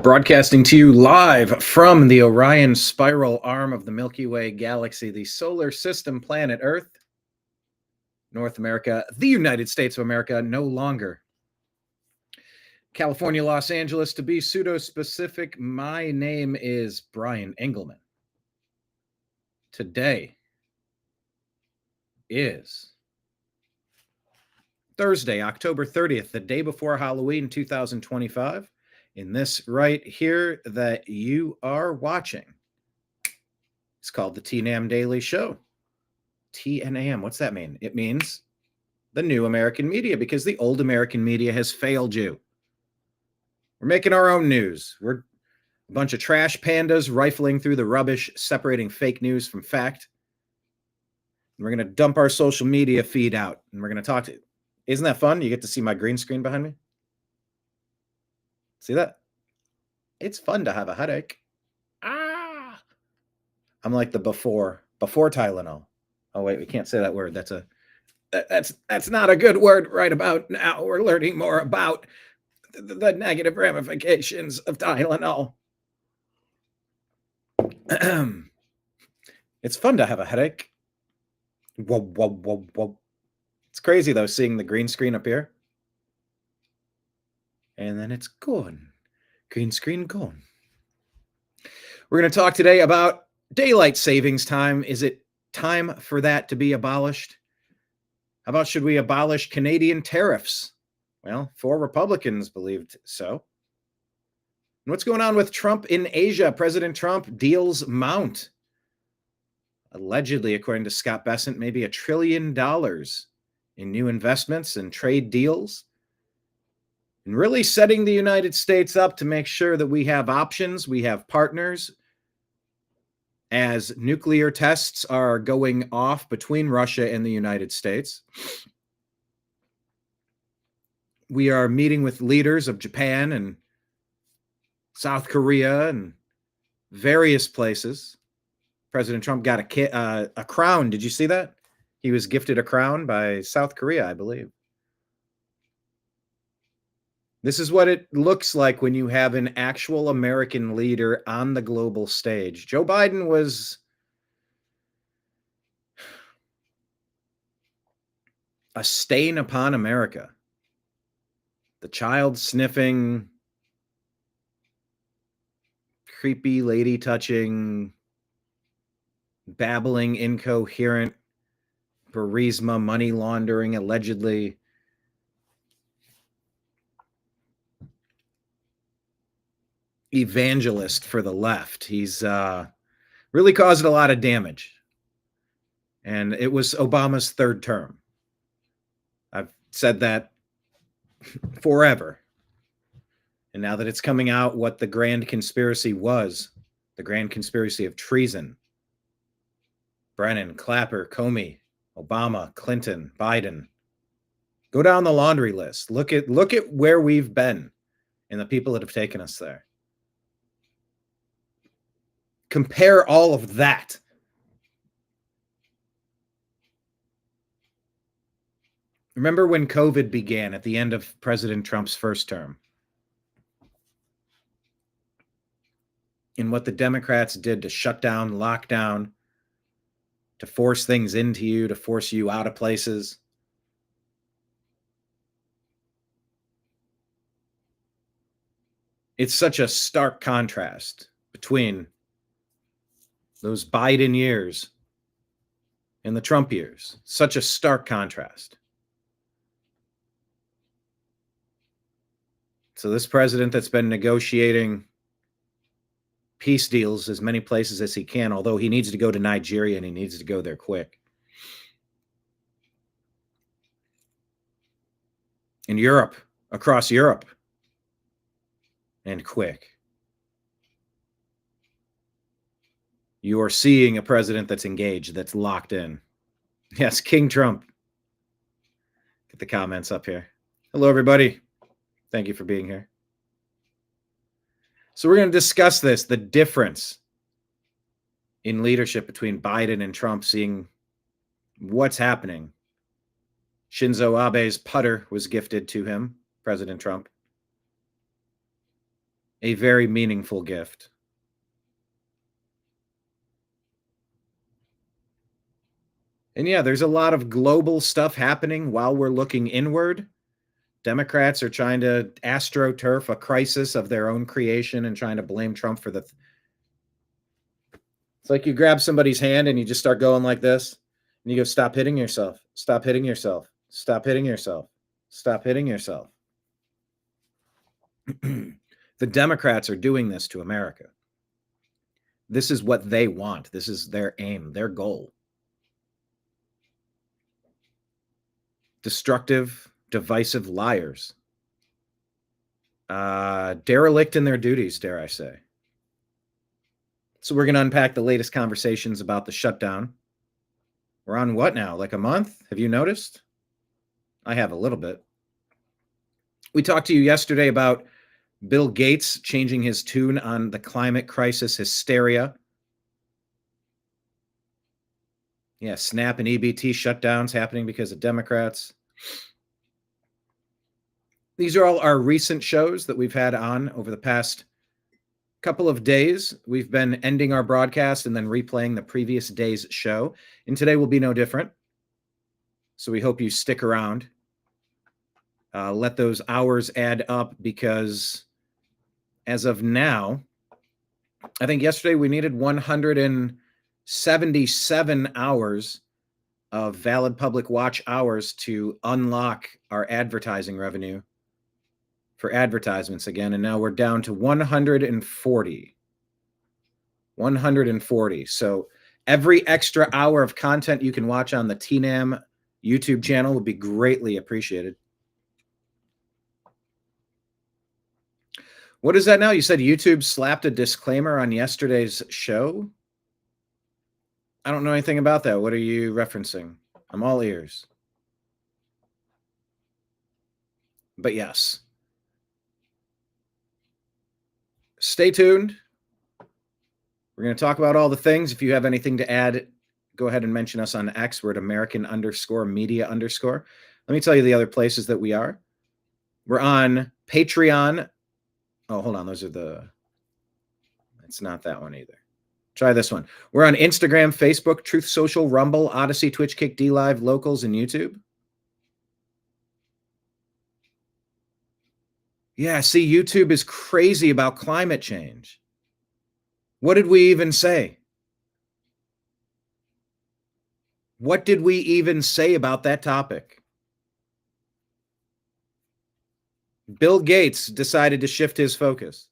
Broadcasting to you live from the Orion spiral arm of the Milky Way galaxy, the solar system, planet Earth, North America, the United States of America, no longer. California, Los Angeles, to be pseudo-specific, my name is Brian Engelman. Today is Thursday, October 30th, the day before Halloween 2025. In this right here that you are watching, it's called the TNAM Daily Show. TNAM, what's that mean? It means the new American media, because the old American media has failed you. We're making our own news. We're a bunch of trash pandas rifling through the rubbish, separating fake news from fact. And we're going to dump our social media feed out, and we're going to talk to you. Isn't that fun? You get to see my green screen behind me. See that? It's fun to have a headache. I'm like the before Tylenol. Oh wait, we can't say that word. That's not a good word right about now. We're learning more about the negative ramifications of Tylenol. It's fun to have a headache. Whoa, whoa, whoa, whoa. It's crazy though, seeing the green screen up here. And then it's gone. Green screen gone. We're going to talk today about daylight savings time. Is it time for that to be abolished? How about, should we abolish Canadian tariffs? Well, 4 Republicans believed so. And what's going on with Trump in Asia? President Trump deals mount. Allegedly, according to Scott Bessent, maybe $1 trillion in new investments and trade deals. And really setting the United States up to make sure that we have options, we have partners, as nuclear tests are going off between Russia and the United States. We are meeting with leaders of Japan and South Korea and various places. President Trump got a crown. Did you see that? He was gifted a crown by South Korea, I believe. This is what it looks like when you have an actual American leader on the global stage. Joe Biden was a stain upon America. The child sniffing, creepy lady touching, babbling, incoherent, Burisma money laundering, allegedly. Evangelist for the left. He's really caused a lot of damage. And it was Obama's 3rd term. I've said that forever. And now that it's coming out what the grand conspiracy was, the grand conspiracy of treason. Brennan, Clapper, Comey, Obama, Clinton, Biden. Go down the laundry list. Look at where we've been and the people that have taken us there. Compare all of that. Remember when COVID began at the end of President Trump's 1st term? And what the Democrats did to shut down, lock down, to force things into you, to force you out of places. It's such a stark contrast between those Biden years and the Trump years. Such a stark contrast. So this president that's been negotiating peace deals as many places as he can, although he needs to go to Nigeria and he needs to go there quick. In Europe, across Europe, and quick. You are seeing a president that's engaged, that's locked in. Yes, King Trump. Get the comments up here. Hello, everybody. Thank you for being here. So we're going to discuss this, the difference in leadership between Biden and Trump, seeing what's happening. Shinzo Abe's putter was gifted to him, President Trump. a very meaningful gift. And yeah, there's a lot of global stuff happening while we're looking inward. Democrats are trying to astroturf a crisis of their own creation and trying to blame Trump for the... It's like you grab somebody's hand and you just start going like this. And you go, stop hitting yourself. Stop hitting yourself. Stop hitting yourself. Stop hitting yourself. The Democrats are doing this to America. This is what they want. This is their aim, their goal. Destructive, divisive liars. Derelict in their duties, dare I say. So we're going to unpack the latest conversations about the shutdown. We're on what now? Like a month? Have you noticed? I have a little bit. We talked to you yesterday about Bill Gates changing his tune on the climate crisis hysteria. Yeah, SNAP and EBT shutdowns happening because of Democrats. These are all our recent shows that we've had on over the past couple of days. We've been ending our broadcast and then replaying the previous day's show. And today will be no different. So we hope you stick around. Let those hours add up, because as of now, I think yesterday we needed 177 hours of valid public watch hours to unlock our advertising revenue for advertisements again. And now we're down to 140. 140. So every extra hour of content you can watch on the TNAM YouTube channel would be greatly appreciated. What is that now? You said YouTube slapped a disclaimer on yesterday's show? I don't know anything about that. What are you referencing? I'm all ears. But yes. Stay tuned. We're going to talk about all the things. If you have anything to add, go ahead and mention us on X. We're at American_media_. Let me tell you the other places that we are. We're on Patreon. Oh, hold on. Those are the... It's not that one either. Try this one. We're on Instagram, Facebook, Truth Social, Rumble, Odyssey, Twitch, Kick, D Live, Locals, and YouTube. Yeah, see, YouTube is crazy about climate change. What did we even say? What did we even say about that topic? Bill Gates decided to shift his focus.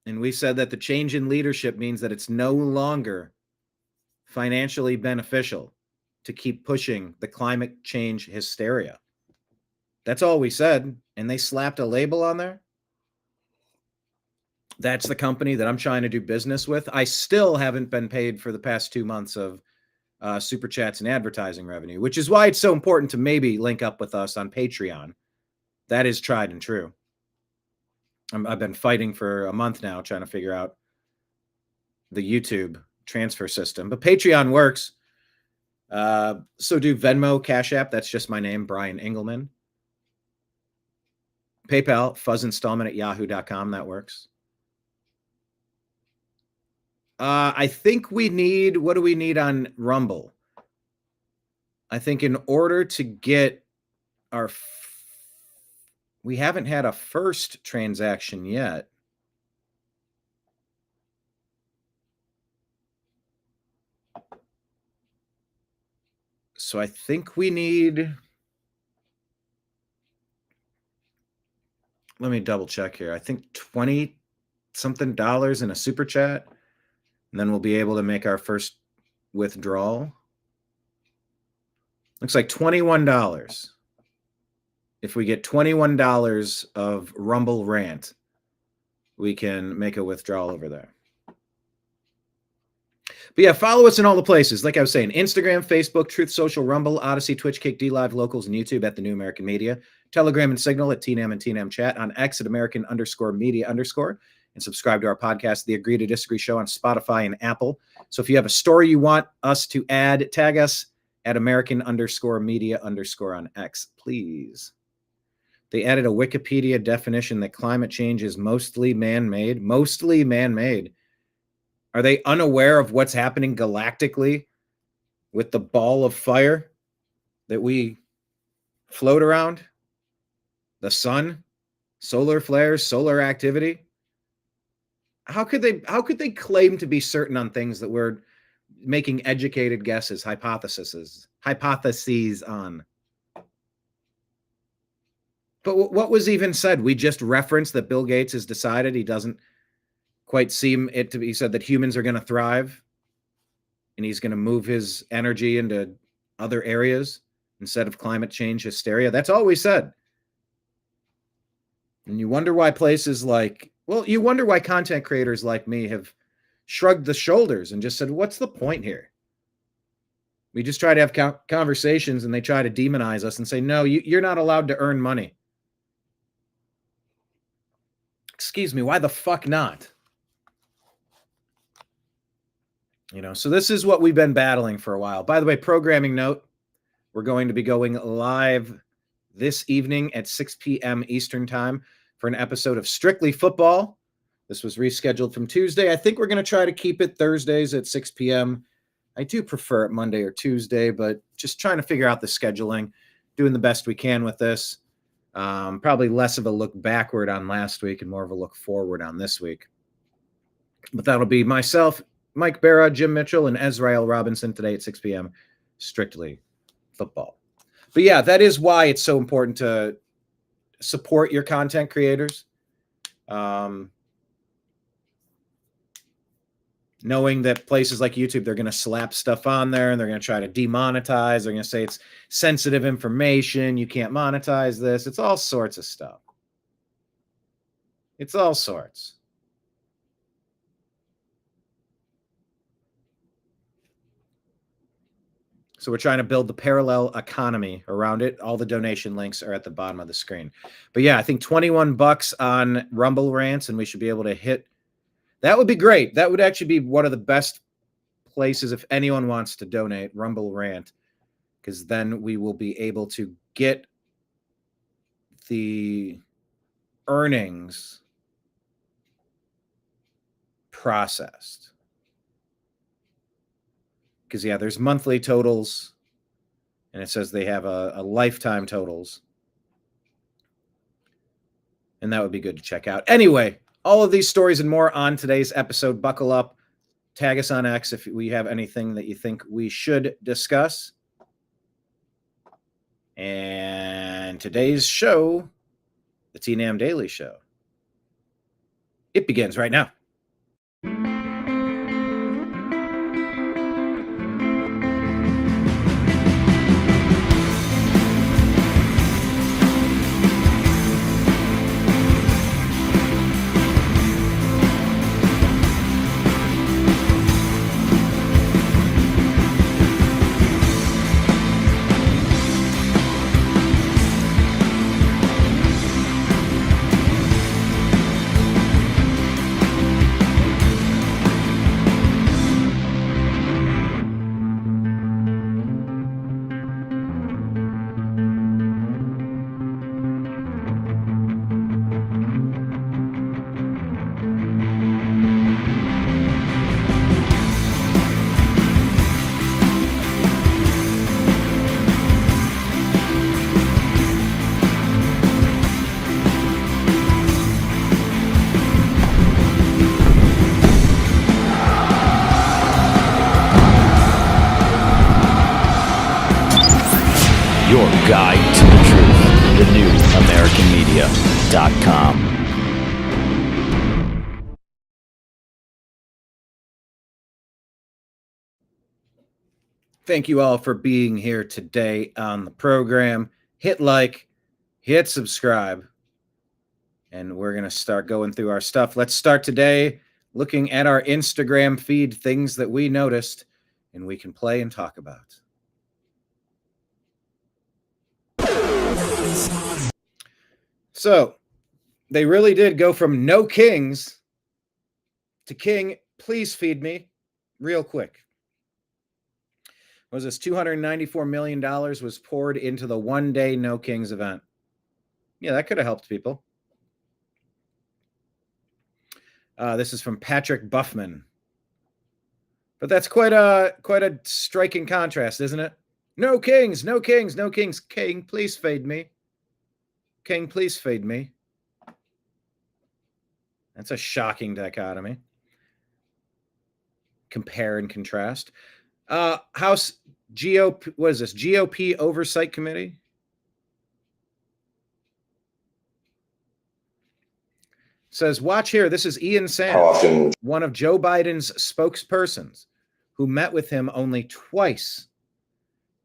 And we said that the change in leadership means that it's no longer financially beneficial to keep pushing the climate change hysteria. That's all we said. And they slapped a label on there. That's the company that I'm trying to do business with. I still haven't been paid for the past 2 months of super chats and advertising revenue, which is why it's so important to maybe link up with us on Patreon. That is tried and true. I've been fighting for a month now trying to figure out the YouTube transfer system, but Patreon works. So do Venmo, Cash App. That's just my name, Brian Engelman. PayPal, fuzzinstallment@yahoo.com. That works. I think we need, what do we need on Rumble? I think in order to get our, we haven't had a first transaction yet. So I think we need, let me double check here. I think $20 something in a super chat. And then we'll be able to make our first withdrawal. Looks like $21. If we get $21 of Rumble Rant, we can make a withdrawal over there. But yeah, follow us in all the places. Like I was saying, Instagram, Facebook, Truth Social, Rumble, Odyssey, Twitch, Kick, D Live, Locals, and YouTube at The New American Media. Telegram and Signal at TNAM and TNAM Chat. On X at American_media_. And subscribe to our podcast, The Agree to Disagree Show, on Spotify and Apple. So if you have a story you want us to add, tag us at American_media_ on X, please. They added a Wikipedia definition that climate change is mostly man-made. Mostly man-made. Are they unaware of what's happening galactically with the ball of fire that we float around? The sun, solar flares, solar activity. How could they claim to be certain on things that we're making educated guesses, hypotheses on? But what was even said? We just referenced that Bill Gates has decided he doesn't quite seem it to be. He said that humans are going to thrive and he's going to move his energy into other areas instead of climate change hysteria. That's all we said. And you wonder why places like, you wonder why content creators like me have shrugged the shoulders and just said, what's the point here? We just try to have conversations and they try to demonize us and say, no, you're not allowed to earn money. Excuse me, why the fuck not? So this is what we've been battling for a while. By the way, programming note, we're going to be going live this evening at 6 p.m. Eastern time for an episode of Strictly Football. This was rescheduled from Tuesday. I think we're going to try to keep it Thursdays at 6 p.m. I do prefer it Monday or Tuesday, but just trying to figure out the scheduling, doing the best we can with this. Probably less of a look backward on last week and more of a look forward on this week. But that'll be myself, Mike Barra, Jim Mitchell, and Ezrael Robinson today at 6 p.m. Strictly Football. But yeah, that is why it's so important to support your content creators. Knowing that places like YouTube, they're going to slap stuff on there and they're going to try to demonetize. They're going to say it's sensitive information. You can't monetize this. It's all sorts of stuff. It's all sorts. So we're trying to build the parallel economy around it. All the donation links are at the bottom of the screen. But yeah, I think $21 on Rumble Rants, and we should be able to hit. That would be great. That would actually be one of the best places if anyone wants to donate, Rumble Rant, because then we will be able to get the earnings processed. Because, yeah, there's monthly totals, and it says they have a lifetime totals. And that would be good to check out. Anyway, all of these stories and more on today's episode. Buckle up. Tag us on X if we have anything that you think we should discuss. And today's show, the TNAM Daily Show, it begins right now. Guide to the Truth, thenewamericanmedia.com. Thank you all for being here today on the program. Hit like, hit subscribe, and we're going to start going through our stuff. Let's start today looking at our Instagram feed, things that we noticed and we can play and talk about. So they really did go from no kings to king, please feed me real quick. Was this $294 million was poured into the one-day No Kings event. Yeah, that could have helped people. This is from Patrick Buffman. But that's quite a striking contrast, isn't it? No kings, no kings, no kings. King, please fade me. King, please fade me. That's a shocking dichotomy. Compare and contrast. House GOP, what is this? GOP Oversight Committee? Says, watch here. This is Ian Sand, one of Joe Biden's spokespersons, who met with him only twice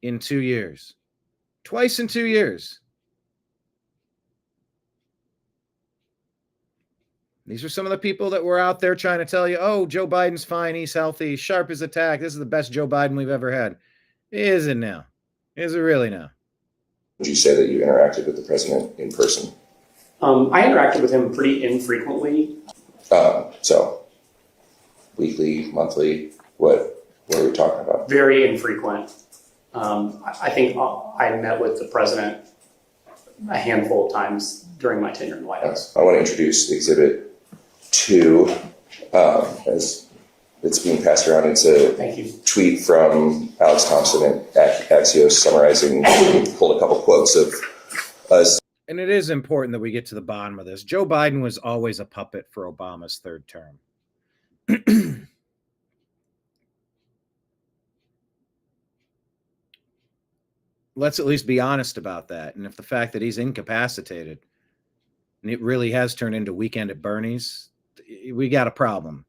in 2 years. Twice in 2 years. These are some of the people that were out there trying to tell you, oh, Joe Biden's fine, he's healthy, sharp as a tack. This is the best Joe Biden we've ever had. Is it now? Is it really now? Would you say that you interacted with the president in person? I interacted with him pretty infrequently. So, weekly, monthly, what are we talking about? Very infrequent. I think I met with the president a handful of times during my tenure in the White House. I want to introduce Exhibit 2, as it's being passed around. It's a tweet from Alex Thompson at Axios summarizing, pulled a couple quotes of us. And it is important that we get to the bottom of this. Joe Biden was always a puppet for Obama's third term. Let's at least be honest about that. And if the fact that he's incapacitated and it really has turned into Weekend at Bernie's, we got a problem.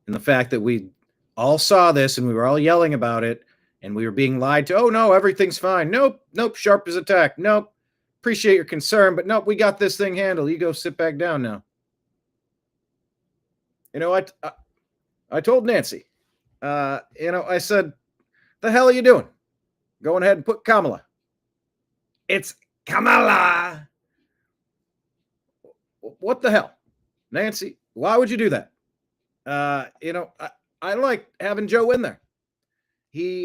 And the fact that we all saw this and we were all yelling about it and we were being lied to. Oh, no, everything's fine. Nope, sharp as a tack. Nope. Appreciate your concern, but nope, we got this thing handled. You go sit back down now. You know what? I told Nancy, I said, the hell are you doing? Going ahead and put Kamala. It's Kamala. What the hell? Nancy, why would you do that? I like having Joe in there. He,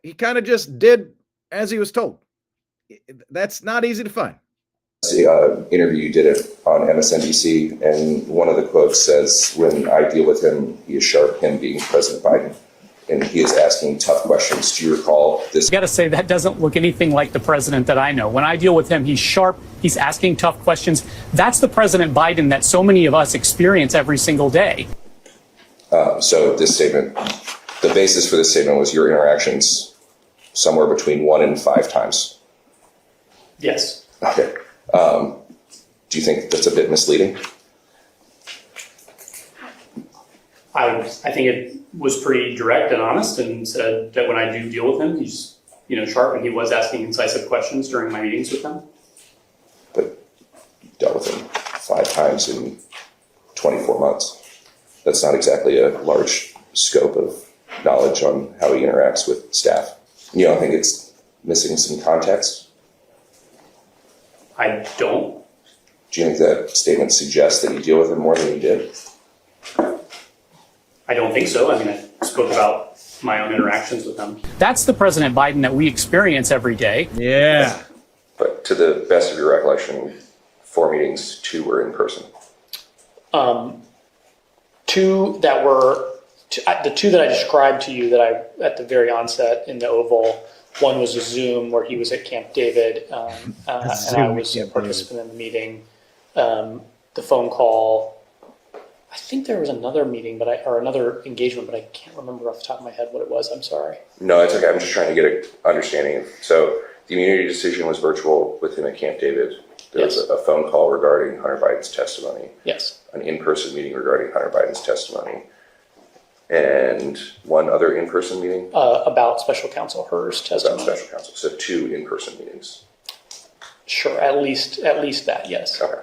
he kind of just did as he was told. That's not easy to find. The interview you did it on MSNBC, and one of the quotes says, when I deal with him, he is sharp, him being President Biden, and he is asking tough questions. Do you recall this? I got to say, that doesn't look anything like the president that I know. When I deal with him, he's sharp, he's asking tough questions. That's the President Biden that so many of us experience every single day. So this statement, the basis for this statement was your interactions somewhere between 1 and 5 times. Yes. Okay. Do you think that's a bit misleading? I think it was pretty direct and honest, and said that when I do deal with him, he's sharp, and he was asking incisive questions during my meetings with him. But you dealt with him 5 times in 24 months. That's not exactly a large scope of knowledge on how he interacts with staff. You don't think it's missing some context? I don't. Do you think that statement suggests that you deal with him more than you did? I don't think so. I mean, I spoke about my own interactions with him. That's the President Biden that we experience every day. Yeah. But to the best of your recollection, 4 meetings, 2 were in person. 2 that were, the 2 that I described to you that I, at the very onset in the Oval, one was a Zoom where he was at Camp David, and I was a participant in the meeting. The phone call, I think there was another meeting, or another engagement, but I can't remember off the top of my head what it was. I'm sorry. No, it's okay. I'm just trying to get an understanding. So the immunity decision was virtual with him at Camp David. There was a phone call regarding Hunter Biden's testimony. Yes. An in-person meeting regarding Hunter Biden's testimony. And one other in-person meeting? About Special Counsel Hur's testimony. About Special Counsel. So 2 in-person meetings. Sure, at least that, yes. Okay.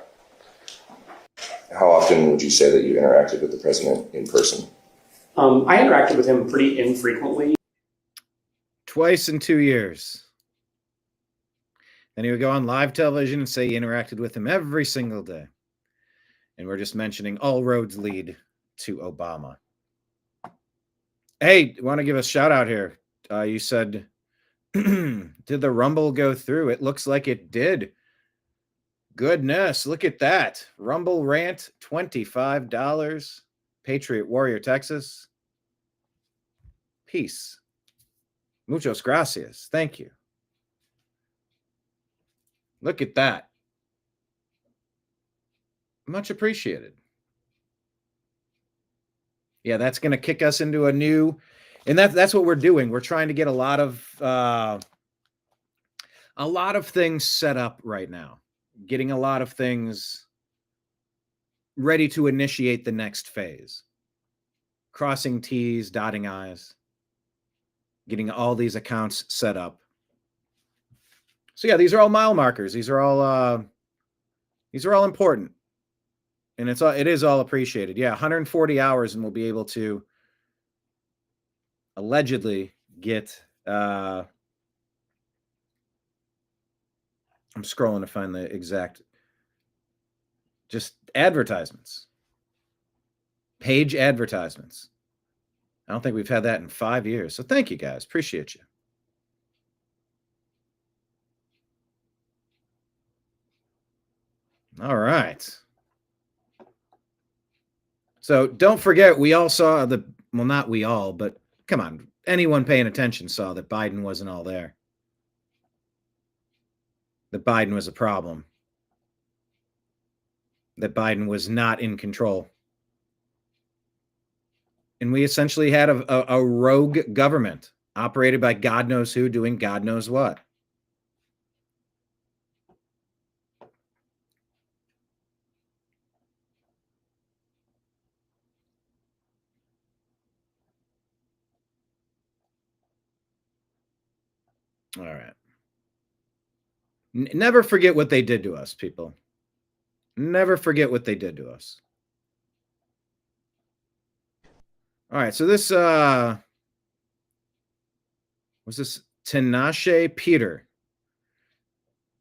How often would you say that you interacted with the president in person? I interacted with him pretty infrequently. Twice in 2 years. Then he would go on live television and say he interacted with him every single day. And we're just mentioning all roads lead to Obama. Hey, want to give a shout out here. You said Did the Rumble go through? It looks like it did. Goodness, look at that. Rumble rant, $25. Patriot Warrior, Texas. Peace. Muchos gracias. Thank you. Look at that. Much appreciated. Yeah, that's going to kick us into a new, and that's what we're doing. We're trying to get a lot of things set up right now. Getting a lot of things ready to initiate the next phase. Crossing T's, dotting I's. Getting all these accounts set up. So yeah, these are all mile markers. These are all important. And it is all appreciated. Yeah, 140 hours and we'll be able to allegedly get I'm scrolling to find the exact just advertisements. Page advertisements. I don't think we've had that in 5 years. So thank you guys. Appreciate you. All right. So don't forget, we all saw well, not we all, but come on, anyone paying attention saw that Biden wasn't all there. That Biden was a problem. That Biden was not in control. And we essentially had a rogue government operated by God knows who doing God knows what. All right. Never forget what they did to us, people. Never forget what they did to us. All right, so this was this Tinashe Peter.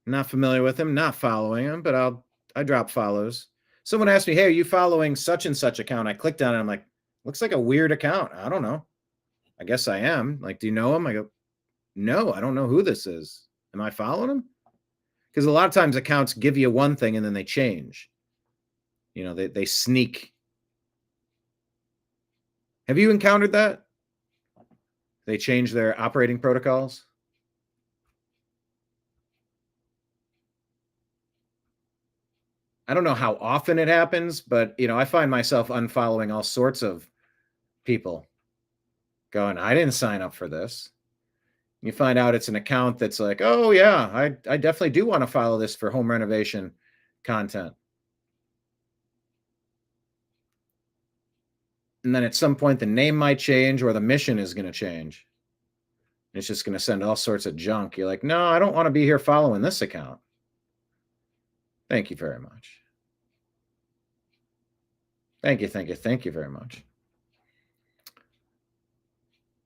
Not familiar with him, not following him, but I drop follows. Someone asked me, "Hey, are you following such and such account?" I clicked on it. I'm like, "Looks like a weird account. I don't know. I guess I am." Like, "Do you know him?" I go, "No, I don't know who this is. Am I following him?" Because a lot of times accounts give you one thing and then they change. You know, they sneak. Have you encountered that? They change their operating protocols? I don't know how often it happens, but, you know, I find myself unfollowing all sorts of people going, I didn't sign up for this. You find out it's an account that's like, oh, yeah, I definitely do want to follow this for home renovation content. And then at some point, the name might change or the mission is going to change. It's just going to send all sorts of junk. You're like, no, I don't want to be here following this account. Thank you very much. Thank you very much.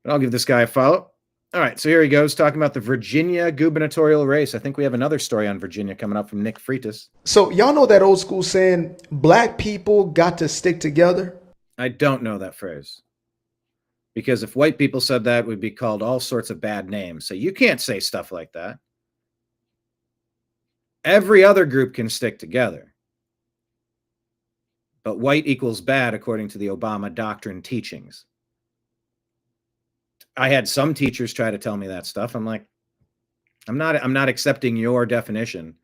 But I'll give this guy a follow. All right, so here he goes, talking about the Virginia gubernatorial race. I think we have another story on Virginia coming up from Nick Freitas. So y'all know that old school saying, black people got to stick together? I don't know that phrase. Because if white people said that, we'd be called all sorts of bad names. So you can't say stuff like that. Every other group can stick together. But white equals bad according to the Obama doctrine teachings. I had some teachers try to tell me that stuff. I'm like, I'm not accepting your definition.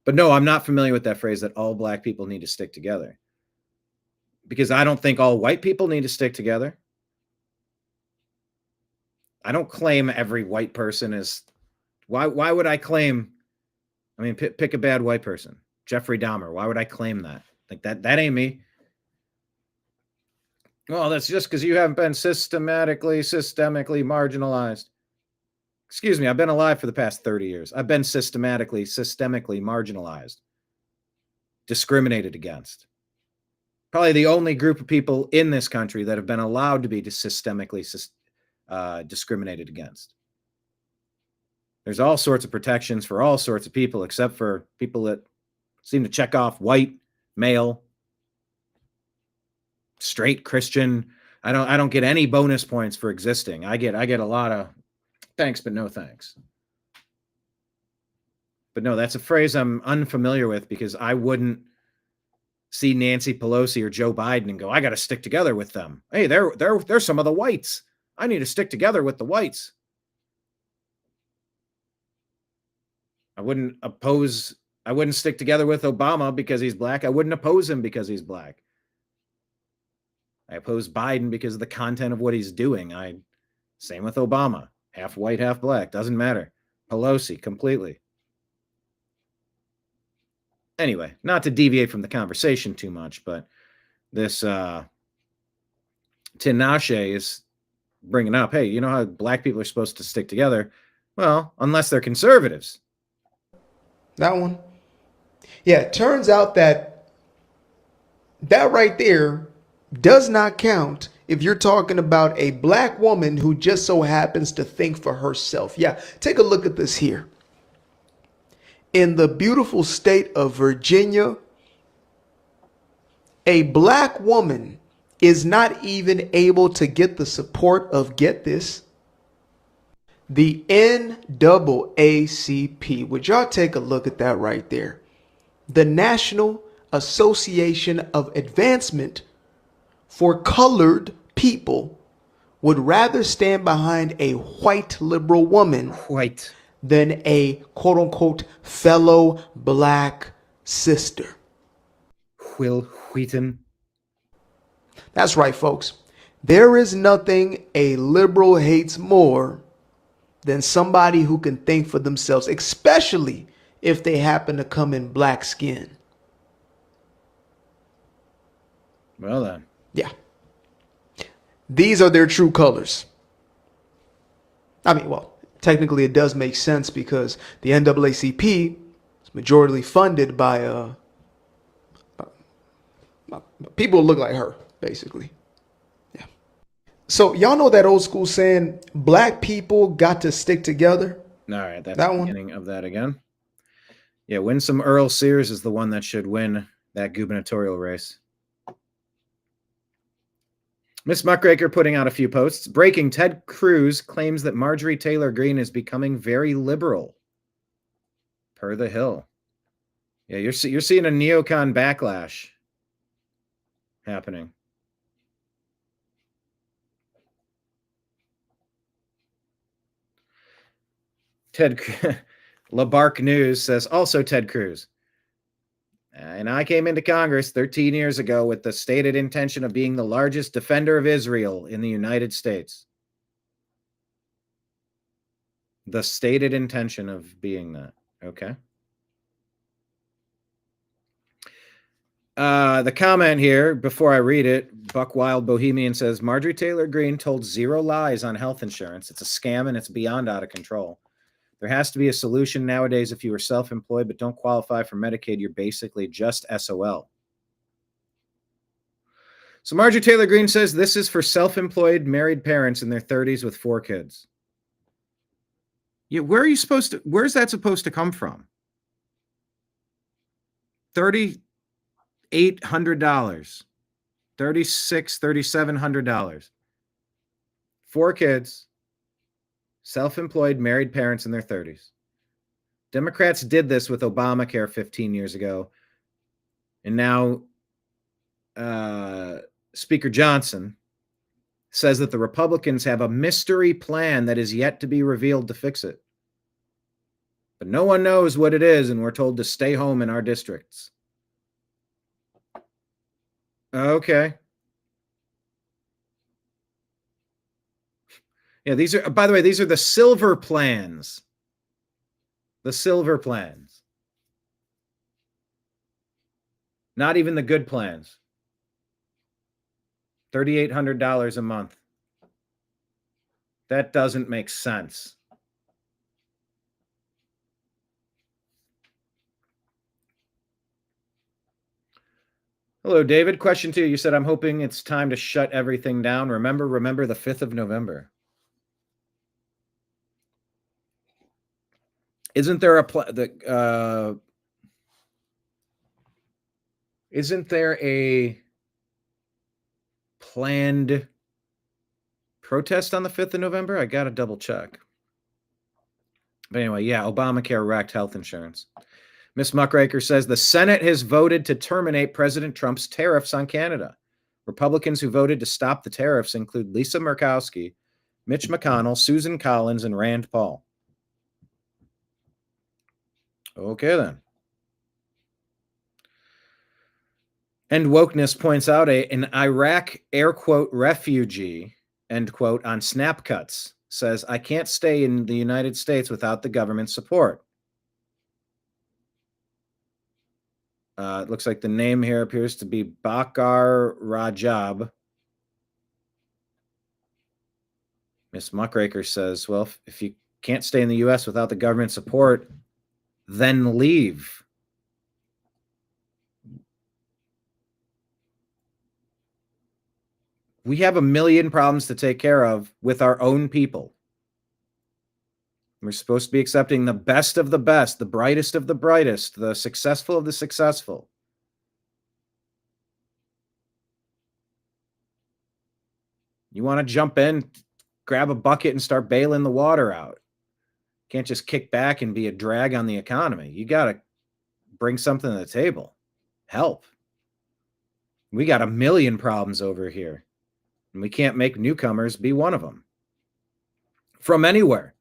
But no, I'm not familiar with that phrase that all black people need to stick together. Because I don't think all white people need to stick together. I don't claim every white person is. Why would I claim? I mean, pick a bad white person. Jeffrey Dahmer. Why would I claim that? Like that ain't me. Well, that's just because you haven't been systemically marginalized. Excuse me, I've been alive for the past 30 years. I've been systemically marginalized, discriminated against. Probably the only group of people in this country that have been allowed to be systemically discriminated against. There's all sorts of protections for all sorts of people, except for people that seem to check off white, male, straight, Christian. I don't get any bonus points for existing. I get a lot of Thanks, but no thanks. But no, that's a phrase I'm unfamiliar with because I wouldn't see Nancy Pelosi or Joe Biden and go, I got to stick together with them. Hey, they're some of the whites. I need to stick together with the whites. I wouldn't stick together with Obama because he's black. I wouldn't oppose him because he's black. I oppose Biden because of the content of what he's doing. Same with Obama. Half white, half black. Doesn't matter. Pelosi, completely. Anyway, not to deviate from the conversation too much, but this Tinashe is bringing up, hey, you know how black people are supposed to stick together? Well, unless they're conservatives. That one. Yeah, it turns out that right there does not count if you're talking about a black woman who just so happens to think for herself. Yeah, take a look at this here. In the beautiful state of Virginia, a black woman is not even able to get the support of, get this, the NAACP. Would y'all take a look at that right there? The National Association of Advancement for Colored People would rather stand behind a white liberal woman than a quote unquote fellow black sister. Will Wheaton. That's right, folks. There is nothing a liberal hates more than somebody who can think for themselves, especially if they happen to come in black skin. Well then. Yeah. These are their true colors. I mean, well, technically it does make sense because the NAACP is majorly funded by people who look like her, basically. Yeah. So y'all know that old school saying, black people got to stick together? All right, that's that the one. Beginning of that again. Yeah, Winsome Earl Sears is the one that should win that gubernatorial race. Miss Muckraker putting out a few posts. Breaking, Ted Cruz claims that Marjorie Taylor Greene is becoming very liberal. Per The Hill. Yeah, you're seeing a neocon backlash happening. LaBark News says, also Ted Cruz. And I came into Congress 13 years ago with the stated intention of being the largest defender of Israel in the United States. The stated intention of being that. Okay. The comment here, before I read it, Buck Wild Bohemian says, Marjorie Taylor Greene told zero lies on health insurance. It's a scam and it's beyond out of control. There has to be a solution nowadays. If you are self-employed but don't qualify for Medicaid, you're basically just SOL. So Marjorie Taylor Greene says this is for self-employed married parents in their 30s with 4 kids. Yeah, where's that supposed to come from? $3,800, $3,600, $3,700. 4 kids. Self-employed married parents in their 30s. Democrats did this with Obamacare 15 years ago. And now Speaker Johnson says that the Republicans have a mystery plan that is yet to be revealed to fix it. But no one knows what it is, and we're told to stay home in our districts. Okay. Yeah, these are, by the way, these are the silver plans. The silver plans. Not even the good plans. $3,800 a month. That doesn't make sense. Hello, David. Question 2. You said, I'm hoping it's time to shut everything down. Remember the 5th of November. Isn't there a planned protest on the 5th of November? I got to double check. But anyway, yeah, Obamacare wrecked health insurance. Ms. Muckraker says the Senate has voted to terminate President Trump's tariffs on Canada. Republicans who voted to stop the tariffs include Lisa Murkowski, Mitch McConnell, Susan Collins, and Rand Paul. Okay, then. And Wokeness points out an Iraq air quote refugee, end quote, on snap cuts says, I can't stay in the United States without the government support. It looks like the name here appears to be Bakar Rajab. Ms. Muckraker says, well, if you can't stay in the U.S. without the government support, then leave. We have a million problems to take care of with our own people. We're supposed to be accepting the best of the best, the brightest of the brightest, the successful of the successful. You want to jump in, grab a bucket and start bailing the water out. Can't just kick back and be a drag on the economy. You got to bring something to the table. Help. We got a million problems over here. And we can't make newcomers be one of them. From anywhere.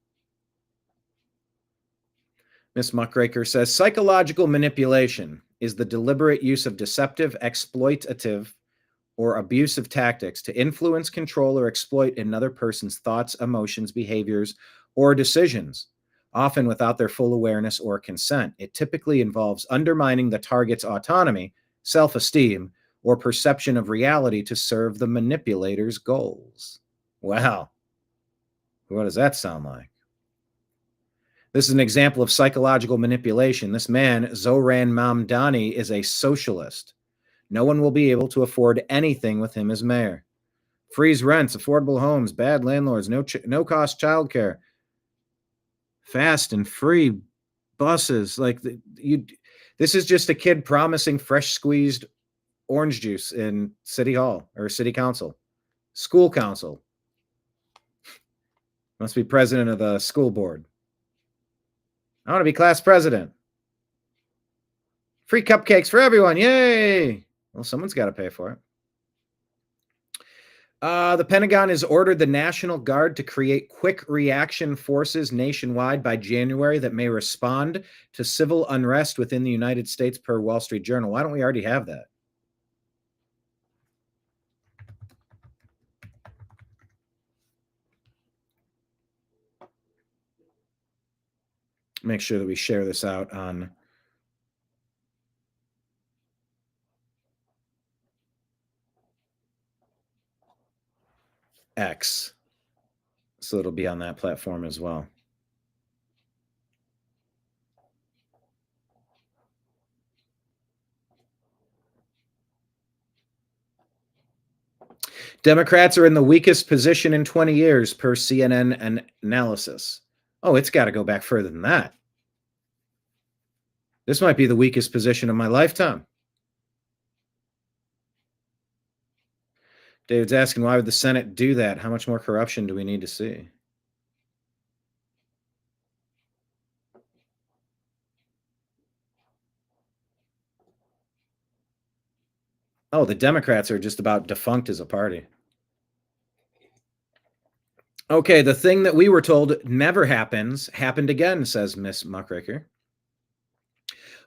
Ms. Muckraker says, psychological manipulation is the deliberate use of deceptive, exploitative, or abusive tactics to influence, control, or exploit another person's thoughts, emotions, behaviors, or decisions, often without their full awareness or consent. It typically involves undermining the target's autonomy, self-esteem, or perception of reality to serve the manipulator's goals. Wow. What does that sound like? This is an example of psychological manipulation. This man, Zohran Mamdani, is a socialist. No one will be able to afford anything with him as mayor. Freeze rents, affordable homes, bad landlords, no-cost childcare, fast and free buses. This is just a kid promising fresh squeezed orange juice in City Hall or City Council, School Council. Must be president of the school board. I want to be class president. Free cupcakes for everyone. Yay. Well, someone's got to pay for it. The Pentagon has ordered the National Guard to create quick reaction forces nationwide by January that may respond to civil unrest within the United States, per Wall Street Journal. Why don't we already have that? Make sure that we share this out on X, so it'll be on that platform as well. Democrats are in the weakest position in 20 years, per CNN analysis. Oh, it's got to go back further than that. This might be the weakest position of my lifetime. David's asking, why would the Senate do that? How much more corruption do we need to see? Oh, the Democrats are just about defunct as a party. Okay, the thing that we were told never happens happened again, says Miss Muckraker.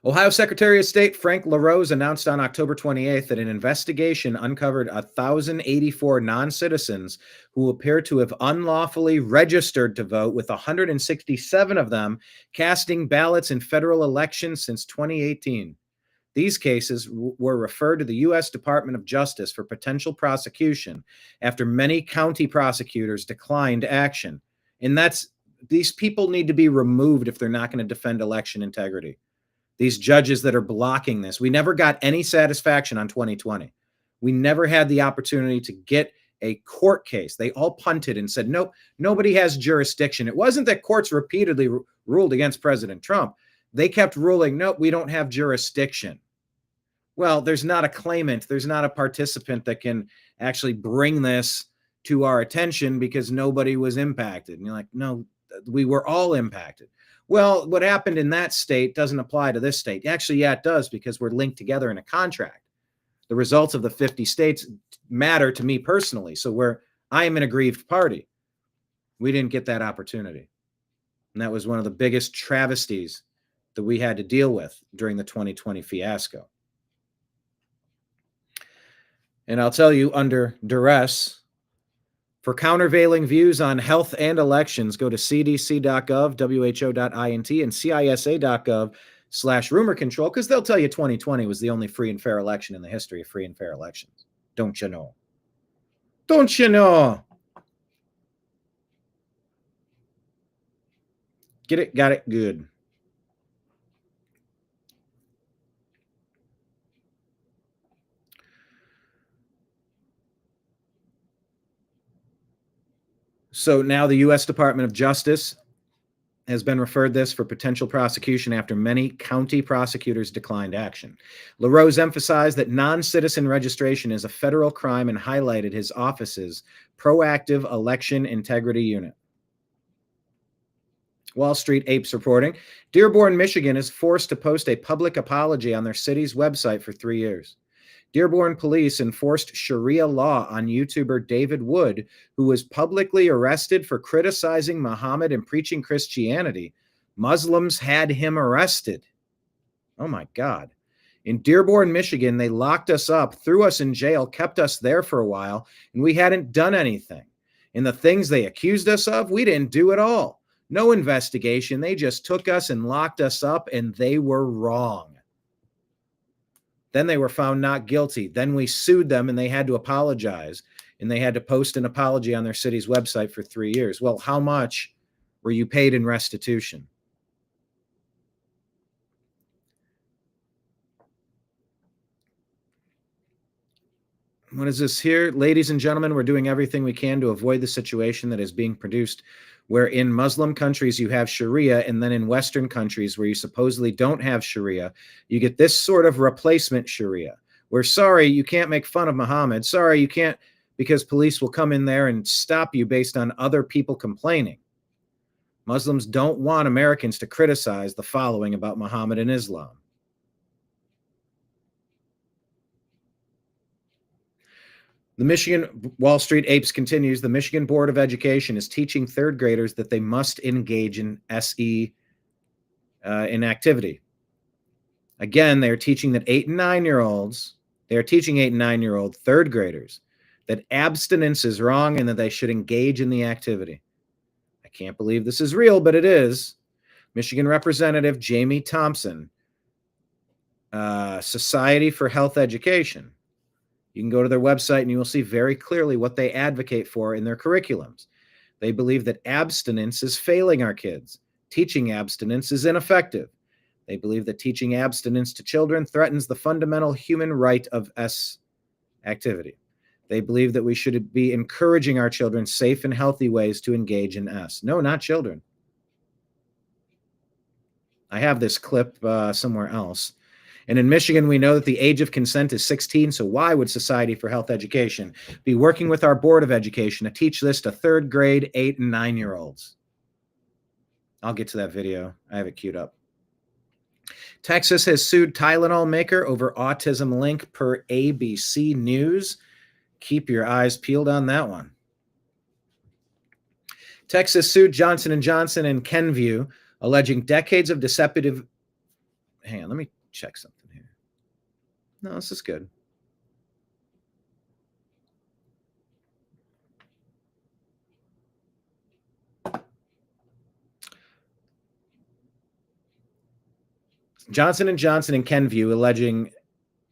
Ohio Secretary of State Frank LaRose announced on October 28th that an investigation uncovered 1,084 non-citizens who appear to have unlawfully registered to vote, with 167 of them casting ballots in federal elections since 2018. These cases were referred to the U.S. Department of Justice for potential prosecution after many county prosecutors declined action. And these people need to be removed if they're not going to defend election integrity. These judges that are blocking this. We never got any satisfaction on 2020. We never had the opportunity to get a court case. They all punted and said, nope, nobody has jurisdiction. It wasn't that courts repeatedly ruled against President Trump. They kept ruling, nope, we don't have jurisdiction. Well, there's not a claimant. There's not a participant that can actually bring this to our attention because nobody was impacted. And you're like, no, we were all impacted. Well, what happened in that state doesn't apply to this state. Actually, yeah, it does, because we're linked together in a contract. The results of the 50 states matter to me personally. So I am an aggrieved party. We didn't get that opportunity. And that was one of the biggest travesties that we had to deal with during the 2020 fiasco. And I'll tell you, under duress, for countervailing views on health and elections, go to cdc.gov, who.int, and cisa.gov/rumor control, because they'll tell you 2020 was the only free and fair election in the history of free and fair elections. Don't you know? Don't you know? Get it? Got it? Good. So now the U.S. Department of Justice has been referred this for potential prosecution after many county prosecutors declined action. LaRose emphasized that non-citizen registration is a federal crime and highlighted his office's proactive election integrity unit. Wall Street Apes reporting, Dearborn, Michigan is forced to post a public apology on their city's website for 3 years. Dearborn police enforced Sharia law on YouTuber David Wood, who was publicly arrested for criticizing Muhammad and preaching Christianity. Muslims had him arrested. Oh my God. In Dearborn, Michigan, they locked us up, threw us in jail, kept us there for a while, and we hadn't done anything. And the things they accused us of, we didn't do at all. No investigation. They just took us and locked us up, and they were wrong. Then they were found not guilty. Then we sued them, and they had to apologize, and they had to post an apology on their city's website for 3 years. Well, how much were you paid in restitution? What is this here? Ladies and gentlemen, we're doing everything we can to avoid the situation that is being produced where in Muslim countries you have Sharia, and then in Western countries where you supposedly don't have Sharia, you get this sort of replacement Sharia. We're sorry, you can't make fun of Muhammad. Sorry, you can't, because police will come in there and stop you based on other people complaining. Muslims don't want Americans to criticize the following about Muhammad and Islam. The Michigan Wall Street Apes continues. The Michigan Board of Education is teaching third graders that they must engage in SE inactivity. Again, they are teaching that 8 and 9-year-olds, they are teaching 8 and 9-year-old third graders that abstinence is wrong and that they should engage in the activity. I can't believe this is real, but it is. Michigan Representative Jamie Thompson, Society for Health Education. You can go to their website and you will see very clearly what they advocate for in their curriculums. They believe that abstinence is failing our kids. Teaching abstinence is ineffective. They believe that teaching abstinence to children threatens the fundamental human right of S activity. They believe that we should be encouraging our children safe and healthy ways to engage in S. No, not children. I have this clip somewhere else. And in Michigan, we know that the age of consent is 16, so why would Society for Health Education be working with our Board of Education to teach this to third grade 8 and 9-year-olds? I'll get to that video. I have it queued up. Texas has sued Tylenol maker over autism link per ABC News. Keep your eyes peeled on that one. Texas sued Johnson & Johnson and Kenvue, alleging decades of deceptive... Hang on, let me check something here. No, this is good. Johnson & Johnson and Kenvue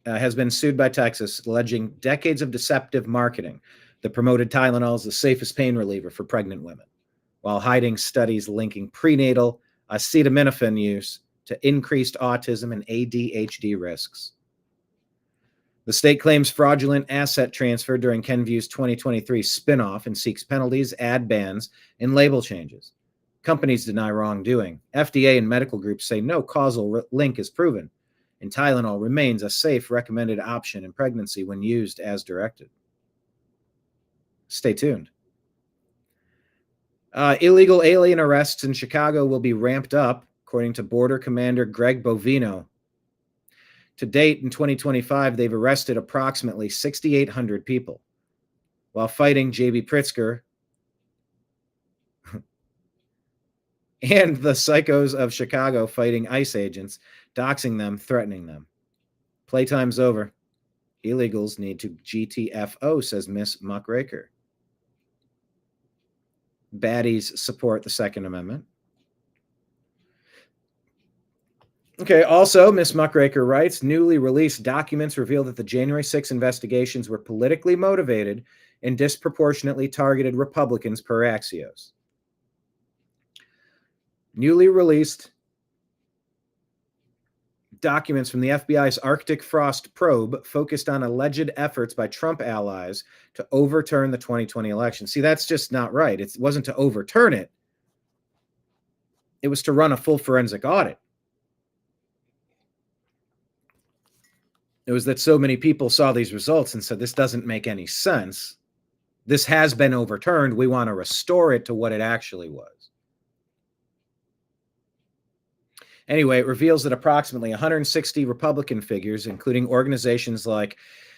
has been sued by Texas, alleging decades of deceptive marketing that promoted Tylenol as the safest pain reliever for pregnant women, while hiding studies linking prenatal acetaminophen use to increased autism and ADHD risks. The state claims fraudulent asset transfer during Kenvue's 2023 spinoff and seeks penalties, ad bans, and label changes. Companies deny wrongdoing. FDA and medical groups say no causal link is proven, and Tylenol remains a safe recommended option in pregnancy when used as directed. Stay tuned. Illegal alien arrests in Chicago will be ramped up according to Border Commander Greg Bovino. To date, in 2025, they've arrested approximately 6,800 people while fighting J.B. Pritzker and the psychos of Chicago fighting ICE agents, doxing them, threatening them. Playtime's over. Illegals need to GTFO, says Miss Muckraker. Baddies support the Second Amendment. Okay, also, Miss Muckraker writes, newly released documents reveal that the January 6 investigations were politically motivated and disproportionately targeted Republicans per Axios. Newly released documents from the FBI's Arctic Frost probe focused on alleged efforts by Trump allies to overturn the 2020 election. See, that's just not right. It wasn't to overturn it. It was to run a full forensic audit. It was that so many people saw these results and said, this doesn't make any sense. This has been overturned. We want to restore it to what it actually was. Anyway, it reveals that approximately 160 Republican figures, including organizations like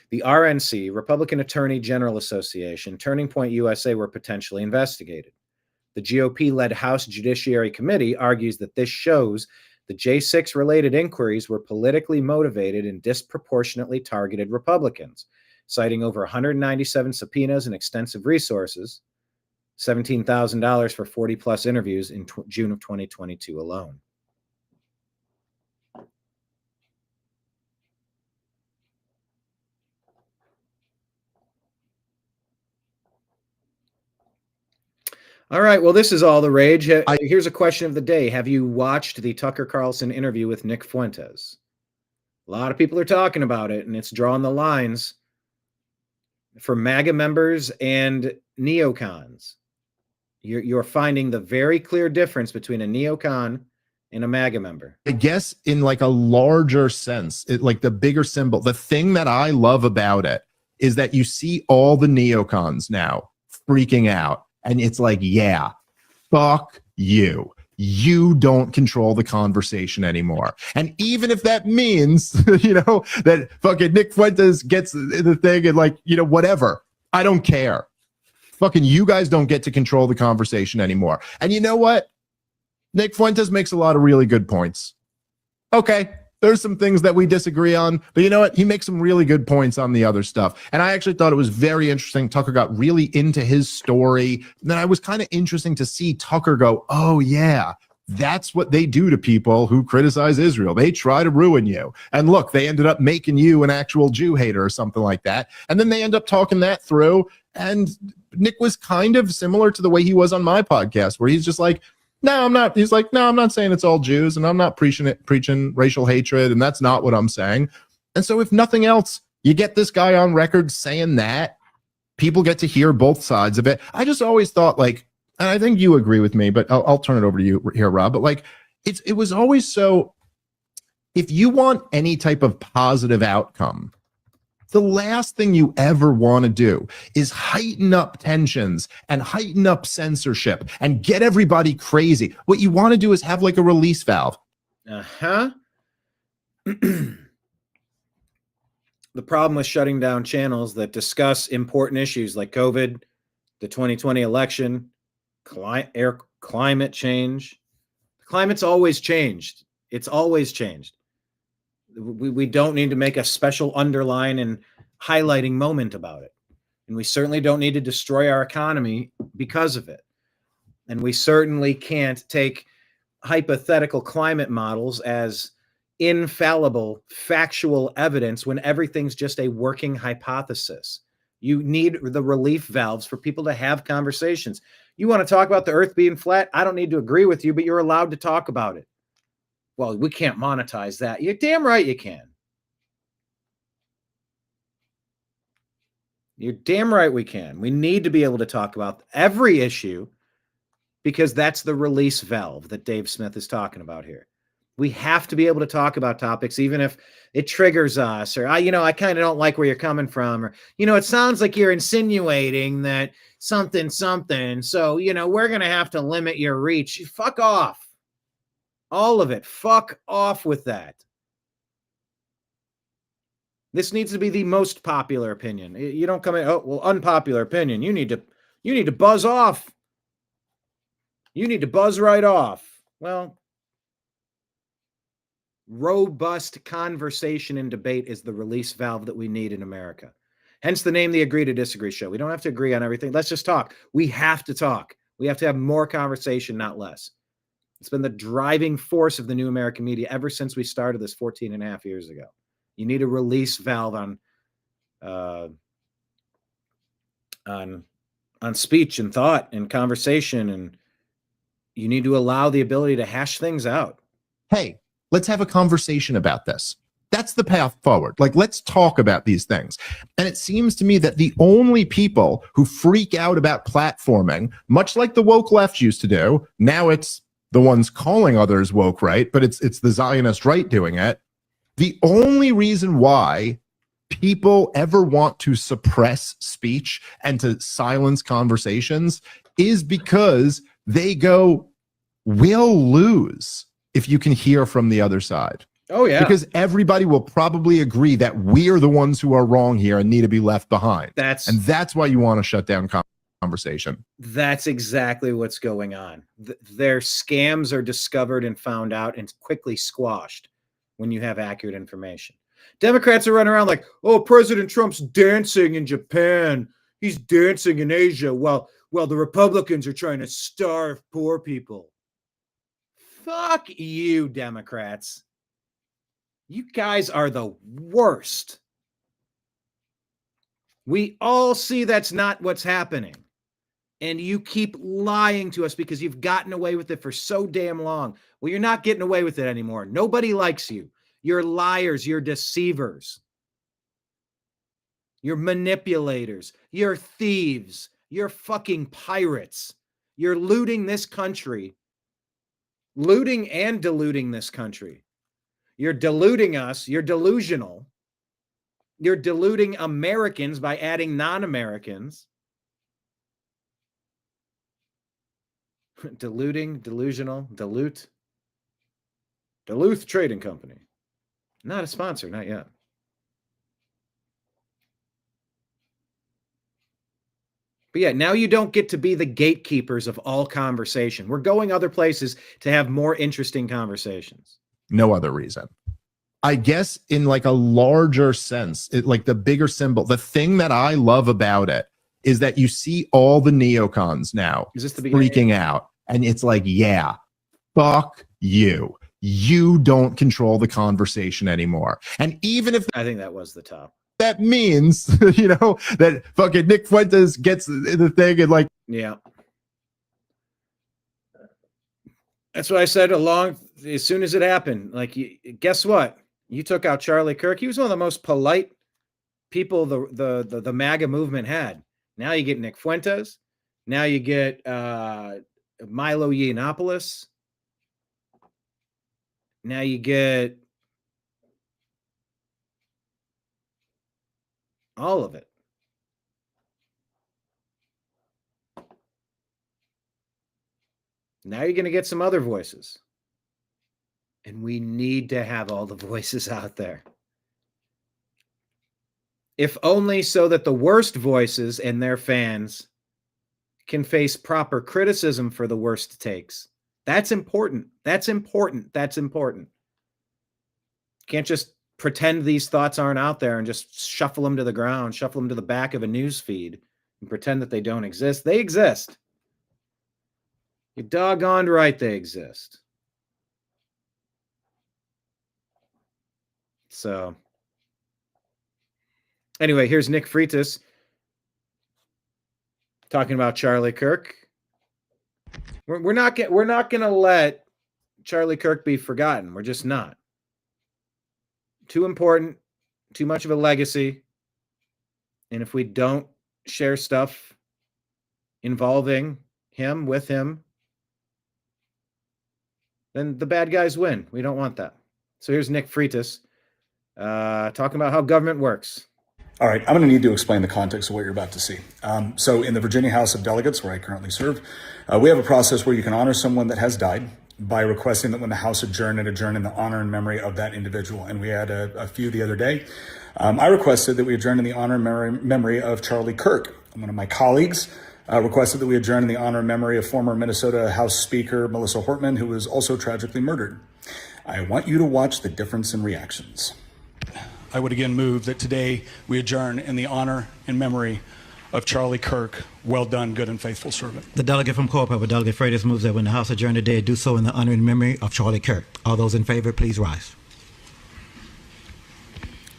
the RNC, Republican Attorney General Association, Turning Point USA, were potentially investigated. The GOP-led House Judiciary Committee argues that this shows the J6-related inquiries were politically motivated and disproportionately targeted Republicans, citing over 197 subpoenas and extensive resources, $17,000 for 40-plus interviews in June of 2022 alone. All right, well, this is all the rage. Here's a question of the day. Have you watched the Tucker Carlson interview with Nick Fuentes? A lot of people are talking about it, and it's drawing the lines for MAGA members and neocons. You're finding the very clear difference between a neocon and a MAGA member. I guess in like a larger sense, like the bigger symbol, the thing that I love about it is that you see all the neocons now freaking out. And it's like, yeah, fuck you. You don't control the conversation anymore. And even if that means, that fucking Nick Fuentes gets the thing and like, whatever, I don't care. Fucking you guys don't get to control the conversation anymore. And you know what? Nick Fuentes makes a lot of really good points. Okay. There's some things that we disagree on, but you know what? He makes some really good points on the other stuff. And I actually thought it was very interesting. Tucker got really into his story. And then I was kind of interesting to see Tucker go, oh yeah, that's what they do to people who criticize Israel. They try to ruin you. And look, they ended up making you an actual Jew hater or something like that. And then they end up talking that through. And Nick was kind of similar to the way he was on my podcast, where he's just like, no, I'm not. He's like, no, I'm not saying it's all Jews, and I'm not preaching racial hatred, and that's not what I'm saying. And so if nothing else, you get this guy on record saying that, people get to hear both sides of it. I just always thought, like, and I think you agree with me, but I'll turn it over to you here, Rob. But like, it was always so, if you want any type of positive outcome, the last thing you ever want to do is heighten up tensions and heighten up censorship and get everybody crazy. What you want to do is have like a release valve. The problem with shutting down channels that discuss important issues like COVID, the 2020 election, climate change. Climate's always changed. It's always changed. We don't need to make a special underline and highlighting moment about it. And we certainly don't need to destroy our economy because of it. And we certainly can't take hypothetical climate models as infallible, factual evidence when everything's just a working hypothesis. You need the relief valves for people to have conversations. You want to talk about the earth being flat? I don't need to agree with you, but you're allowed to talk about it. Well, we can't monetize that. You're damn right you can. You're damn right we can. We need to be able to talk about every issue because that's the release valve that Dave Smith is talking about here. We have to be able to talk about topics, even if it triggers us, or I kind of don't like where you're coming from, or, it sounds like you're insinuating that something. So, we're going to have to limit your reach. Fuck off. All of it. Fuck off with that. This needs to be the most popular opinion. You don't come in, oh, well, unpopular opinion. You need to buzz off. You need to buzz right off. Well, robust conversation and debate is the release valve that we need in America. Hence the name, the Agree to Disagree Show. We don't have to agree on everything. Let's just talk. We have to talk. We have to have more conversation, not less. It's been the driving force of the new American media ever since we started this 14 and a half years ago. You need a release valve on speech and thought and conversation, and you need to allow the ability to hash things out. Hey, let's have a conversation about this. That's the path forward. Like, let's talk about these things. And it seems to me that the only people who freak out about platforming, much like the woke left used to do, now it's the ones calling others woke right, but it's the Zionist right doing it. The only reason why people ever want to suppress speech and to silence conversations is because they go, we'll lose if you can hear from the other side. Oh, yeah. Because everybody will probably agree that we're the ones who are wrong here and need to be left behind. And that's why you want to shut down conversation. That's exactly what's going on. Their scams are discovered and found out and quickly squashed when you have accurate information. Democrats are running around like, oh, President Trump's dancing in Japan. He's dancing in Asia. Well, the Republicans are trying to starve poor people. Fuck you, Democrats. You guys are the worst. We all see that's not what's happening. And you keep lying to us because you've gotten away with it for so damn long. Well, you're not getting away with it anymore. Nobody likes you. You're liars. You're deceivers. You're manipulators. You're thieves. You're fucking pirates. You're looting this country. Looting and deluding this country. You're deluding us. You're delusional. You're deluding Americans by adding non-Americans. Deluding, delusional, dilute. Duluth Trading Company. Not a sponsor, not yet. But yeah, now you don't get to be the gatekeepers of all conversation. We're going other places to have more interesting conversations. No other reason. I guess in like a larger sense, like the bigger symbol, the thing that I love about it is that you see all the neocons now freaking out. And it's like, yeah, fuck you. You don't control the conversation anymore. And even if I think that was the top. That means, that fucking Nick Fuentes gets the thing and like, yeah. That's what I said as soon as it happened. Like, guess what? You took out Charlie Kirk. He was one of the most polite people the MAGA movement had. Now you get Nick Fuentes. Now you get Milo Yiannopoulos. Now you get all of it. Now you're going to get some other voices. And we need to have all the voices out there. If only so that the worst voices and their fans can face proper criticism for the worst takes. That's important. That's important. That's important. Can't just pretend these thoughts aren't out there and just shuffle them to the ground, shuffle them to the back of a news feed and pretend that they don't exist. They exist. You're doggone right they exist. So, anyway, here's Nick Freitas talking about Charlie Kirk. We're not going to let Charlie Kirk be forgotten. We're just not. Too important, too much of a legacy. And if we don't share stuff involving him, with him, then the bad guys win. We don't want that. So here's Nick Freitas talking about how government works. All right, I'm going to need to explain the context of what you're about to see. So in the Virginia House of Delegates, where I currently serve, we have a process where you can honor someone that has died by requesting that when the House adjourn in the honor and memory of that individual. And we had a few the other day. I requested that we adjourn in the honor and memory of Charlie Kirk. One of my colleagues requested that we adjourn in the honor and memory of former Minnesota House Speaker Melissa Hortman, who was also tragically murdered. I want you to watch the difference in reactions. I would again move that today we adjourn in the honor and memory of Charlie Kirk. Well done, good and faithful servant. The delegate from Culpeper, Delegate Freitas, moves that when the House adjourn today, do so in the honor and memory of Charlie Kirk. All those in favor, please rise.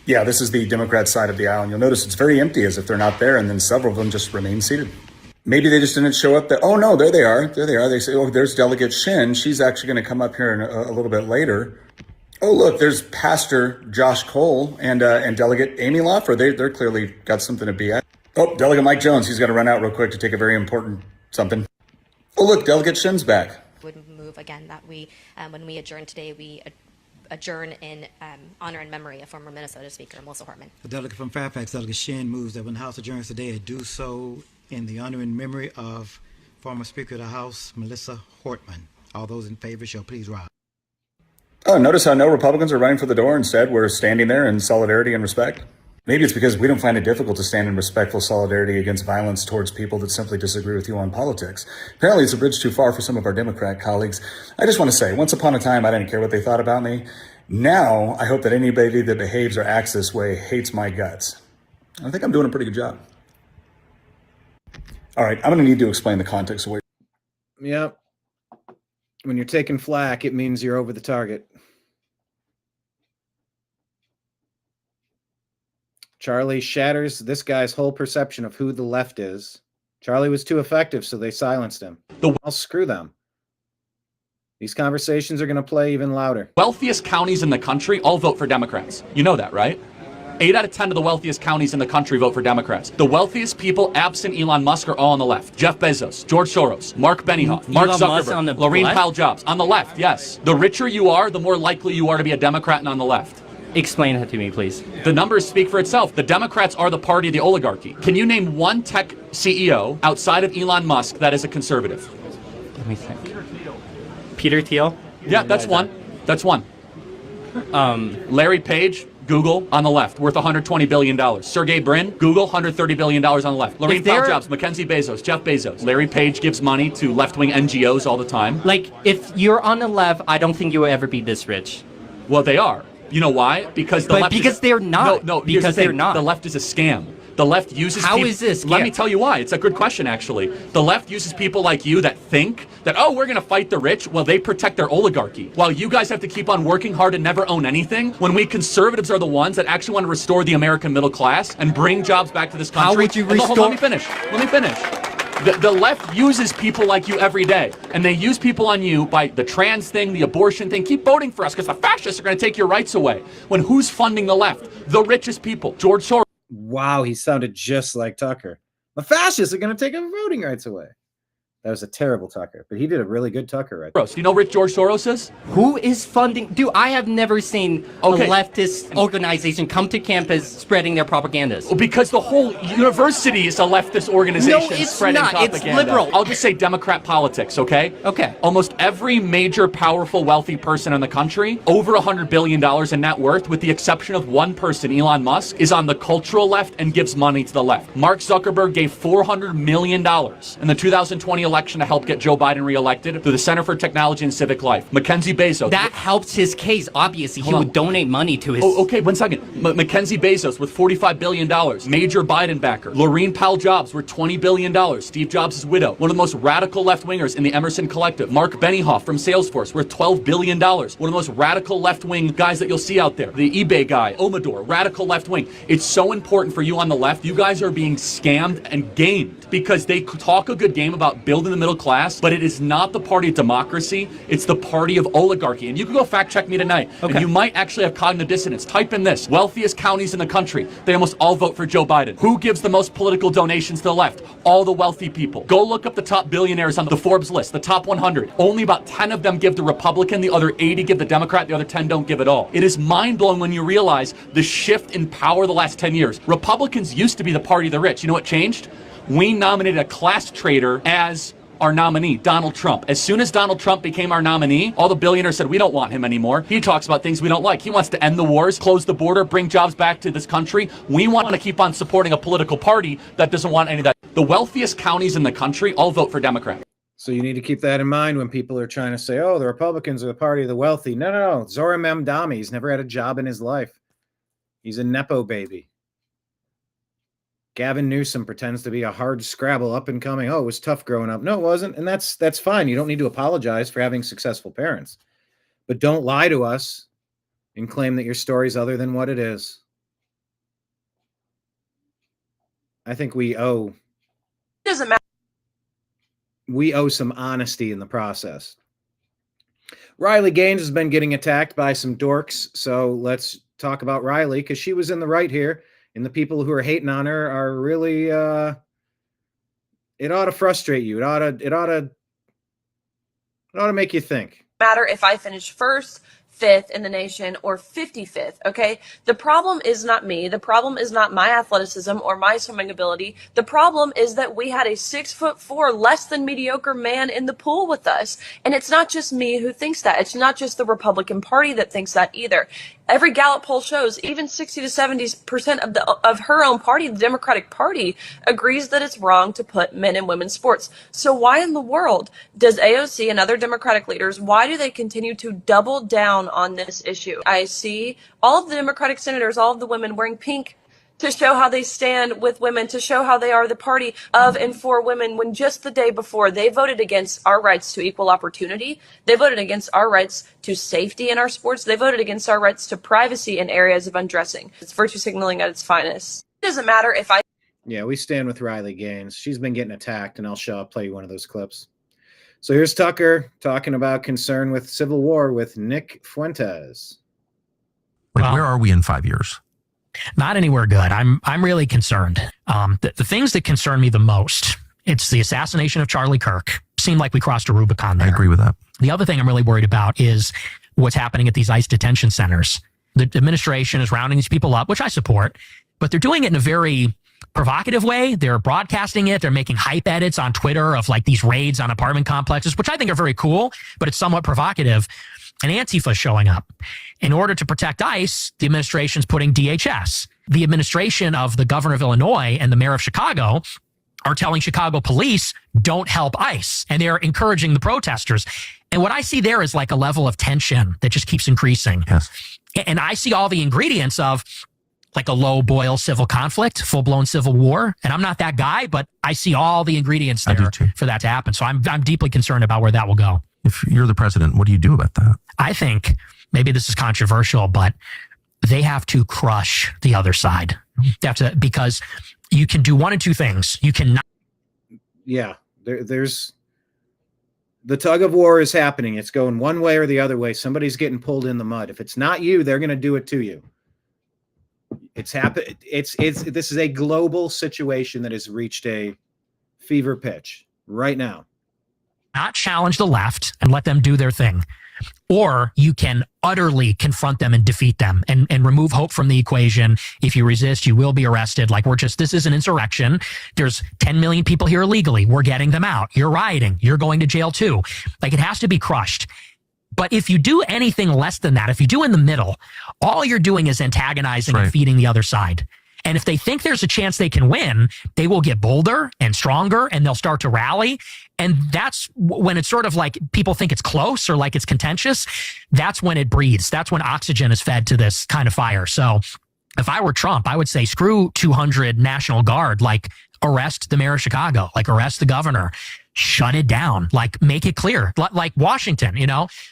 Yeah, this is the Democrat side of the aisle, and you'll notice it's very empty, as if they're not there, and then several of them just remain seated. Maybe they just didn't show up. Oh no, there they are. There they are. They say, oh, there's Delegate Shin. She's actually going to come up here in a little bit later. Oh, look, there's Pastor Josh Cole and Delegate Amy Loffer. They're clearly got something to be at. Oh, Delegate Mike Jones. He's got to run out real quick to take a very important something. Oh, look, Delegate Shin's back. Would move again that we, when we adjourn today, we adjourn in honor and memory of former Minnesota Speaker Melissa Hortman. The delegate from Fairfax, Delegate Shin, moves that when the House adjourns today, do so in the honor and memory of former Speaker of the House, Melissa Hortman. All those in favor shall please rise. Oh, notice how no Republicans are running for the door. Instead, we're standing there in solidarity and respect. Maybe it's because we don't find it difficult to stand in respectful solidarity against violence towards people that simply disagree with you on politics. Apparently, it's a bridge too far for some of our Democrat colleagues. I just want to say, once upon a time, I didn't care what they thought about me. Now, I hope that anybody that behaves or acts this way hates my guts. I think I'm doing a pretty good job. All right, I'm going to need to explain the context of what. Yep. When you're taking flack, it means you're over the target. Charlie shatters this guy's whole perception of who the left is. Charlie was too effective, so they silenced him. I'll screw them. These conversations are going to play even louder. Wealthiest counties in the country all vote for Democrats. You know that, right? 8 out of 10 of the wealthiest counties in the country vote for Democrats. The wealthiest people, absent Elon Musk, are all on the left. Jeff Bezos, George Soros, Mark Benioff, Mark Zuckerberg, Laureen Powell Jobs. On the left, yes. The richer you are, the more likely you are to be a Democrat and on the left. Explain that to me, please. The numbers speak for itself. The Democrats are the party of the oligarchy. Can you name one tech CEO outside of Elon Musk that is a conservative? Let me think. Peter Thiel? Yeah, that's one. That's one. Larry Page, Google, on the left, worth $120 billion. Sergey Brin, Google, $130 billion on the left. Laureen Powell Jobs, Mackenzie Bezos, Jeff Bezos. Larry Page gives money to left-wing NGOs all the time. Like, if you're on the left, I don't think you will ever be this rich. Well, they are. You know why? Because the left because they're not. No, because they're not. The left is a scam. The left uses How is this? Let me tell you why. It's a good question, actually. The left uses people like you that think that, oh, we're going to fight the rich. Well, they protect their oligarchy. While you guys have to keep on working hard and never own anything, when we conservatives are the ones that actually want to restore the American middle class and bring jobs back to this country. How would you restore? Let me finish. The left uses people like you every day, and they use people on you by the trans thing, the abortion thing. Keep voting for us because the fascists are going to take your rights away. When who's funding the left? The richest people. George Soros. Wow, he sounded just like Tucker. The fascists are going to take our voting rights away. That was a terrible Tucker, but he did a really good Tucker right there. Do you know who George Soros is? Who is funding? Dude, I have never seen a leftist organization come to campus spreading their propagandas. Well, because the whole university is a leftist organization spreading propaganda. It's liberal. I'll just say Democrat politics, okay? Okay. Almost every major, powerful, wealthy person in the country, over $100 billion in net worth, with the exception of one person, Elon Musk, is on the cultural left and gives money to the left. Mark Zuckerberg gave $400 million in the 2020 election to help get Joe Biden reelected through the Center for Technology and Civic Life. Mackenzie Bezos. That helps his case, obviously. He would donate money to his... Oh, okay, 1 second. Mackenzie Bezos with $45 billion. Major Biden backer. Laureen Powell Jobs worth $20 billion. Steve Jobs' widow. One of the most radical left-wingers in the Emerson Collective. Mark Benioff from Salesforce worth $12 billion. One of the most radical left-wing guys that you'll see out there. The eBay guy, Omador, radical left-wing. It's so important for you on the left. You guys are being scammed and gamed because they talk a good game about building the middle class, but it is not the party of democracy. It's the party of oligarchy. And you can go fact check me tonight. Okay. And you might actually have cognitive dissonance. Type in this. Wealthiest counties in the country. They almost all vote for Joe Biden. Who gives the most political donations to the left? All the wealthy people. Go look up the top billionaires on the Forbes list, the top 100. Only about 10 of them give the Republican, the other 80 give the Democrat, the other 10 don't give it all. It is mind-blowing when you realize the shift in power the last 10 years. Republicans used to be the party of the rich. You know what changed? We nominated a class traitor as our nominee, Donald Trump. As soon as Donald Trump became our nominee, all the billionaires said, we don't want him anymore. He talks about things we don't like. He wants to end the wars, close the border, bring jobs back to this country. We want to keep on supporting a political party that doesn't want any of that. The wealthiest counties in the country all vote for Democrat. So you need to keep that in mind when people are trying to say, oh, the Republicans are the party of the wealthy. No. Zohran Mamdani, he's never had a job in his life. He's a Nepo baby. Gavin Newsom pretends to be a hard scrabble up and coming. Oh, it was tough growing up. No, it wasn't. And that's fine. You don't need to apologize for having successful parents. But don't lie to us and claim that your story's other than what it is. I think we owe some honesty in the process. Riley Gaines has been getting attacked by some dorks. So let's talk about Riley, because she was in the right here. And the people who are hating on her are really, it ought to frustrate you. It ought to make you think. Matter if I finish first, fifth in the nation, or 55th, okay? The problem is not me. The problem is not my athleticism or my swimming ability. The problem is that we had a 6'4", less than mediocre man in the pool with us. And it's not just me who thinks that. It's not just the Republican Party that thinks that either. Every Gallup poll shows even 60 to 70% of her own party, the Democratic Party, agrees that it's wrong to put men in women's sports. So why in the world does AOC and other Democratic leaders, why do they continue to double down on this issue? I see all of the Democratic senators, all of the women wearing pink to show how they stand with women, to show how they are the party of and for women, when just the day before they voted against our rights to equal opportunity. They voted against our rights to safety in our sports. They voted against our rights to privacy in areas of undressing. It's virtue signaling at its finest. It doesn't matter if I... Yeah, we stand with Riley Gaines. She's been getting attacked, and I'll play you one of those clips. So here's Tucker talking about concern with civil war with Nick Fuentes. Where are we in 5 years? Not anywhere good. I'm really concerned. The things that concern me the most, it's the assassination of Charlie Kirk. Seemed like we crossed a Rubicon there. I agree with that. The other thing I'm really worried about is what's happening at these ICE detention centers. The administration is rounding these people up, which I support, but they're doing it in a very provocative way. They're broadcasting it. They're making hype edits on Twitter of like these raids on apartment complexes, which I think are very cool, but it's somewhat provocative. And Antifa showing up. In order to protect ICE, the administration's putting DHS. The administration of the governor of Illinois and the mayor of Chicago are telling Chicago police, don't help ICE. And they're encouraging the protesters. And what I see there is like a level of tension that just keeps increasing. Yes. And I see all the ingredients of like a low boil civil conflict, full blown civil war. And I'm not that guy, but I see all the ingredients there for that to happen. So I'm deeply concerned about where that will go. If you're the president, what do you do about that? I think maybe this is controversial, but they have to crush the other side. They have to, because you can do one of two things. You cannot. Yeah, there's the tug of war is happening. It's going one way or the other way. Somebody's getting pulled in the mud. If it's not you, they're going to do it to you. It's happened. This is a global situation that has reached a fever pitch right now. Not challenge the left and let them do their thing. Or you can utterly confront them and defeat them and remove hope from the equation. If you resist, you will be arrested. Like this is an insurrection. There's 10 million people here illegally. We're getting them out. You're rioting. You're going to jail too. Like it has to be crushed. But if you do anything less than that, if you do in the middle, all you're doing is antagonizing and feeding the other side. And if they think there's a chance they can win, they will get bolder and stronger and they'll start to rally. And that's when it's sort of like people think it's close or like it's contentious. That's when it breathes. That's when oxygen is fed to this kind of fire. So if I were Trump, I would say screw 200 National Guard, like arrest the mayor of Chicago, like arrest the governor. Shut it down, like make it clear, like Washington,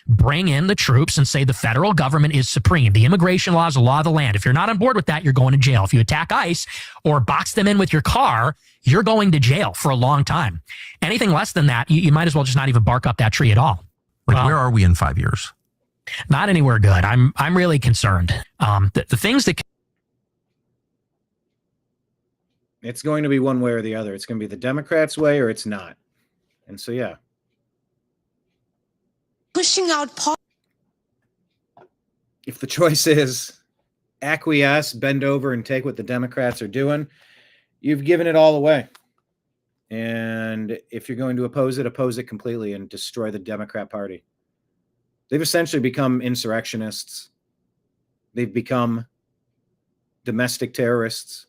bring in the troops and say the federal government is supreme. The immigration law is the law of the land. If you're not on board with that, you're going to jail. If you attack ICE or box them in with your car, you're going to jail for a long time. Anything less than that, you might as well just not even bark up that tree at all. Where are we in 5 years? Not anywhere good. I'm really concerned. The things that it's going to be one way or the other. It's going to be the Democrats' way or it's not. And so, yeah. Pushing out. If the choice is acquiesce, bend over, and take what the Democrats are doing, you've given it all away. And if you're going to oppose it completely and destroy the Democrat Party. They've essentially become insurrectionists. They've become domestic terrorists,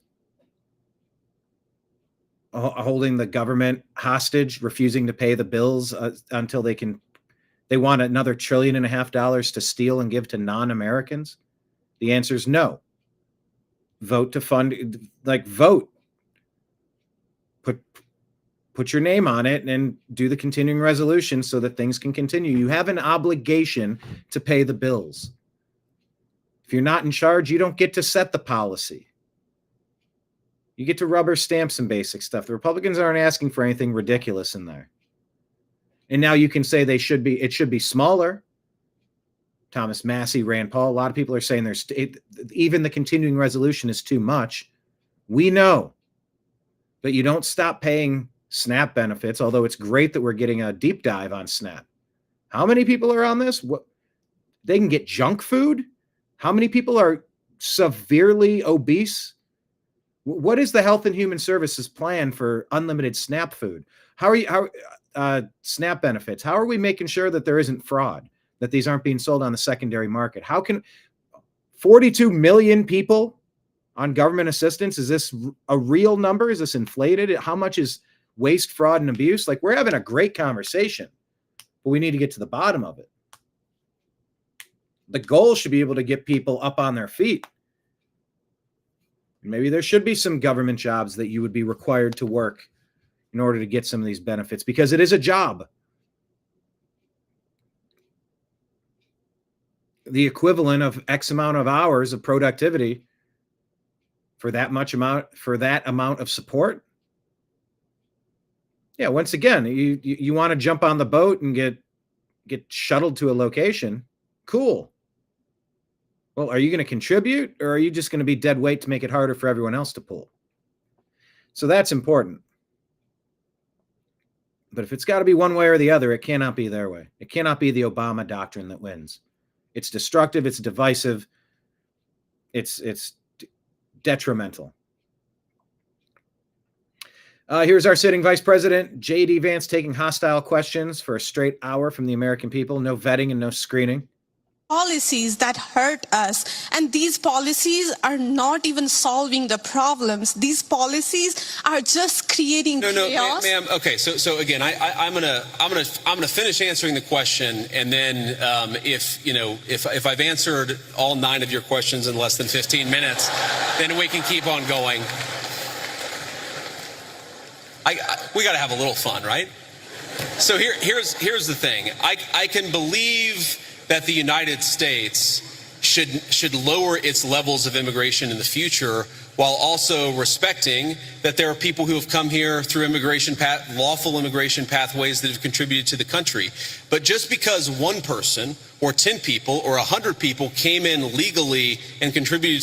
holding the government hostage, refusing to pay the bills until they want another $1.5 trillion to steal and give to non-Americans. The answer is no. Vote to fund, vote. Put your name on it and do the continuing resolution so that things can continue. You have an obligation to pay the bills. If you're not in charge, you don't get to set the policy. You get to rubber stamp some basic stuff. The Republicans aren't asking for anything ridiculous in there. And now you can say it should be smaller. Thomas Massey, Rand Paul, a lot of people are saying even the continuing resolution is too much. We know. But you don't stop paying SNAP benefits, although it's great that we're getting a deep dive on SNAP. How many people are on this? They can get junk food? How many people are severely obese? What is the Health and Human Services plan for unlimited SNAP food? SNAP benefits? How are we making sure that there isn't fraud, that these aren't being sold on the secondary market? How can 42 million people on government assistance? Is this a real number? Is this inflated? How much is waste, fraud, and abuse? We're having a great conversation, but we need to get to the bottom of it. The goal should be able to get people up on their feet. Maybe there should be some government jobs that you would be required to work in order to get some of these benefits, because it is a job. The equivalent of X amount of hours of productivity for that amount of support. Yeah, once again, you want to jump on the boat and get shuttled to a location. Cool. Well, are you going to contribute, or are you just going to be dead weight to make it harder for everyone else to pull? So that's important. But if it's got to be one way or the other, it cannot be their way. It cannot be the Obama doctrine that wins. It's destructive. It's divisive. It's detrimental. Here's our sitting vice president, J.D. Vance, taking hostile questions for a straight hour from the American people. No vetting and no screening. Policies that hurt us, and these policies are not even solving the problems. These policies are just creating chaos. Ma'am. Okay, so again, I'm gonna finish answering the question, and then if I've answered all 9 of your questions in less than 15 minutes, then we can keep on going. We got to have a little fun, right? So here's the thing. I can believe that the United States should lower its levels of immigration in the future, while also respecting that there are people who have come here through lawful immigration pathways that have contributed to the country. But just because one person or 10 people or 100 people came in legally and contributed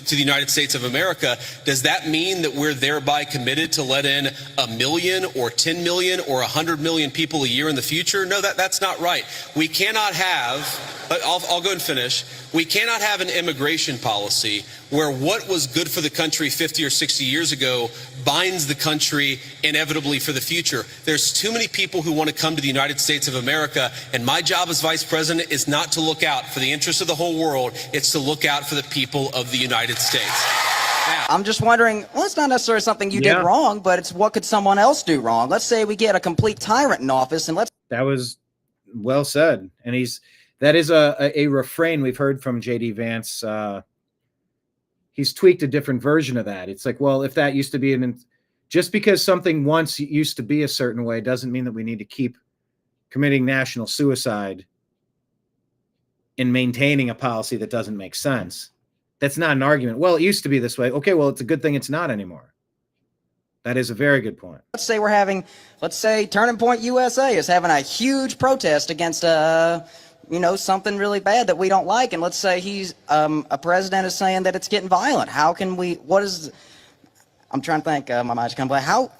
to the United States of America, does that mean that we're thereby committed to let in 1 million or 10 million or 100 million people a year in the future? No, that's not right. We cannot have, I'll go and finish. We cannot have an immigration policy where what was good for the country 50 or 60 years ago binds the country inevitably for the future. There's too many people who want to come to the United States of America, and my job as vice president is not to look out for the interests of the whole world. It's to look out for the people of the United States. Now, I'm just wondering, well, it's not necessarily something you did wrong, but it's what could someone else do wrong? Let's say we get a complete tyrant in office, and That was well said. And that is a refrain we've heard from J.D. Vance. He's tweaked a different version of that. It's like, well, if that used to be just because something once used to be a certain way doesn't mean that we need to keep committing national suicide in maintaining a policy that doesn't make sense. That's not an argument. Well, it used to be this way. Okay, well, it's a good thing it's not anymore. That is a very good point. Let's say Turning Point USA is having a huge protest against something really bad that we don't like, and let's say a president is saying that it's getting violent. How can we? I'm trying to think. My mind's kind of blank.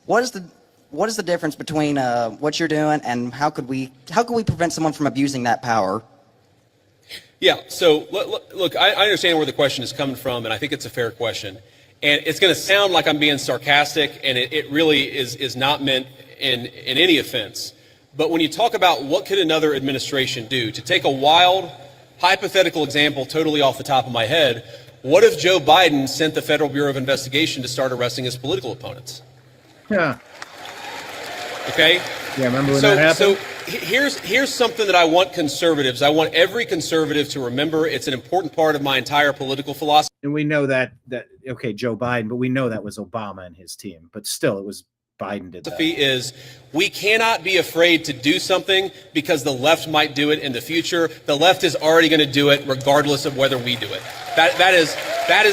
What is the difference between what you're doing and how could we prevent someone from abusing that power? Yeah. So look, I understand where the question is coming from, and I think it's a fair question. And it's going to sound like I'm being sarcastic, and it really is not meant in any offense. But when you talk about what could another administration do, to take a wild, hypothetical example totally off the top of my head, what if Joe Biden sent the Federal Bureau of Investigation to start arresting his political opponents? Yeah. Okay? Yeah, remember when that happened? So here's something that I want conservatives, I want every conservative to remember. It's an important part of my entire political philosophy. And we know that okay, Joe Biden, but we know that was Obama and his team. But still, it was Biden did that. Is we cannot be afraid to do something because the left might do it in the future. The left is already going to do it regardless of whether we do it. That is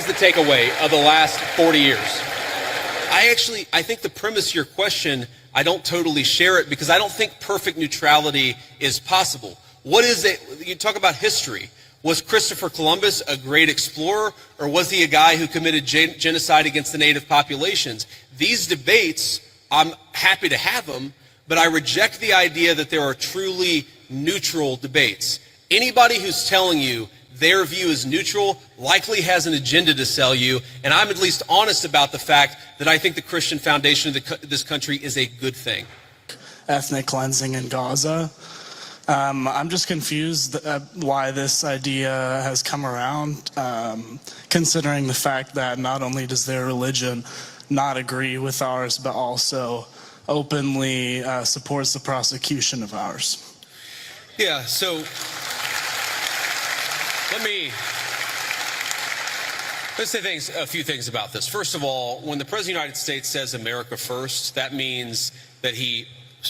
the takeaway of the last 40 years. I think the premise of your question, I don't totally share it because I don't think perfect neutrality is possible. What is it? You talk about history. Was Christopher Columbus a great explorer, or was he a guy who committed genocide against the native populations? These debates, I'm happy to have them, but I reject the idea that there are truly neutral debates. Anybody who's telling you their view is neutral likely has an agenda to sell you, and I'm at least honest about the fact that I think the Christian foundation of this country is a good thing. Ethnic cleansing in Gaza. I'm just confused why this idea has come around, considering the fact that not only does their religion not agree with ours, but also openly supports the prosecution of ours. Yeah, so let's say a few things about this. First of all, when the President of the United States says America first, that means that he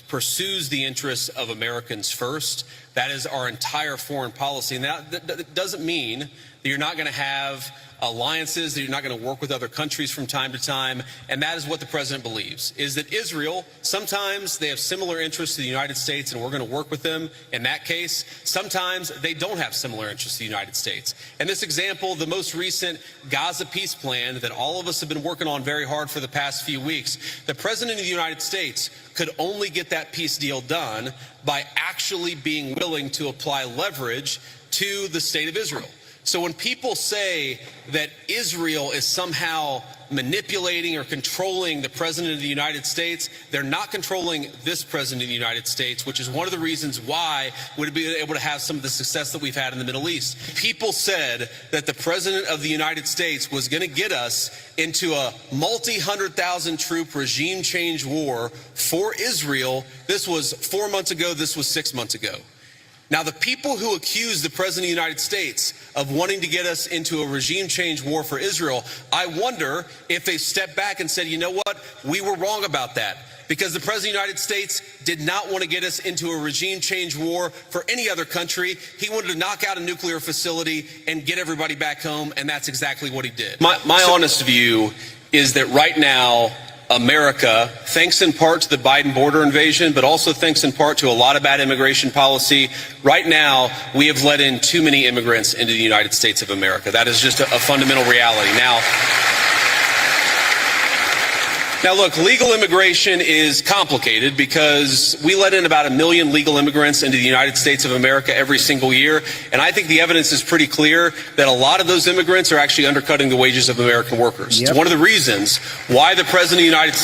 pursues the interests of Americans first. That is our entire foreign policy. And that doesn't mean that you're not going to have alliances, that you're not going to work with other countries from time to time. And that is what the president believes, is that Israel, sometimes they have similar interests to the United States and we're going to work with them in that case. Sometimes they don't have similar interests to the United States. And this example, the most recent Gaza peace plan that all of us have been working on very hard for the past few weeks, the president of the United States could only get that peace deal done by actually being willing to apply leverage to the state of Israel. So when people say that Israel is somehow manipulating or controlling the president of the United States, they're not controlling this president of the United States, which is one of the reasons why we'd be able to have some of the success that we've had in the Middle East. People said that the president of the United States was going to get us into a multi-100,000 troop regime change war for Israel. This was 4 months ago. This was 6 months ago. Now, the people who accuse the president of the United States of wanting to get us into a regime change war for Israel, I wonder if they stepped back and said, you know what, we were wrong about that. Because the president of the United States did not want to get us into a regime change war for any other country. He wanted to knock out a nuclear facility and get everybody back home, and that's exactly what he did. My honest view is that right now, America, thanks in part to the Biden border invasion, but also thanks in part to a lot of bad immigration policy, right now we have let in too many immigrants into the United States of America. That is just a fundamental reality. Now, look, legal immigration is complicated because we let in about 1 million legal immigrants into the United States of America every single year. And I think the evidence is pretty clear that a lot of those immigrants are actually undercutting the wages of American workers. Yep. It's one of the reasons why the President of the United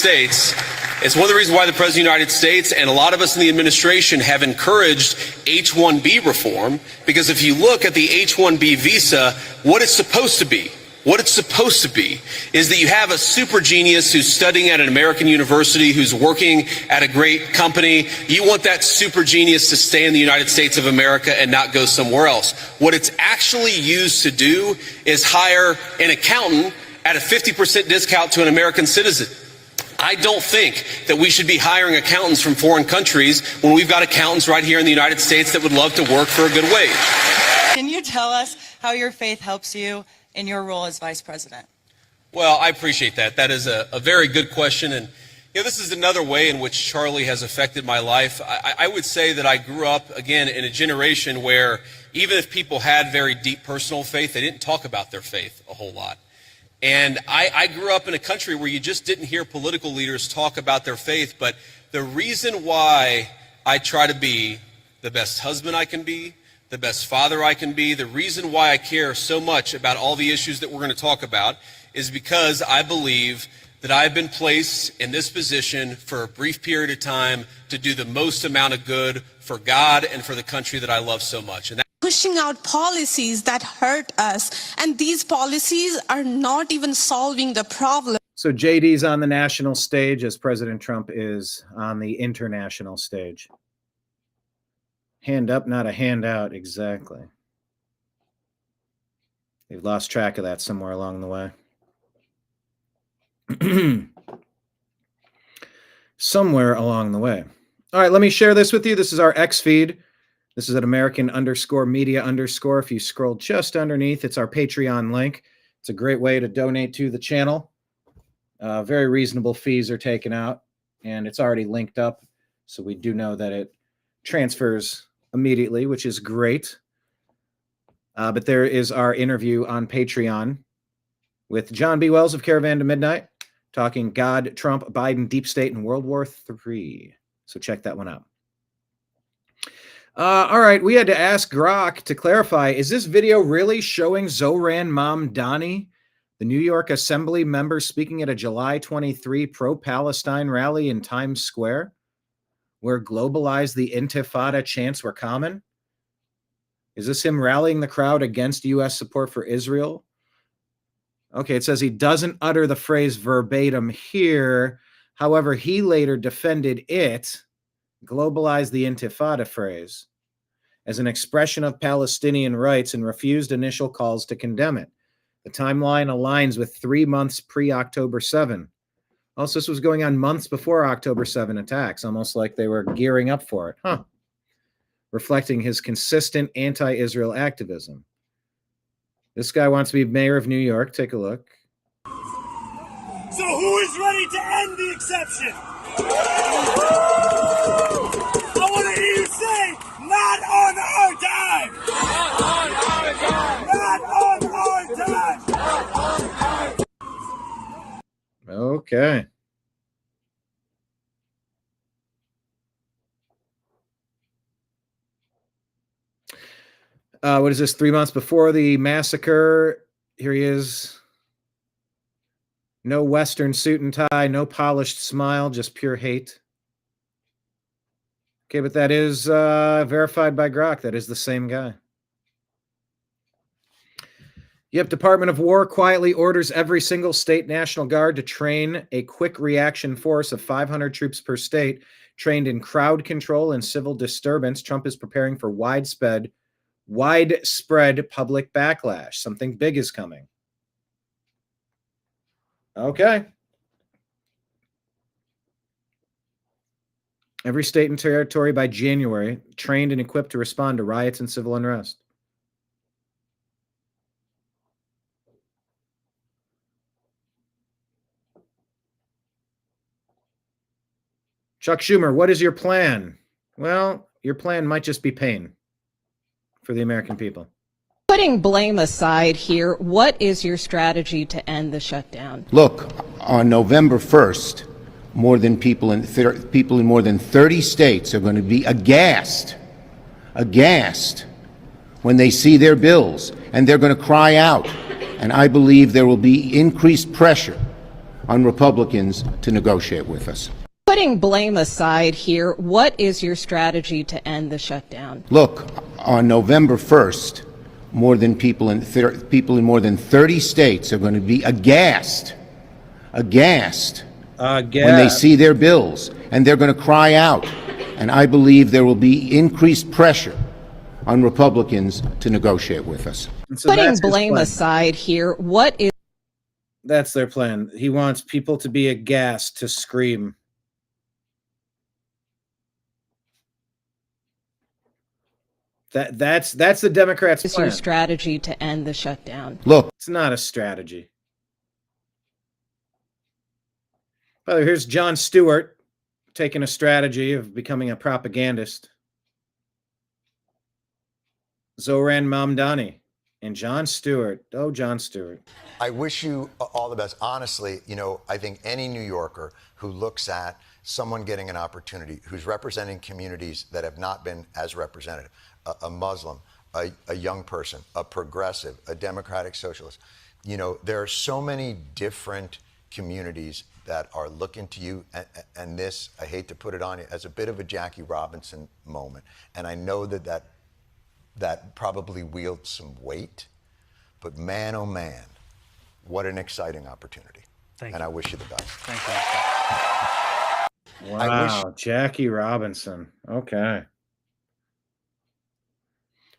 States and a lot of us in the administration have encouraged H-1B reform, because if you look at the H-1B visa, what it's supposed to be is that you have a super genius who's studying at an American university, who's working at a great company. You want that super genius to stay in the United States of America and not go somewhere else. What it's actually used to do is hire an accountant at a 50% discount to an American citizen. I don't think that we should be hiring accountants from foreign countries when we've got accountants right here in the United States that would love to work for a good wage. Can you tell us how your faith helps you in your role as vice president? Well, I appreciate that. That is a very good question. And this is another way in which Charlie has affected my life. I would say that I grew up, again, in a generation where even if people had very deep personal faith, they didn't talk about their faith a whole lot. And I grew up in a country where you just didn't hear political leaders talk about their faith. But the reason why I try to be the best husband I can be, the best father I can be, the reason why I care so much about all the issues that we're going to talk about is because I believe that I've been placed in this position for a brief period of time to do the most amount of good for God and for the country that I love so much. And pushing out policies that hurt us, and these policies are not even solving the problem. So JD's on the national stage as President Trump is on the international stage. Hand up, not a handout, exactly. They've lost track of that somewhere along the way. Somewhere along the way. All right, let me share this with you. This is our X feed. This is at American_media_. If you scroll just underneath, it's our Patreon link. It's a great way to donate to the channel. Very reasonable fees are taken out, and it's already linked up. So we do know that it transfers immediately, which is great. But there is our interview on Patreon with John B. Wells of Caravan to Midnight, talking God, Trump, Biden, Deep State, and World War III. So check that one out. All right, we had to ask Grok to clarify, is this video really showing Zohran Mamdani, the New York Assembly member speaking at a July 23 pro-Palestine rally in Times Square, where globalize the Intifada chants were common? Is this him rallying the crowd against U.S. support for Israel? Okay, it says he doesn't utter the phrase verbatim here. However, he later defended it, globalize the Intifada phrase, as an expression of Palestinian rights and refused initial calls to condemn it. The timeline aligns with 3 months pre-October 7. Also, this was going on months before October 7 attacks, almost like they were gearing up for it. Huh. Reflecting his consistent anti-Israel activism. This guy wants to be mayor of New York. Take a look. So who is ready to end the exception? I want to hear you say, not on our time! Not on our time! Not on our time! Okay. What is this? 3 months before the massacre. Here he is. No Western suit and tie, no polished smile, just pure hate. Okay, but that is verified by Grok. That is the same guy. Yep, Department of War quietly orders every single state National Guard to train a quick reaction force of 500 troops per state, trained in crowd control and civil disturbance. Trump is preparing for widespread public backlash. Something big is coming. Okay. Every state and territory by January, trained and equipped to respond to riots and civil unrest. Chuck Schumer, what is your plan? Well, your plan might just be pain for the American people. Putting blame aside here, what is your strategy to end the shutdown? Look, on November 1st, people in more than 30 states are going to be aghast when they see their bills, and they're going to cry out. And I believe there will be increased pressure on Republicans to negotiate with us. Putting blame aside here, what is your strategy to end the shutdown? Look, on November 1st, people in more than 30 states are going to be aghast when they see their bills, and they're going to cry out. And I believe there will be increased pressure on Republicans to negotiate with us. So putting blame aside here, what is... That's their plan. He wants people to be aghast, to scream. That's the Democrats' is plan. your strategy to end the shutdown? Look, it's not a strategy. By the way, here's Jon Stewart taking a strategy of becoming a propagandist. Zohran Mamdani and Jon Stewart. Oh, Jon Stewart. I wish you all the best. Honestly, I think any New Yorker who looks at someone getting an opportunity, who's representing communities that have not been as represented, a Muslim, a young person, a progressive, a democratic socialist, you know, there are so many different communities that are looking to you, and this, I hate to put it on you, as a bit of a Jackie Robinson moment. And I know that probably wields some weight, but man, oh man, what an exciting opportunity. Thank and you. I wish you the best. Thank you. Wow, Jackie Robinson. Okay.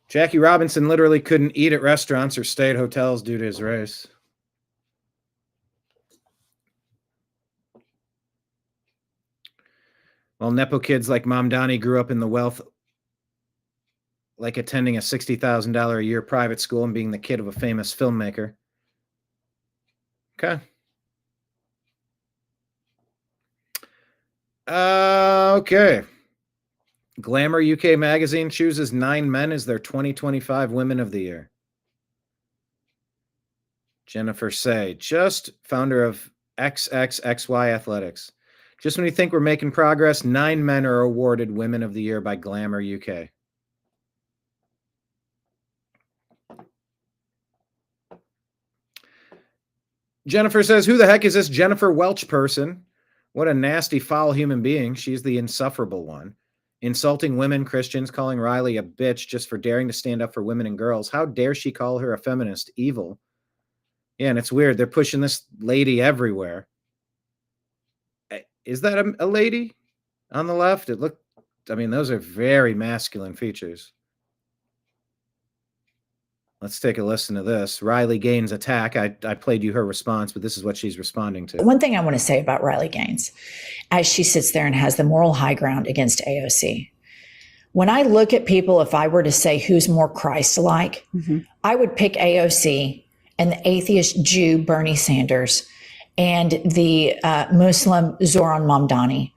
Jackie Robinson literally couldn't eat at restaurants or stay at hotels due to his race. While Nepo kids like Mamdani grew up in the wealth, like attending a $60,000 a year private school and being the kid of a famous filmmaker. Okay. Okay. Glamour UK magazine chooses 9 men as their 2025 Women of the Year. Jennifer Say, just founder of XXXY Athletics. Just when you think we're making progress, 9 men are awarded Women of the Year by Glamour UK. Jennifer says, who the heck is this Jennifer Welch person? What a nasty, foul human being. She's the insufferable one. Insulting women, Christians, calling Riley a bitch just for daring to stand up for women and girls. How dare she call her a feminist? Evil. Yeah, and it's weird. They're pushing this lady everywhere. Is that a lady on the left? It looked, I mean, those are very masculine features. Let's take a listen to this. Riley Gaines' attack. I played you her response, but this is what she's responding to. One thing I want to say about Riley Gaines, as she sits there and has the moral high ground against AOC. When I look at people, if I were to say who's more Christ-like, I would pick AOC and the atheist Jew Bernie Sanders and the Muslim Zohran Mamdani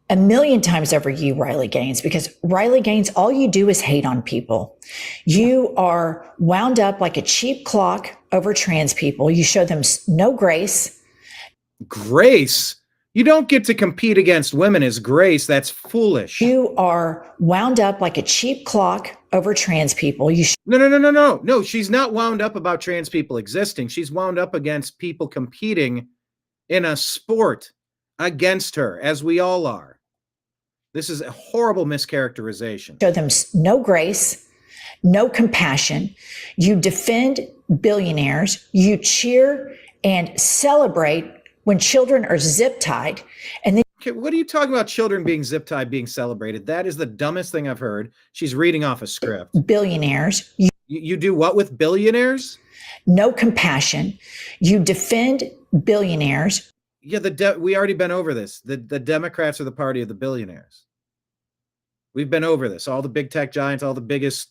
a million times over you, Riley Gaines, because Riley Gaines, all you do is hate on people. You are wound up like a cheap clock over trans people. You show them no grace. Grace? You don't get to compete against women as grace. That's foolish. You are wound up like a cheap clock over trans people. No. She's not wound up about trans people existing. She's wound up against people competing in a sport against her, as we all are. This is a horrible mischaracterization. Show them no grace, no compassion. You defend billionaires. You cheer and celebrate when children are zip tied. And then, okay, what are you talking about? Children being zip tied, being celebrated? That is the dumbest thing I've heard. She's reading off a script. Billionaires. You do what with billionaires? No compassion. You defend billionaires. Yeah, we already been over this. The Democrats are the party of the billionaires. We've been over this. All the big tech giants, all the biggest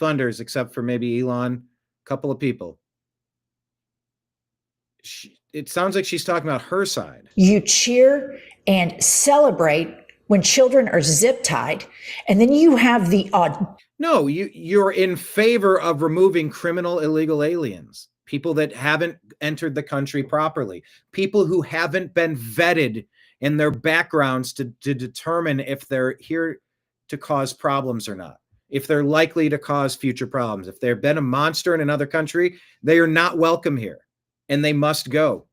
funders, except for maybe Elon, a couple of people. It sounds like she's talking about her side. You cheer and celebrate when children are zip tied, and then you have the No, you're in favor of removing criminal illegal aliens. People that haven't entered the country properly, people who haven't been vetted in their backgrounds to determine if they're here to cause problems or not, if they're likely to cause future problems. If they've been a monster in another country, they are not welcome here and they must go.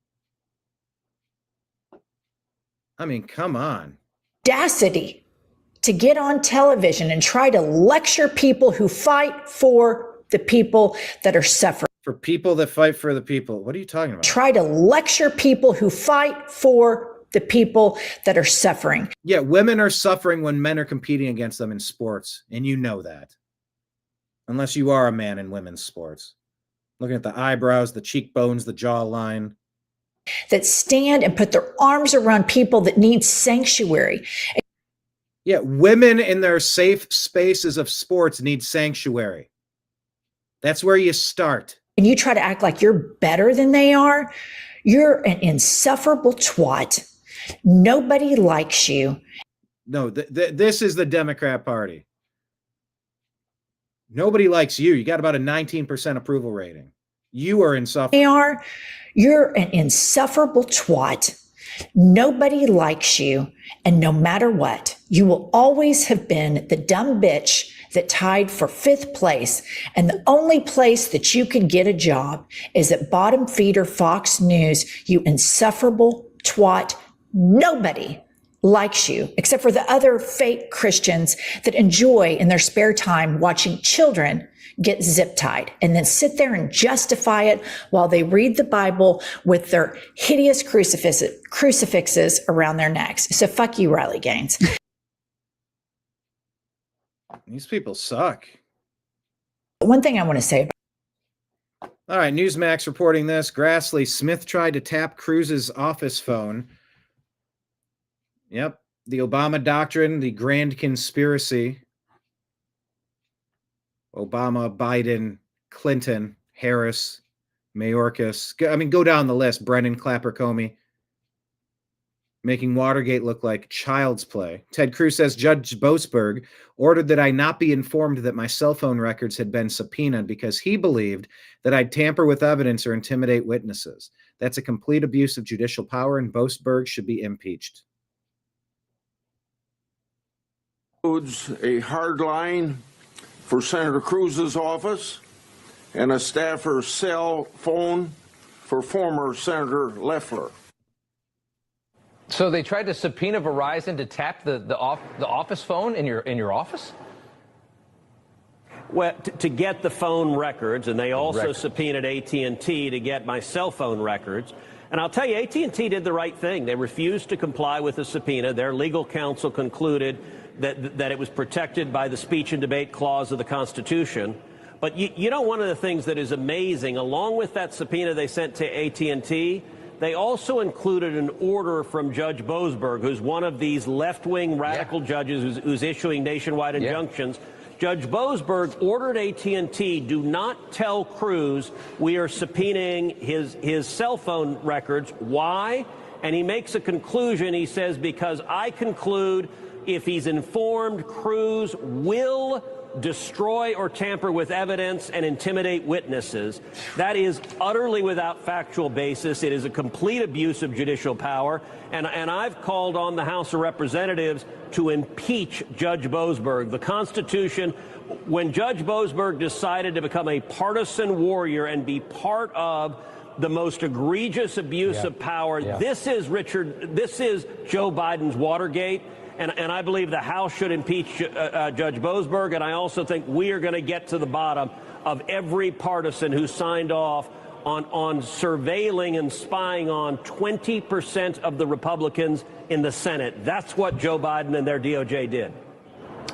I mean, come on. Audacity to get on television and try to lecture people who fight for the people that are suffering. For people that fight for the people. What are you talking about? Try to lecture people who fight for the people that are suffering. Yeah, women are suffering when men are competing against them in sports. And you know that. Unless you are a man in women's sports. Looking at the eyebrows, the cheekbones, the jawline. That stand and put their arms around people that need sanctuary. Yeah, women in their safe spaces of sports need sanctuary. That's where you start. And you try to act like you're better than they are, you're an insufferable twat. Nobody likes you. No, this is the Democrat Party. Nobody likes you. You got about a 19% approval rating. You are insufferable. You're an insufferable twat. Nobody likes you, and no matter what, you will always have been the dumb bitch that tied for 5th place, and the only place that you could get a job is at bottom feeder Fox News, you insufferable twat. Nobody likes you, except for the other fake Christians that enjoy in their spare time watching children get zip tied and then sit there and justify it while they read the Bible with their hideous crucifixes around their necks. So fuck you, Riley Gaines. These people suck. One thing I want to say. All right, Newsmax reporting this. Grassley, Smith tried to tap Cruz's office phone. Yep, the Obama doctrine, the grand conspiracy. Obama, Biden, Clinton, Harris, Mayorkas. I mean, go down the list. Brennan, Clapper, Comey. Making Watergate look like child's play. Ted Cruz says Judge Boasberg ordered that I not be informed that my cell phone records had been subpoenaed because he believed that I'd tamper with evidence or intimidate witnesses. That's a complete abuse of judicial power, and Boasberg should be impeached. A hard line for Senator Cruz's office and a staffer's cell phone for former Senator Loeffler. So they tried to subpoena Verizon to tap the office phone in your office? Well, to get the phone records, and they also subpoenaed AT&T to get my cell phone records. And I'll tell you, AT&T did the right thing. They refused to comply with the subpoena. Their legal counsel concluded that it was protected by the speech and debate clause of the Constitution. But you know, one of the things that is amazing, along with that subpoena they sent to AT&T, they also included an order from Judge Boasberg, who's one of these left-wing radical judges who's issuing nationwide injunctions. Judge Boasberg ordered AT&T, do not tell Cruz we are subpoenaing his cell phone records. Why? And he makes a conclusion. He says, because I conclude if he's informed, Cruz will destroy or tamper with evidence and intimidate witnesses. That is utterly without factual basis. It is a complete abuse of judicial power. And I've called on the House of Representatives to impeach Judge Boasberg. The Constitution, when Judge Boasberg decided to become a partisan warrior and be part of the most egregious abuse of power, this is Joe Biden's Watergate. And I believe the House should impeach Judge Boasberg, and I also think we are going to get to the bottom of every partisan who signed off on surveilling and spying on 20% of the Republicans in the Senate. That's what Joe Biden and their DOJ did.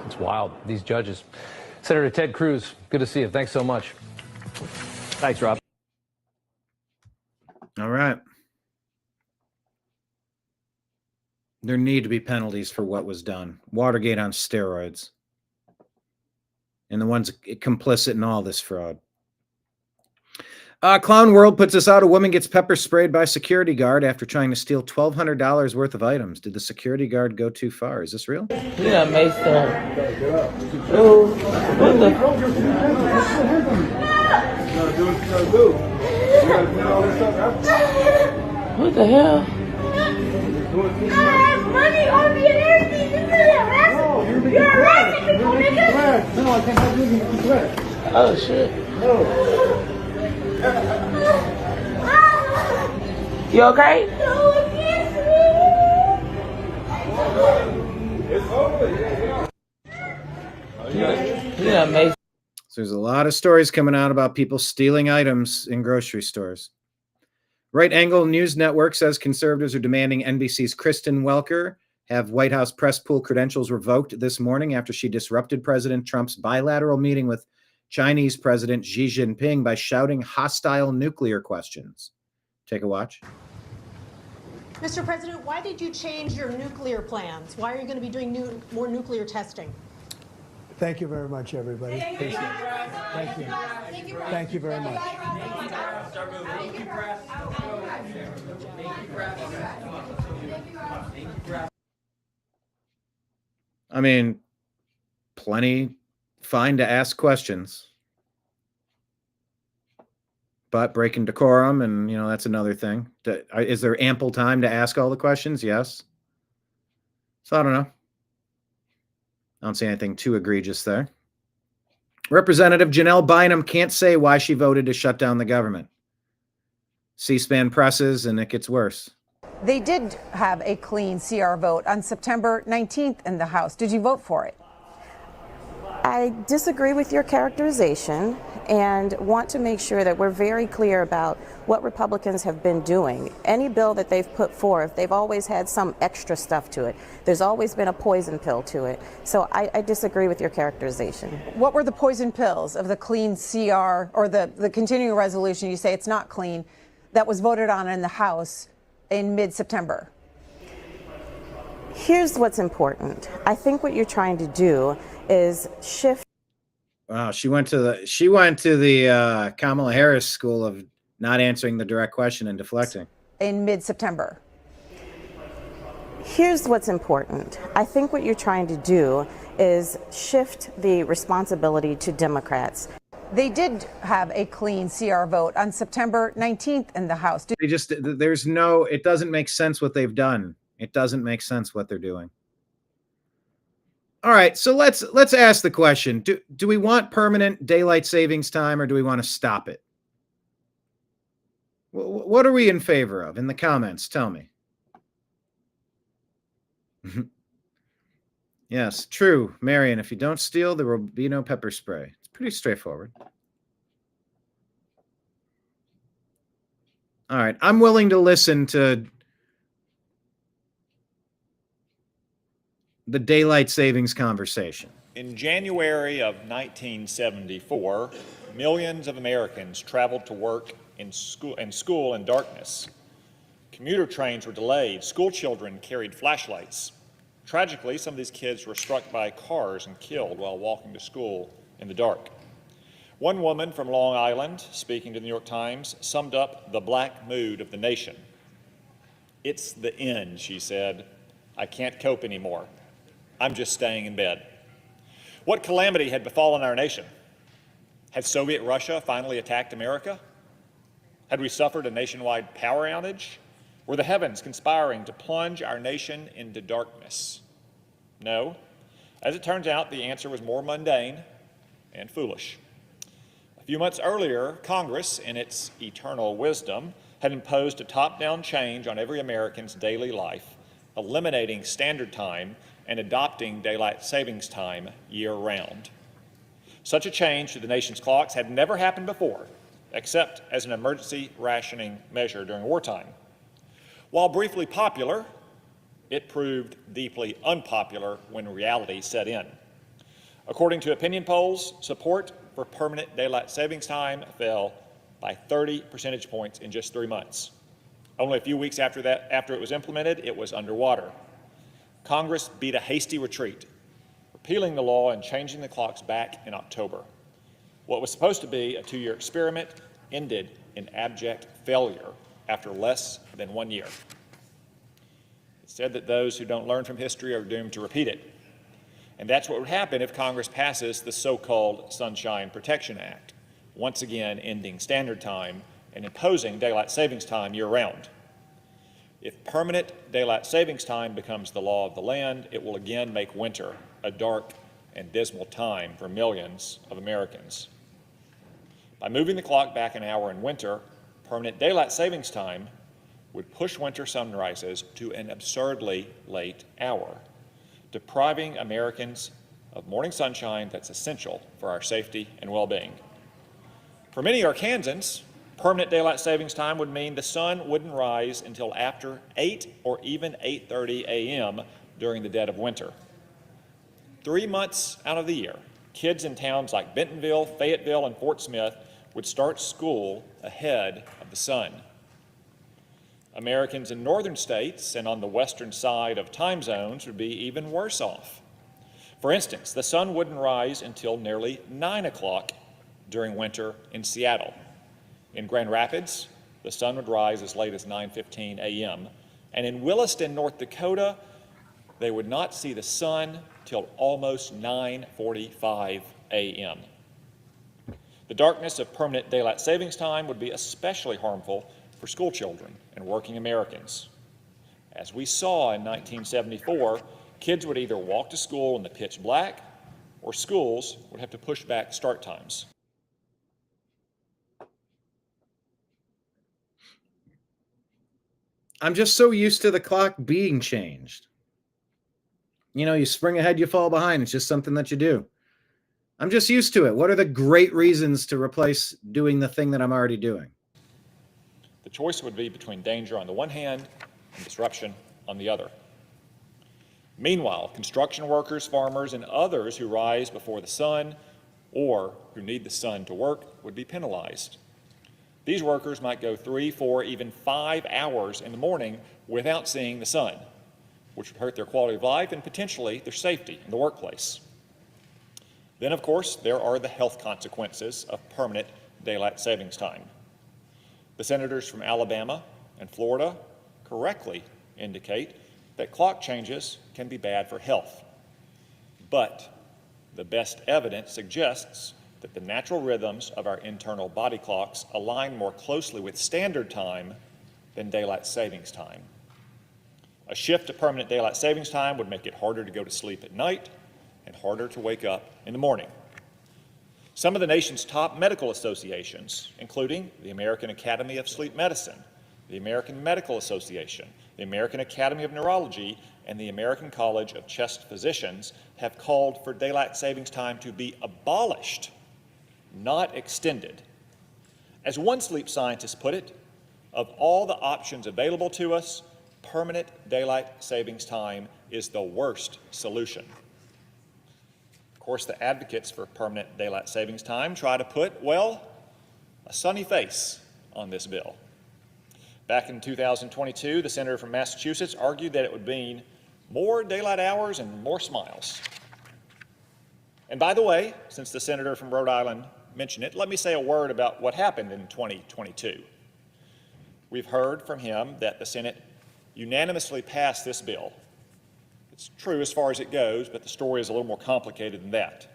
It's wild, these judges. Senator Ted Cruz, good to see you. Thanks so much. Thanks, Rob. All right. There need to be penalties for what was done. Watergate on steroids. And the ones complicit in all this fraud. Clown World puts us out. A woman gets pepper sprayed by security guard after trying to steal $1,200 worth of items. Did the security guard go too far? Is this real? Yeah, makes sense. Oh, what the? What the hell? I have money on me and everything. You could arrest me. You're arresting people, nigga. No, I can't have you. Oh, shit. No. You okay? No, it's over. Yeah, amazing. So there's a lot of stories coming out about people stealing items in grocery stores. Right Angle News Network says conservatives are demanding NBC's Kristen Welker have White House press pool credentials revoked this morning after she disrupted President Trump's bilateral meeting with Chinese President Xi Jinping by shouting hostile nuclear questions. Take a watch. Mr. President, why did you change your nuclear plans? Why are you going to be doing more nuclear testing? Thank you very much, everybody. Thank you. Thank you. Thank you very much. I mean, plenty fine to ask questions. but breaking decorum, and that's another thing. Is there ample time to ask all the questions? Yes. So I don't know. I don't see anything too egregious there. Representative Janelle Bynum can't say why she voted to shut down the government. C-SPAN presses, and it gets worse. They did have a clean CR vote on September 19th in the House. Did you vote for it? I disagree with your characterization and want to make sure that we're very clear about what Republicans have been doing. Any bill that they've put forth, they've always had some extra stuff to it. There's always been a poison pill to it. So I disagree with your characterization. What were the poison pills of the clean CR or the continuing resolution? You say it's not clean, that was voted on in the House in mid-September. Here's what's important. I think what you're trying to do is shift. Wow, she went to the Kamala Harris school of not answering the direct question and deflecting. In mid-September. Here's what's important. I think what you're trying to do is shift the responsibility to Democrats. They did have a clean CR vote on September 19th in the House. It doesn't make sense what they've done. It doesn't make sense what they're doing. All right, so let's ask the question. Do we want permanent daylight savings time, or do we want to stop it? What are we in favor of? In the comments, tell me. Yes, true, Marion. If you don't steal, there will be no pepper spray. It's pretty straightforward. All right, I'm willing to listen to the daylight savings conversation. In January of 1974, millions of Americans traveled to work in school in darkness. Commuter trains were delayed. School children carried flashlights. Tragically, some of these kids were struck by cars and killed while walking to school in the dark. One woman from Long Island, speaking to the New York Times, summed up the black mood of the nation. "It's the end," she said. "I can't cope anymore. I'm just staying in bed." What calamity had befallen our nation? Had Soviet Russia finally attacked America? Had we suffered a nationwide power outage? Were the heavens conspiring to plunge our nation into darkness? No. As it turns out, the answer was more mundane and foolish. A few months earlier, Congress, in its eternal wisdom, had imposed a top-down change on every American's daily life, eliminating standard time and adopting daylight savings time year-round. Such a change to the nation's clocks had never happened before, except as an emergency rationing measure during wartime. While briefly popular, it proved deeply unpopular when reality set in. According to opinion polls, support for permanent daylight savings time fell by 30 percentage points in just 3 months. Only a few weeks after it was implemented, it was underwater. Congress beat a hasty retreat, repealing the law and changing the clocks back in October. What was supposed to be a 2-year experiment ended in abject failure after less than 1 year. It's said that those who don't learn from history are doomed to repeat it. And that's what would happen if Congress passes the so-called Sunshine Protection Act, once again ending standard time and imposing daylight savings time year-round. If permanent daylight savings time becomes the law of the land, it will again make winter a dark and dismal time for millions of Americans. By moving the clock back an hour in winter, permanent daylight savings time would push winter sunrises to an absurdly late hour, depriving Americans of morning sunshine that's essential for our safety and well-being. For many Arkansans, permanent daylight savings time would mean the sun wouldn't rise until after 8 or even 8:30 a.m. during the dead of winter. 3 months out of the year, kids in towns like Bentonville, Fayetteville, and Fort Smith would start school ahead of the sun. Americans in northern states and on the western side of time zones would be even worse off. For instance, the sun wouldn't rise until nearly 9 o'clock during winter in Seattle. In Grand Rapids, the sun would rise as late as 9:15 a.m. And in Williston, North Dakota, they would not see the sun till almost 9:45 a.m. The darkness of permanent daylight savings time would be especially harmful for school children and working Americans. As we saw in 1974, kids would either walk to school in the pitch black, or schools would have to push back start times. I'm just so used to the clock being changed. You know, you spring ahead, you fall behind. It's just something that you do. I'm just used to it. What are the great reasons to replace doing the thing that I'm already doing? The choice would be between danger on the one hand and disruption on the other. Meanwhile, construction workers, farmers, and others who rise before the sun or who need the sun to work would be penalized. These workers might go 3, 4, even 5 hours in the morning without seeing the sun, which would hurt their quality of life and potentially their safety in the workplace. Then, of course, there are the health consequences of permanent daylight savings time. The senators from Alabama and Florida correctly indicate that clock changes can be bad for health. But the best evidence suggests that the natural rhythms of our internal body clocks align more closely with standard time than daylight savings time. A shift to permanent daylight savings time would make it harder to go to sleep at night and harder to wake up in the morning. Some of the nation's top medical associations, including the American Academy of Sleep Medicine, the American Medical Association, the American Academy of Neurology, and the American College of Chest Physicians, have called for daylight savings time to be abolished, not extended. As one sleep scientist put it, of all the options available to us, permanent daylight savings time is the worst solution. Of course, the advocates for permanent daylight savings time try to put, well, a sunny face on this bill. Back in 2022, the senator from Massachusetts argued that it would mean more daylight hours and more smiles. And by the way, since the senator from Rhode Island mentioned it, let me say a word about what happened in 2022. We've heard from him that the Senate unanimously passed this bill. It's true as far as it goes, but the story is a little more complicated than that.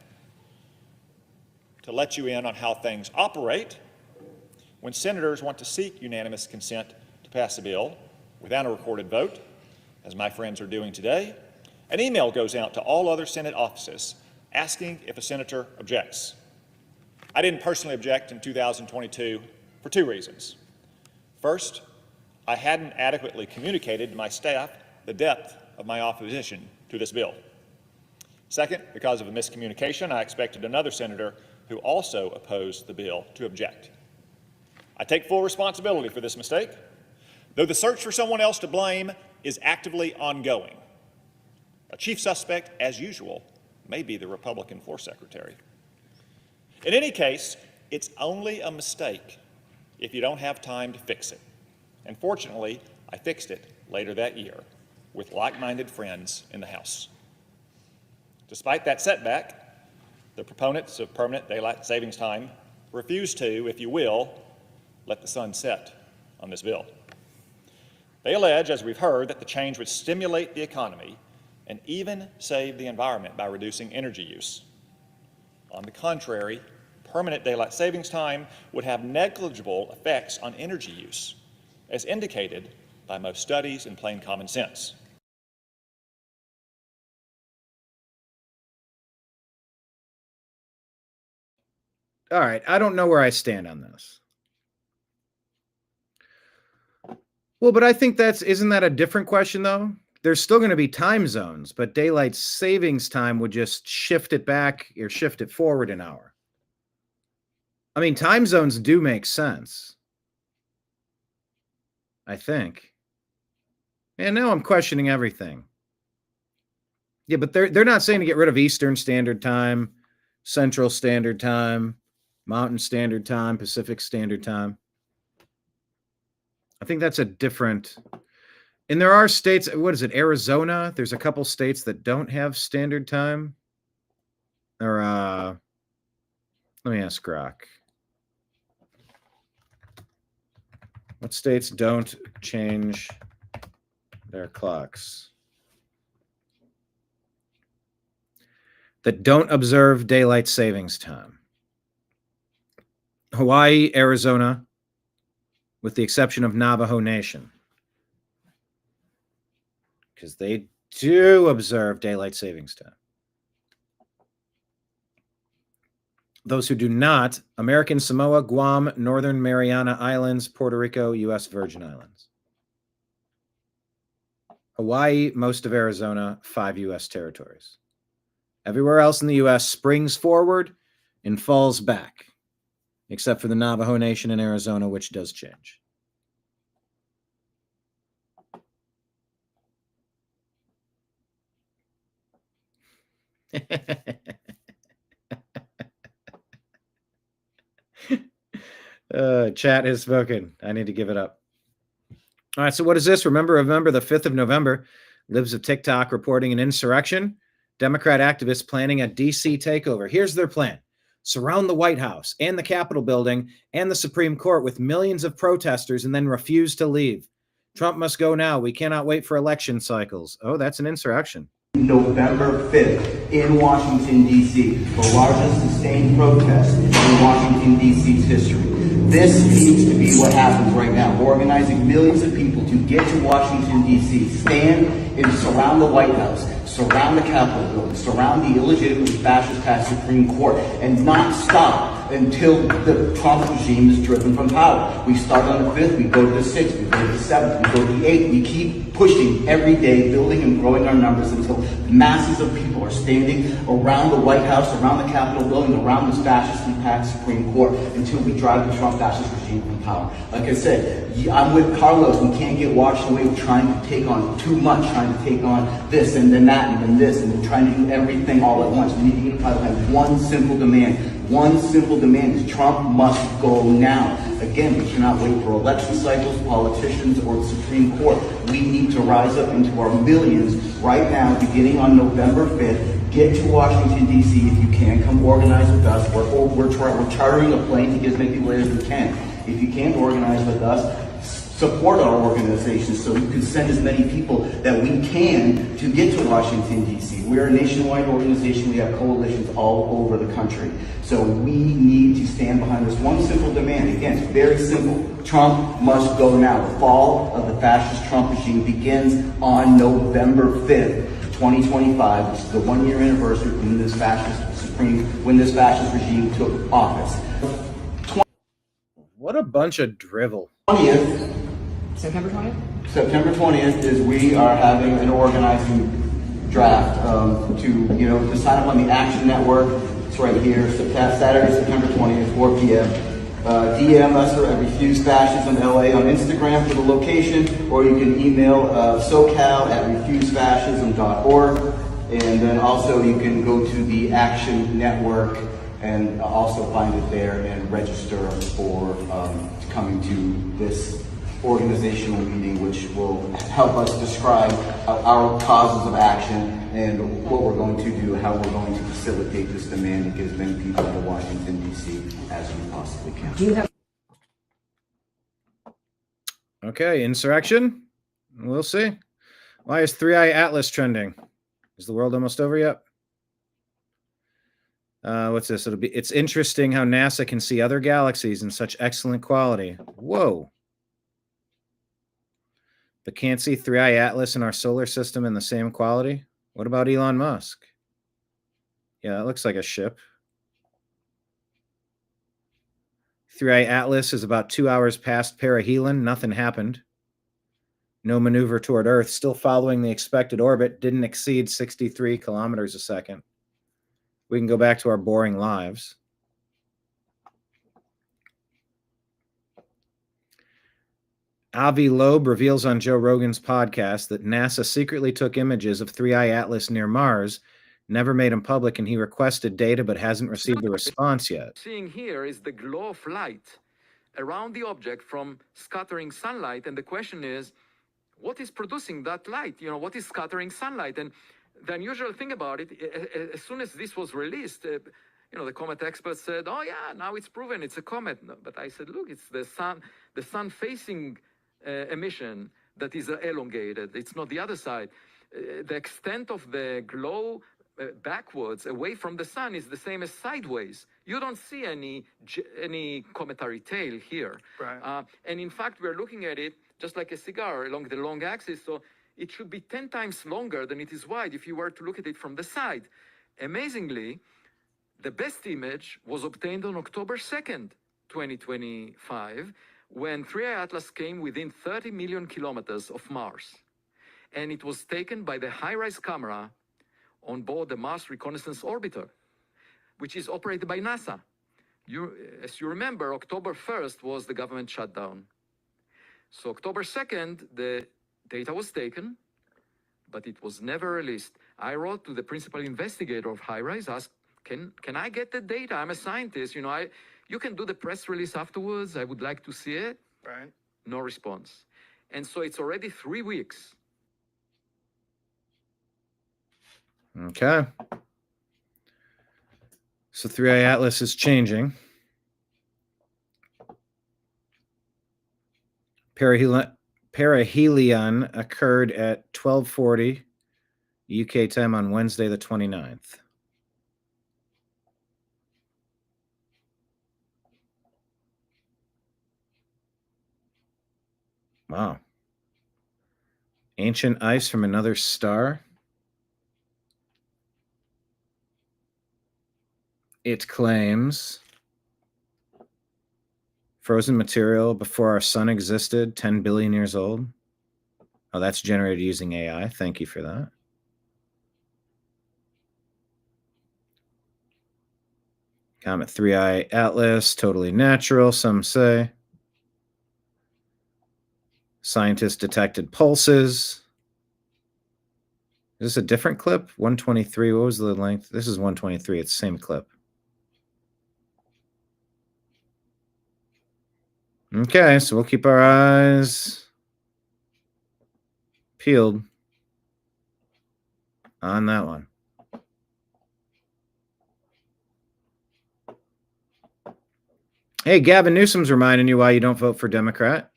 To let you in on how things operate, when senators want to seek unanimous consent to pass a bill without a recorded vote, as my friends are doing today, an email goes out to all other Senate offices asking if a senator objects. I didn't personally object in 2022 for 2 reasons. First, I hadn't adequately communicated to my staff the depth of my opposition to this bill. Second, because of a miscommunication, I expected another senator who also opposed the bill to object. I take full responsibility for this mistake, though the search for someone else to blame is actively ongoing. A chief suspect, as usual, may be the Republican floor secretary. In any case, it's only a mistake if you don't have time to fix it. And fortunately, I fixed it later that year with like-minded friends in the House. Despite that setback, the proponents of permanent daylight savings time refuse to, if you will, let the sun set on this bill. They allege, as we've heard, that the change would stimulate the economy and even save the environment by reducing energy use. On the contrary, permanent daylight savings time would have negligible effects on energy use, as indicated by most studies and plain common sense. All right, I don't know where I stand on this. Well, but I think isn't that a different question, though? There's still going to be time zones, but daylight savings time would just shift it back or shift it forward an hour. I mean, time zones do make sense, I think. And now I'm questioning everything. Yeah, but they're not saying to get rid of Eastern Standard Time, Central Standard Time, Mountain Standard Time, Pacific Standard Time. I think that's a different. And there are states, what is it, Arizona? There's a couple states that don't have standard time. Or, let me ask Grok. What states don't change their clocks? That don't observe daylight savings time. Hawaii, Arizona, with the exception of Navajo Nation, because they do observe daylight savings time. Those who do not, American Samoa, Guam, Northern Mariana Islands, Puerto Rico, U.S. Virgin Islands. Hawaii, most of Arizona, 5 U.S. territories. Everywhere else in the U.S. springs forward and falls back, except for the Navajo Nation in Arizona, which does change. Chat has spoken. I need to give it up. All right, so what is this? Remember the 5th of November, Libs of TikTok reporting an insurrection. Democrat activists planning a D.C. takeover. Here's their plan. Surround the White House and the Capitol building and the Supreme Court with millions of protesters and then refuse to leave. Trump must go now. We cannot wait for election cycles. Oh, that's an insurrection. November 5th in Washington, D.C., the largest sustained protest in Washington, D.C.'s history. This needs to be what happens right now. We're organizing millions of people to get to Washington, D.C., stand and surround the White House, surround the Capitol building, surround the illegitimately fascist-passed Supreme Court, and not stop until the Trump regime is driven from power. We start on the 5th, we go to the 6th, we go to the 7th, we go to the 8th. We keep pushing every day, building and growing our numbers until masses of people are standing around the White House, around the Capitol building, around this fascistly packed Supreme Court until we drive the Trump fascist regime from power. Like I said, I'm with Carlos. We can't get washed away with trying to take on too much, trying to take on this and then that and then this, and trying to do everything all at once. We need to unify behind one simple demand. One simple demand is Trump must go now. Again, we cannot wait for election cycles, politicians, or the Supreme Court. We need to rise up into our millions right now, beginning on November 5th. Get to Washington, D.C. if you can. Come organize with us. We're chartering a plane to get as many people there as we can. If you can't organize with us, support our organization so we can send as many people that we can to get to Washington, D.C. We're a nationwide organization. We have coalitions all over the country. So we need to stand behind this one simple demand. Again, it's very simple. Trump must go now. The fall of the fascist Trump regime begins on November 5th, 2025, which is the 1-year anniversary when this fascist regime took office. What a bunch of drivel. 20th. September 20th? September 20th is we are having an organizing draft to sign up on the Action Network. It's right here, Saturday, September 20th, 4 p.m. DM us at Refuse Fascism LA on Instagram for the location, or you can email socal@refusefascism.org. And then also you can go to the Action Network and also find it there and register for coming to this organizational meeting, which will help us describe our causes of action and what we're going to do, how we're going to facilitate this demand and get as many people to Washington, D.C. as we possibly can. Do you have Okay, insurrection? We'll see. Why is 3i Atlas trending? Is the world almost over yet? What's this? It's interesting how NASA can see other galaxies in such excellent quality. Whoa. But can't see 3i Atlas in our solar system in the same quality? What about Elon Musk? Yeah, it looks like a ship. 3i Atlas is about 2 hours past perihelion. Nothing happened. No maneuver toward Earth. Still following the expected orbit. Didn't exceed 63 kilometers a second. We can go back to our boring lives. Avi Loeb reveals on Joe Rogan's podcast that NASA secretly took images of 3i Atlas near Mars, never made them public, and he requested data but hasn't received a response yet. Seeing here is the glow of light around the object from scattering sunlight, and the question is, what is producing that light? What is scattering sunlight? And the unusual thing about it, as soon as this was released, the comet experts said, oh yeah, now it's proven it's a comet. No, but I said, look, it's the sun facing emission that is elongated. It's not the other side. The extent of the glow backwards away from the sun is the same as sideways. You don't see any cometary tail here. Right. And in fact, we're looking at it just like a cigar along the long axis. So it should be 10 times longer than it is wide if you were to look at it from the side. Amazingly, the best image was obtained on October 2nd, 2025, when 3i Atlas came within 30 million kilometers of Mars. And it was taken by the high-rise camera on board the Mars Reconnaissance Orbiter, which is operated by NASA. As you remember, October 1st was the government shutdown. So October 2nd, the data was taken, but it was never released. I wrote to the principal investigator of HiRISE, asked, can I get the data? I'm a scientist, you can do the press release afterwards. I would like to see it. Right. No response. And so it's already 3 weeks. Okay. So 3i Atlas is changing. Perihelion occurred at 12:40 UK time on Wednesday the 29th. Wow. Ancient ice from another star. It claims frozen material before our sun existed, 10 billion years old. Oh, that's generated using AI. Thank you for that. Comet 3i Atlas, totally natural, some say. Scientists detected pulses. Is this a different clip? 123. What was the length? This is 123. It's the same clip. Okay, so we'll keep our eyes peeled on that one. Hey, Gavin Newsom's reminding you why you don't vote for Democrat.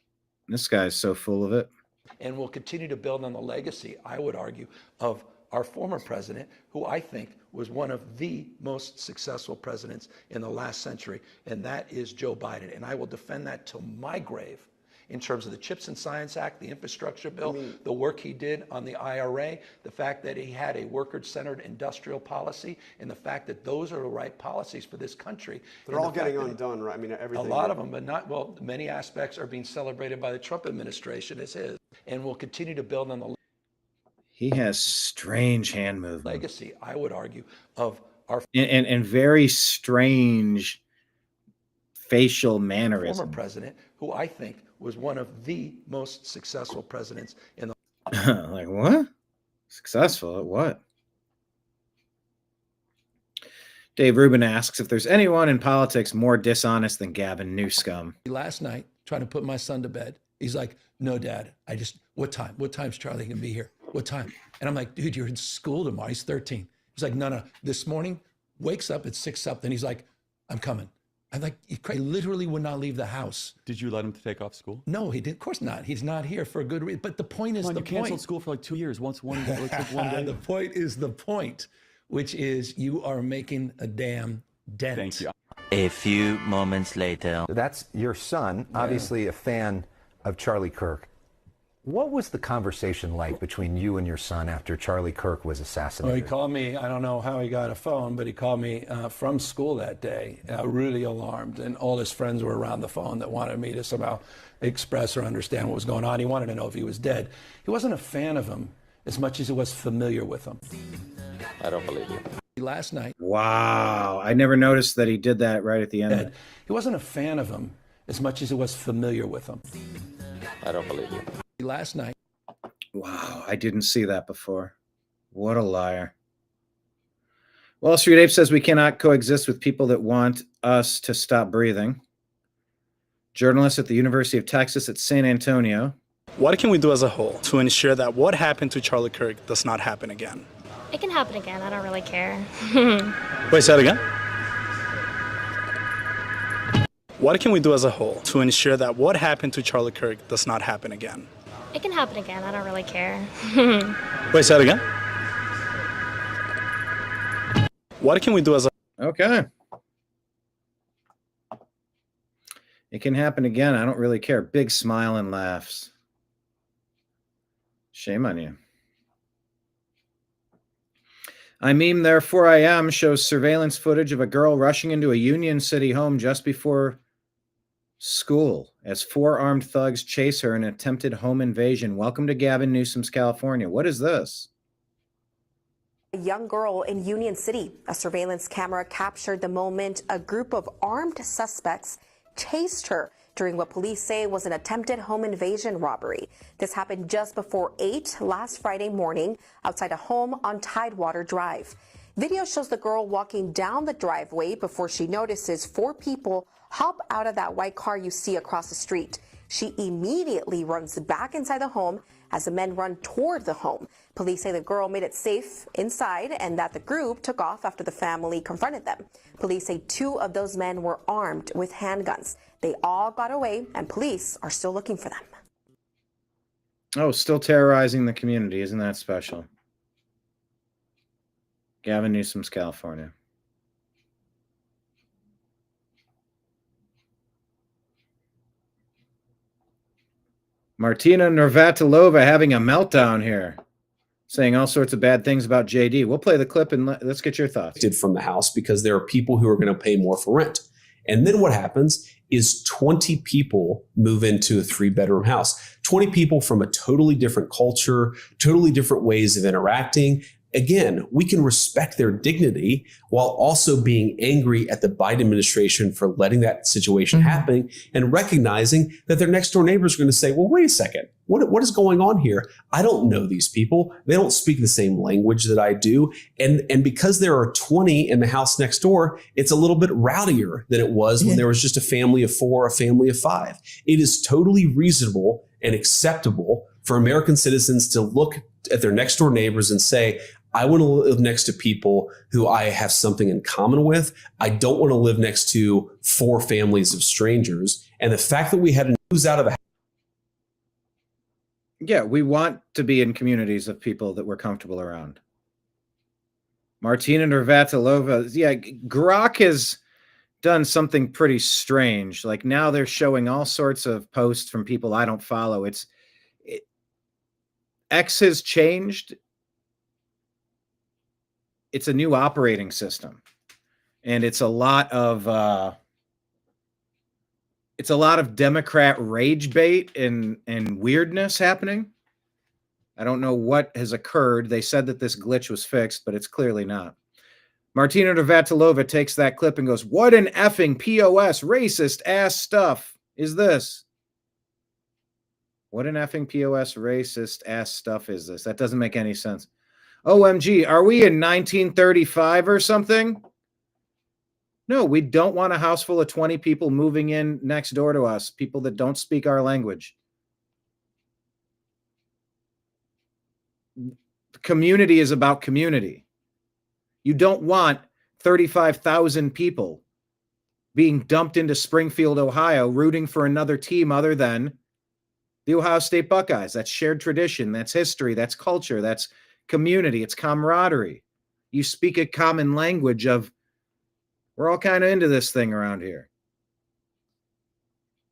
This guy's so full of it. And we'll continue to build on the legacy, I would argue, of our former president, who I think was one of the most successful presidents in the last century, and that is Joe Biden. And I will defend that till my grave in terms of the CHIPS and Science Act, the infrastructure bill, the work he did on the IRA, the fact that he had a worker-centered industrial policy, and the fact that those are the right policies for this country. They're all getting undone, right? I mean, everything. A lot of them, but not, well, many aspects are being celebrated by the Trump administration as his. And we'll continue to build on the He has strange hand movement. legacy, I would argue, of our and very strange facial mannerisms. former president, who I think was one of the most successful presidents in the Like what? Successful at what? Dave Rubin asks if there's anyone in politics more dishonest than Gavin Newsom. last night trying to put my son to bed. He's like, no, Dad, what time? What time's Charlie gonna be here? What time? And I'm like, dude, you're in school tomorrow. He's 13. He's like, no. This morning, wakes up at 6 something. He's like, I'm coming. I'm like, he literally would not leave the house. Did you let him take off school? No, he did. Of course not. He's not here for a good reason. But the point is You canceled school for like 2 years. Once one day. The point is the point, which is you are making a damn dent. Thank you. A few moments later. That's your son, obviously a fan of Charlie Kirk. What was the conversation like between you and your son after Charlie Kirk was Well, assassinated? he called me, I don't know how he got a phone, but he called me from school that day, really alarmed. And all his friends were around the phone that wanted me to somehow express or understand what was going on. He wanted to know if he was dead. He wasn't a fan of him as much as he was familiar with him. I don't believe you. Last night. Wow. I never noticed that he did that right at the end. He wasn't a fan of him as much as he was familiar with him. I don't believe you. Last night. Wow. I didn't see that before. What a liar. Wall Street Ape says we cannot coexist with people that want us to stop breathing. Journalist at the University of Texas at San Antonio. What can we do as a whole to ensure that what happened to Charlie Kirk does not happen again? It can happen again. I don't really care. Wait, say that again? What can we do as a whole to ensure that what happened to Charlie Kirk does not happen again? It can happen again. I don't really care. Wait, say that again? What can we do as a Okay. It can happen again. I don't really care. Big smile and laughs. Shame on you. I meme, therefore I am, shows surveillance footage of a girl rushing into a Union City home just before school as 4 armed thugs chase her in an attempted home invasion. Welcome to Gavin Newsom's California. What is this? A young girl in Union City. A surveillance camera captured the moment a group of armed suspects chased her during what police say was an attempted home invasion robbery. This happened just before 8 last Friday morning outside a home on Tidewater Drive. Video shows the girl walking down the driveway before she notices 4 people hop out of that white car you see across the street. She immediately runs back inside the home as the men run toward the home. Police say the girl made it safe inside and that the group took off after the family confronted them. Police say 2 of those men were armed with handguns. They all got away and police are still looking for them. Oh, still terrorizing the community. Isn't that special? Gavin Newsom's California. Martina Navratilova having a meltdown here, saying all sorts of bad things about JD. We'll play the clip and let's get your thoughts. From the house because there are people who are going to pay more for rent. And then what happens is 20 people move into a 3-bedroom house. 20 people from a totally different culture, totally different ways of interacting. Again, we can respect their dignity while also being angry at the Biden administration for letting that situation happen and recognizing that their next door neighbors are going to say, well, wait a second, what is going on here? I don't know these people. They don't speak the same language that I do. And because there are 20 in the house next door, it's a little bit rowdier than it was when there was just a family of 4, a family of 5. It is totally reasonable and acceptable for American citizens to look at their next door neighbors and say, I want to live next to people who I have something in common with. I don't want to live next to 4 families of strangers. And the fact that we had to lose out of a Yeah, we want to be in communities of people that we're comfortable around. Martina Navratilova, yeah, Grok has done something pretty strange. Like now they're showing all sorts of posts from people I don't follow. X has changed. It's a new operating system, and it's a lot of Democrat rage bait and weirdness happening. I don't know what has occurred. They said that this glitch was fixed, but it's clearly not. Martina Navratilova takes that clip and goes, "What an effing POS racist ass stuff is this? What an effing POS racist ass stuff is this? That doesn't make any sense. OMG, are we in 1935 or something? No, we don't want a house full of 20 people moving in next door to us, people that don't speak our language. Community is about community. You don't want 35,000 people being dumped into Springfield, Ohio, rooting for another team other than the Ohio State Buckeyes. That's shared tradition. That's history. That's culture. That's community. It's camaraderie. You speak a common language of, we're all kind of into this thing around here.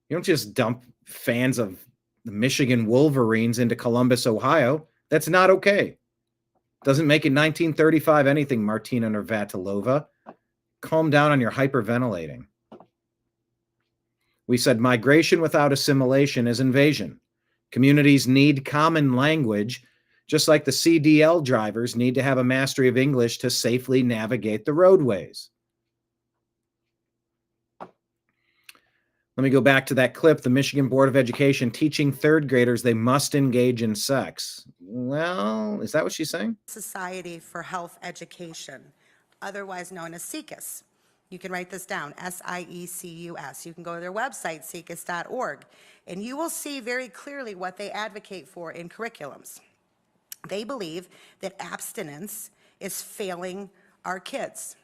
You don't just dump fans of the Michigan Wolverines into Columbus, Ohio. That's not okay. Doesn't make it 1935 anything, Martina Navratilova. Calm down on your hyperventilating. We said migration without assimilation is invasion. Communities need common language, just like the CDL drivers need to have a mastery of English to safely navigate the roadways. Let me go back to that clip. The Michigan Board of Education teaching 3rd graders they must engage in sex. Well, is that what she's saying? Society for Health Education, otherwise known as SIECUS. You can write this down, SIECUS. You can go to their website, siecus.org, and you will see very clearly what they advocate for in curriculums. They believe that abstinence is failing our kids.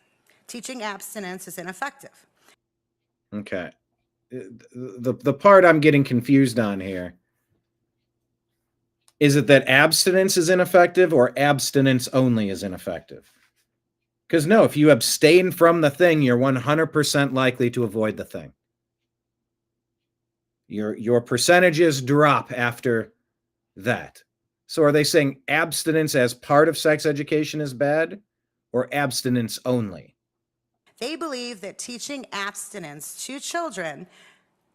Teaching abstinence is ineffective. Okay. The part I'm getting confused on here, is it that abstinence is ineffective or abstinence only is ineffective? Because no, if you abstain from the thing, you're 100% likely to avoid the thing. Your percentages drop after that. So are they saying abstinence as part of sex education is bad, or abstinence only? They believe that teaching abstinence to children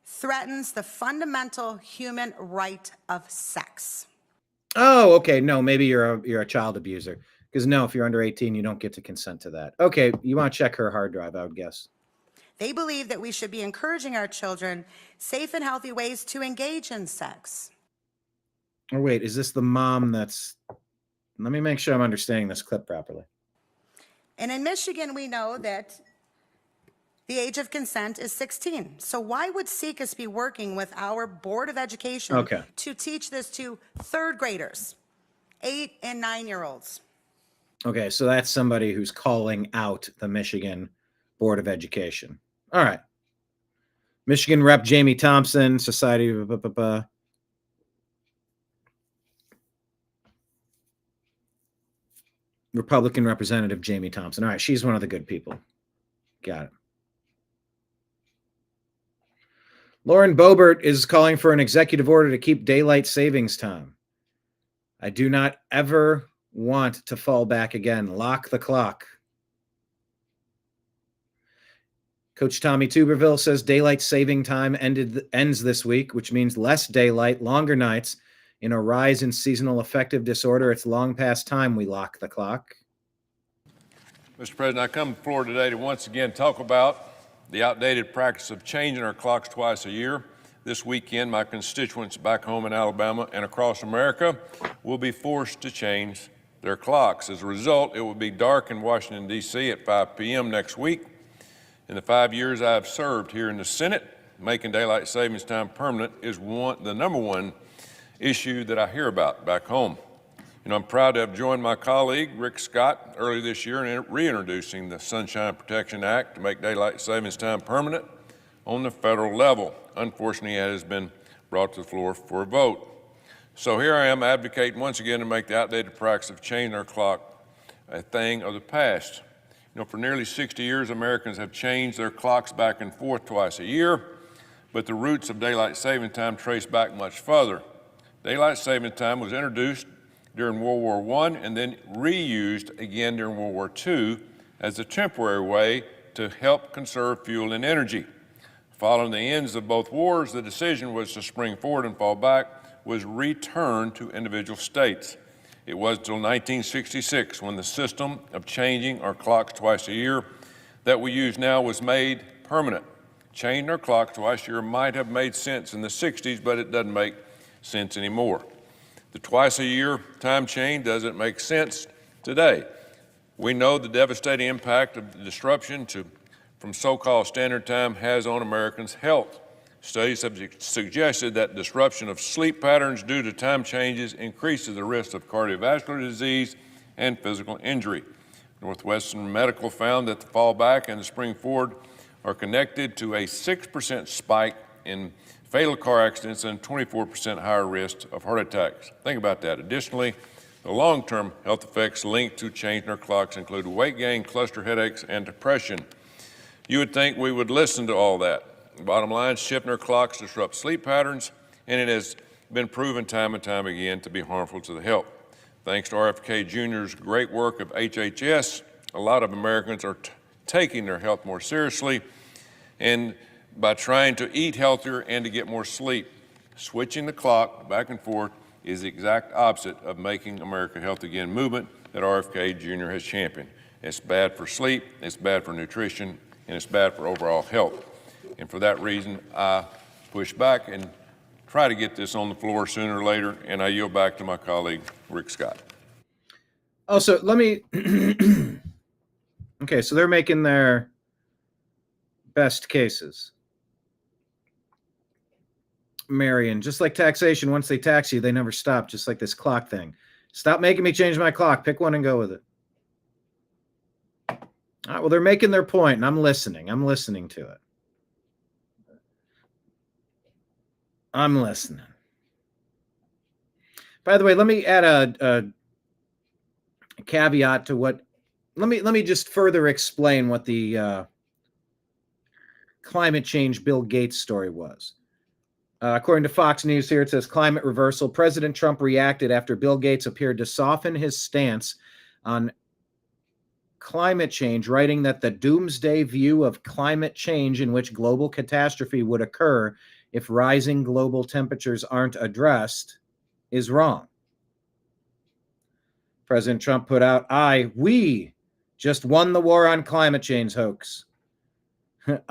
threatens the fundamental human right of sex. Oh, okay. No, maybe you're a child abuser. Because no, if you're under 18, you don't get to consent to that. Okay, you want to check her hard drive, I would guess. They believe that we should be encouraging our children safe and healthy ways to engage in sex. Or wait, is this the mom that's... Let me make sure I'm understanding this clip properly. And in Michigan, we know that the age of consent is 16. So why would SIECUS be working with our Board of Education to teach this to third graders, 8 and 9-year-olds? Okay, so that's somebody who's calling out the Michigan Board of Education. All right. Michigan Rep. Jamie Thompson, Society... Republican Representative Jamie Thompson. All right, she's one of the good people. Got it. Lauren Boebert is calling for an executive order to keep daylight savings time. I do not ever want to fall back again. Lock the clock. Coach Tommy Tuberville says daylight saving time ends this week, which means less daylight, longer nights. In a rise in seasonal affective disorder, it's long past time we lock the clock. Mr. President, I come to the floor today to once again talk about the outdated practice of changing our clocks twice a year. This weekend, my constituents back home in Alabama and across America will be forced to change their clocks. As a result, it will be dark in Washington, D.C. at 5 p.m. next week. In the 5 years I have served here in the Senate, making daylight savings time permanent is the number one issue that I hear about back home. I'm proud to have joined my colleague, Rick Scott, earlier this year in reintroducing the Sunshine Protection Act to make daylight savings time permanent on the federal level. Unfortunately, it has been brought to the floor for a vote. So here I am advocating once again to make the outdated practice of changing our clock a thing of the past. For nearly 60 years, Americans have changed their clocks back and forth twice a year, but the roots of daylight saving time trace back much further. Daylight saving time was introduced during World War I and then reused again during World War II as a temporary way to help conserve fuel and energy. Following the ends of both wars, the decision was to spring forward and fall back, was returned to individual states. It was until 1966 when the system of changing our clocks twice a year that we use now was made permanent. Changing our clock twice a year might have made sense in the 60s, but it doesn't make sense anymore. The twice a year time change doesn't make sense today. We know the devastating impact of the disruption from so-called standard time has on Americans' health. Studies have suggested that disruption of sleep patterns due to time changes increases the risk of cardiovascular disease and physical injury. Northwestern Medical found that the fall back and the spring forward are connected to a 6% spike in fatal car accidents and 24% higher risk of heart attacks. Think about that. Additionally, the long-term health effects linked to changing our clocks include weight gain, cluster headaches, and depression. You would think we would listen to all that. Bottom line, shifting our clocks disrupts sleep patterns, and it has been proven time and time again to be harmful to the health. Thanks to RFK Jr.'s great work of HHS, a lot of Americans are taking their health more seriously and by trying to eat healthier and to get more sleep. Switching the clock back and forth is the exact opposite of making America healthy again movement that RFK Jr. has championed. It's bad for sleep, it's bad for nutrition, and it's bad for overall health. And for that reason, I push back and try to get this on the floor sooner or later, and I yield back to my colleague, Rick Scott. Also, let me... Okay, so they're making their best cases. Marion, just like taxation, once they tax you, they never stop, just like this clock thing. Stop making me change my clock. Pick one and go with it. All right, well, they're making their point, and I'm listening. I'm listening to it. I'm listening. By the way, let me add a caveat to what let me just further explain what the climate change Bill Gates story was. According to Fox News here, it says climate reversal. President Trump reacted after Bill Gates appeared to soften his stance on climate change, writing that the doomsday view of climate change, in which global catastrophe would occur if rising global temperatures aren't addressed, is wrong. President Trump put out, we just won the war on climate change hoax.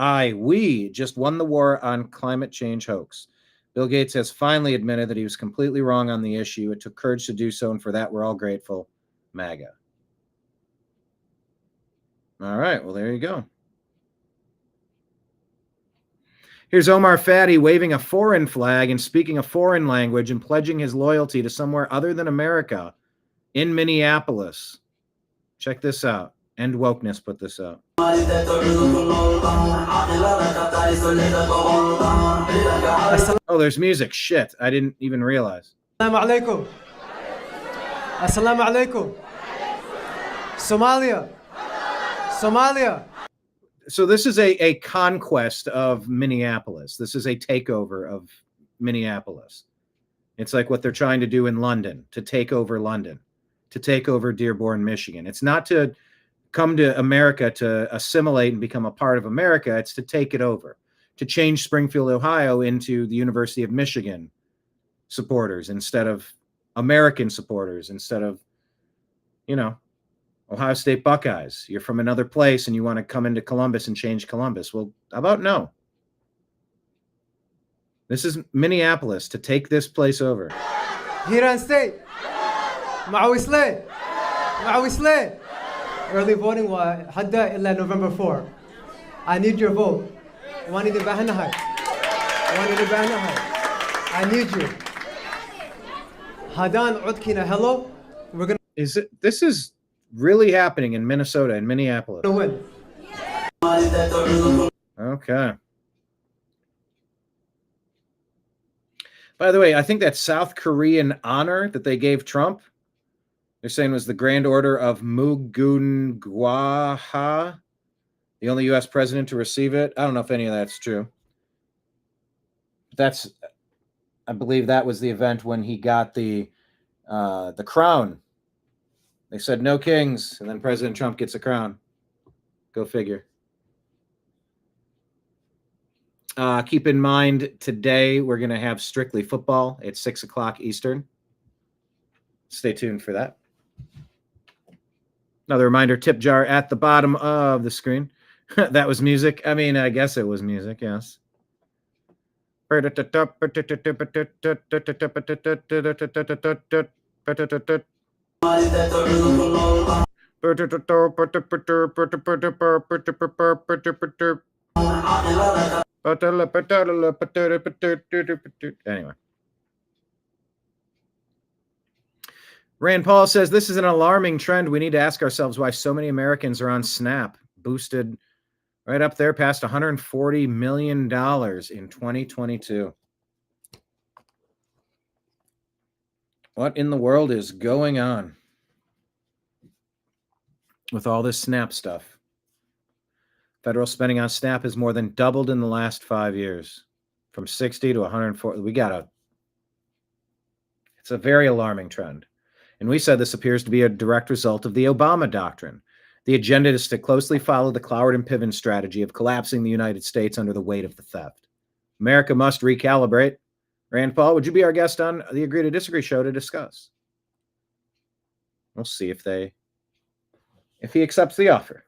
We just won the war on climate change hoax. Bill Gates has finally admitted that he was completely wrong on the issue. It took courage to do so, and for that, we're all grateful. MAGA. All right, well, there you go. Here's Omar Fadi waving a foreign flag and speaking a foreign language and pledging his loyalty to somewhere other than America in Minneapolis. Check this out. End Wokeness put this out. Oh, there's music. Shit, I didn't even realize. Assalamu alaikum. Assalamu alaikum. Somalia. Somalia. So this is a conquest of Minneapolis. This is a takeover of Minneapolis. It's like what they're trying to do in London, to take over London, to take over Dearborn, Michigan. It's not to come to America to assimilate and become a part of America. It's to take it over, to change Springfield, Ohio into the University of Michigan supporters instead of American supporters, instead of, Ohio State Buckeyes. You're from another place and you want to come into Columbus and change Columbus. Well, how about no? This is Minneapolis, to take this place over. Hiran State. Maui Slay. Maui Slay. Early voting was hadda illa November 4. I need your vote. I need you. Hadan Udkina, hello. We're gonna. This is really happening in Minnesota, in Minneapolis. Win. Okay. By the way, I think that South Korean honor that they gave Trump, they're saying was the Grand Order of Mugun Gwaha, the only U.S. president to receive it. I don't know if any of that's true. I believe that was the event when he got the crown. They said no kings, and then President Trump gets a crown. Go figure. Keep in mind, today we're going to have Strictly Football at 6 o'clock Eastern. Stay tuned for that. Another reminder, tip jar at the bottom of the screen. That was music. I mean, I guess it was music, yes. Anyway. Rand Paul says this is an alarming trend. We need to ask ourselves why so many Americans are on SNAP, boosted right up there past $140 million in 2022. What in the world is going on with all this SNAP stuff? Federal spending on SNAP has more than doubled in the last 5 years, from 60 to 140. It's a very alarming trend. And we said this appears to be a direct result of the Obama doctrine. The agenda is to closely follow the Cloward and Piven strategy of collapsing the United States under the weight of the theft. America must recalibrate. Rand Paul, would you be our guest on the Agree to Disagree show to discuss? We'll see if he accepts the offer.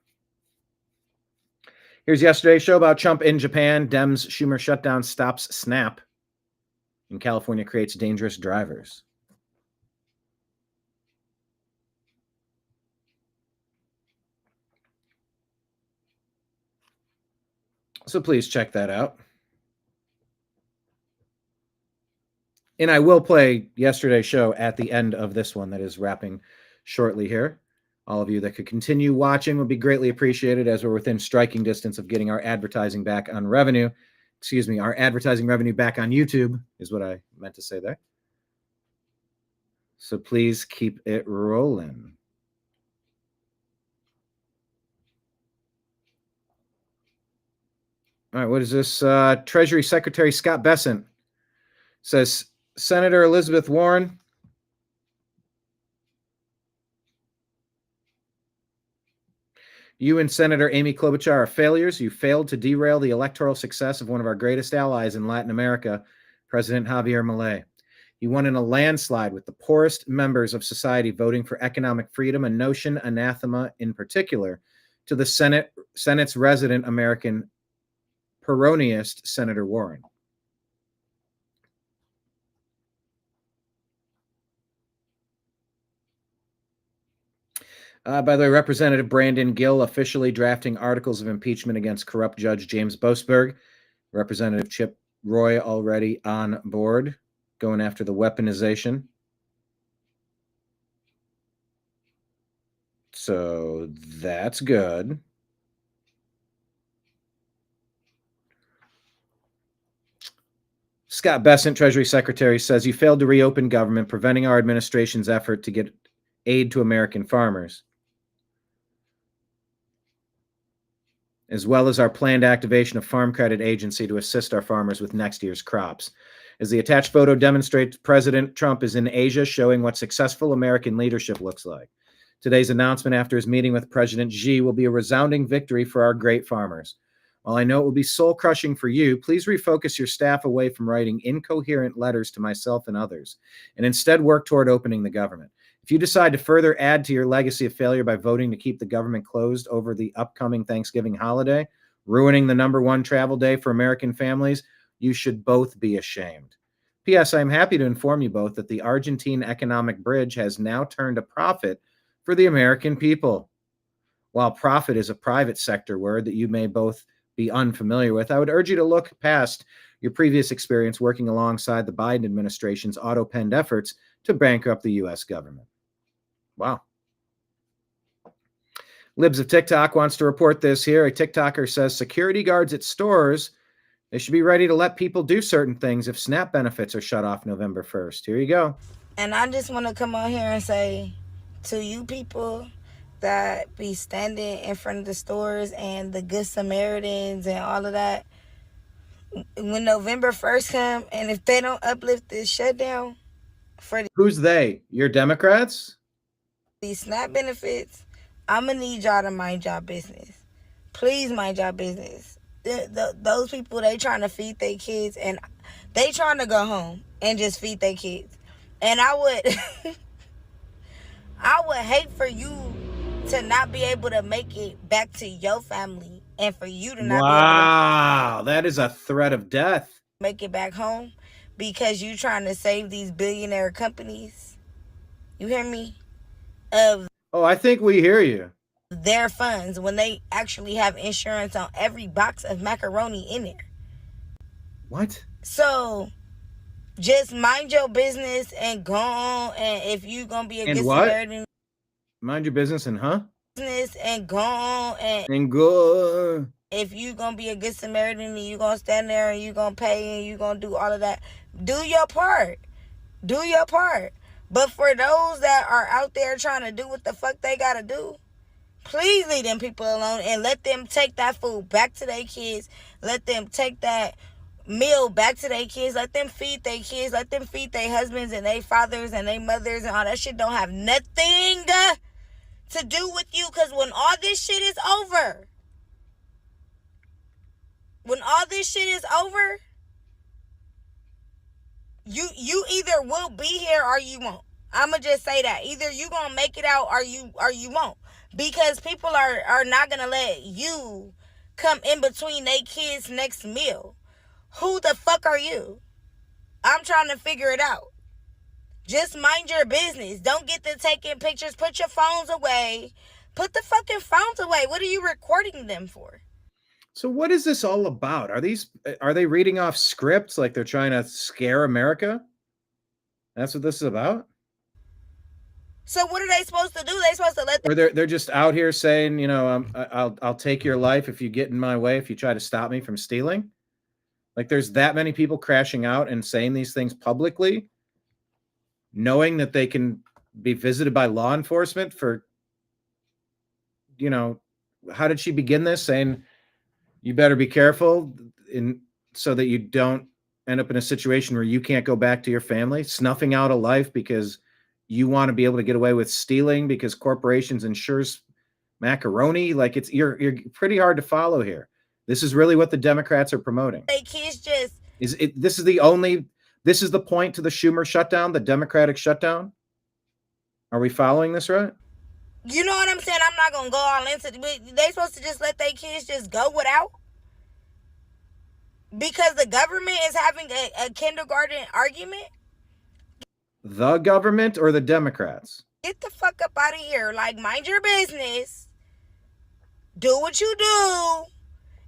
Here's yesterday's show about Trump in Japan. Dems Schumer shutdown stops SNAP. And California creates dangerous drivers. So please check that out. And I will play yesterday's show at the end of this one that is wrapping shortly here. All of you that could continue watching would be greatly appreciated, as we're within striking distance of getting our advertising back on revenue. Excuse me, our advertising revenue back on YouTube is what I meant to say there. So please keep it rolling. All right, what is this? Treasury Secretary Scott Bessent says, Senator Elizabeth Warren, you and Senator Amy Klobuchar are failures. You failed to derail the electoral success of one of our greatest allies in Latin America, President Javier Milei. You won in a landslide with the poorest members of society voting for economic freedom, a notion anathema in particular to the Senate's resident American Peronist, Senator Warren. By the way, Representative Brandon Gill officially drafting articles of impeachment against corrupt Judge James Boasberg. Representative Chip Roy already on board, going after the weaponization. So that's good. Scott Bessent, Treasury Secretary, says you failed to reopen government, preventing our administration's effort to get aid to American farmers, as well as our planned activation of Farm Credit Agency to assist our farmers with next year's crops. As the attached photo demonstrates, President Trump is in Asia, showing what successful American leadership looks like. Today's announcement after his meeting with President Xi will be a resounding victory for our great farmers. While I know it will be soul-crushing for you, please refocus your staff away from writing incoherent letters to myself and others, and instead work toward opening the government. If you decide to further add to your legacy of failure by voting to keep the government closed over the upcoming Thanksgiving holiday, ruining the #1 travel day for American families, you should both be ashamed. P.S. I'm happy to inform you both that the Argentine economic bridge has now turned a profit for the American people. While profit is a private sector word that you may both be unfamiliar with, I would urge you to look past your previous experience working alongside the Biden administration's auto-penned efforts to bankrupt the U.S. government. Wow. Libs of TikTok wants to report this here. A TikToker says security guards at stores, they should be ready to let people do certain things if SNAP benefits are shut off November 1st. Here you go. And I just want to come on here and say to you people that be standing in front of the stores and the Good Samaritans and all of that, when November 1st come, and if they don't uplift this shutdown for Who's they? Your Democrats? These SNAP benefits, I'm going to need y'all to mind y'all business. Please mind y'all business. Those people, they trying to feed their kids, and they trying to go home and just feed their kids. And I would I would hate for you to not be able to make it back to your family, and for you to not Wow, that is a threat of death. Make it back home because you trying to save these billionaire companies. You hear me? Of I think we hear you. Their funds when they actually have insurance on every box of macaroni in there. What? So just mind your business and go on, and if you gonna be a good Samaritan, mind your business and business and go on, and go. If you gonna be a good Samaritan and you gonna stand there and you gonna pay and you gonna do all of that, do your part. Do your part. But for those that are out there trying to do what the fuck they gotta do, please leave them people alone and let them take that food back to their kids. Let them take that meal back to their kids. Let them feed their kids. Let them feed their husbands and their fathers and their mothers, and all that shit don't have nothing to do with you. Because when all this shit is over, you either will be here or you won't. I'ma just say that. Either you gonna make it out or you won't. Because people are not gonna let you come in between their kids' next meal. Who the fuck are you? I'm trying to figure it out. Just mind your business. Don't get to taking pictures. Put your phones away. Put the fucking phones away. What are you recording them for? So what is this all about? Are they reading off scripts like they're trying to scare America? That's what this is about? So what are they supposed to do? They're supposed to let Or they're just out here saying, you know, I'll take your life if you get in my way, if you try to stop me from stealing. Like there's that many people crashing out and saying these things publicly, knowing that they can be visited by law enforcement for, you know, how did she begin this? Saying, You better be careful so that you don't end up in a situation where you can't go back to your family, snuffing out a life because you want to be able to get away with stealing because corporations ensures macaroni. Like you're pretty hard to follow here. This is really what the Democrats are promoting. Kids just this is the point to the Schumer shutdown, the Democratic shutdown. Are we following this right? You know what I'm saying? I'm not gonna go all into it, but they supposed to just let their kids just go without, because the government is having a kindergarten argument. The government or the Democrats? Get the fuck up out of here. Like, mind your business. Do what you do.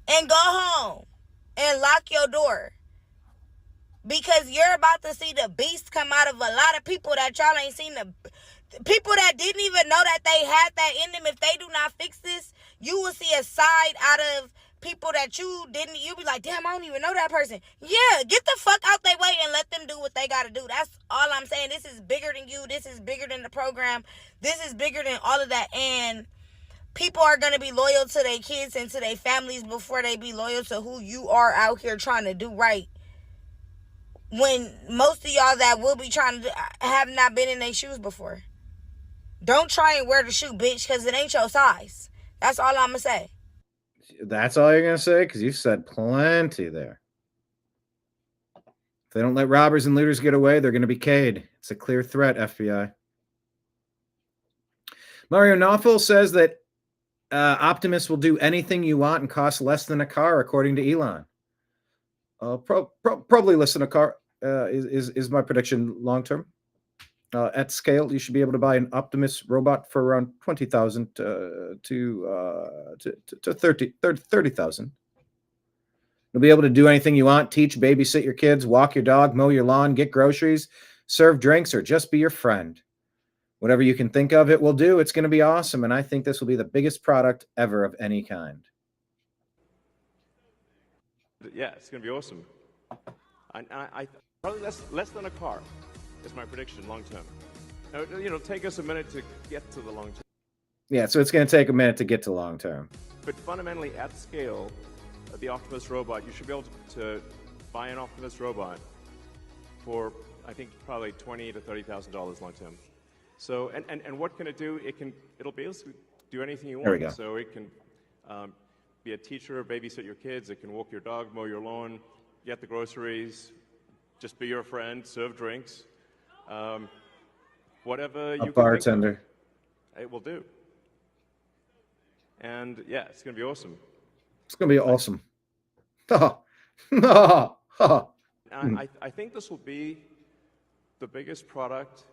And go home. And lock your door. Because you're about to see the beast come out of a lot of people that y'all ain't seen. The people that didn't even know that they had that in them. If they do not fix this, you will see a side out of people that you'll be like, damn, I don't even know that person. Yeah, get the fuck out their way and let them do what they gotta do. That's all I'm saying. This is bigger than you. This is bigger than the program. This is bigger than all of that. And people are gonna be loyal to their kids and to their families before they be loyal to who you are out here trying to do right. When most of y'all that will be trying to have not been in their shoes before. Don't try and wear the shoe, bitch, because it ain't your size. That's all I'm gonna say. That's all you're going to say? Because you said plenty there. If they don't let robbers and looters get away, they're going to be K'd. It's a clear threat, FBI. Mario Nawful says that Optimus will do anything you want and cost less than a car, according to Elon. Probably less than a car is my prediction long term. At scale, you should be able to buy an Optimus robot for around 20,000 to 30,000. You'll be able to do anything you want: teach, babysit your kids, walk your dog, mow your lawn, get groceries, serve drinks, or just be your friend. Whatever you can think of, it will do. It's going to be awesome, and I think this will be the biggest product ever of any kind. Yeah, it's going to be awesome. I probably less than a car. Is my prediction long term. It'll take us a minute to get to the long term. Yeah, so it's going to take a minute to get to long term. But fundamentally, at scale, the Optimus robot, you should be able to buy an Optimus robot for, I think, probably $20,000 to $30,000 long term. So, and what can it do? It'll basically do anything you want. There we go. So it can be a teacher, babysit your kids. It can walk your dog, mow your lawn, get the groceries, just be your friend, serve drinks. Whatever you a bartender. Can think of, it will do. And yeah, it's going to be awesome. It's going to be awesome. I think this will be the biggest product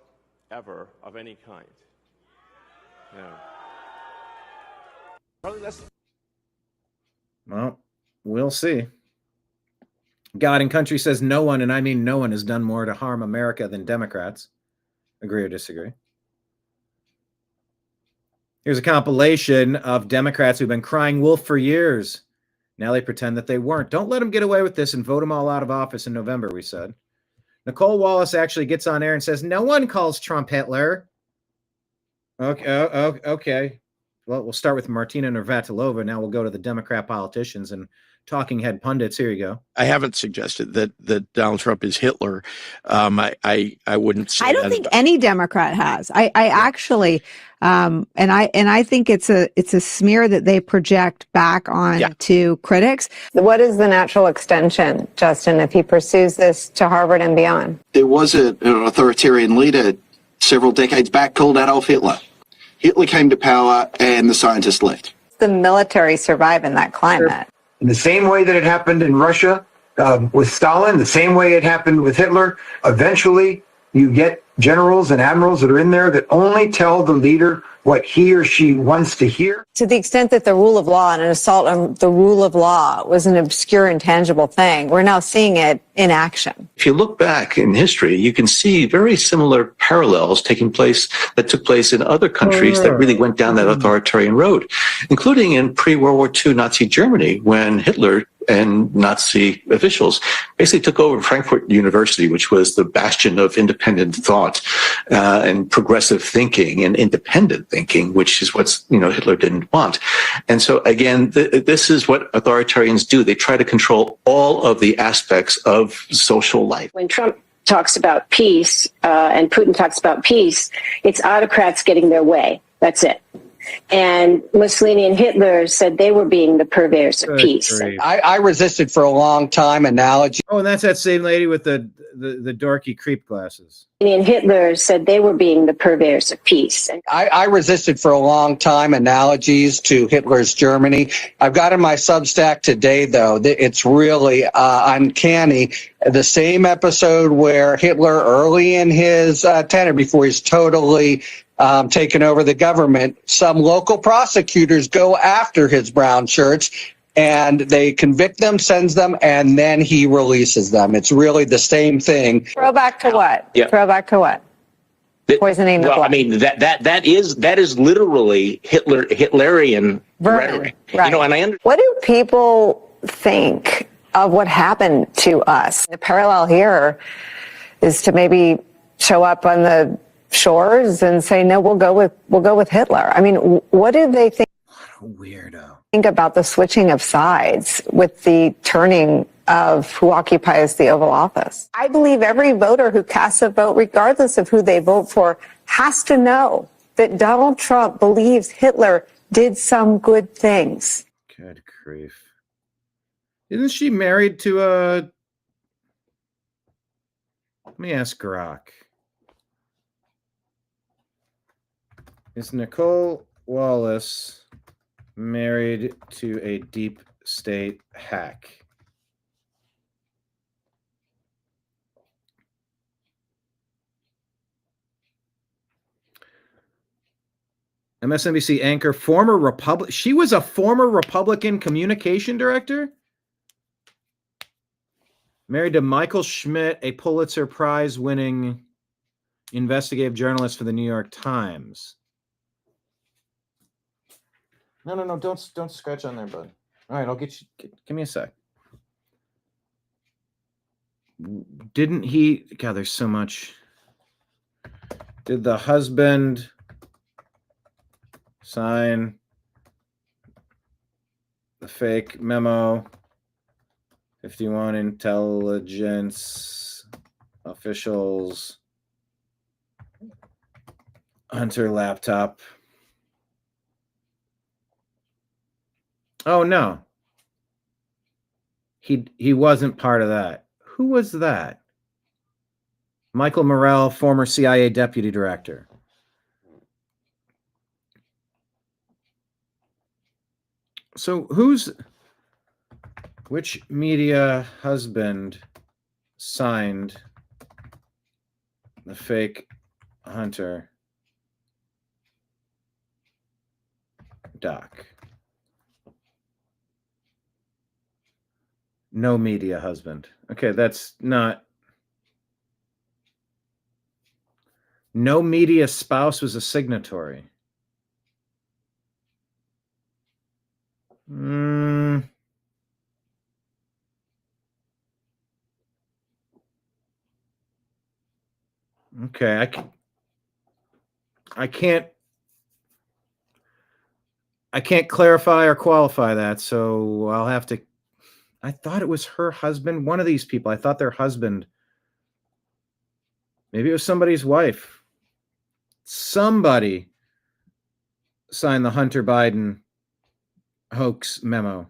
ever of any kind. Yeah. Probably less. Well, we'll see. God and Country says no one, and I mean no one, has done more to harm America than Democrats. Agree or disagree? Here's a compilation of Democrats who've been crying wolf for years. Now they pretend that they weren't. Don't let them get away with this and vote them all out of office in November, we said. Nicole Wallace actually gets on air and says, no one calls Trump Hitler. Okay. Well, we'll start with Martina Navratilova. Now we'll go to the Democrat politicians and talking head pundits. Here you go. I haven't suggested that Donald Trump is Hitler. I wouldn't say. I don't think any Democrat has. I actually, and I think it's a smear that they project back on to critics. What is the natural extension, Justin, if he pursues this to Harvard and beyond? There was an authoritarian leader several decades back called Adolf Hitler. Hitler came to power and the scientists left. The military survive in that climate. In the same way that it happened in Russia with Stalin, the same way it happened with Hitler, eventually you get generals and admirals that are in there that only tell the leader what he or she wants to hear. To the extent that the rule of law and an assault on the rule of law was an obscure, intangible thing, we're now seeing it in action. If you look back in history, you can see very similar parallels that took place in other countries that really went down that authoritarian road, including in pre-World War II Nazi Germany, when Hitler and Nazi officials basically took over Frankfurt University, which was the bastion of independent thought and progressive thinking and independent thinking, which is what Hitler didn't want. And so again, this is what authoritarians do. They try to control all of the aspects of social life. When Trump talks about peace and Putin talks about peace, it's autocrats getting their way. That's it. And Mussolini and Hitler said they were being the purveyors of peace. I resisted for a long time analogy. Oh, and that's that same lady with the dorky creep glasses. And Hitler said they were being the purveyors of peace. I resisted for a long time analogies to Hitler's Germany. I've got in my Substack today, though, it's really uncanny. The same episode where Hitler, early in his tenure, before he's totally taken over the government, some local prosecutors go after his brown shirts and they convict them, sends them, and then he releases them. It's really the same thing. Throwback to what? Yeah. Throwback to what? Poisoning the Well, blood. I mean that is literally Hitlerian rhetoric. Right. And What do people think of what happened to us? The parallel here is to maybe show up on the shores and say, no, we'll go with Hitler. I mean, what do they think? What a weirdo. Think about the switching of sides with the turning of who occupies the Oval Office. I believe every voter who casts a vote, regardless of who they vote for, has to know that Donald Trump believes Hitler did some good things. Good grief. Isn't she married to a... Let me ask Grok. Is Nicole Wallace married to a deep state hack? MSNBC anchor, she was a former Republican communication director? Married to Michael Schmidt, a Pulitzer Prize winning investigative journalist for the New York Times. No, don't scratch on there, bud. All right, I'll get you. Give me a sec. Didn't he? God, there's so much. Did the husband sign the fake memo? 51 intelligence officials. Hunter laptop. Oh no. He wasn't part of that. Who was that? Michael Morrell, former CIA deputy director. So which media husband signed the fake Hunter doc? No media husband. Okay, that's not. No media spouse was a signatory. Okay, I can't clarify or qualify that, so I'll have to. I thought it was her husband, one of these people. I thought their husband. Maybe it was somebody's wife. Somebody signed the Hunter Biden hoax memo.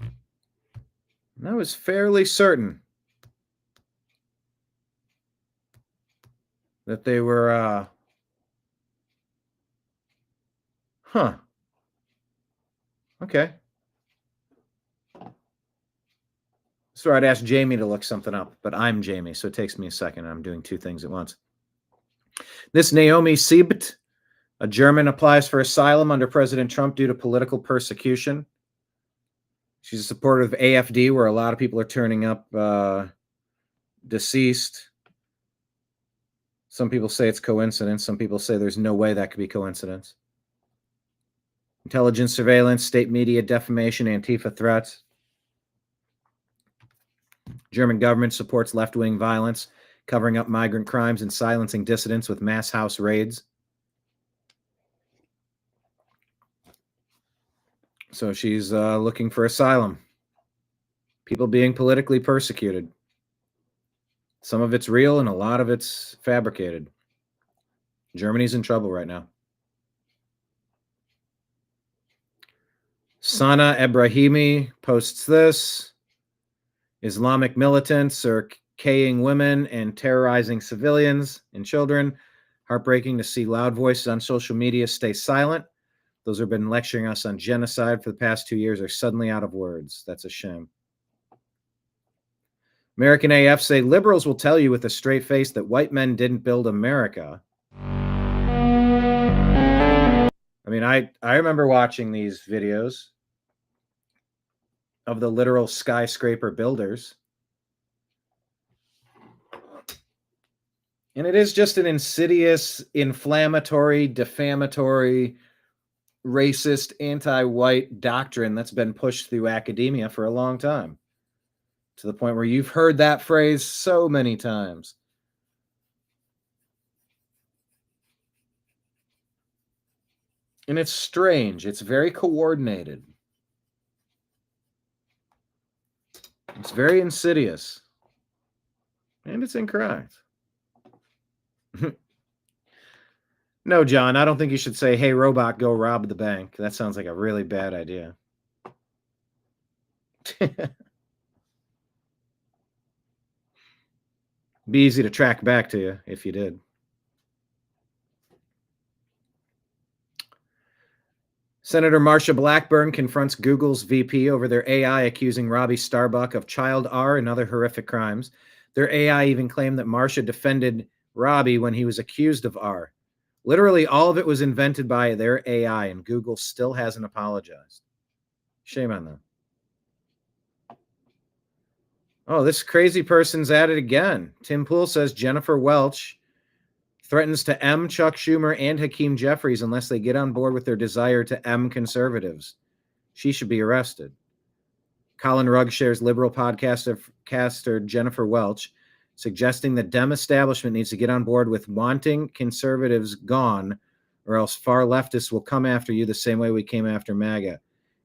And I was fairly certain that they were, okay. So I'd ask Jamie to look something up, but I'm Jamie, so it takes me a second. I'm doing two things at once. This Naomi Siebt, a German, applies for asylum under President Trump due to political persecution. She's a supporter of AFD, where a lot of people are turning up deceased. Some people say it's coincidence. Some people say there's no way that could be coincidence. Intelligence surveillance, state media defamation, Antifa threats. German government supports left-wing violence, covering up migrant crimes and silencing dissidents with mass house raids. So she's looking for asylum. People being politically persecuted. Some of it's real and a lot of it's fabricated. Germany's in trouble right now. Sana Ebrahimi posts this. Islamic militants are caning women and terrorizing civilians and children. Heartbreaking to see loud voices on social media stay silent. Those who have been lecturing us on genocide for the past 2 years are suddenly out of words. That's a shame. American AF say liberals will tell you with a straight face that white men didn't build America. I mean, I remember watching these videos of the literal skyscraper builders. And it is just an insidious, inflammatory, defamatory, racist, anti-white doctrine that's been pushed through academia for a long time, to the point where you've heard that phrase so many times. And it's strange. It's very coordinated. It's very insidious. And it's incorrect. No, John, I don't think you should say, hey, robot, go rob the bank. That sounds like a really bad idea. Be easy to track back to you if you did. Senator Marsha Blackburn confronts Google's VP over their AI accusing Robbie Starbuck of child R and other horrific crimes. Their AI even claimed that Marsha defended Robbie when he was accused of R. Literally, all of it was invented by their AI, and Google still hasn't apologized. Shame on them. Oh, this crazy person's at it again. Tim Pool says Jennifer Welch threatens to M Chuck Schumer and Hakeem Jeffries unless they get on board with their desire to M conservatives. She should be arrested. Colin Rugg shares liberal podcaster Jennifer Welch, suggesting the Dem establishment needs to get on board with wanting conservatives gone, or else far leftists will come after you the same way we came after MAGA.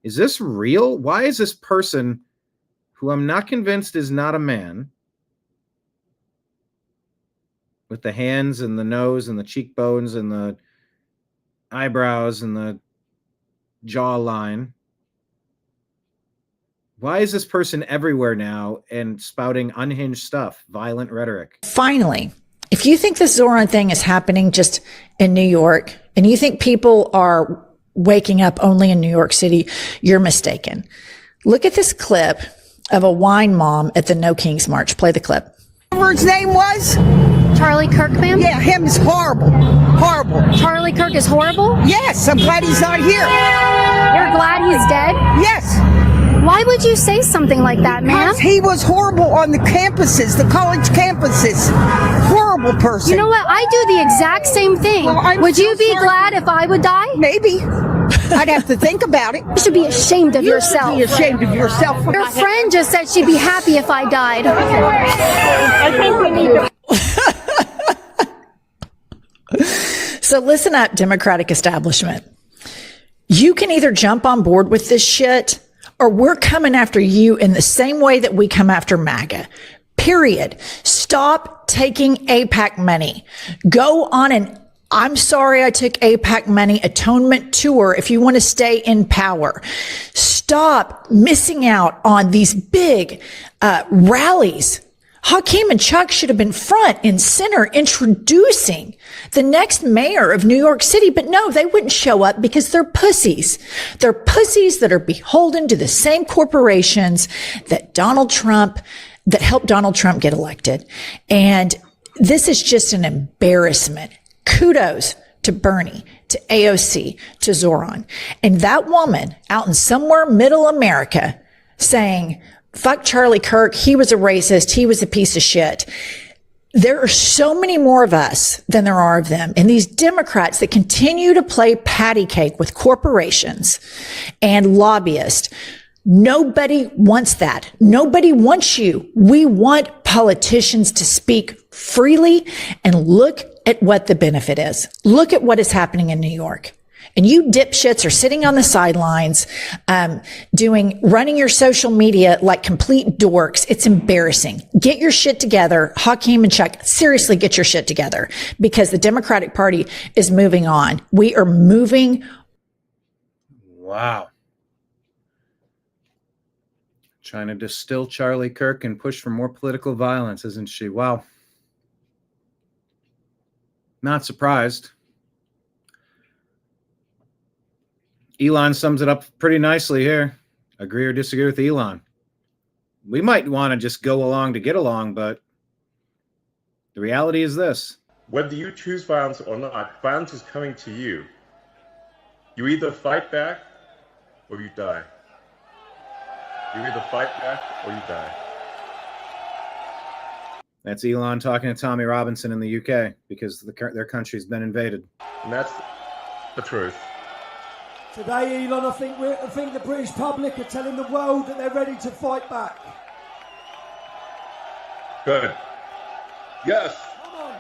Is this real? Why is this person, who I'm not convinced is not a man, with the hands and the nose and the cheekbones and the eyebrows and the jawline, why is this person everywhere now and spouting unhinged stuff, violent rhetoric? Finally, if you think this Zohran thing is happening just in New York and you think people are waking up only in New York City, you're mistaken. Look at this clip of a wine mom at the No Kings March. Play the clip. Whatever his name was? Charlie Kirk, ma'am? Yeah, him is horrible. Horrible. Charlie Kirk is horrible? Yes, I'm glad he's not here. You're glad he's dead? Yes. Why would you say something like that, ma'am? Because he was horrible on the campuses, the college campuses. Horrible person. You know what? I do the exact same thing. Well, would you be glad if I would die? Maybe. I'd have to think about it. You should be ashamed of yourself. You should be ashamed of yourself. Your friend just said she'd be happy if I died. I think we need to... So listen up, Democratic establishment. You can either jump on board with this shit, or we're coming after you in the same way that we come after MAGA. Period. Stop taking AIPAC money. Go on an I'm sorry I took AIPAC money atonement tour if you want to stay in power. Stop missing out on these big rallies. Hakeem and Chuck should have been front and center introducing the next mayor of New York City, but no, they wouldn't show up because they're pussies. They're pussies that are beholden to the same corporations that that helped Donald Trump get elected. And this is just an embarrassment. Kudos to Bernie, to AOC, to Zohran. And that woman out in somewhere middle America saying, fuck Charlie Kirk, he was a racist, he was a piece of shit. There are so many more of us than there are of them. And these Democrats that continue to play patty cake with corporations and lobbyists, nobody wants that. Nobody wants you. We want politicians to speak freely and look at what the benefit is. Look at what is happening in New York. And you dipshits are sitting on the sidelines, running your social media like complete dorks. It's embarrassing. Get your shit together. Hakeem and Chuck, seriously get your shit together, because the Democratic Party is moving on. We are moving. Wow. Trying to distill Charlie Kirk and push for more political violence, isn't she? Wow. Not surprised. Elon sums it up pretty nicely here. Agree or disagree with Elon? We might want to just go along to get along, but the reality is this. Whether you choose violence or not, violence is coming to you. You either fight back or you die. You either fight back or you die. That's Elon talking to Tommy Robinson in the UK, because their country's been invaded. And that's the truth. Today, Elon, I think the British public are telling the world that they're ready to fight back. Good. Yes. Come on.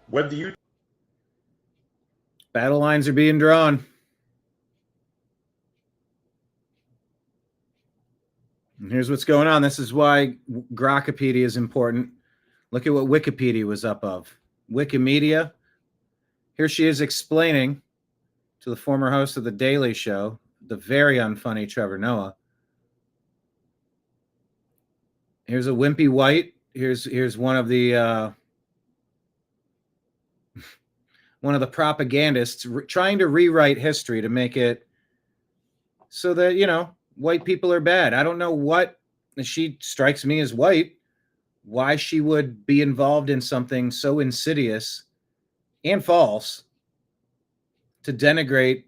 Whether you... Battle lines are being drawn. And here's what's going on. This is why Grokkopedia is important. Look at what Wikipedia was up of. Wikimedia. Here she is explaining to the former host of The Daily Show, the very unfunny Trevor Noah. Here's a wimpy white. Here's one of the propagandists trying to rewrite history to make it so that, white people are bad. I don't know what, she strikes me as white, why she would be involved in something so insidious and false to denigrate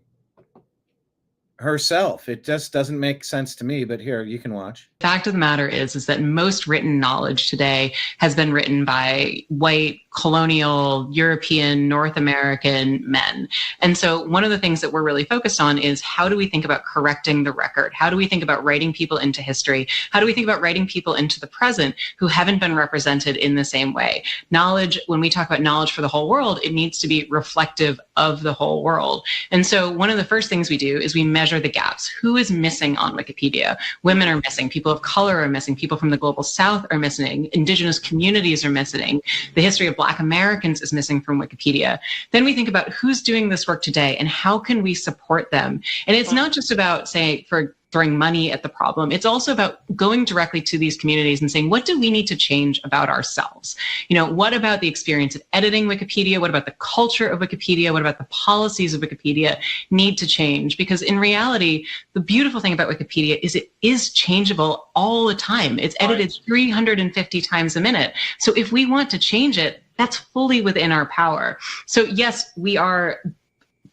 herself. It just doesn't make sense to me, but here, you can watch. Fact of the matter is that most written knowledge today has been written by white, colonial, European, North American men. And so one of the things that we're really focused on is, how do we think about correcting the record? How do we think about writing people into history? How do we think about writing people into the present who haven't been represented in the same way? Knowledge, when we talk about knowledge for the whole world, it needs to be reflective of the whole world. And so one of the first things we do is we measure the gaps. Who is missing on Wikipedia? Women are missing. People of color are missing. People from the global south are missing. Indigenous communities are missing. The history of Black Americans is missing from Wikipedia. Then we think about who's doing this work today and how can we support them? And it's not just about, say, for throwing money at the problem. It's also about going directly to these communities and saying, what do we need to change about ourselves? What about the experience of editing Wikipedia? What about the culture of Wikipedia? What about the policies of Wikipedia need to change? Because in reality, the beautiful thing about Wikipedia is it is changeable all the time. It's edited 350 times a minute. So if we want to change it, that's fully within our power. So yes, we are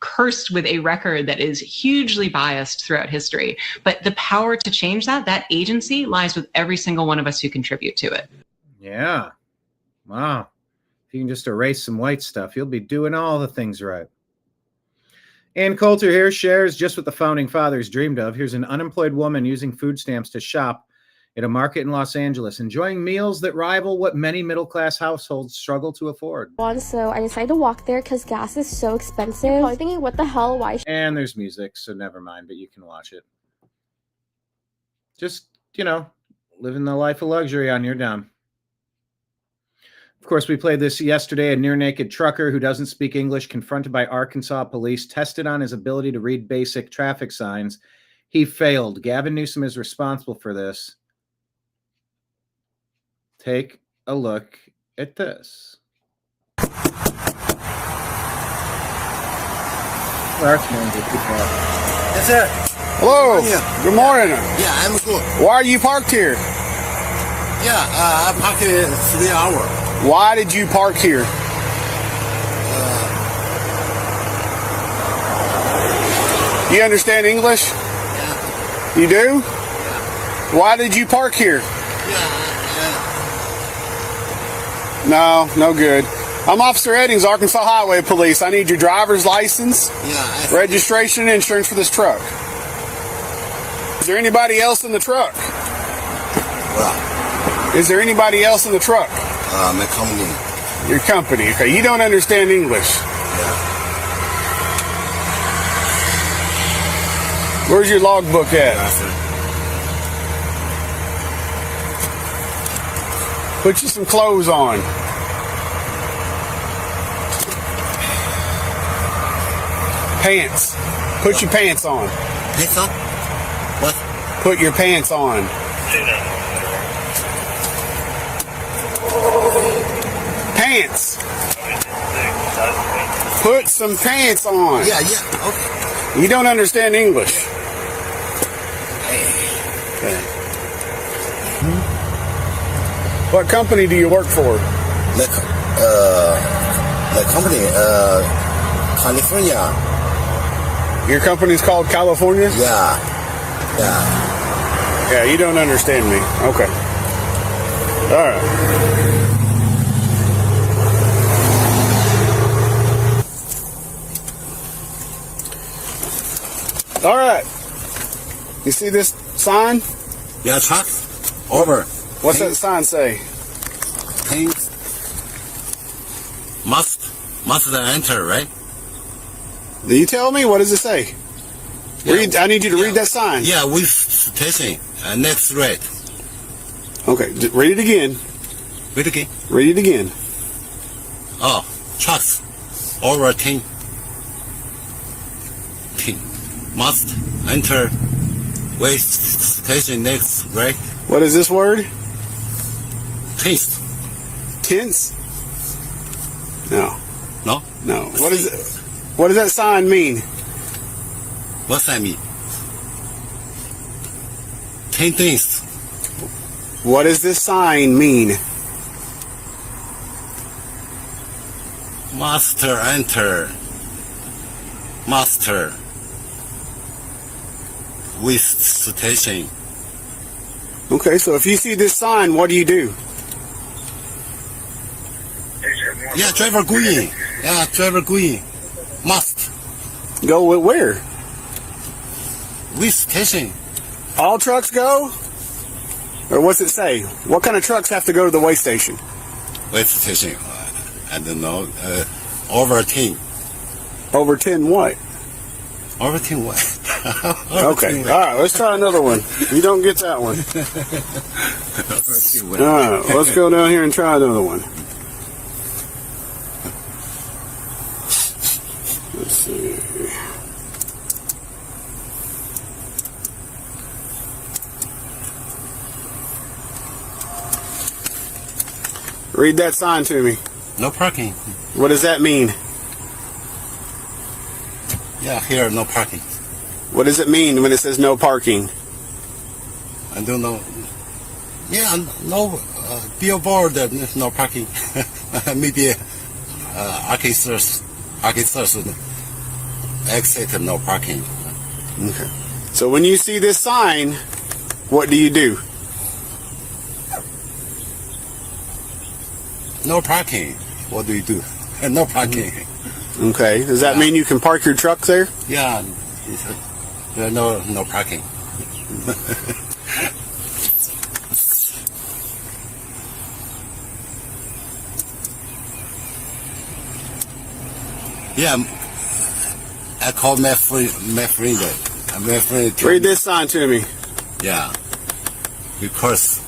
cursed with a record that is hugely biased throughout history, but the power to change that agency lies with every single one of us who contribute to it. Yeah. Wow. If you can just erase some white stuff, you'll be doing all the things right. Ann Coulter here shares just what the founding fathers dreamed of. Here's an unemployed woman using food stamps to shop at a market in Los Angeles, enjoying meals that rival what many middle-class households struggle to afford. So I decided to walk there because gas is so expensive. You're probably thinking, what the hell, why? And there's music, so never mind, but you can watch it. Just, living the life of luxury on your dime. Of course, we played this yesterday. A near-naked trucker who doesn't speak English, confronted by Arkansas police, tested on his ability to read basic traffic signs. He failed. Gavin Newsom is responsible for this. Take a look at this. Yes, sir. Hello. Good morning. Yeah, I'm good. Why are you parked here? Yeah, I parked here 3 hours. Why did you park here? You understand English? Yeah. You do? Yeah. Why did you park here? Yeah. No good. I'm Officer Eddings, Arkansas Highway Police. I need your driver's license, registration, and insurance for this truck. Is there anybody else in the truck? Is there anybody else in the truck? My company. Your company. Okay, you don't understand English. Where's your logbook at? Put you some clothes on. Pants. Put your pants on. Pants on? What? Put your pants on. Pants. Put some pants on. Yeah, okay. You don't understand English. Okay. What company do you work for? The company, California. Your company's called California? Yeah. Yeah, you don't understand me. Okay. All right. All right. You see this sign? Yeah, truck. Over. What's that sign say? Things must enter, right? Do you tell me? What does it say? Yeah. I need you to read that sign. Yeah, with station. Next red. Okay, read it again. Read again. Read it again. Oh, trucks. Over 10. Must enter wait station next, right? What is this word? Tense. Tense? No. No? No. What is it? What does that sign mean? What's that mean? 10 things. What does this sign mean? Master enter. Master. With station. Okay, so if you see this sign, what do you do? Yeah, driver going. Yeah, driver going. Must. Go where? With station. All trucks go? Or what's it say? What kind of trucks have to go to the way station? Way station. I don't know. Over 10. Over 10 what? Over 10 what? Okay. All right, let's try another one. You don't get that one. All right, let's go down here and try another one. Let's see. Read that sign to me. No parking. What does that mean? Yeah, here, no parking. What does it mean when it says no parking? I don't know. Yeah, no billboard, no parking. Maybe Arkansas exit, no parking. Okay. So when you see this sign, what do you do? No parking. What do you do? No parking. Okay. Does that mean you can park your truck there? Yeah. No parking. Yeah. I called my friend. My friend Read this sign to me. Yeah. Because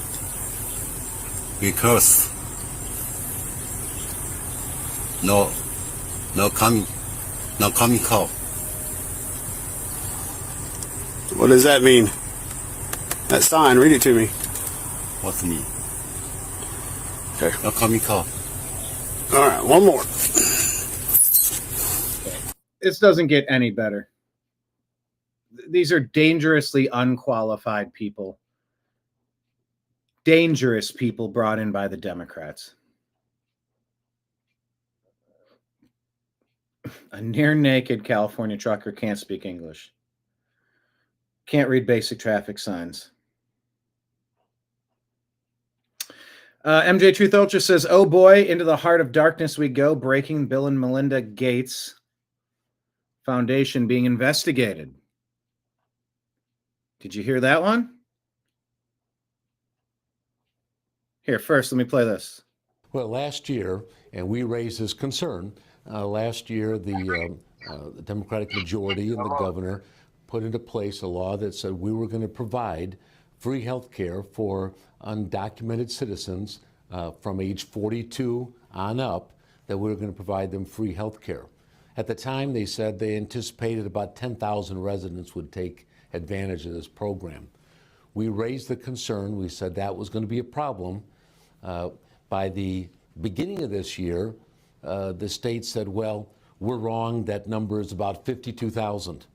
no coming call. What does that mean? That sign, read it to me. What's it mean? Okay. No coming call. All right, one more. This doesn't get any better. These are dangerously unqualified people. Dangerous people brought in by the Democrats. A near-naked California trucker can't speak English. Can't read basic traffic signs. MJ Truth Ultra says, oh boy, into the heart of darkness we go, breaking Bill and Melinda Gates Foundation being investigated. Did you hear that one? Here, first, let me play this. Well, last year, and we raised this concern, last year the Democratic majority and the governor put into place a law that said we were going to provide free health care for undocumented citizens from age 42 on up, that we were going to provide them free health care. At the time, they said they anticipated about 10,000 residents would take advantage of this program. We raised the concern. We said that was going to be a problem. By the beginning of this year, the state said, well, we're wrong. That number is about 52,000.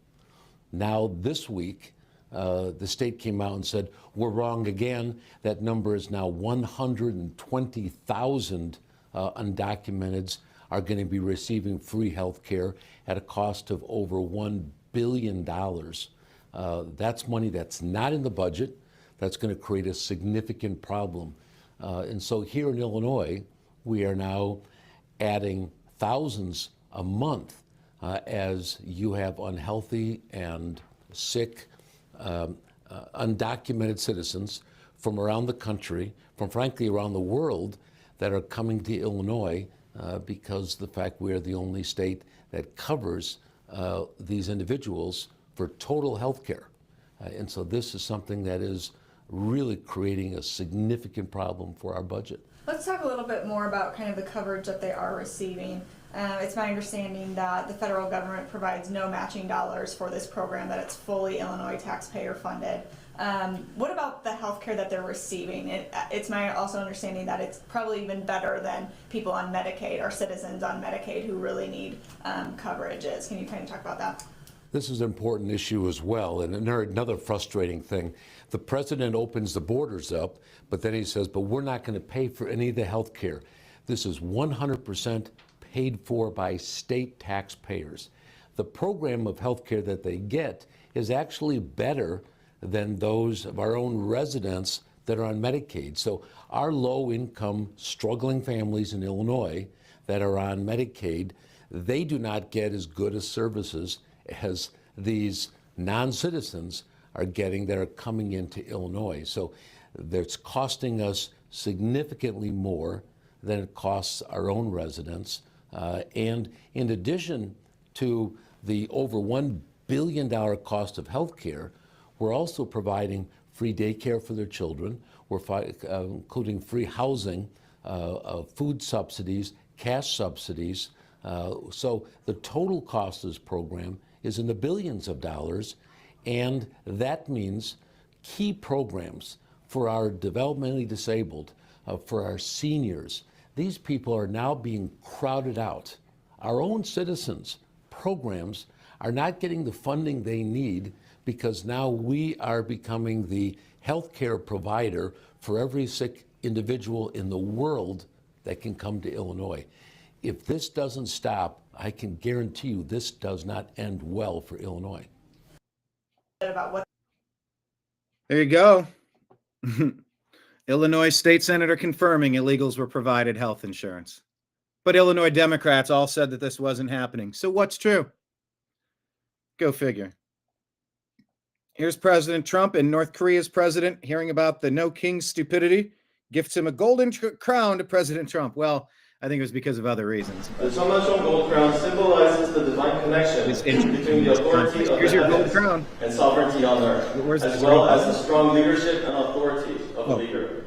Now, this week, the state came out and said, we're wrong again. That number is now 120,000 undocumenteds are going to be receiving free health care at a cost of over $1 billion. That's money that's not in the budget. That's going to create a significant problem. And so here in Illinois, we are now adding thousands a month as you have unhealthy and sick undocumented citizens from around the country, from frankly around the world, that are coming to Illinois because the fact we are the only state that covers these individuals for total health care. And so this is something that is really creating a significant problem for our budget. Let's talk a little bit more about kind of the coverage that they are receiving. It's my understanding that the federal government provides no matching dollars for this program, that it's fully Illinois taxpayer funded. What about the health care that they're receiving? It's my also understanding that it's probably even better than people on Medicaid or citizens on Medicaid who really need coverages. Can you kind of talk about that? This is an important issue as well. And another frustrating thing, the president opens the borders up, but then he says, but we're not going to pay for any of the health care. This is 100% paid for by state taxpayers. The program of health care that they get is actually better than those of our own residents that are on Medicaid. So our low-income, struggling families in Illinois that are on Medicaid, they do not get as good as services as these non-citizens are getting that are coming into Illinois. So that's costing us significantly more than it costs our own residents. And in addition to the over $1 billion cost of health care, we're also providing free daycare for their children. We're including free housing, food subsidies, cash subsidies. So the total cost of this program is in the billions of dollars, and that means key programs for our developmentally disabled, for our seniors. These people are now being crowded out. Our own citizens' programs are not getting the funding they need because now we are becoming the healthcare provider for every sick individual in the world that can come to Illinois. If this doesn't stop, I can guarantee you this does not end well for Illinois. There you go. Illinois state senator confirming illegals were provided health insurance. But Illinois Democrats all said that this wasn't happening. So what's true? Go figure. Here's President Trump and North Korea's president hearing about the no king stupidity, gifts him a golden crown to President Trump. Well, I think it was because of other reasons. The Chomacheon gold crown symbolizes the divine connection between the authority of Here's the your gold heavens crown. and sovereignty on earth, as well as the strong leadership and authority of the leader.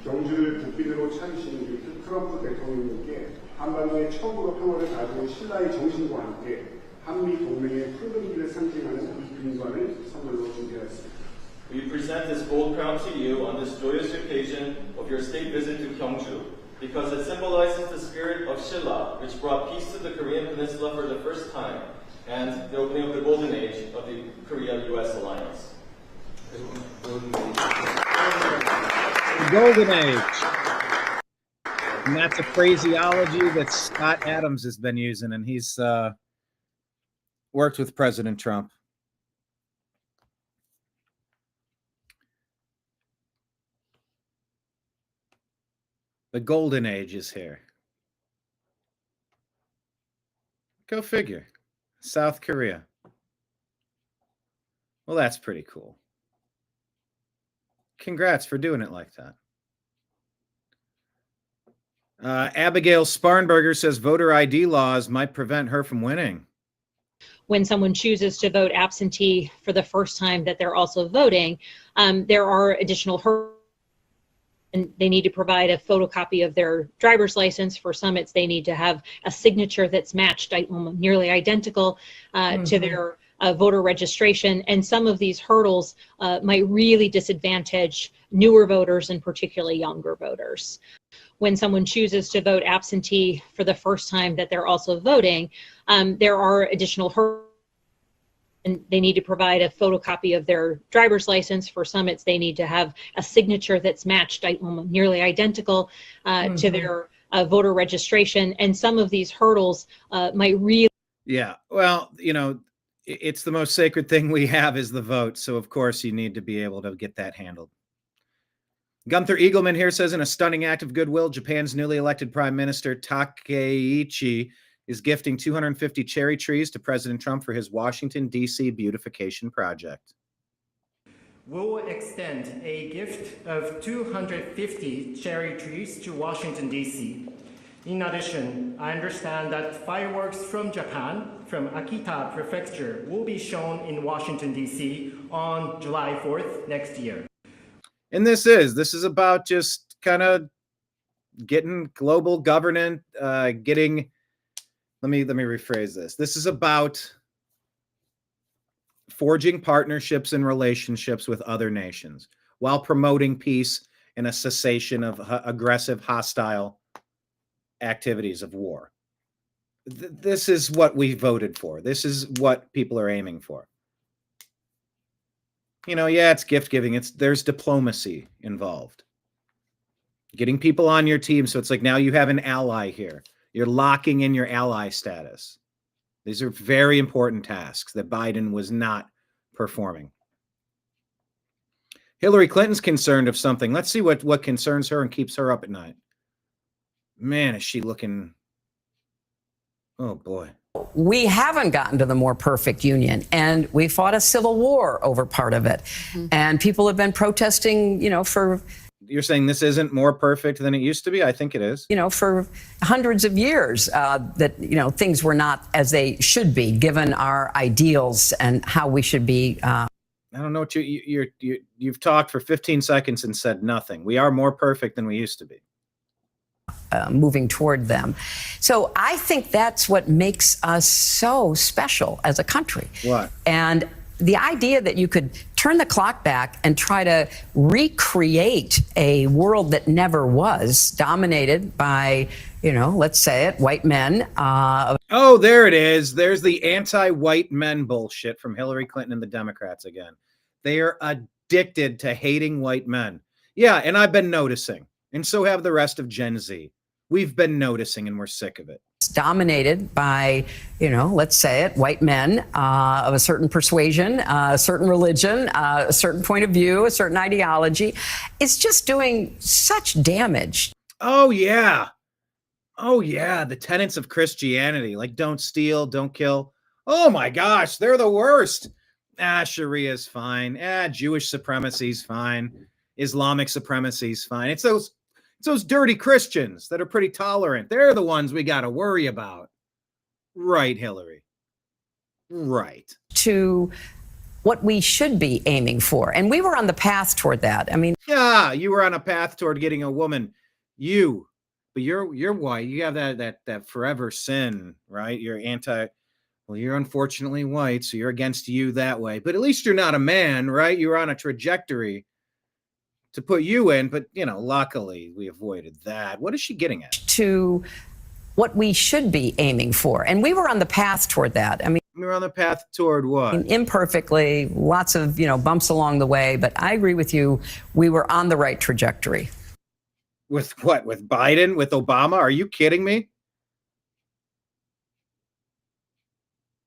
경주를 국비대로 차리신 트럼프 대통령님께 한반도의 처음으로 평화를 가져온 신라의 정신과 함께 한미 동맹의 푸른 길을 상징하는 이 금관을 선물로 준비하였습니다. We present this gold crown to you on this joyous occasion of your state visit to Gyeongju, because it symbolizes the spirit of Shilla, which brought peace to the Korean Peninsula for the first time, and the opening of the golden age of the Korea-U.S. alliance. The golden age. And that's a phraseology that Scott Adams has been using, and he's worked with President Trump. The golden age is here. Go figure. South Korea. Well, that's pretty cool. Congrats for doing it like that. Abigail Sparnberger says voter ID laws might prevent her from winning. When someone chooses to vote absentee for the first time that they're also voting, there are additional hurdles. And they need to provide a photocopy of their driver's license. For some, it's they need to have a signature that's matched nearly identical to their voter registration. And some of these hurdles might really disadvantage newer voters and particularly younger voters. When someone chooses to vote absentee for the first time that they're also voting, there are additional hurdles. And they need to provide a photocopy of their driver's license. For some, it's they need to have a signature that's matched nearly identical to their voter registration. And some of these hurdles might really... Yeah, well, you know, it's the most sacred thing we have is the vote. So, of course, you need to be able to get that handled. Gunther Eagleman here says, in a stunning act of goodwill, Japan's newly elected Prime Minister Takeichi is gifting 250 cherry trees to President Trump for his Washington, D.C. beautification project. We'll extend a gift of 250 cherry trees to Washington, D.C. In addition, I understand that fireworks from Japan, from Akita Prefecture, will be shown in Washington, D.C. on July 4th next year. And this is about just kind of getting global governance, let me rephrase this. This is about forging partnerships and relationships with other nations while promoting peace and a cessation of aggressive, hostile activities of war. This is what we voted for. This is what people are aiming for. You know, yeah, it's gift giving. There's diplomacy involved. Getting people on your team. So it's like now you have an ally here. You're locking in your ally status. These are very important tasks that Biden was not performing. Hillary Clinton's concerned of something. Let's see what concerns her and keeps her up at night. Man, is she looking... Oh, boy. We haven't gotten to the more perfect union, and we fought a civil war over part of it. Mm-hmm. And people have been protesting, you know, for... You're saying this isn't more perfect than it used to be? I think it is. You know, for hundreds of years that, you know, things were not as they should be, given our ideals and how we should be. I don't know what you've talked for 15 seconds and said nothing. We are more perfect than we used to be. Moving toward them. So I think that's what makes us so special as a country. What? And the idea that you could turn the clock back and try to recreate a world that never was, dominated by, you know, let's say it, white men. Oh, there it is. There's the anti-white men bullshit from Hillary Clinton and the Democrats again. They are addicted to hating white men. Yeah, and I've been noticing. And so have the rest of Gen Z. We've been noticing and we're sick of it. It's dominated by, you know, let's say it, white men of a certain persuasion, a certain religion, a certain point of view, a certain ideology. It's just doing such damage. Oh, yeah. Oh, yeah. The tenets of Christianity, like don't steal, don't kill. Oh, my gosh, they're the worst. Sharia's fine. Jewish supremacy's fine. Islamic supremacy's fine. It's those dirty Christians that are pretty tolerant. They're the ones we got to worry about. Right, Hillary. Right. To what we should be aiming for. And we were on the path toward that. I mean, yeah, you were on a path toward getting a woman. But you're white. You have that forever sin, right? You're you're unfortunately white, so you're against you that way. But at least you're not a man, right? You're on a trajectory to put you in, but, you know, luckily we avoided that. What is she getting at? To what we should be aiming for. And we were on the path toward that. I mean, we were on the path toward what? Imperfectly, lots of, you know, bumps along the way. But I agree with you. We were on the right trajectory. With what? With Biden? With Obama? Are you kidding me?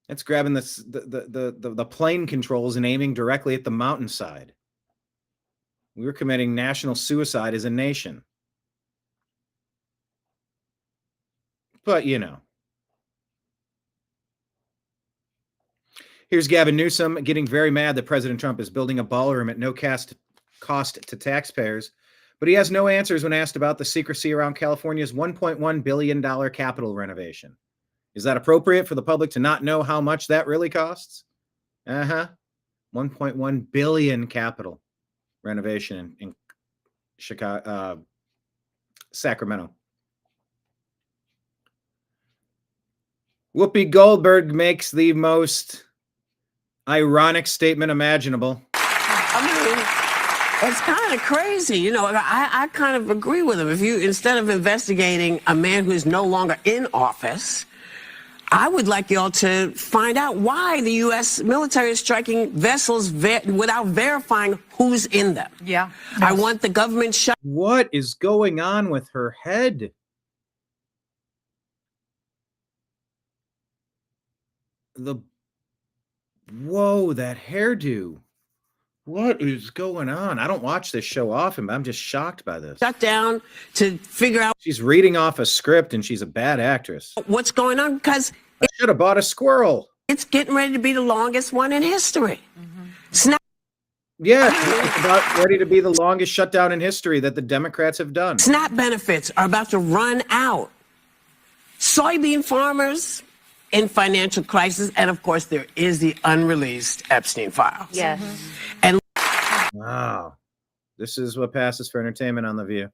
It's grabbing the plane controls and aiming directly at the mountainside. We were committing national suicide as a nation. But, you know. Here's Gavin Newsom getting very mad that President Trump is building a ballroom at no cost to taxpayers, but he has no answers when asked about the secrecy around California's $1.1 billion Capitol renovation. Is that appropriate for the public to not know how much that really costs? 1.1 billion Capitol renovation in Chicago, Sacramento. Whoopi Goldberg makes the most ironic statement imaginable. I mean, it's kind of crazy. You know, I kind of agree with him. If you, instead of investigating a man who is no longer in office, I would like y'all to find out why the U.S. military is striking vessels without verifying who's in them. Yeah. I want the government shut. What is going on with her head? Whoa, that hairdo. What is going on? I don't watch this show often, but I'm just shocked by this. Shut down to figure out. She's reading off a script and she's a bad actress. What's going on? Because I should have bought a squirrel. It's getting ready to be the longest one in history. Snap. Yeah, it's about ready to be the longest shutdown in history that the Democrats have done. SNAP benefits are about to run out. Soybean farmers in financial crisis, and of course there is the unreleased Epstein files. Yes. And wow, this is what passes for entertainment on The View.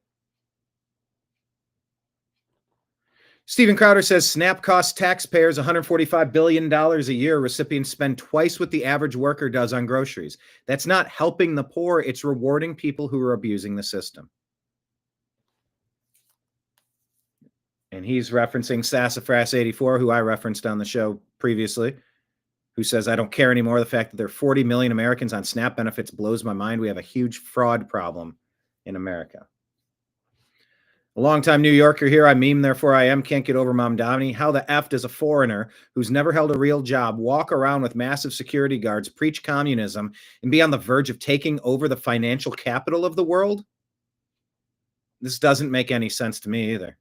Steven Crowder says SNAP costs taxpayers $145 billion a year. Recipients spend twice what the average worker does on groceries. That's not helping the poor. It's rewarding people who are abusing the system. And he's referencing Sassafras84, who I referenced on the show previously, who says, I don't care anymore. The fact that there are 40 million Americans on SNAP benefits blows my mind. We have a huge fraud problem in America. A longtime New Yorker here. I meme, therefore I am. Can't get over Mamdani. How the F does a foreigner who's never held a real job walk around with massive security guards, preach communism, and be on the verge of taking over the financial capital of the world? This doesn't make any sense to me either.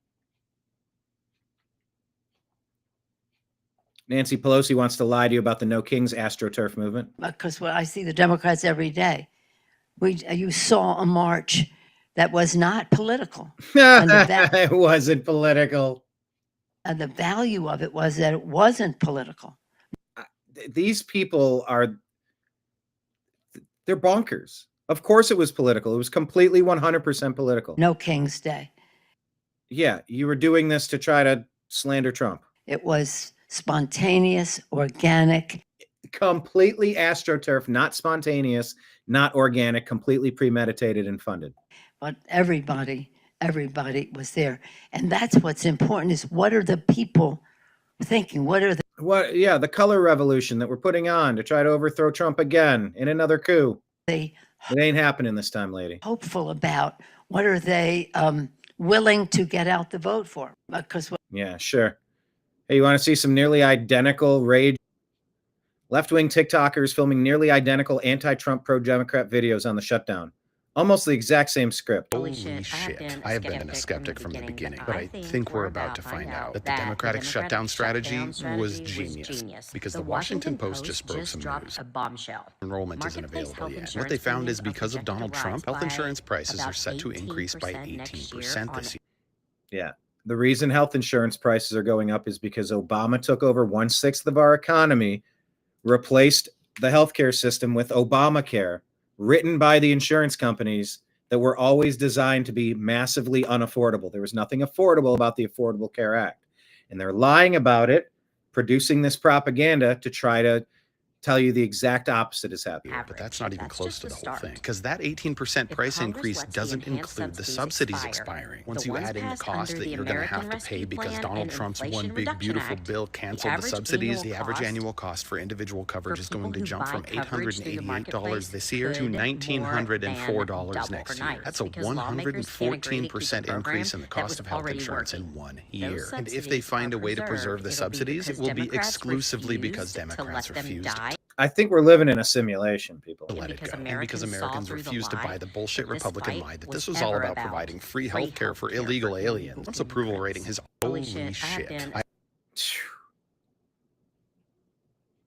Nancy Pelosi wants to lie to you about the No Kings AstroTurf movement. Because I see the Democrats every day. You saw a march that was not political. It wasn't political. And the value of it was that it wasn't political. These people they're bonkers. Of course it was political. It was completely 100% political. No King's Day. Yeah, you were doing this to try to slander Trump. It was spontaneous, organic. Completely AstroTurf, not spontaneous, not organic, completely premeditated and funded. But everybody was there. And that's what's important is what are the people thinking? The color revolution that we're putting on to try to overthrow Trump again in another coup. It ain't happening this time, lady. Hopeful about what are they willing to get out the vote for? Yeah, sure. Hey, you want to see some nearly identical rage? Left-wing TikTokers filming nearly identical anti-Trump, pro-Democrat videos on the shutdown. Almost the exact same script. Holy shit. I have been a skeptic from the beginning, but I think we're about to find out that the Democratic shutdown strategy was genius because the Washington Post just broke some news. Enrollment isn't available yet. What they found is because of Donald Trump, health insurance prices are set to increase by 18% this year. Yeah. The reason health insurance prices are going up is because Obama took over 1/6 of our economy, replaced the healthcare system with Obamacare, written by the insurance companies that were always designed to be massively unaffordable. There was nothing affordable about the Affordable Care Act. And they're lying about it, producing this propaganda to try to tell you the exact opposite is happening. But that's not even close to the whole thing, because that 18% price increase doesn't include the subsidies expiring. Once you add in the cost that you're going to have to pay because Donald Trump's one big beautiful bill canceled the subsidies, the average annual cost for individual coverage is going to jump from $888 this year to $1,904 next year. That's a 114% increase in the cost of health insurance in 1 year. And if they find a way to preserve the subsidies, it will be exclusively because Democrats refused. I think we're living in a simulation, people. Let it go. And because Americans refused to buy the bullshit Republican lie that this was all about providing free health care for illegal aliens. Trump's approval rating has holy shit.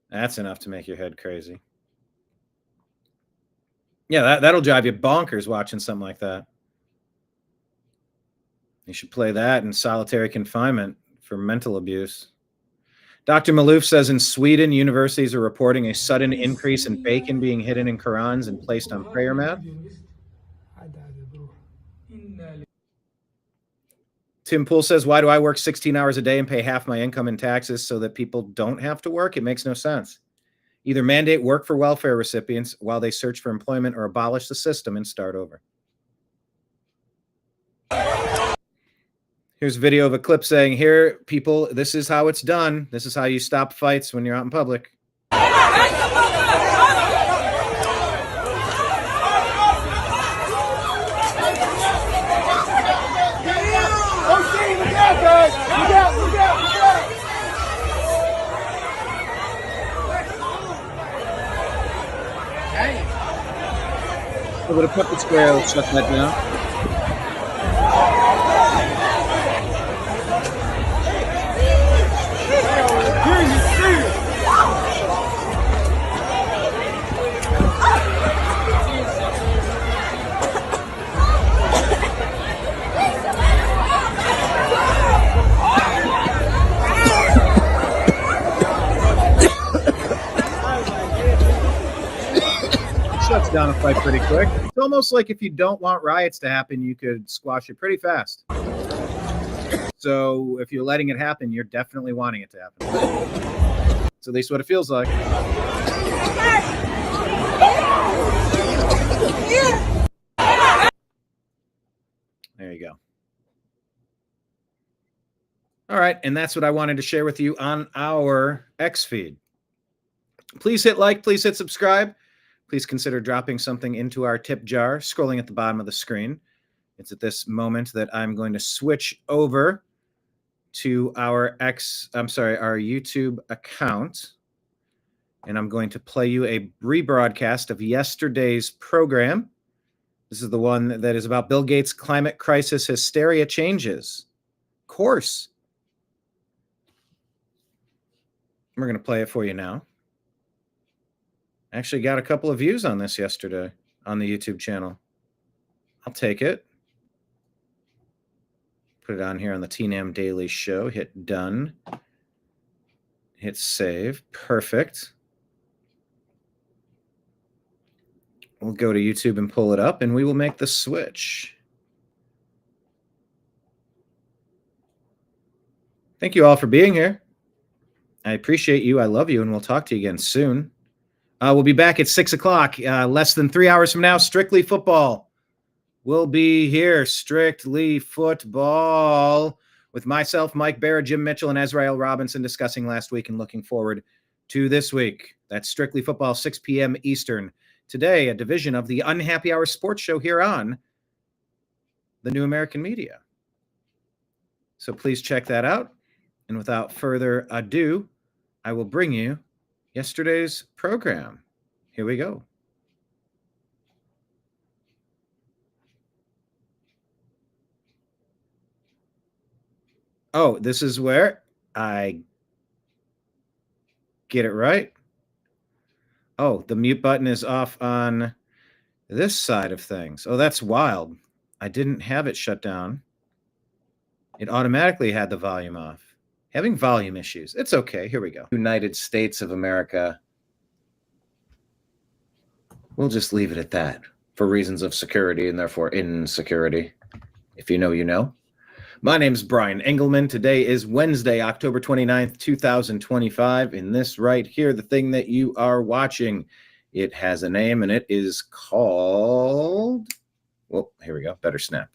That's enough to make your head crazy. Yeah, that'll drive you bonkers watching something like that. You should play that in solitary confinement for mental abuse. Dr. Malouf says in Sweden, universities are reporting a sudden increase in bacon being hidden in Qurans and placed on prayer mat. Tim Poole says, why do I work 16 hours a day and pay half my income in taxes so that people don't have to work? It makes no sense. Either mandate work for welfare recipients while they search for employment or abolish the system and start over. Here's a video of a clip saying, here, people, this is how it's done. This is how you stop fights when you're out in public. A little bit of puppet square will shut that down. Shuts down a fight pretty quick. It's almost like if you don't want riots to happen, you could squash it pretty fast. So if you're letting it happen, you're definitely wanting it to happen. It's at least what it feels like. There you go. All right, and that's what I wanted to share with you on our X feed. Please hit like, please hit subscribe. Please consider dropping something into our tip jar, scrolling at the bottom of the screen. It's at this moment that I'm going to switch over to our YouTube account. And I'm going to play you a rebroadcast of yesterday's program. This is the one that is about Bill Gates' climate crisis hysteria changes. Of course. We're going to play it for you now. Actually got a couple of views on this yesterday on the YouTube channel. I'll take it. Put it on here on the TNAM Daily Show. Hit done. Hit save. Perfect. We'll go to YouTube and pull it up, and we will make the switch. Thank you all for being here. I appreciate you. I love you, and we'll talk to you again soon. We'll be back at 6 o'clock, less than 3 hours from now. Strictly Football will be here. Strictly Football with myself, Mike Barrett, Jim Mitchell, and Ezrael Robinson discussing last week and looking forward to this week. That's Strictly Football, 6 p.m. Eastern. Today, a division of the Unhappy Hour Sports Show here on the New American Media. So please check that out. And without further ado, I will bring you yesterday's program. Here we go. Oh, this is where I get it right. Oh, the mute button is off on this side of things. Oh, that's wild. I didn't have it shut down. It automatically had the volume off. Having volume issues. It's okay. Here we go. United States of America. We'll just leave it at that for reasons of security and therefore insecurity. If you know, you know. My name's Brian Engelman. Today is Wednesday, October 29th, 2025. And this right here, the thing that you are watching, it has a name and it is called, well, here we go. Better snap.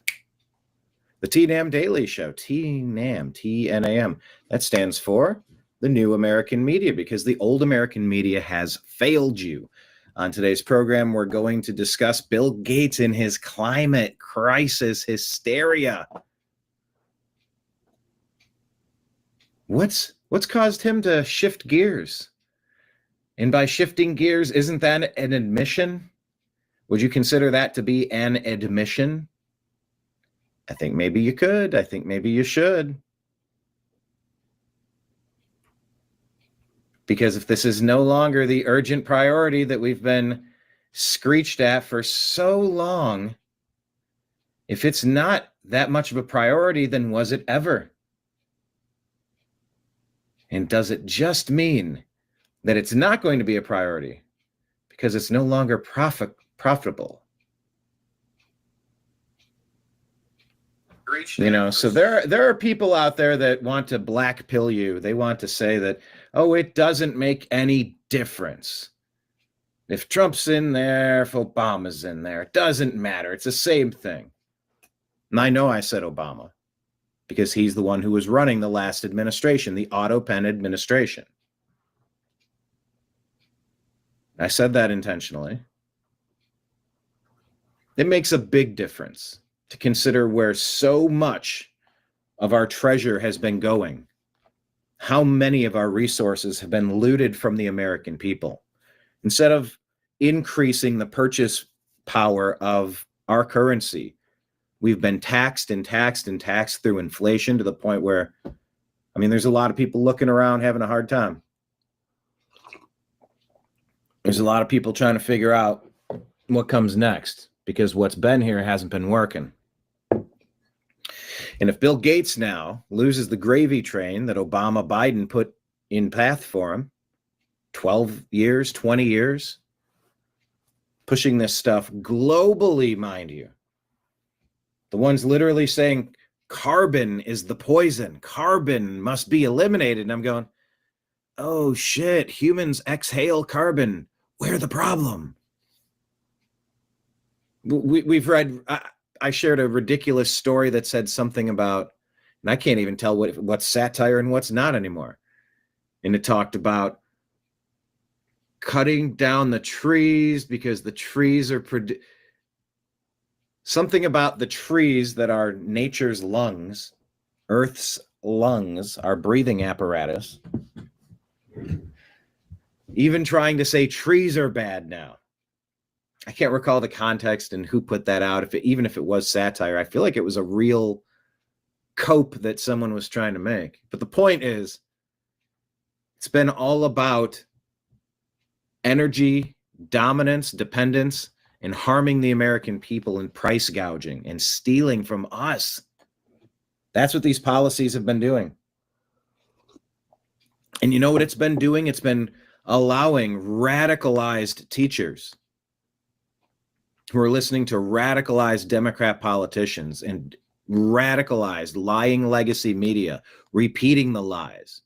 The TNAM Daily Show, TNAM, T-N-A-M. That stands for the New American Media because the old American media has failed you. On today's program, we're going to discuss Bill Gates and his climate crisis hysteria. What's caused him to shift gears? And by shifting gears, isn't that an admission? Would you consider that to be an admission? I think maybe you could. I think maybe you should. Because if this is no longer the urgent priority that we've been screeched at for so long, if it's not that much of a priority, then was it ever? And does it just mean that it's not going to be a priority because it's no longer profitable? You know, so there are people out there that want to black pill you. They want to say that, oh, it doesn't make any difference. If Trump's in there, if Obama's in there, it doesn't matter. It's the same thing. And I know I said Obama because he's the one who was running the last administration, the auto pen administration. I said that intentionally. It makes a big difference to consider where so much of our treasure has been going, how many of our resources have been looted from the American people. Instead of increasing the purchase power of our currency, we've been taxed and taxed and taxed through inflation to the point where, I mean, there's a lot of people looking around having a hard time. There's a lot of people trying to figure out what comes next because what's been here hasn't been working. And if Bill Gates now loses the gravy train that Obama Biden put in path for him, 12 years, 20 years, pushing this stuff globally, mind you, the ones literally saying carbon is the poison, carbon must be eliminated. And I'm going, oh shit, humans exhale carbon. We're the problem. We've read, I shared a ridiculous story that said something about, and I can't even tell what's satire and what's not anymore. And it talked about cutting down the trees because the trees are something about the trees that are nature's lungs, Earth's lungs, our breathing apparatus. Even trying to say trees are bad now. I can't recall the context and who put that out. Even if it was satire, I feel like it was a real cope that someone was trying to make. But the point is, it's been all about energy, dominance, dependence, and harming the American people and price gouging and stealing from us. That's what these policies have been doing. And you know what it's been doing? It's been allowing radicalized teachers who are listening to radicalized Democrat politicians and radicalized lying legacy media, repeating the lies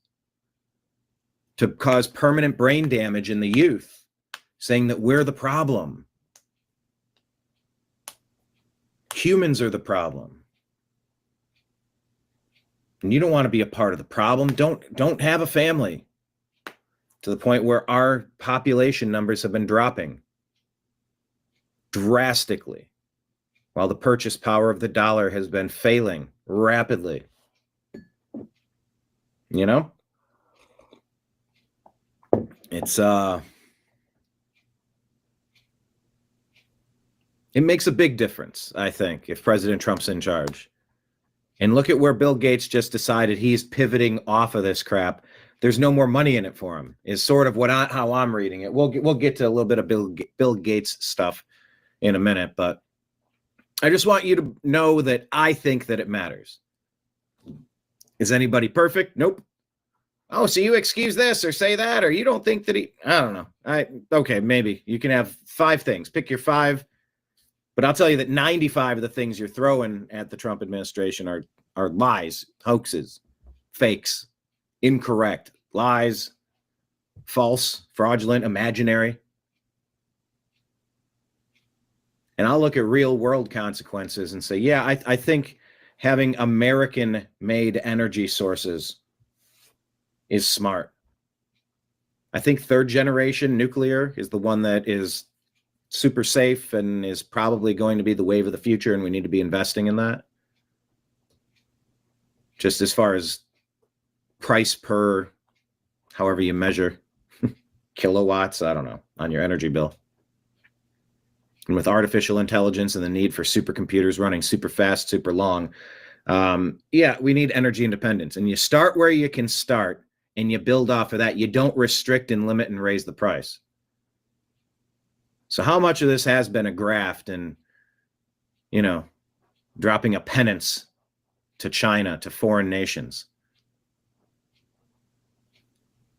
to cause permanent brain damage in the youth, saying that we're the problem. Humans are the problem. And you don't want to be a part of the problem. Don't have a family, to the point where our population numbers have been dropping drastically, while the purchase power of the dollar has been failing rapidly. You know? It's it makes a big difference, I think, if President Trump's in charge. And look at where Bill Gates just decided he's pivoting off of this crap. There's no more money in it for him, is sort of how I'm reading it. We'll get to a little bit of Bill Gates stuff in a minute, but I just want you to know that I think that it matters. Is anybody perfect? Nope. Oh, so you excuse this or say that, or you don't think that I don't know. Okay, maybe you can have 5 things. Pick your 5. But I'll tell you that 95 of the things you're throwing at the Trump administration are lies, hoaxes, fakes, incorrect, lies, false, fraudulent, imaginary. And I'll look at real world consequences and say, yeah, I think having American-made energy sources is smart. I think 3rd generation nuclear is the one that is super safe and is probably going to be the wave of the future, and we need to be investing in that. Just as far as price per, however you measure, kilowatts, I don't know, on your energy bill. And with artificial intelligence and the need for supercomputers running super fast, super long, yeah, we need energy independence. And you start where you can start and you build off of that. You don't restrict and limit and raise the price. So how much of this has been a graft and, you know, dropping a penance to China, to foreign nations?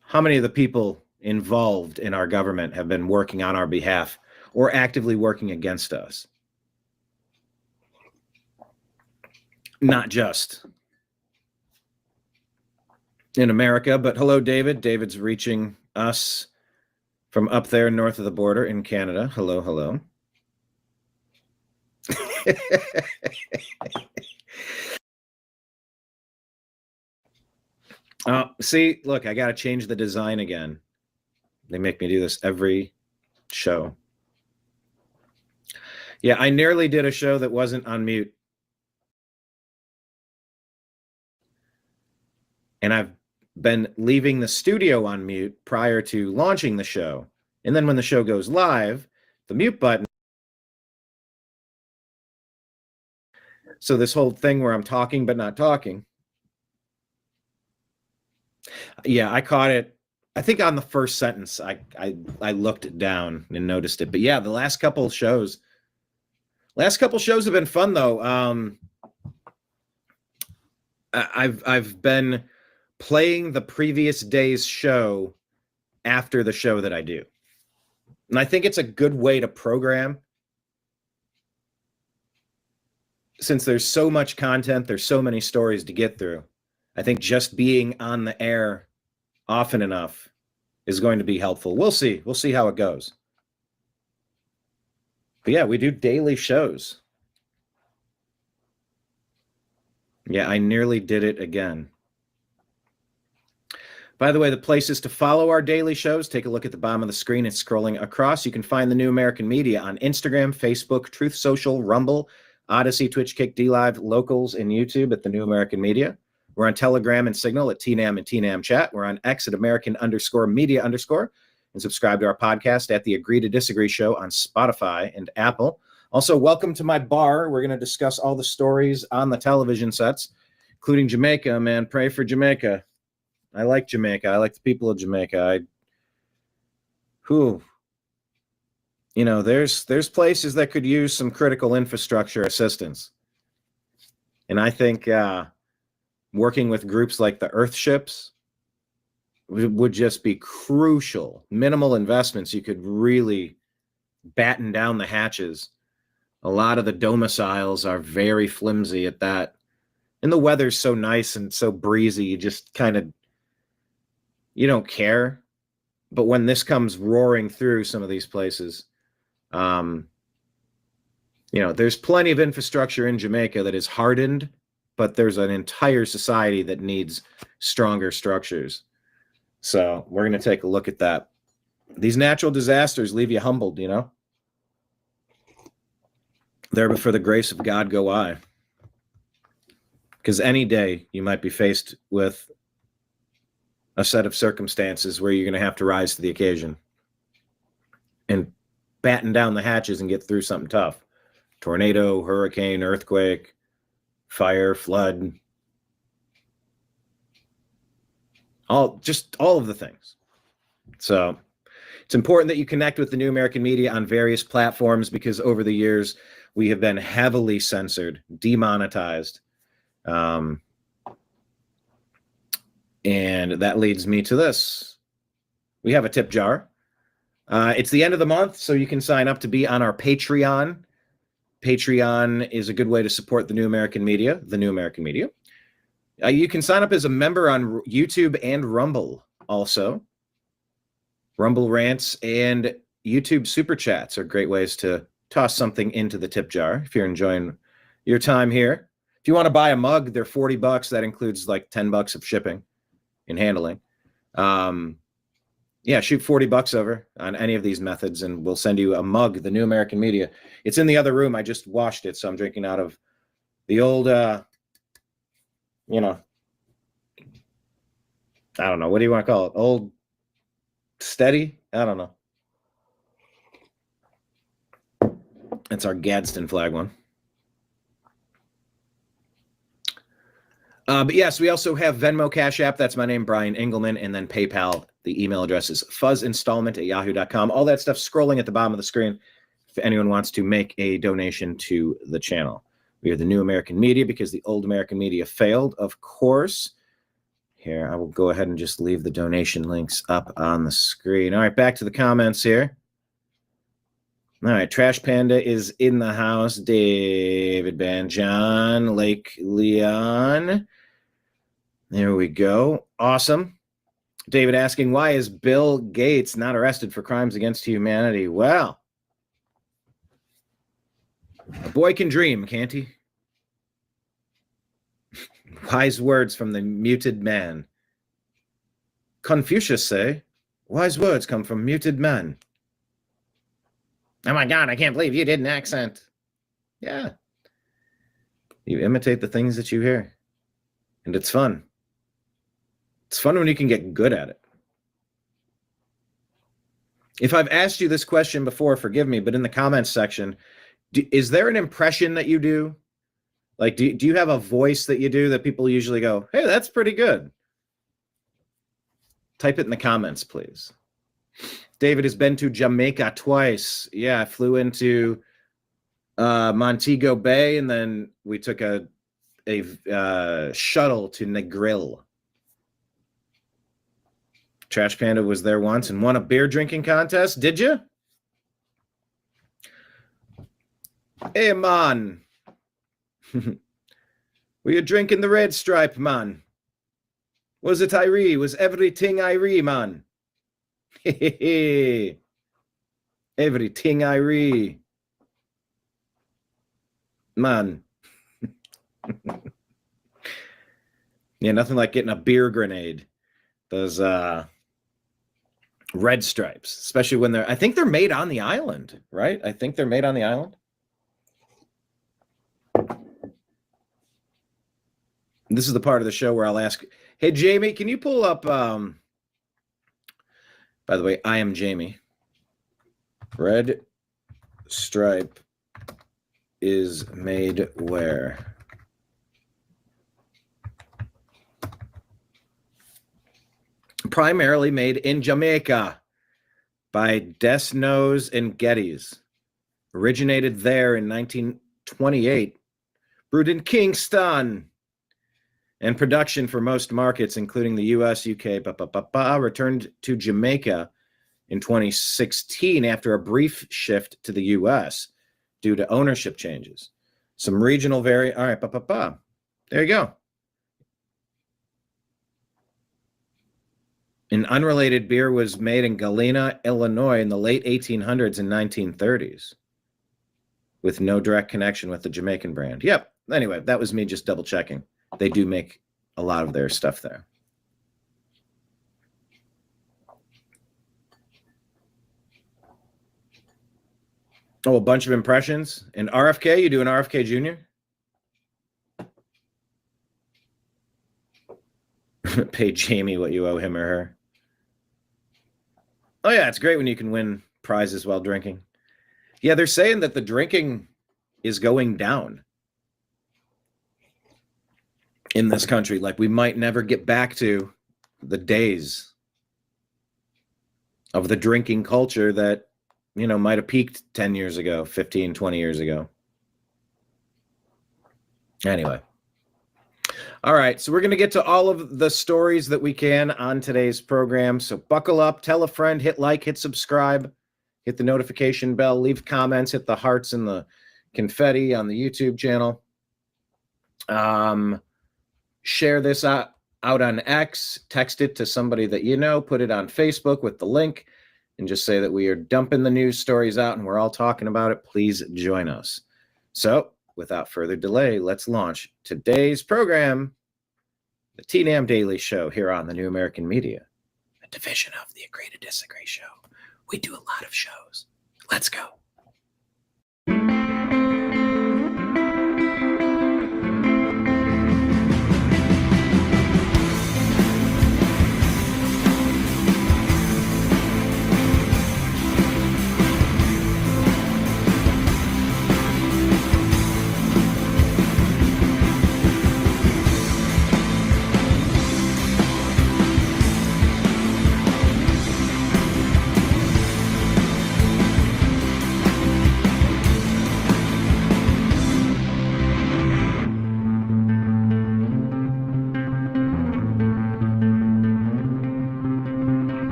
How many of the people involved in our government have been working on our behalf or actively working against us? Not just in America, but hello, David. David's reaching us from up there north of the border in Canada. Hello, hello. See, look, I got to change the design again. They make me do this every show. Yeah, I nearly did a show that wasn't on mute. And I've been leaving the studio on mute prior to launching the show. And then when the show goes live, the mute button. So this whole thing where I'm talking but not talking. Yeah, I caught it. I think on the first sentence, I looked down and noticed it. But yeah, the last couple shows have been fun though. I've been playing the previous day's show after the show that I do. And I think it's a good way to program. Since there's so much content, there's so many stories to get through. I think just being on the air often enough is going to be helpful. We'll see. We'll see how it goes. But yeah, we do daily shows. Yeah, I nearly did it again. By the way, the places to follow our daily shows, take a look at the bottom of the screen. It's scrolling across. You can find the New American Media on Instagram, Facebook, Truth Social, Rumble, Odyssey, Twitch, Kick, DLive, Locals, and YouTube at the New American Media. We're on Telegram and Signal at TNAM and TNAM Chat. We're on X at American_Media_. And subscribe to our podcast at the Agree to Disagree Show on Spotify and Apple. Also, welcome to my bar. We're going to discuss all the stories on the television sets, including Jamaica. Man, pray for Jamaica. I like Jamaica. I like the people of Jamaica. There's places that could use some critical infrastructure assistance. And I think working with groups like the Earthships would just be crucial. Minimal investments, you could really batten down the hatches. A lot of the domiciles are very flimsy at that. And the weather's so nice and so breezy, you just kind of, you don't care. But when this comes roaring through some of these places, there's plenty of infrastructure in Jamaica that is hardened, but there's an entire society that needs stronger structures. So we're going to take a look at that. These natural disasters leave you humbled, There but for the grace of God go I. Because any day you might be faced with a set of circumstances where you're going to have to rise to the occasion and batten down the hatches and get through something tough. Tornado, hurricane, earthquake, fire, flood. All of the things. So it's important that you connect with the New American Media on various platforms because over the years we have been heavily censored, demonetized. And that leads me to this. We have a tip jar. It's the end of the month, so you can sign up to be on our Patreon. Patreon is a good way to support the New American Media, You can sign up as a member on YouTube and Rumble also. Rumble rants and YouTube super chats are great ways to toss something into the tip jar if you're enjoying your time here. If you want to buy a mug, they're $40. That includes like $10 of shipping and handling. Shoot $40 over on any of these methods and we'll send you a mug, the New American Media. It's in the other room. I just washed it, so I'm drinking out of the old, I don't know. What do you want to call it? Old Steady? I don't know. That's our Gadsden flag one. But yes, we also have Venmo, Cash App. That's my name, Brian Engelman. And then PayPal. The email address is fuzzinstallment@yahoo.com. All that stuff scrolling at the bottom of the screen if anyone wants to make a donation to the channel. We are the new American media because the old American media failed, of course. Here, I will go ahead and just leave the donation links up on the screen. All right, back to the comments here. All right, Trash Panda is in the house. David Banjon, Lake Leon. There we go. Awesome. David asking, why is Bill Gates not arrested for crimes against humanity? Well, a boy can dream, can't he? Wise words from the muted man. Confucius say, wise words come from muted man. Oh my God, I can't believe you did an accent. Yeah. You imitate the things that you hear. And it's fun. It's fun when you can get good at it. If I've asked you this question before, forgive me, but in the comments section, is there an impression that you do? Like, do you have a voice that you do that people usually go, hey, that's pretty good? Type it in the comments, please. David has been to Jamaica twice. Yeah, I flew into Montego Bay, and then we took a shuttle to Negril. Trash Panda was there once and won a beer drinking contest. Did you? Hey, man. Were you drinking the red stripe, man? Was it Irie? Was everything Irie, man? Everything Irie. Man. Yeah, nothing like getting a beer grenade. Those red stripes, especially when I think they're made on the island, right? I think they're made on the island. This is the part of the show where I'll ask, hey, Jamie, can you pull up, by the way, I am Jamie. Red stripe is made where? Primarily made in Jamaica by Desnos and Geddes. Originated there in 1928. Brewed in Kingston. And production for most markets, including the US, UK, returned to Jamaica in 2016 after a brief shift to the US due to ownership changes. Some regional all right, there you go. An unrelated beer was made in Galena, Illinois in the late 1800s and 1930s with no direct connection with the Jamaican brand. Yep. Anyway, that was me just double checking. They do make a lot of their stuff there. Oh, a bunch of impressions. And RFK, you do an RFK Jr.? Pay Jamie what you owe him or her. Oh, yeah, it's great when you can win prizes while drinking. Yeah, they're saying that the drinking is going down in this country. Like, we might never get back to the days of the drinking culture that, you know, might have peaked 10 years ago, 15, 20 years ago. Anyway. All right, so we're going to get to all of the stories that we can on today's program. So buckle up, tell a friend, hit like, hit subscribe, hit the notification bell, leave comments, hit the hearts and the confetti on the YouTube channel. Share this out on X, text it to somebody that you know, put it on Facebook with the link, and just say that we are dumping the news stories out and we're all talking about it. Please join us. So, without further delay, let's launch today's program, the TNAM Daily Show here on the New American Media, a division of the Agree to Disagree Show. We do a lot of shows. Let's go.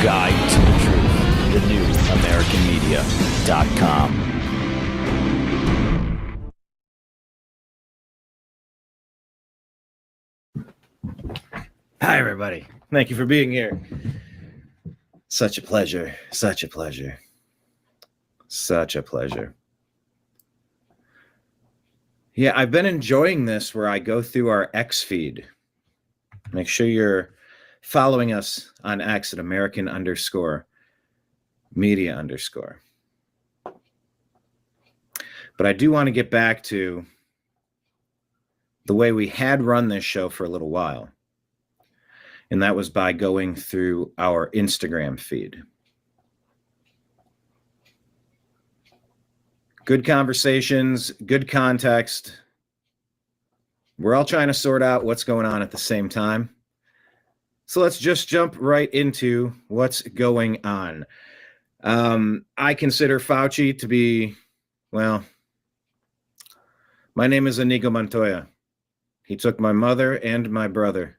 guide to the truth. thenewamericanmedia.com. Hi, everybody. Thank you for being here. Such a pleasure. Such a pleasure. Such a pleasure. Yeah, I've been enjoying this where I go through our X feed. Make sure you're following us on X at American_media_. But I do want to get back to the way we had run this show for a little while. And that was by going through our Instagram feed. Good conversations, good context. We're all trying to sort out what's going on at the same time. So let's just jump right into what's going on. I consider Fauci to be, well, my name is Inigo Montoya. He took my mother and my brother.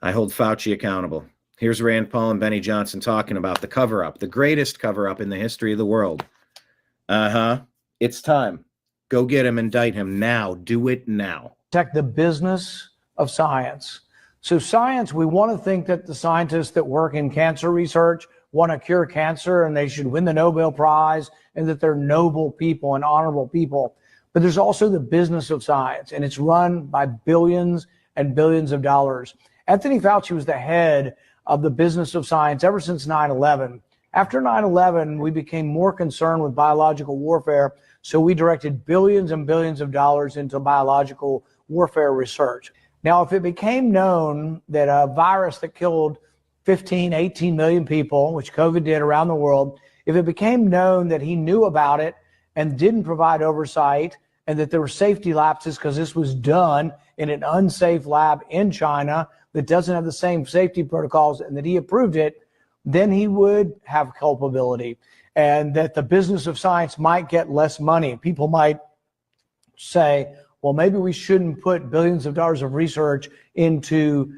I hold Fauci accountable. Here's Rand Paul and Benny Johnson talking about the cover-up, the greatest cover-up in the history of the world. It's time. Go get him, indict him now. Do it now. Protect the business of science. So science, we want to think that the scientists that work in cancer research want to cure cancer and they should win the Nobel Prize and that they're noble people and honorable people. But there's also the business of science, and it's run by billions and billions of dollars. Anthony Fauci was the head of the business of science ever since 9/11. After 9/11, we became more concerned with biological warfare, so we directed billions and billions of dollars into biological warfare research. Now, if it became known that a virus that killed 15, 18 million people, which COVID did around the world, if it became known that he knew about it and didn't provide oversight and that there were safety lapses because this was done in an unsafe lab in China that doesn't have the same safety protocols and that he approved it, then he would have culpability, and that the business of science might get less money. People might say, well, maybe we shouldn't put billions of dollars of research into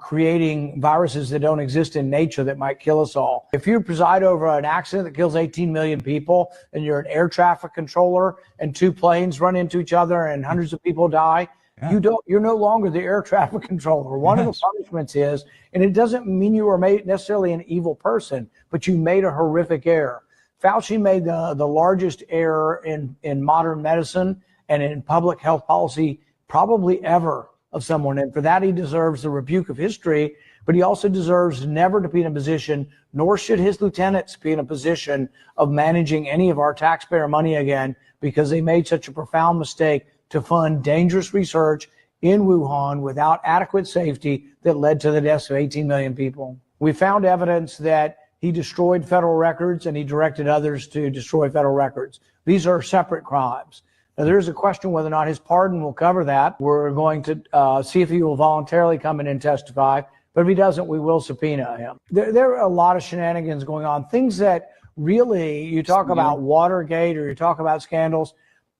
creating viruses that don't exist in nature that might kill us all. If you preside over an accident that kills 18 million people and you're an air traffic controller and two planes run into each other and hundreds of people die, you're no longer the air traffic controller. One of the punishments is, and it doesn't mean you were made necessarily an evil person, but you made a horrific error. Fauci made the largest error in modern medicine and in public health policy probably ever of someone. And for that, he deserves the rebuke of history, but he also deserves never to be in a position, nor should his lieutenants be in a position of managing any of our taxpayer money again, because they made such a profound mistake to fund dangerous research in Wuhan without adequate safety that led to the deaths of 18 million people. We found evidence that he destroyed federal records and he directed others to destroy federal records. These are separate crimes. Now, there's a question whether or not his pardon will cover that. We're going to see if he will voluntarily come in and testify. But if he doesn't, we will subpoena him. There are a lot of shenanigans going on. Things that really, you talk about Watergate or you talk about scandals,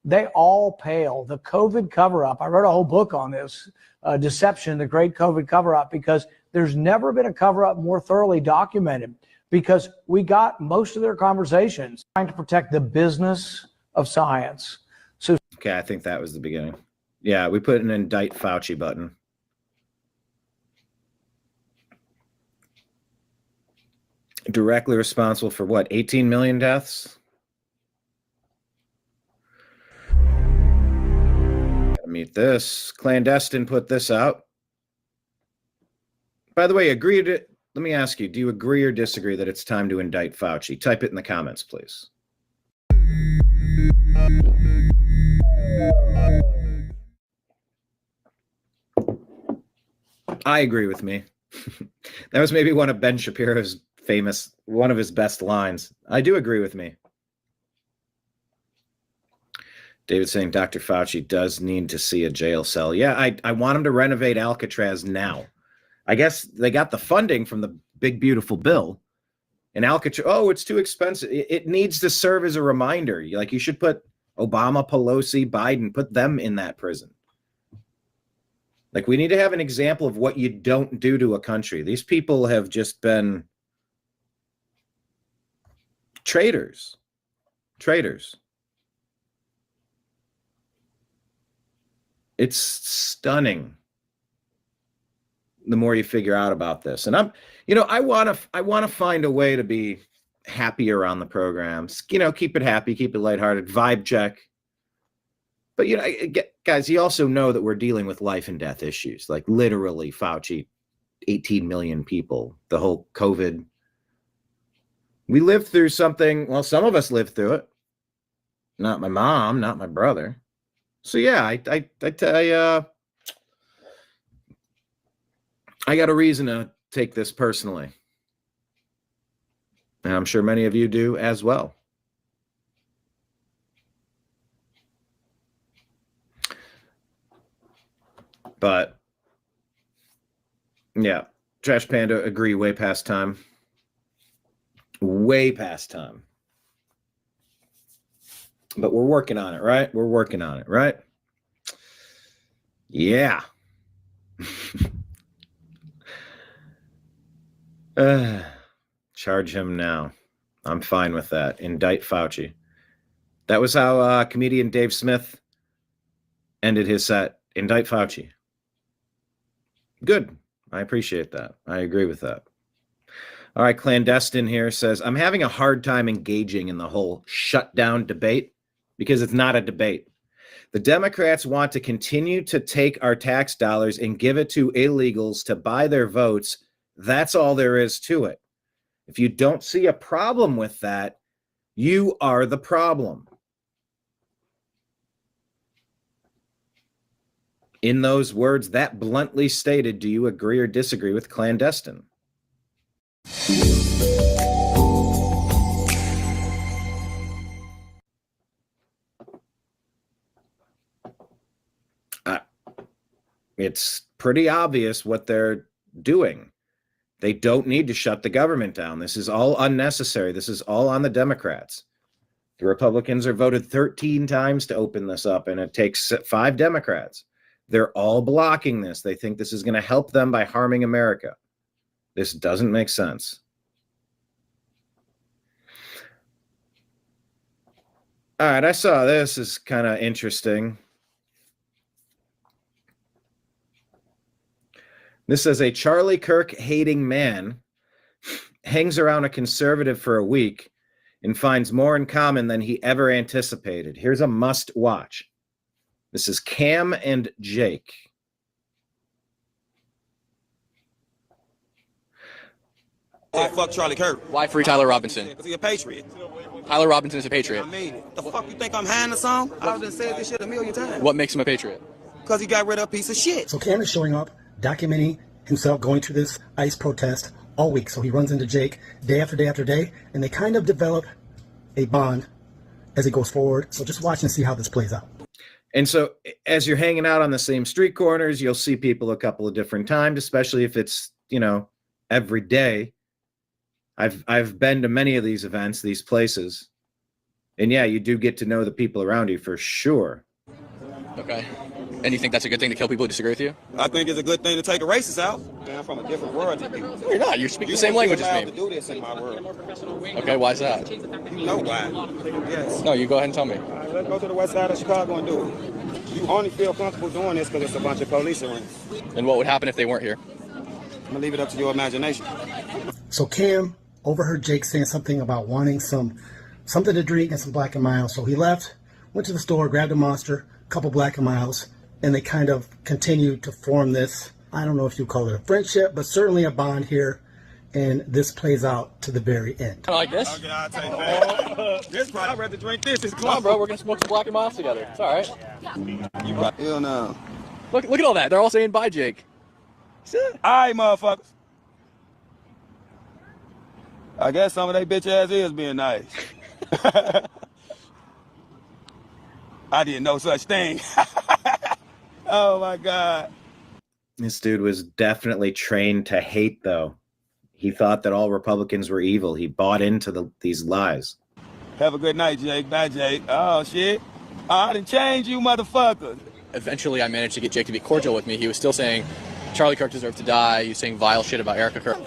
they all pale. The COVID cover-up, I wrote a whole book on this, Deception, the Great COVID Cover-Up, because there's never been a cover-up more thoroughly documented, because we got most of their conversations trying to protect the business of science. So, okay, I think that was the beginning. Yeah, we put an indict Fauci button. Directly responsible for what, 18 million deaths? Meet this. Clandestine put this out. By the way, let me ask you, do you agree or disagree that it's time to indict Fauci? Type it in the comments, please. I agree with me. That was maybe one of Ben Shapiro's one of his best lines. I do agree with me. David saying Dr. Fauci does need to see a jail cell. Yeah, I want him to renovate Alcatraz now. I guess they got the funding from the big, beautiful bill. And Alcatraz, it's too expensive. It needs to serve as a reminder. Like, you should put Obama, Pelosi, Biden, put them in that prison. Like, we need to have an example of what you don't do to a country. These people have just been traitors. It's stunning the more you figure out about this. And I want to find a way to be happier on the programs, keep it happy, keep it lighthearted, vibe check. But, guys, you also know that we're dealing with life and death issues, like literally Fauci, 18 million people, the whole COVID. We lived through something. Well, some of us lived through it. Not my mom, not my brother. So, yeah, I got a reason to take this personally. And I'm sure many of you do as well. But, yeah, Trash Panda, agree, way past time. Way past time. But we're working on it, right? We're working on it, right? Yeah. Charge him now. I'm fine with that. Indict Fauci. That was how comedian Dave Smith ended his set. Indict Fauci. Good. I appreciate that. I agree with that. All right, Clandestine here says, I'm having a hard time engaging in the whole shutdown debate because it's not a debate. The Democrats want to continue to take our tax dollars and give it to illegals to buy their votes. That's all there is to it. If you don't see a problem with that, you are the problem. In those words, that bluntly stated, do you agree or disagree with Clandestine? It's pretty obvious what they're doing. They don't need to shut the government down. This is all unnecessary. This is all on the Democrats. The Republicans are voted 13 times to open this up, and it takes 5 Democrats. They're all blocking this. They think this is going to help them by harming America. This doesn't make sense. All right, I saw this. This is kind of interesting. This says a Charlie Kirk hating man hangs around a conservative for a week and finds more in common than he ever anticipated. Here's a must watch. This is Cam and Jake. Hey, fuck Charlie Kirk. Why free Tyler Robinson? Because he's a patriot. Tyler Robinson is a patriot. I mean it. The fuck you think I'm hiding or something? I've just said this shit a million times. What makes him a patriot? Because he got rid of a piece of shit. So Cam is showing up, documenting himself going to this ICE protest all week. So he runs into Jake day after day after day, and they kind of develop a bond as it goes forward. So just watch and see how this plays out. And so as you're hanging out on the same street corners, you'll see people a couple of different times, especially if it's, every day. I've been to many of these events, these places. And yeah, you do get to know the people around you for sure. Okay. And you think that's a good thing to kill people who disagree with you? I think it's a good thing to take the racists out. Man, I'm from a different world than you. No, you're not. You're speaking the same language as me. To do this in my world. Okay, why is that? You know why. Yes. No, you go ahead and tell me. All right, let's go to the west side of Chicago and do it. You only feel comfortable doing this because it's a bunch of police around. And what would happen if they weren't here? I'm going to leave it up to your imagination. So Cam overheard Jake saying something about wanting something to drink and some Black and Miles. So he left, went to the store, grabbed a Monster, a couple Black and Miles, and they kind of continued to form this, I don't know if you call it a friendship, but certainly a bond here. And this plays out to the very end. I like this. Okay, I'll take that. This part, I'd rather drink this. It's Come on, bro. We're going to smoke some Black and Miles together. It's all right. Hell no. Look at all that. They're all saying bye, Jake. All right, motherfuckers. I guess some of they bitch ass is being nice. I didn't know such thing. Oh my God. This dude was definitely trained to hate, though. He thought that all Republicans were evil. He bought into these lies. Have a good night, Jake. Bye, Jake. Oh, shit. I done changed you, motherfuckers. eventually I managed to get Jake to be cordial with me, he was still saying Charlie Kirk deserved to die. He was saying vile shit about Erica Kirk.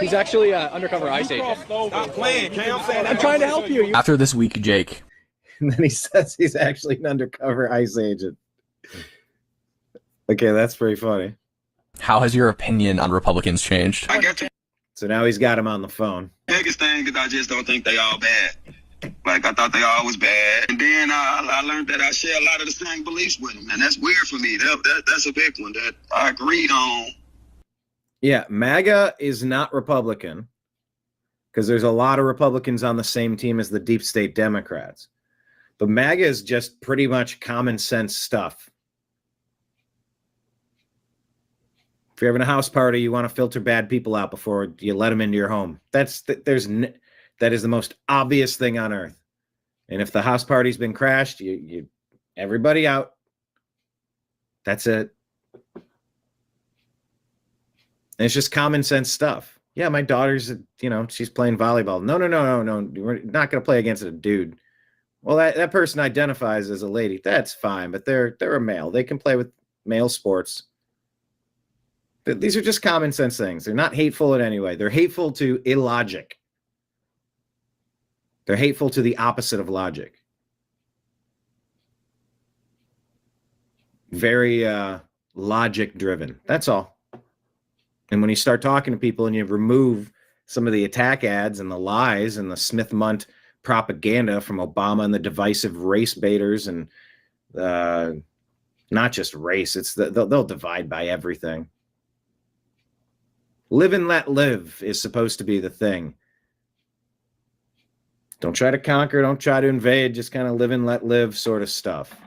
He's actually an undercover ICE agent. Stop playing, Cam. I'm trying to help you. After this week, Jake. And then he says he's actually an undercover ICE agent. Okay, that's pretty funny. How has your opinion on Republicans changed? I got to. So now he's got him on the phone. Biggest thing is I just don't think they all bad. Like, I thought they all was bad. And then I learned that I share a lot of the same beliefs with them. And that's weird for me. That's a big one that I agreed on. Yeah, MAGA is not Republican because there's a lot of Republicans on the same team as the deep state Democrats. But MAGA is just pretty much common sense stuff. If you're having a house party, you want to filter bad people out before you let them into your home. That is the most obvious thing on earth. And if the house party's been crashed, you everybody out. That's it. And it's just common sense stuff. Yeah, my daughter's, she's playing volleyball. No. We're not going to play against a dude. Well, that person identifies as a lady. That's fine, but they're a male. They can play with male sports. These are just common sense things. They're not hateful in any way. They're hateful to illogic. They're hateful to the opposite of logic. Very logic driven. That's all. And when you start talking to people and you remove some of the attack ads and the lies and the Smith-Munt propaganda from Obama and the divisive race baiters and not just race, they'll divide by everything. Live and let live is supposed to be the thing. Don't try to conquer, don't try to invade, just kind of live and let live sort of stuff.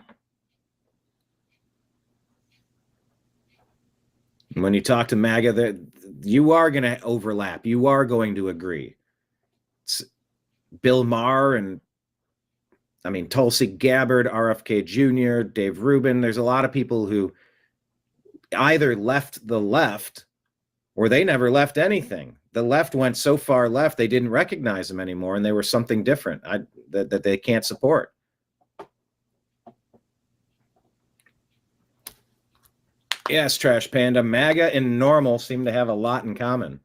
And when you talk to MAGA, you are going to overlap. You are going to agree. It's Bill Maher and, Tulsi Gabbard, RFK Jr., Dave Rubin. There's a lot of people who either left the left or they never left anything. The left went so far left, they didn't recognize them anymore, and they were something different that they can't support. Yes, Trash Panda. MAGA and normal seem to have a lot in common.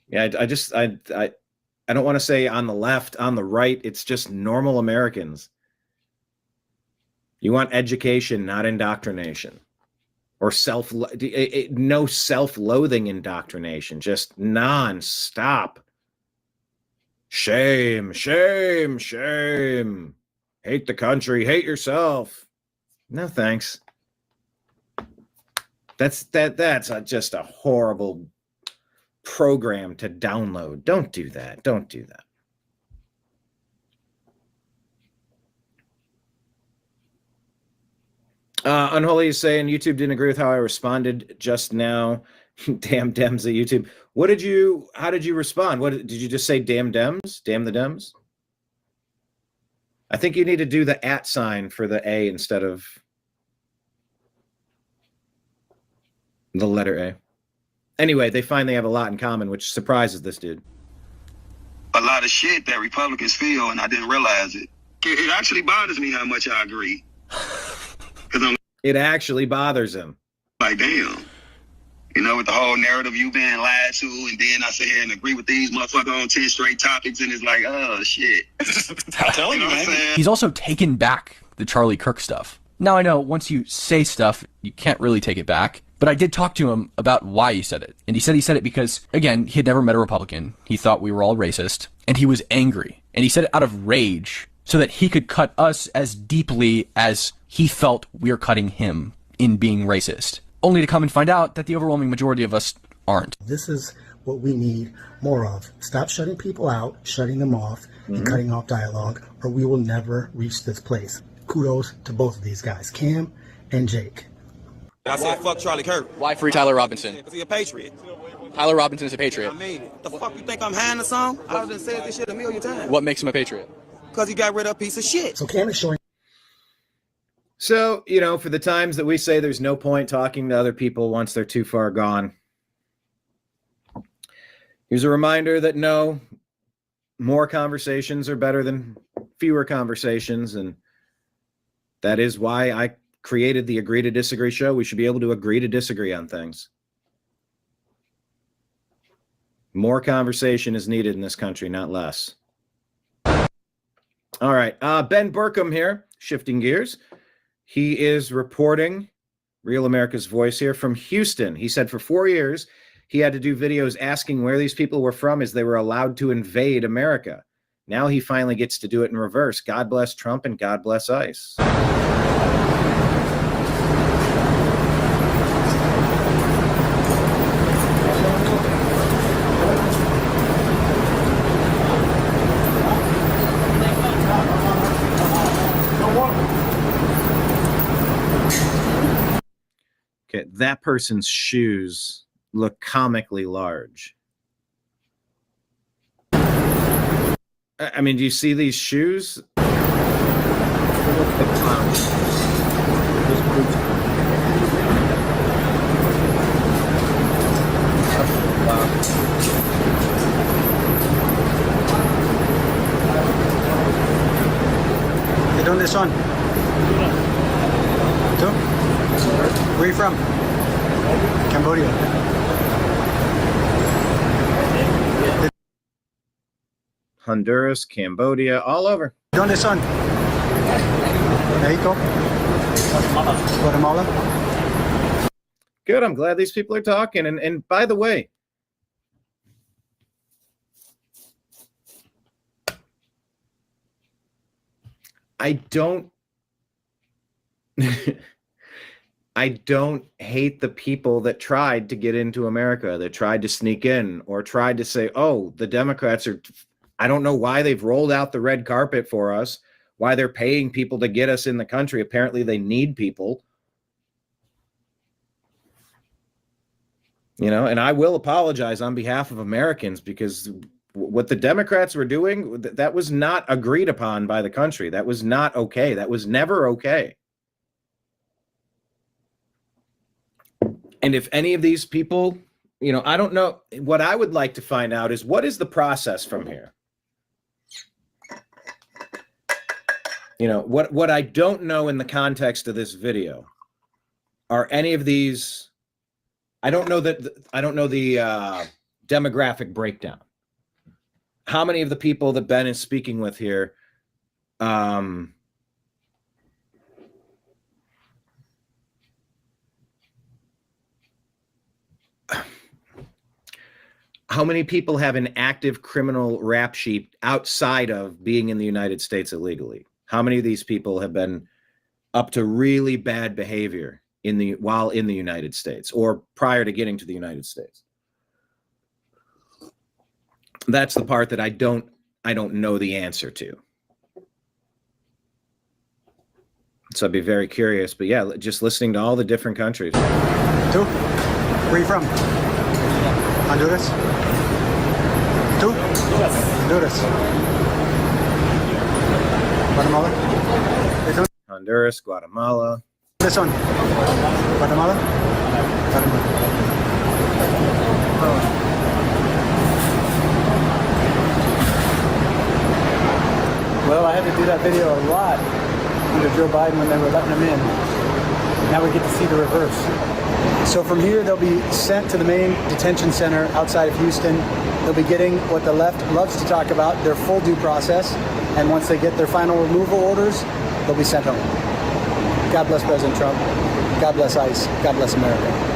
Yeah, I don't want to say on the left, on the right. It's just normal Americans. You want education, not indoctrination. Or no self-loathing indoctrination, just non-stop. Shame, shame, shame. Hate the country, hate yourself. No, thanks. That's just a horrible program to download. Don't do that. Don't do that. Unholy is saying YouTube didn't agree with how I responded just now. Damn Dems at YouTube. How did you respond? Did you just say damn Dems? Damn the Dems? I think you need to do the @ sign for the A instead of the letter A. Anyway, they find they have a lot in common, which surprises this dude. A lot of shit that Republicans feel, and I didn't realize it. It actually bothers me how much I agree. It actually bothers him. Like, damn. With the whole narrative you being lied to, and then I sit here and agree with these motherfuckers on 10 straight topics, and it's like, oh, shit. I'm telling you, man. He's also taken back the Charlie Kirk stuff. Now, I know once you say stuff, you can't really take it back. But I did talk to him about why he said it. And he said it because, again, he had never met a Republican. He thought we were all racist. And he was angry. And he said it out of rage so that he could cut us as deeply as he felt we're cutting him in being racist. Only to come and find out that the overwhelming majority of us aren't. This is what we need more of. Stop shutting people out, shutting them off, and cutting off dialogue, or we will never reach this place. Kudos to both of these guys, Cam and Jake. I said, fuck Charlie Kirk. Why free Tyler Robinson? Because he's a patriot. Tyler Robinson is a patriot. I mean it. The fuck you think I'm hiding or something? I done said this shit a million times. What makes him a patriot? Because he got rid of a piece of shit. So Cam is showing. So, for the times that we say there's no point talking to other people once they're too far gone, here's a reminder that no, more conversations are better than fewer conversations. And That is why I created the Agree to Disagree show. We should be able to agree to disagree on things. More conversation is needed in this country, not less. All right. Ben Burkham here, shifting gears. He is reporting Real America's Voice here from Houston. He said for 4 years, he had to do videos asking where these people were from as they were allowed to invade America. Now he finally gets to do it in reverse. God bless Trump and God bless ICE. Okay, that person's shoes look comically large. I mean, do you see these shoes? They look like clowns. Those boots. Wow. ¿De dónde son? ¿Tú? Where are you from? Cambodia. Honduras, Cambodia, all over. ¿Dónde son? Mexico? Guatemala? Good, I'm glad these people are talking. And by the way, I don't I don't hate the people that tried to get into America, that tried to sneak in or tried to say, oh, the Democrats are, I don't know why they've rolled out the red carpet for us, why they're paying people to get us in the country. Apparently they need people. You know, and I will apologize on behalf of Americans because what the Democrats were doing, that was not agreed upon by the country. That was not okay. That was never okay. And if any of these people, you know, I don't know, what I would like to find out is what is the process from here? You know, what I don't know in the context of this video are any of these, I don't know the demographic breakdown. How many of the people that Ben is speaking with here how many people have an active criminal rap sheet outside of being in the United States illegally? How many of these people have been up to really bad behavior while in the United States or prior to getting to the United States? That's the part that I don't know the answer to. So I'd be very curious, but yeah, just listening to all the different countries. Two? Where are you from? Honduras? Two? Honduras. Guatemala? Honduras, Guatemala. This one? Guatemala? Well, I had to do that video a lot under Joe Biden when they were letting him in. Now we get to see the reverse. So from here, they'll be sent to the main detention center outside of Houston. They'll be getting what the left loves to talk about, their full due process. And once they get their final removal orders, they'll be sent home. God bless President Trump. God bless ICE. God bless America.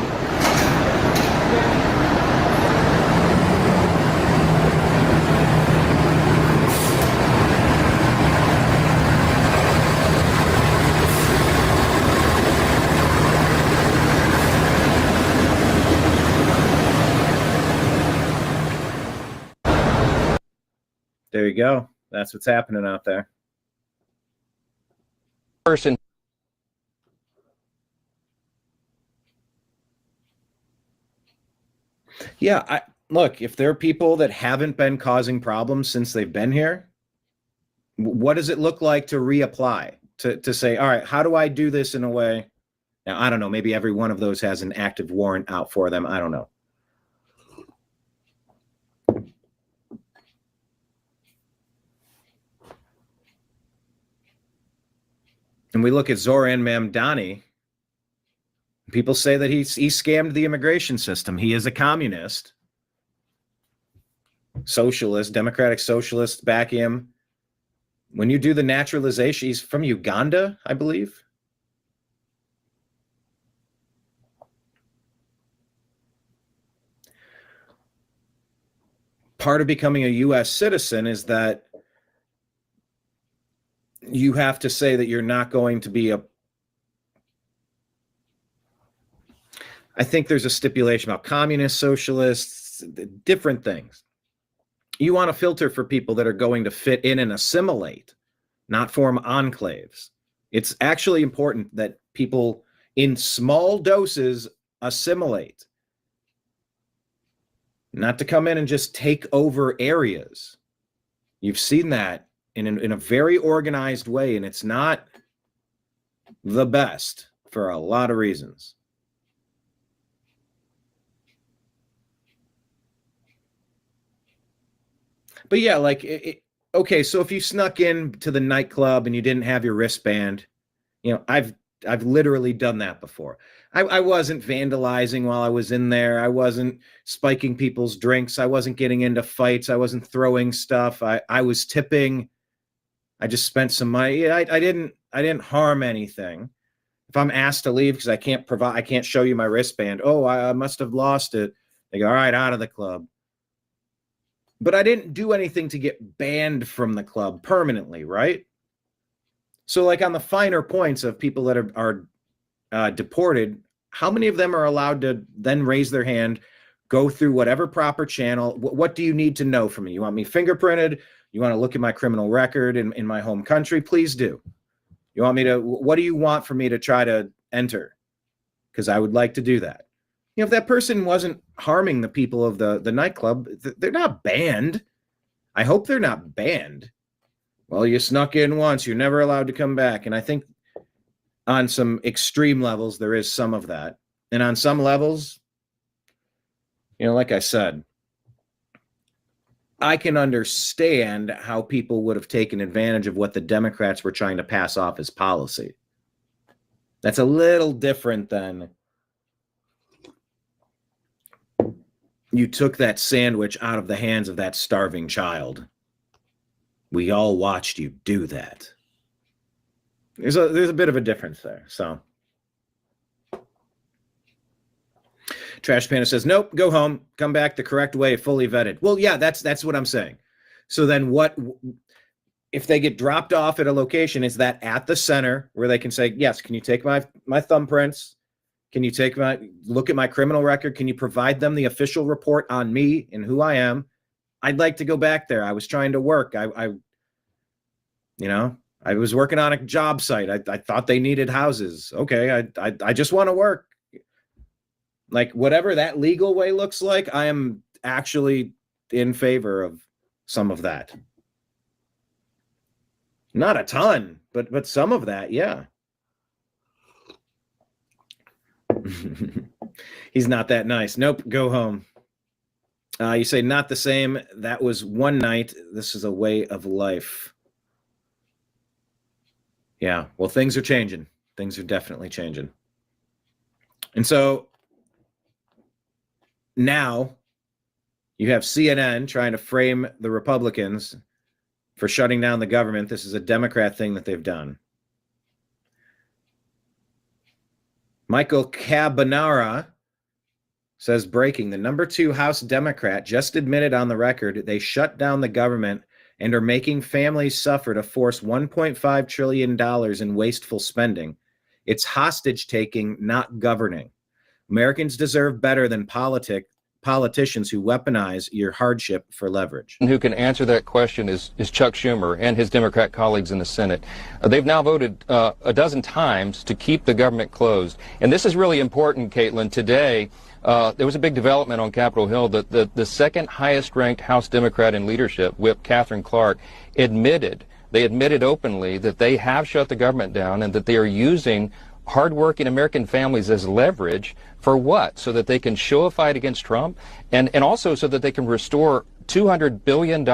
There you go. That's what's happening out there. Person. Yeah, look, if there are people that haven't been causing problems since they've been here, what does it look like to reapply? To say, all right, how do I do this in a way? Now, I don't know, maybe every one of those has an active warrant out for them. I don't know. And we look at Zohran Mamdani. People say that he scammed the immigration system. He is a communist, socialist, democratic socialist. Back him. When you do the naturalization, he's from Uganda, I believe. Part of becoming a U.S. citizen is that you have to say that you're not going to be I think there's a stipulation about communist, socialists, different things. You want to filter for people that are going to fit in and assimilate, not form enclaves. It's actually important that people in small doses assimilate, not to come in and just take over areas. You've seen that in a very organized way, and it's not the best for a lot of reasons. But yeah, like, okay, so if you snuck in to the nightclub and you didn't have your wristband, you know, I've literally done that before. I wasn't vandalizing while I was in there. I wasn't spiking people's drinks. I wasn't getting into fights. I wasn't throwing stuff. I was tipping. I just spent some money. I didn't harm anything. If I'm asked to leave because I can't show you my wristband. Oh, I must have lost it. They go, all right, out of the club. But I didn't do anything to get banned from the club permanently, right? So, like, on the finer points of people that are deported, how many of them are allowed to then raise their hand, go through whatever proper channel? What do you need to know from me? You want me fingerprinted? You want to look at my criminal record in my home country? Please do. You want me to, what do you want for me to try to enter? Because I would like to do that. You know, if that person wasn't harming the people of the nightclub, they're not banned. I hope they're not banned. Well, you snuck in once, you're never allowed to come back. And I think on some extreme levels, there is some of that. And on some levels, you know, like I said, I can understand how people would have taken advantage of what the Democrats were trying to pass off as policy. That's a little different than you took that sandwich out of the hands of that starving child. We all watched you do that. There's a bit of a difference there. So Trash Panda says, nope, go home, come back the correct way, fully vetted. Well, yeah, that's what I'm saying. So then what if they get dropped off at a location? Is that at the center where they can say, yes, can you take my thumbprints? Can you look at my criminal record? Can you provide them the official report on me and who I am? I'd like to go back there. I was trying to work. I was working on a job site. I thought they needed houses. Okay. I just want to work. Like, whatever that legal way looks like, I am actually in favor of some of that. Not a ton, but some of that. Yeah. He's not that nice. Nope, go home. You say not the same. That was one night. This is a way of life. Yeah, well, things are changing. Things are definitely changing. And so now you have CNN trying to frame the Republicans for shutting down the government. This is a Democrat thing that they've done. Michael Cabanara says, breaking, the number 2 House Democrat just admitted on the record they shut down the government and are making families suffer to force $1.5 trillion in wasteful spending. It's hostage taking, not governing. Americans deserve better than politicians who weaponize your hardship for leverage. Who can answer that question is Chuck Schumer and his Democrat colleagues in the Senate. They've now voted a dozen times to keep the government closed. And this is really important, Caitlin. Today, there was a big development on Capitol Hill that the second highest ranked House Democrat in leadership, Whip Catherine Clark, admitted openly that they have shut the government down and that they are using hardworking American families as leverage for what? So that they can show a fight against Trump and also so that they can restore $200 billion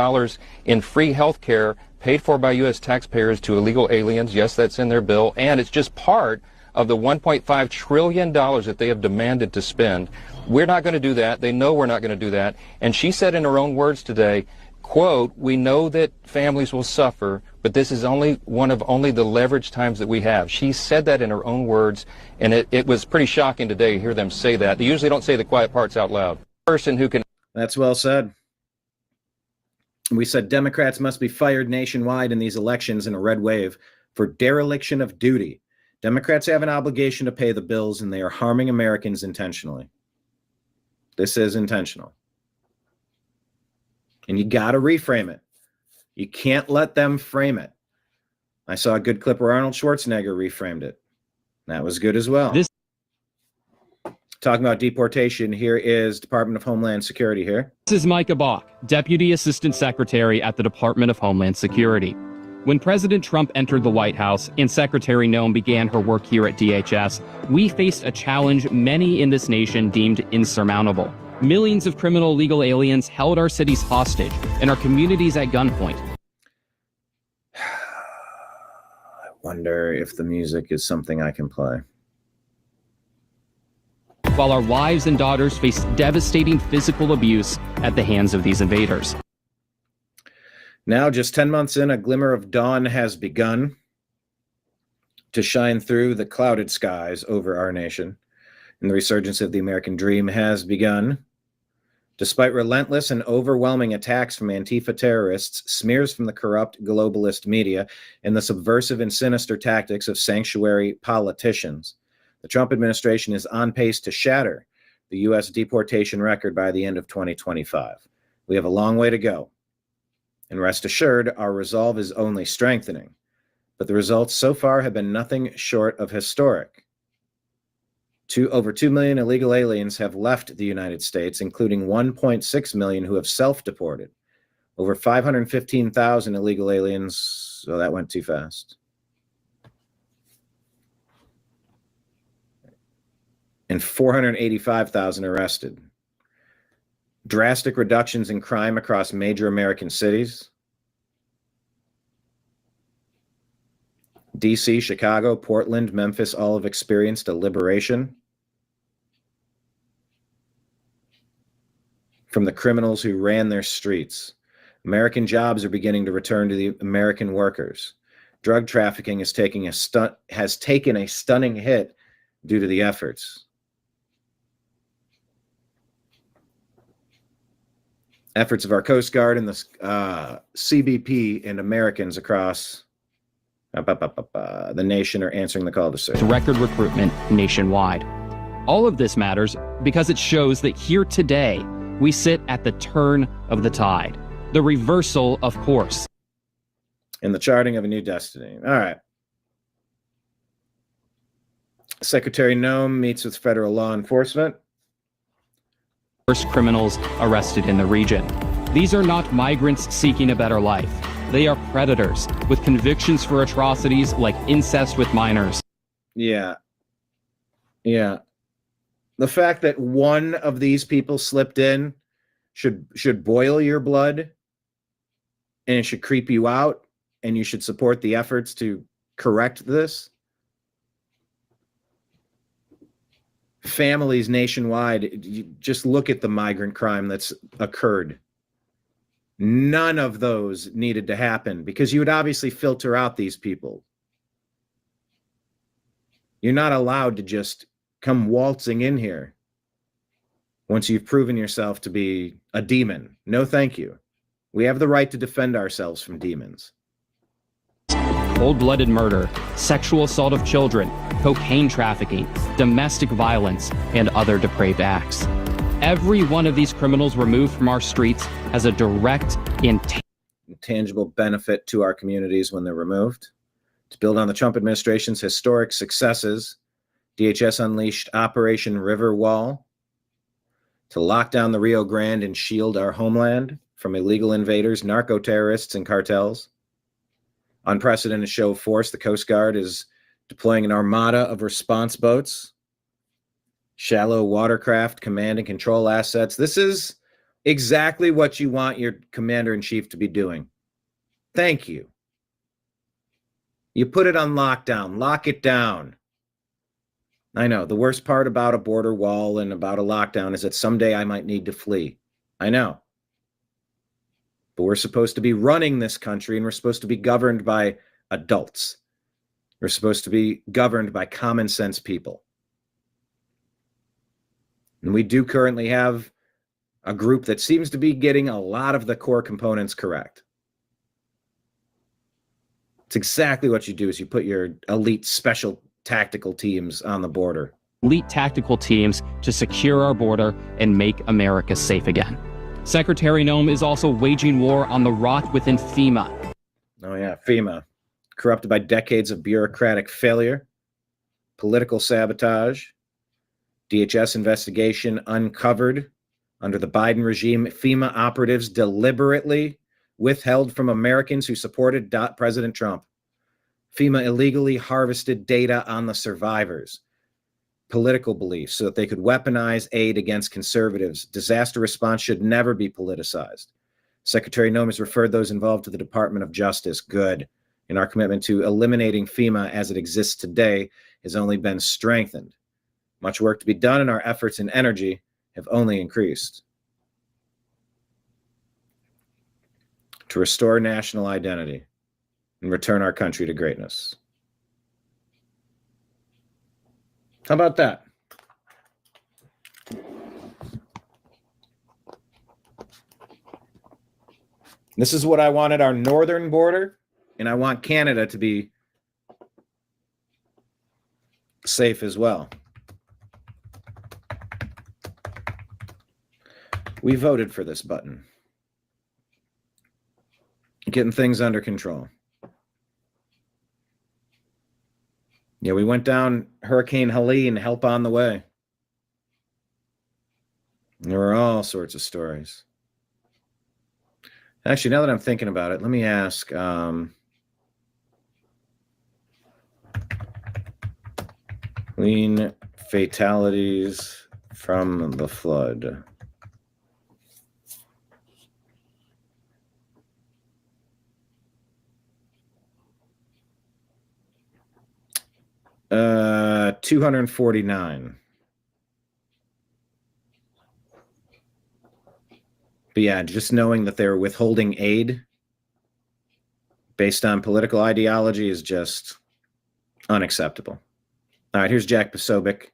in free health care paid for by U.S. taxpayers to illegal aliens. Yes, that's in their bill. And it's just part of the $1.5 trillion that they have demanded to spend. We're not going to do that. They know we're not going to do that. And she said in her own words today, quote, "We know that families will suffer, but this is only one of only the leverage times that we have." She said that in her own words, and it was pretty shocking today to hear them say that. They usually don't say the quiet parts out loud. Person who can... That's well said. We said Democrats must be fired nationwide in these elections in a red wave for dereliction of duty. Democrats have an obligation to pay the bills, and they are harming Americans intentionally. This is intentional. And you got to reframe it. You can't let them frame it. I saw a good clip where Arnold Schwarzenegger reframed it. That was good as well. Talking about deportation, here is Department of Homeland Security here. This is Micah Bach, Deputy Assistant Secretary at the Department of Homeland Security. When President Trump entered the White House and Secretary Noem began her work here at DHS, we faced a challenge many in this nation deemed insurmountable. Millions of criminal illegal aliens held our cities hostage and our communities at gunpoint. I wonder if the music is something I can play. While our wives and daughters face devastating physical abuse at the hands of these invaders. Now, just 10 months in, a glimmer of dawn has begun to shine through the clouded skies over our nation, and the resurgence of the American dream has begun. Despite relentless and overwhelming attacks from Antifa terrorists, smears from the corrupt globalist media, and the subversive and sinister tactics of sanctuary politicians, the Trump administration is on pace to shatter the U.S. deportation record by the end of 2025. We have a long way to go. And rest assured, our resolve is only strengthening. But the results so far have been nothing short of historic. Over 2 million illegal aliens have left the United States, including 1.6 million who have self-deported. Over 515,000 illegal aliens, oh, that went too fast. And 485,000 arrested. Drastic reductions in crime across major American cities. DC, Chicago, Portland, Memphis all have experienced a liberation from the criminals who ran their streets. American jobs are beginning to return to the American workers. Drug trafficking has taken a stunning hit due to the efforts. Efforts of our Coast Guard and the CBP and Americans across the nation are answering the call to serve. Record recruitment nationwide. All of this matters because it shows that here today, we sit at the turn of the tide, the reversal of course. In the charting of a new destiny. All right. Secretary Noem meets with federal law enforcement. First criminals arrested in the region. These are not migrants seeking a better life. They are predators with convictions for atrocities like incest with minors. Yeah. Yeah. The fact that one of these people slipped in should boil your blood, and it should creep you out, and you should support the efforts to correct this. Families nationwide, you just look at the migrant crime that's occurred. None of those needed to happen because you would obviously filter out these people. You're not allowed to just come waltzing in here once you've proven yourself to be a demon. No, thank you. We have the right to defend ourselves from demons. Cold-blooded murder, sexual assault of children, cocaine trafficking, domestic violence, and other depraved acts. Every one of these criminals removed from our streets has a direct and tangible benefit to our communities when they're removed. To build on the Trump administration's historic successes, DHS unleashed Operation River Wall to lock down the Rio Grande and shield our homeland from illegal invaders, narco-terrorists, and cartels. Unprecedented show of force, the Coast Guard is deploying an armada of response boats, shallow watercraft, command and control assets. This is exactly what you want your commander-in-chief to be doing. Thank you. You put it on lockdown, lock it down. I know the worst part about a border wall and about a lockdown is that someday I might need to flee. I know. But we're supposed to be running this country, and we're supposed to be governed by adults. We're supposed to be governed by common sense people. And we do currently have a group that seems to be getting a lot of the core components correct. It's exactly what you do is you put your elite special tactical teams on the border. Elite tactical teams to secure our border and make America safe again. Secretary Noem is also waging war on the rot within FEMA. Oh yeah, FEMA. Corrupted by decades of bureaucratic failure, political sabotage, DHS investigation uncovered under the Biden regime. FEMA operatives deliberately withheld from Americans who supported President Trump. FEMA illegally harvested data on the survivors, political beliefs, so that they could weaponize aid against conservatives. Disaster response should never be politicized. Secretary Noem has referred those involved to the Department of Justice. Good. And our commitment to eliminating FEMA as it exists today has only been strengthened. Much work to be done, and our efforts and energy have only increased. To restore national identity and return our country to greatness. How about that? This is what I wanted our northern border, and I want Canada to be safe as well. We voted for this button. Getting things under control. Yeah, we went down Hurricane Helene, help on the way. There were all sorts of stories. Actually, now that I'm thinking about it, let me ask. Clean fatalities from the flood. Uh, 249. But yeah, just knowing that they're withholding aid based on political ideology is just unacceptable. All right, here's Jack Posobiec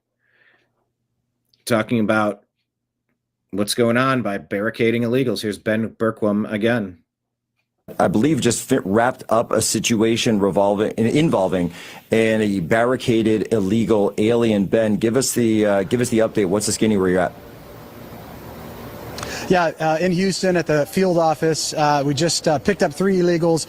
talking about what's going on by barricading illegals. Here's Ben Berkwam again. I believe just wrapped up a situation involving a barricaded illegal alien. Ben, give us the update. What's the skinny where you're at? Yeah, in Houston at the field office, we just picked up 3 illegals,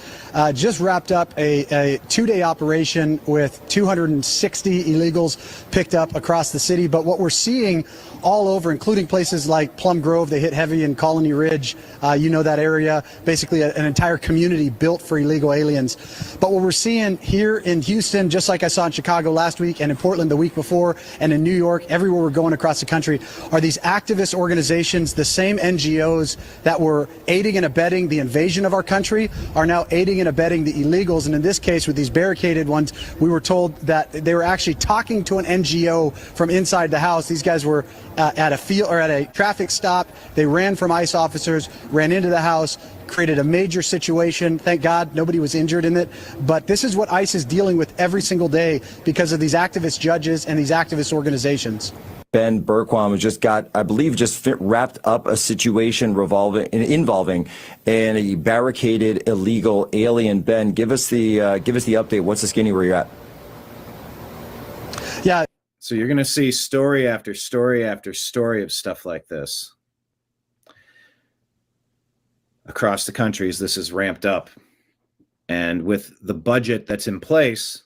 just wrapped up a 2-day operation with 260 illegals picked up across the city. But what we're seeing all over, including places like Plum Grove, they hit heavy in Colony Ridge, you know that area, basically an entire community built for illegal aliens. But what we're seeing here in Houston, just like I saw in Chicago last week and in Portland the week before and in New York, everywhere we're going across the country, are these activist organizations, the same NGOs that were aiding and abetting the invasion of our country are now aiding and abetting the illegals. And in this case, with these barricaded ones, we were told that they were actually talking to an NGO from inside the house. These guys were at a field or at a traffic stop. They ran from ICE officers, ran into the house, created a major situation. Thank God nobody was injured in it. But this is what ICE is dealing with every single day because of these activist judges and these activist organizations. Ben Berkwam just got, I believe, just wrapped up a situation involving a barricaded illegal alien. Ben, give us the update. What's the skinny where you're at? Yeah. So you're going to see story after story after story of stuff like this across the country as this is ramped up. And with the budget that's in place,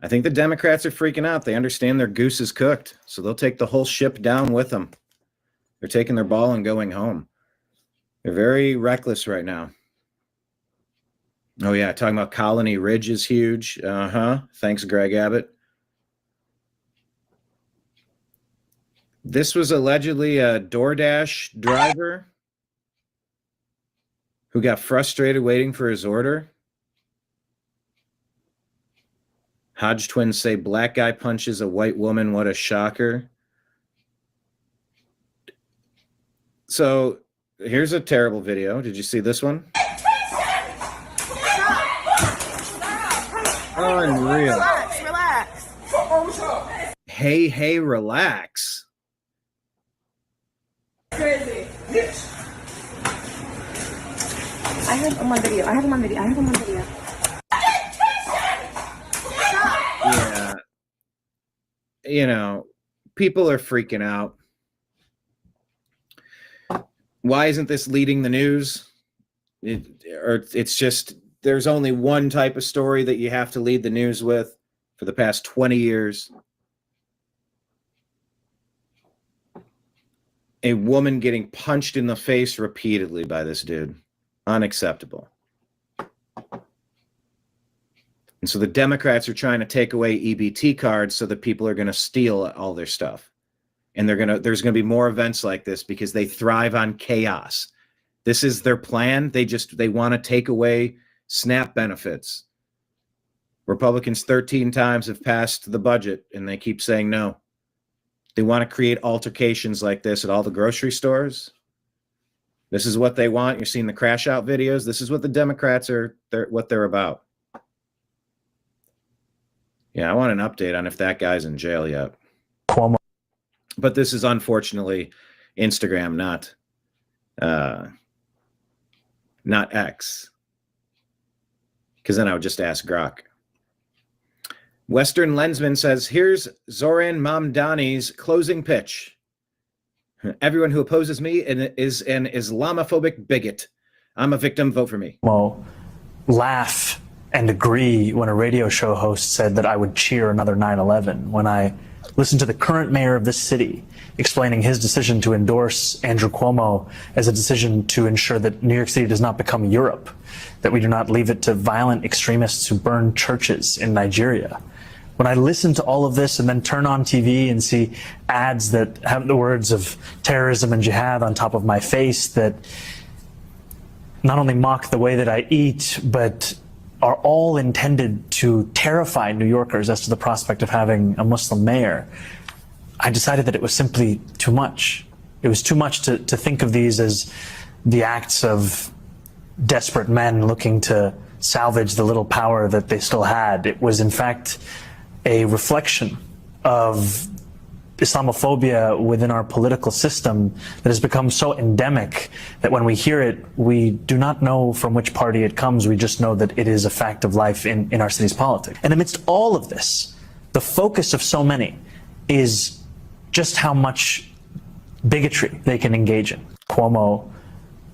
I think the Democrats are freaking out. They understand their goose is cooked, so they'll take the whole ship down with them. They're taking their ball and going home. They're very reckless right now. Oh, yeah, talking about Colony Ridge is huge. Thanks, Greg Abbott. This was allegedly a DoorDash driver who got frustrated waiting for his order. Hodge twins say black guy punches a white woman. What a shocker. So here's a terrible video. Did you see this one? Unreal. Relax. Hey, relax. Crazy. I have him on video. Yeah. You know, people are freaking out. Why isn't this leading the news? It's just, there's only one type of story that you have to lead the news with for the past 20 years. A woman getting punched in the face repeatedly by this dude. Unacceptable. And so the Democrats are trying to take away EBT cards so that people are going to steal all their stuff. And there's going to be more events like this because they thrive on chaos. This is their plan. They want to take away SNAP benefits. Republicans 13 times have passed the budget and they keep saying no. They want to create altercations like this at all the grocery stores. This is what they want. You're seeing the crash out videos. This is what the Democrats what they're about. Yeah, I want an update on if that guy's in jail yet. Cuomo. But this is unfortunately Instagram, not X. Because then I would just ask Grok. Western Lensman says, here's Zohran Mamdani's closing pitch. Everyone who opposes me is an Islamophobic bigot. I'm a victim. Vote for me. Well, laugh and agree when a radio show host said that I would cheer another 9/11. When I listened to the current mayor of this city explaining his decision to endorse Andrew Cuomo as a decision to ensure that New York City does not become Europe, that we do not leave it to violent extremists who burn churches in Nigeria. When I listen to all of this and then turn on TV and see ads that have the words of terrorism and jihad on top of my face that not only mock the way that I eat, but are all intended to terrify New Yorkers as to the prospect of having a Muslim mayor, I decided that it was simply too much. It was too much to think of these as the acts of desperate men looking to salvage the little power that they still had. It was, in fact, a reflection of Islamophobia within our political system that has become so endemic that when we hear it, we do not know from which party it comes. We just know that it is a fact of life in our city's politics. And amidst all of this, the focus of so many is just how much bigotry they can engage in. Cuomo,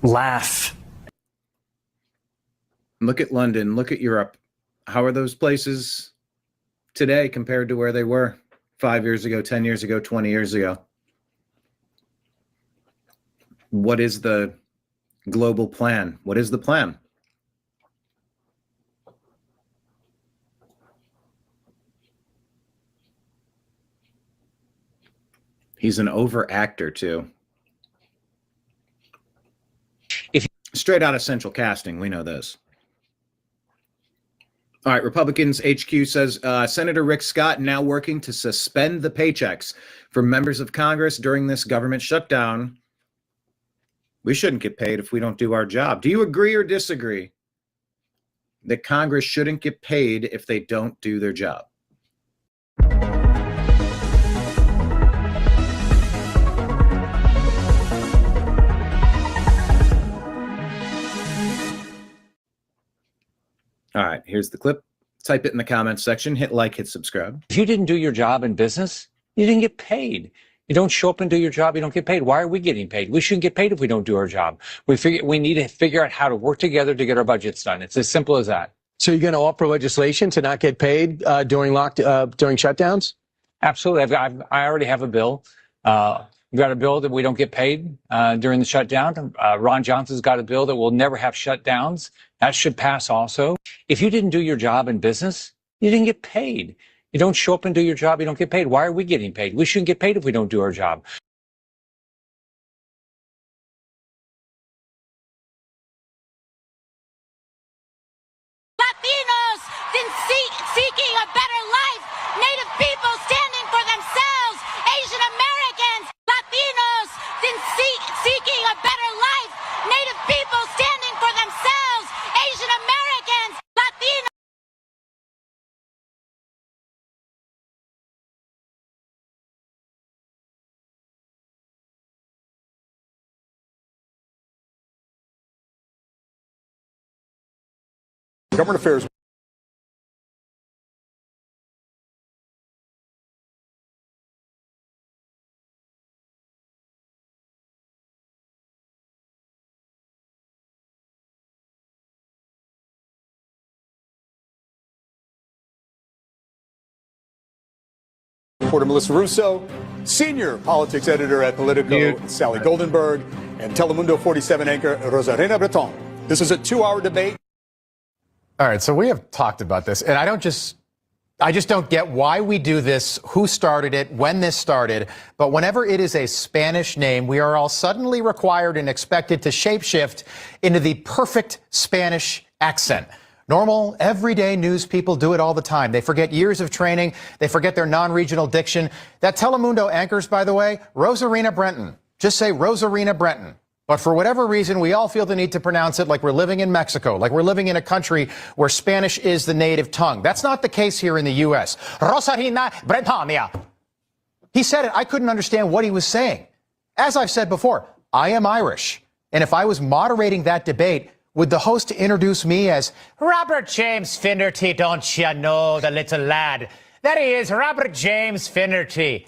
laugh. Look at London. Look at Europe. How are those places today compared to where they were 5 years ago, 10 years ago, 20 years ago? What is the global plan? What is the plan? He's an overactor too. Straight out of Central Casting, we know this. All right, Republicans HQ says Senator Rick Scott now working to suspend the paychecks for members of Congress during this government shutdown. We shouldn't get paid if we don't do our job. Do you agree or disagree that Congress shouldn't get paid if they don't do their job? All right, here's the clip. Type it in the comments section. Hit like, hit subscribe. If you didn't do your job in business, you didn't get paid. You don't show up and do your job, you don't get paid. Why are we getting paid? We shouldn't get paid if we don't do our job. We need to figure out how to work together to get our budgets done. It's as simple as that. So you're going to offer legislation to not get paid during shutdowns? Absolutely. I already have a bill. We've got a bill that we don't get paid during the shutdown. Ron Johnson's got a bill that will never have shutdowns. That should pass also. If you didn't do your job in business, you didn't get paid. You don't show up and do your job, you don't get paid. Why are we getting paid? We shouldn't get paid if we don't do our job. Latinos seeking a better life. Government affairs. Reporter Melissa Russo, senior politics editor at Politico, Sally Goldenberg, and Telemundo 47 anchor Rosarena Breton. This is a 2-hour debate. All right, so we have talked about this, and I just don't get why we do this, who started it, when this started. But whenever it is a Spanish name, we are all suddenly required and expected to shapeshift into the perfect Spanish accent. Normal, everyday news people do it all the time. They forget years of training. They forget their non-regional diction. That Telemundo anchors, by the way, Rosarena Brenton. Just say Rosarena Brenton. But for whatever reason, we all feel the need to pronounce it like we're living in Mexico, like we're living in a country where Spanish is the native tongue. That's not the case here in the U.S. Rosarena Britannia. He said it. I couldn't understand what he was saying. As I've said before, I am Irish. And if I was moderating that debate, would the host introduce me as Robert James Finnerty, don't you know, the little lad? That he is, Robert James Finnerty.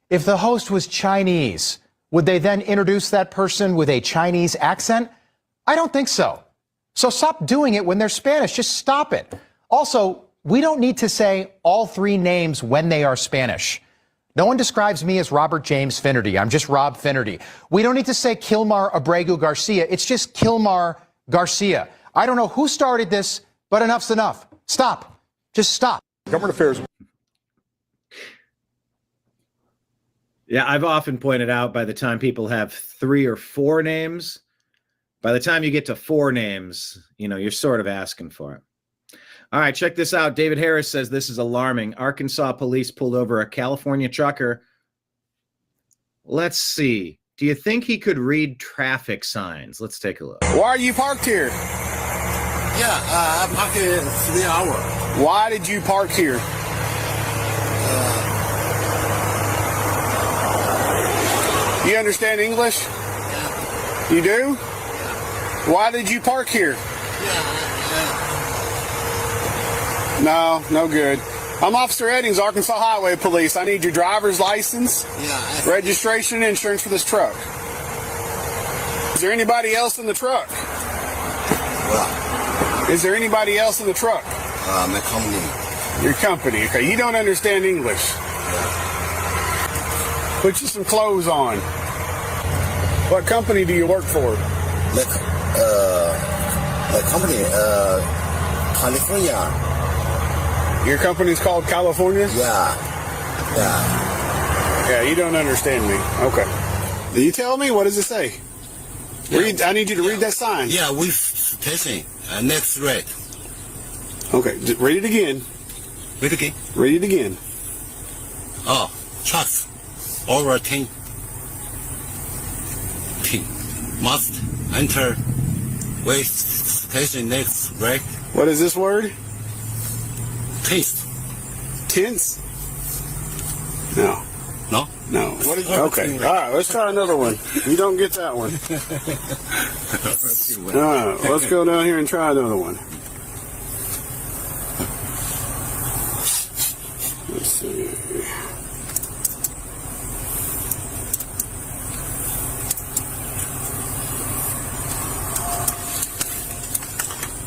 If the host was Chinese, would they then introduce that person with a Chinese accent? I don't think so. So stop doing it when they're Spanish. Just stop it. Also, we don't need to say all three names when they are Spanish. No one describes me as Robert James Finnerty. I'm just Rob Finnerty. We don't need to say Kilmar Abregu Garcia. It's just Kilmar Garcia. I don't know who started this, but enough's enough. Stop. Just stop. Government affairs. Yeah, I've often pointed out by the time people have 3 or 4 names, by the time you get to 4 names, you're sort of asking for it. All right, check this out. David Harris says this is alarming. Arkansas police pulled over a California trucker. Let's see. Do you think he could read traffic signs? Let's take a look. Why are you parked here? Yeah, I parked here 3 hours. Why did you park here? You understand English? Yeah. You do? Yeah. Why did you park here? Yeah. No good. I'm Officer Eddings, Arkansas Highway Police. I need your driver's license, registration, and insurance for this truck. Is there anybody else in the truck? Well, is there anybody else in the truck? My company. Your company. Okay, you don't understand English. Yeah. Put you some clothes on. What company do you work for? My company, California. Your company's called California? Yeah, you don't understand me. Okay. Will you tell me? What does it say? Yeah. I need you to read that sign. Yeah, we station, next red. Okay, read it again. Read it again. Read it again. Oh, trucks over 10 must enter wait station next red. What is this word? Tense. Tense? No. No? No. What is, okay. All right, let's try another one. You don't get that one. All right, let's go down here and try another one. Let's see.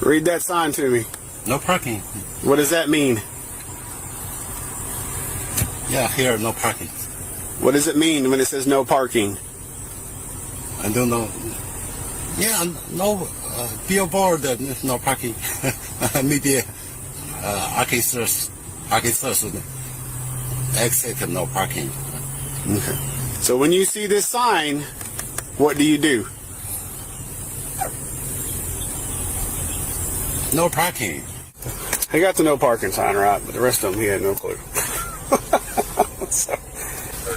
Read that sign to me. No parking. What does that mean? Yeah, here, no parking. What does it mean when it says no parking? I don't know. Yeah, no billboard, no parking. Maybe Arkansas exit, no parking. Okay. So when you see this sign, what do you do? No parking. He got the no parking sign right, but the rest of them, he had no clue. So,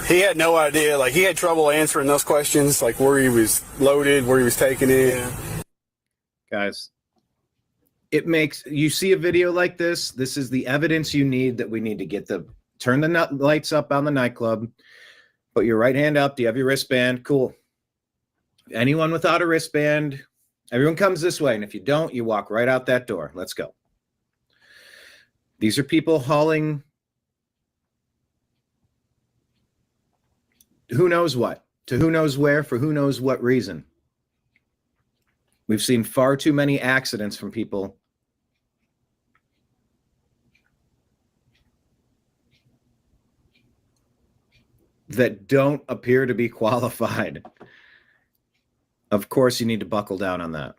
he had no idea. Like, he had trouble answering those questions, like where he was loaded, where he was taking it. Yeah. Guys, it makes, you see a video like this, this is the evidence you need that we need to get turn the lights up on the nightclub, put your right hand up. Do you have your wristband? Cool. Anyone without a wristband, everyone comes this way. And if you don't, you walk right out that door. Let's go. These are people hauling who knows what, to who knows where, for who knows what reason. We've seen far too many accidents from people that don't appear to be qualified. Of course, you need to buckle down on that.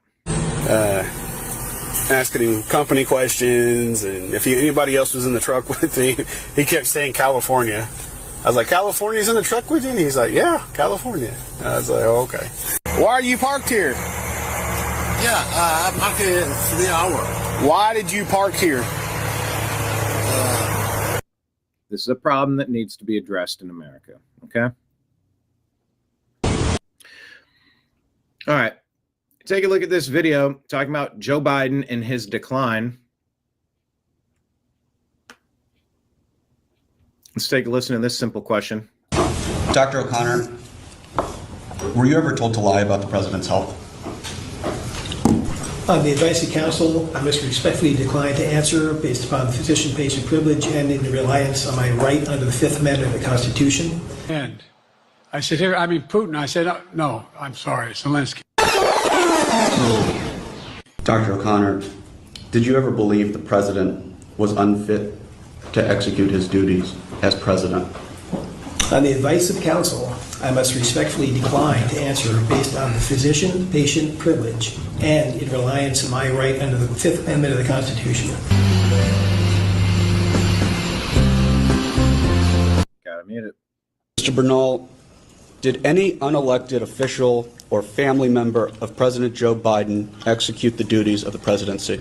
Asking him company questions, and if anybody else was in the truck with me, he kept saying California. I was like, California's in the truck with you? And he's like, yeah, California. I was like, oh, okay. Why are you parked here? Yeah, I parked here 3 hours. Why did you park here? This is a problem that needs to be addressed in America, okay? All right. Take a look at this video talking about Joe Biden and his decline. Let's take a listen to this simple question. Dr. O'Connor, were you ever told to lie about the president's health? On the advice of counsel, I must respectfully decline to answer based upon physician-patient privilege and in reliance on my right under the Fifth Amendment of the Constitution. And I said, here, I mean, Putin. I said, no, I'm sorry, Zelensky. Dr. O'Connor, did you ever believe the president was unfit to execute his duties as president? On the advice of counsel, I must respectfully decline to answer based on the physician-patient privilege and in reliance on my right under the Fifth Amendment of the Constitution. Gotta mute it. Mr. Bernal, did any unelected official or family member of President Joe Biden execute the duties of the presidency?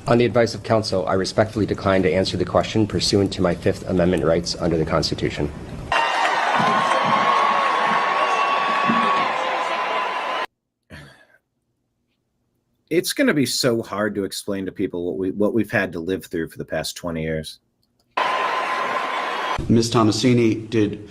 On the advice of counsel, I respectfully decline to answer the question pursuant to my Fifth Amendment rights under the Constitution. It's going to be so hard to explain to people what we've had to live through for the past 20 years. Ms. Tomasini, did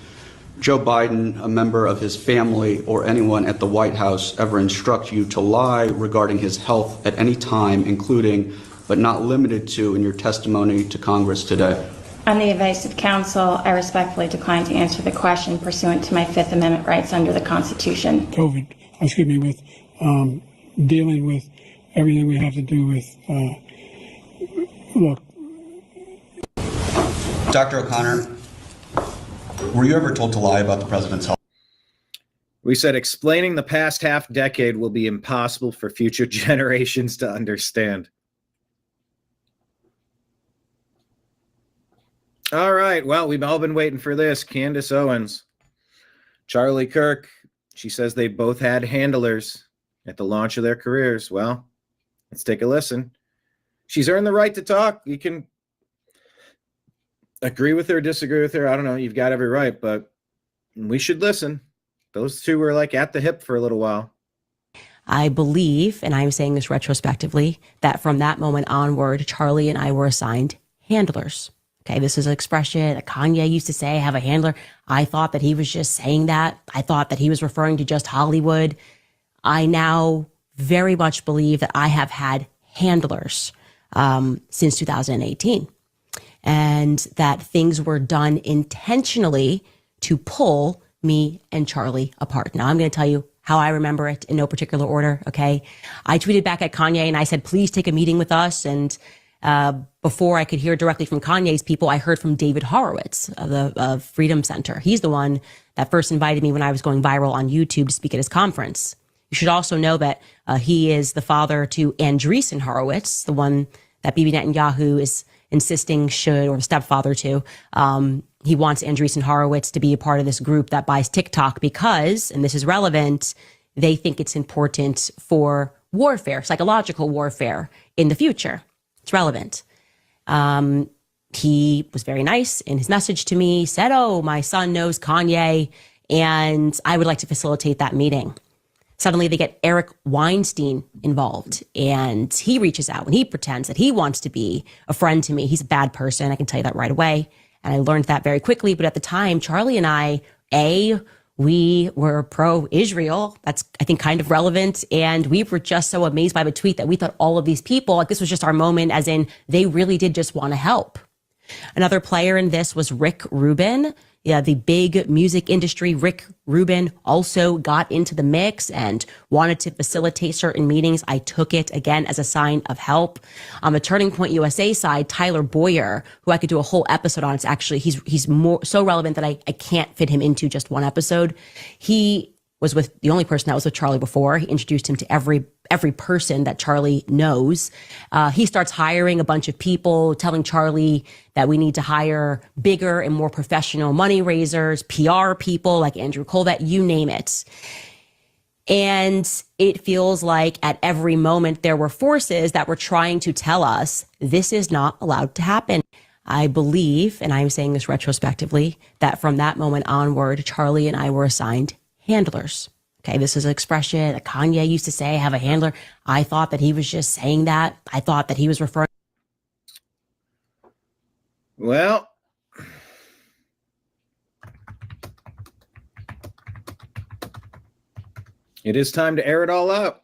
Joe Biden, a member of his family, or anyone at the White House ever instruct you to lie regarding his health at any time, including but not limited to in your testimony to Congress today? On the advice of counsel, I respectfully decline to answer the question pursuant to my Fifth Amendment rights under the Constitution. With dealing with everything we have to do with, look. Dr. O'Connor, were you ever told to lie about the president's health? We said explaining the past half decade will be impossible for future generations to understand. All right. Well, we've all been waiting for this. Candace Owens, Charlie Kirk. She says they both had handlers at the launch of their careers. Well, let's take a listen. She's earned the right to talk. You can agree with her, disagree with her. I don't know. You've got every right, but we should listen. Those two were like at the hip for a little while. I believe, and I'm saying this retrospectively, that from that moment onward, Charlie and I were assigned handlers. Okay, this is an expression that Kanye used to say, have a handler. I thought that he was just saying that. I thought that he was referring to just Hollywood. I now very much believe that I have had handlers since 2018, and that things were done intentionally to pull me and Charlie apart. Now, I'm going to tell you how I remember it in no particular order, okay? I tweeted back at Kanye and I said, please take a meeting with us. And before I could hear directly from Kanye's people, I heard from David Horowitz of the Freedom Center. He's the one that first invited me when I was going viral on YouTube to speak at his conference. You should also know that he is the father to Andreessen Horowitz, the one that Bibi Netanyahu is insisting should, or the stepfather to. He wants Andreessen Horowitz to be a part of this group that buys TikTok because, and this is relevant, they think it's important for warfare, psychological warfare in the future. It's relevant. He was very nice in his message to me, said, oh, my son knows Kanye, and I would like to facilitate that meeting. Suddenly they get Eric Weinstein involved, and he reaches out and he pretends that he wants to be a friend to me. He's a bad person. I can tell you that right away. And I learned that very quickly. But at the time, Charlie and I, we were pro-Israel. That's, I think, kind of relevant. And we were just so amazed by the tweet that we thought all of these people, like this was just our moment, as in they really did just want to help. Another player in this was Rick Rubin. Yeah, the big music industry, Rick Rubin, also got into the mix and wanted to facilitate certain meetings. I took it again as a sign of help. On the Turning Point USA side, Tyler Boyer, who I could do a whole episode on. It's actually, he's more so relevant that I can't fit him into just one episode. He was with the only person that was with Charlie before. He introduced him to every person that Charlie knows. He starts hiring a bunch of people, telling Charlie that we need to hire bigger and more professional money raisers, PR people like Andrew Colvett, you name it. And it feels like at every moment there were forces that were trying to tell us this is not allowed to happen. I believe, and I'm saying this retrospectively, that from that moment onward, Charlie and I were assigned handlers. Okay, this is an expression that Kanye used to say, have a handler. I thought that he was just saying that. I thought that he was referring. Well, it is time to air it all out.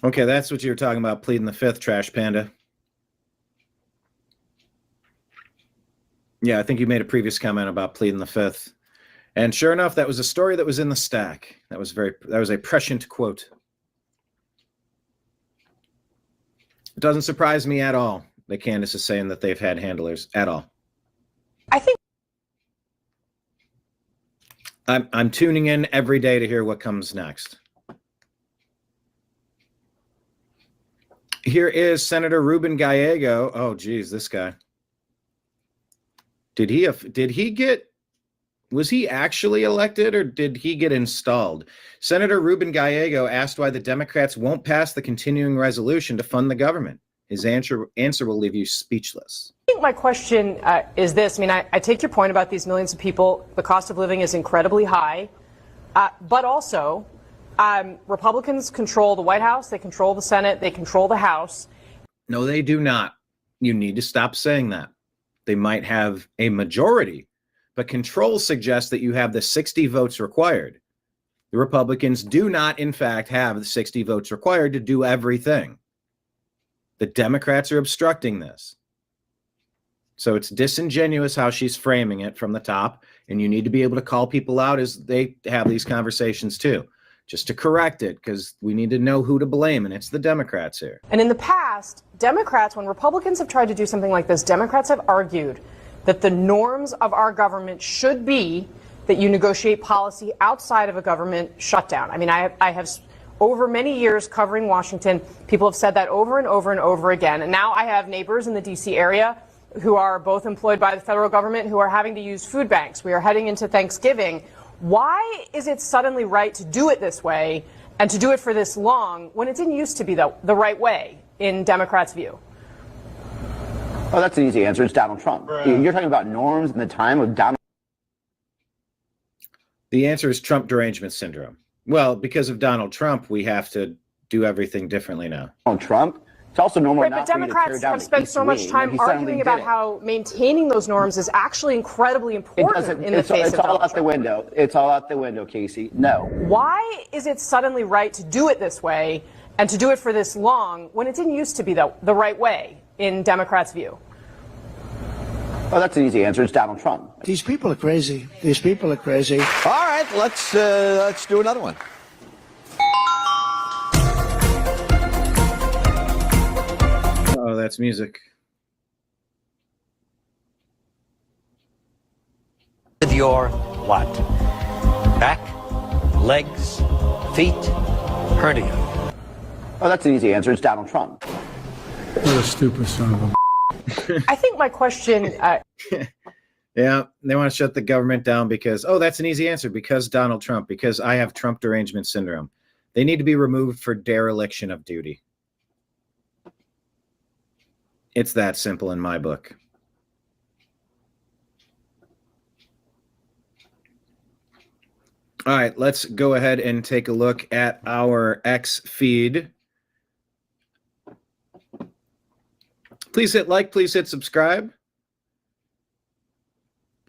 Okay, that's what you were talking about, pleading the fifth, Trash Panda. Yeah, I think you made a previous comment about pleading the fifth. And sure enough, that was a story that was in the stack. That was a prescient quote. It doesn't surprise me at all that Candace is saying that they've had handlers at all. I think I'm tuning in every day to hear what comes next. Here is Senator Ruben Gallego. Oh, geez, this guy. Was he actually elected or did he get installed? Senator Ruben Gallego asked why the Democrats won't pass the continuing resolution to fund the government. His answer will leave you speechless. I think my question is this. I mean, I take your point about these millions of people. The cost of living is incredibly high, but also Republicans control the White House. They control the Senate. They control the House. No, they do not. You need to stop saying that. They might have a majority, but control suggests that you have the 60 votes required. The Republicans do not, in fact, have the 60 votes required to do everything. The Democrats are obstructing this. So it's disingenuous how she's framing it from the top, and you need to be able to call people out as they have these conversations too, just to correct it, because we need to know who to blame, and it's the Democrats here. And in the past, Democrats, when Republicans have tried to do something like this, Democrats have argued that the norms of our government should be that you negotiate policy outside of a government shutdown. I mean, I have over many years covering Washington, people have said that over and over and over again. And now I have neighbors in the D.C. area who are both employed by the federal government who are having to use food banks. We are heading into Thanksgiving. Why is it suddenly right to do it this way and to do it for this long when it didn't used to be the right way in Democrats' view? Oh, that's an easy answer. It's Donald Trump. You're talking about norms in the time of Donald. The answer is Trump derangement syndrome. Well, because of Donald Trump, we have to do everything differently now. Donald Trump? It's also normal Right, not but for you to Democrats tear down have the spent East so much Wing, time and he suddenly arguing did about it. how maintaining those norms is actually incredibly important in the face It's of all Donald out the Trump. window. It's all out the window, Casey. No. Why is it suddenly right to do it this way and to do it for this long when it didn't used to be the right way in Democrats' view? Oh, that's an easy answer. It's Donald Trump. These people are crazy. These people are crazy. All right, let's do another one. Oh, that's music. With your what? Back, legs, feet, hernia. Oh, that's an easy answer. It's Donald Trump. What a stupid son of a. I think my question. Yeah, they want to shut the government down because, oh, that's an easy answer, because Donald Trump, because I have Trump derangement syndrome. They need to be removed for dereliction of duty. It's that simple in my book. All right, let's go ahead and take a look at our X feed. Please hit like, please hit subscribe.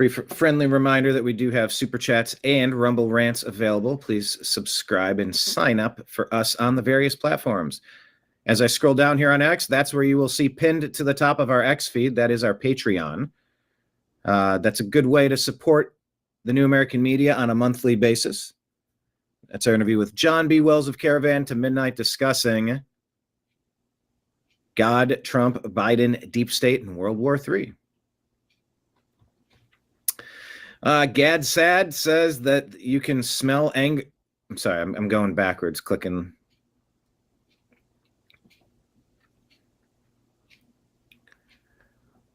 Brief friendly reminder that we do have Super Chats and Rumble Rants available. Please subscribe and sign up for us on the various platforms. As I scroll down here on X, that's where you will see pinned to the top of our X feed. That is our Patreon. That's a good way to support the New American Media on a monthly basis. That's our interview with John B. Wells of Caravan to Midnight, discussing God, Trump, Biden, Deep State, and World War III. Gad Sad says that you can smell anger. I'm sorry, I'm going backwards, clicking.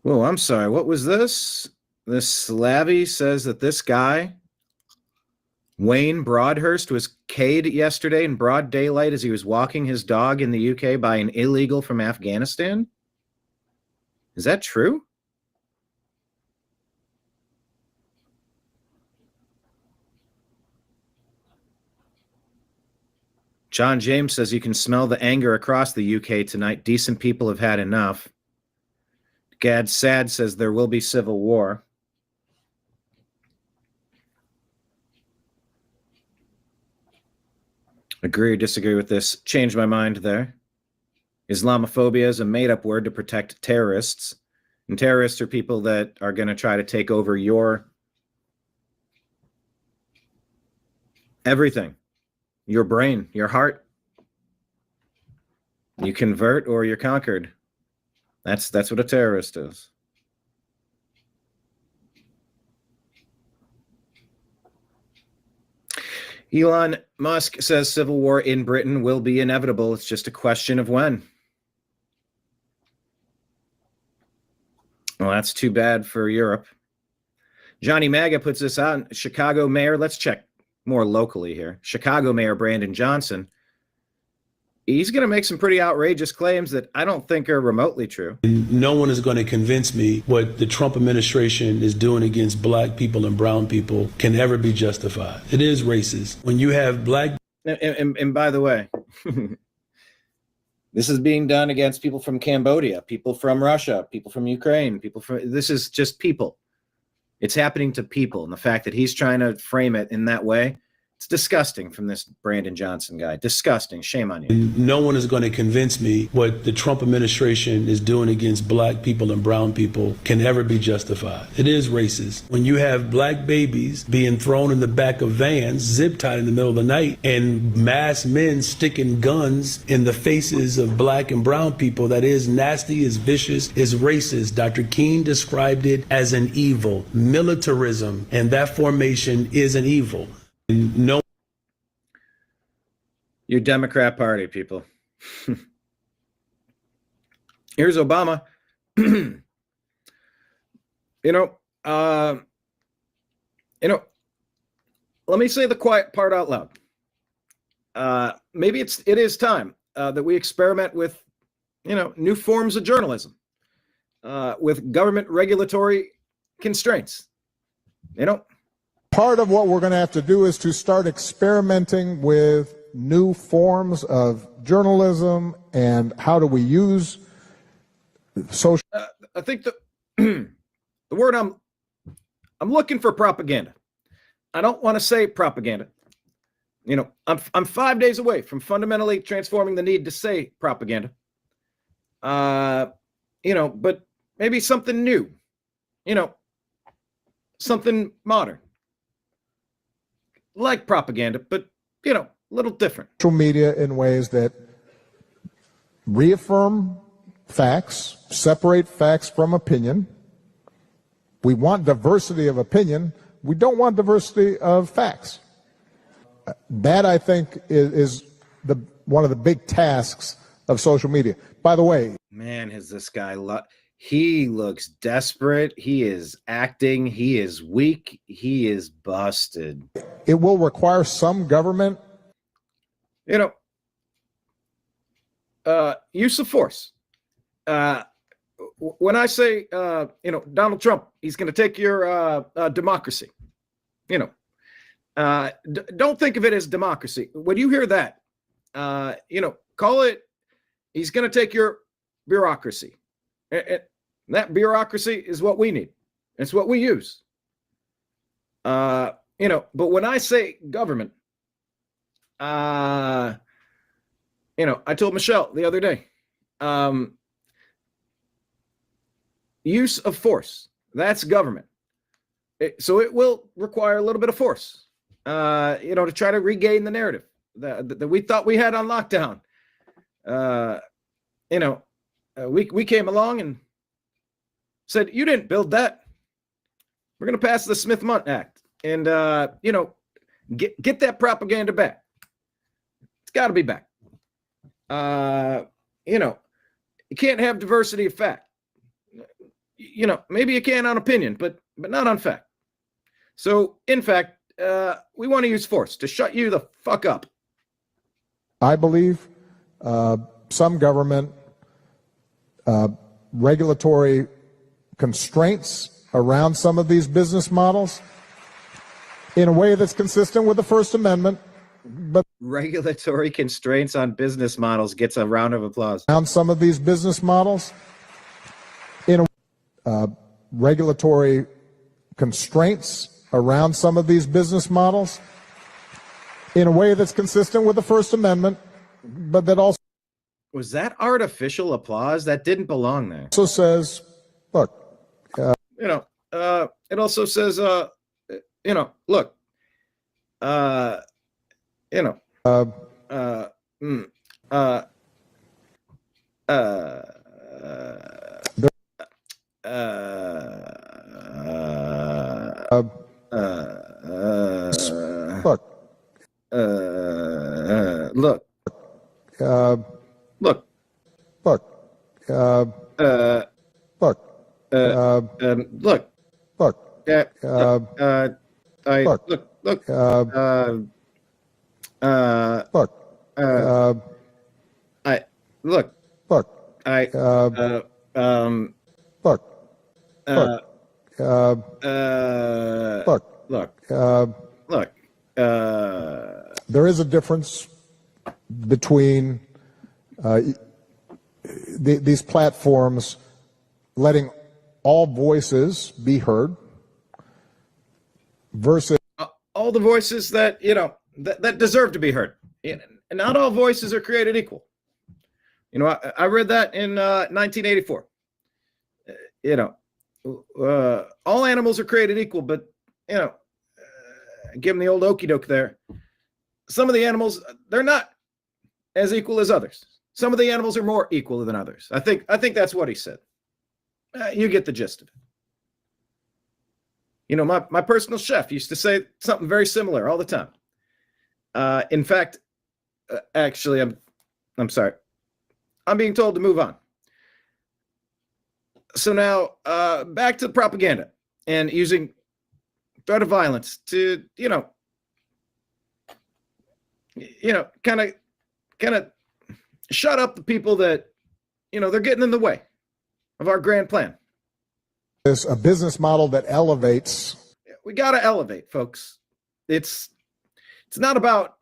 Oh, I'm sorry. What was this? This Slavy says that this guy, Wayne Broadhurst, was K'd yesterday in broad daylight as he was walking his dog in the UK by an illegal from Afghanistan. Is that true? John James says you can smell the anger across the UK tonight. Decent people have had enough. Gad Sad says there will be civil war. Agree or disagree with this? Change my mind there. Islamophobia is a made-up word to protect terrorists. And terrorists are people that are going to try to take over your everything. Your brain, your heart. You convert or you're conquered. That's what a terrorist is. Elon Musk says civil war in Britain will be inevitable. It's just a question of when. Well, that's too bad for Europe. Johnny Maga puts this out. Chicago mayor, let's check more locally here. Chicago Mayor Brandon Johnson, he's going to make some pretty outrageous claims that I don't think are remotely true. No one is going to convince me what the Trump administration is doing against black people and brown people can ever be justified. It is racist. When you have black... And by the way, this is being done against people from Cambodia, people from Russia, people from Ukraine, people from... This is just people. It's happening to people. And the fact that he's trying to frame it in that way, it's disgusting from this Brandon Johnson guy. Disgusting. Shame on you. No one is going to convince me what the Trump administration is doing against black people and brown people can ever be justified. It is racist. When you have black babies being thrown in the back of vans, zip tied in the middle of the night, and masked men sticking guns in the faces of black and brown people, that is nasty, is vicious, is racist. Dr. King described it as an evil. Militarism and that formation is an evil. No, your Democrat Party, people. Here's Obama. Let me say the quiet part out loud. Maybe it is time that we experiment with, new forms of journalism, with government regulatory constraints. Part of what we're going to have to do is to start experimenting with new forms of journalism and how do we use social. I think the word I'm looking for propaganda. I don't want to say propaganda. I'm 5 days away from fundamentally transforming the need to say propaganda. But maybe something new. Something modern. Like propaganda, but, a little different. Social media in ways that reaffirm facts, separate facts from opinion. We want diversity of opinion. We don't want diversity of facts. That, I think, is one of the big tasks of social media. By the way, man, has this guy he looks desperate. He is acting. He is weak. He is busted. It will require some government. Use of force. When I say, Donald Trump, he's going to take your democracy. Don't think of it as democracy. When you hear that, call it, he's going to take your bureaucracy. And that bureaucracy is what we need. It's what we use. But when I say government, I told Michelle the other day, use of force, that's government. So it will require a little bit of force, to try to regain the narrative that we thought we had on lockdown. We came along and said, you didn't build that. We're going to pass the Smith-Mundt Act and, get that propaganda back. It's got to be back. You can't have diversity of fact. Maybe you can on opinion, but not on fact. So, in fact, we want to use force to shut you the fuck up. I believe some government regulatory constraints around some of these business models in a way that's consistent with the First Amendment. But regulatory constraints on business models gets a round of applause. Around some of these business models in a regulatory constraints around some of these business models in a way that's consistent with the First Amendment, but that also was that artificial applause that didn't belong there. Also says, look, it also says, look, there is a difference between these platforms letting all voices be heard versus all the voices that that deserve to be heard. And not all voices are created equal. I read that in 1984. All animals are created equal, but give them the old okey doke there. Some of the animals, they're not as equal as others. Some of the animals are more equal than others. I think that's what he said. You get the gist of it. My personal chef used to say something very similar all the time. In fact, actually, I'm sorry. I'm being told to move on. So now, back to the propaganda and using threat of violence to, kind of shut up the people that, they're getting in the way of our grand plan. There's a business model that elevates. We got to elevate, folks. It's not about,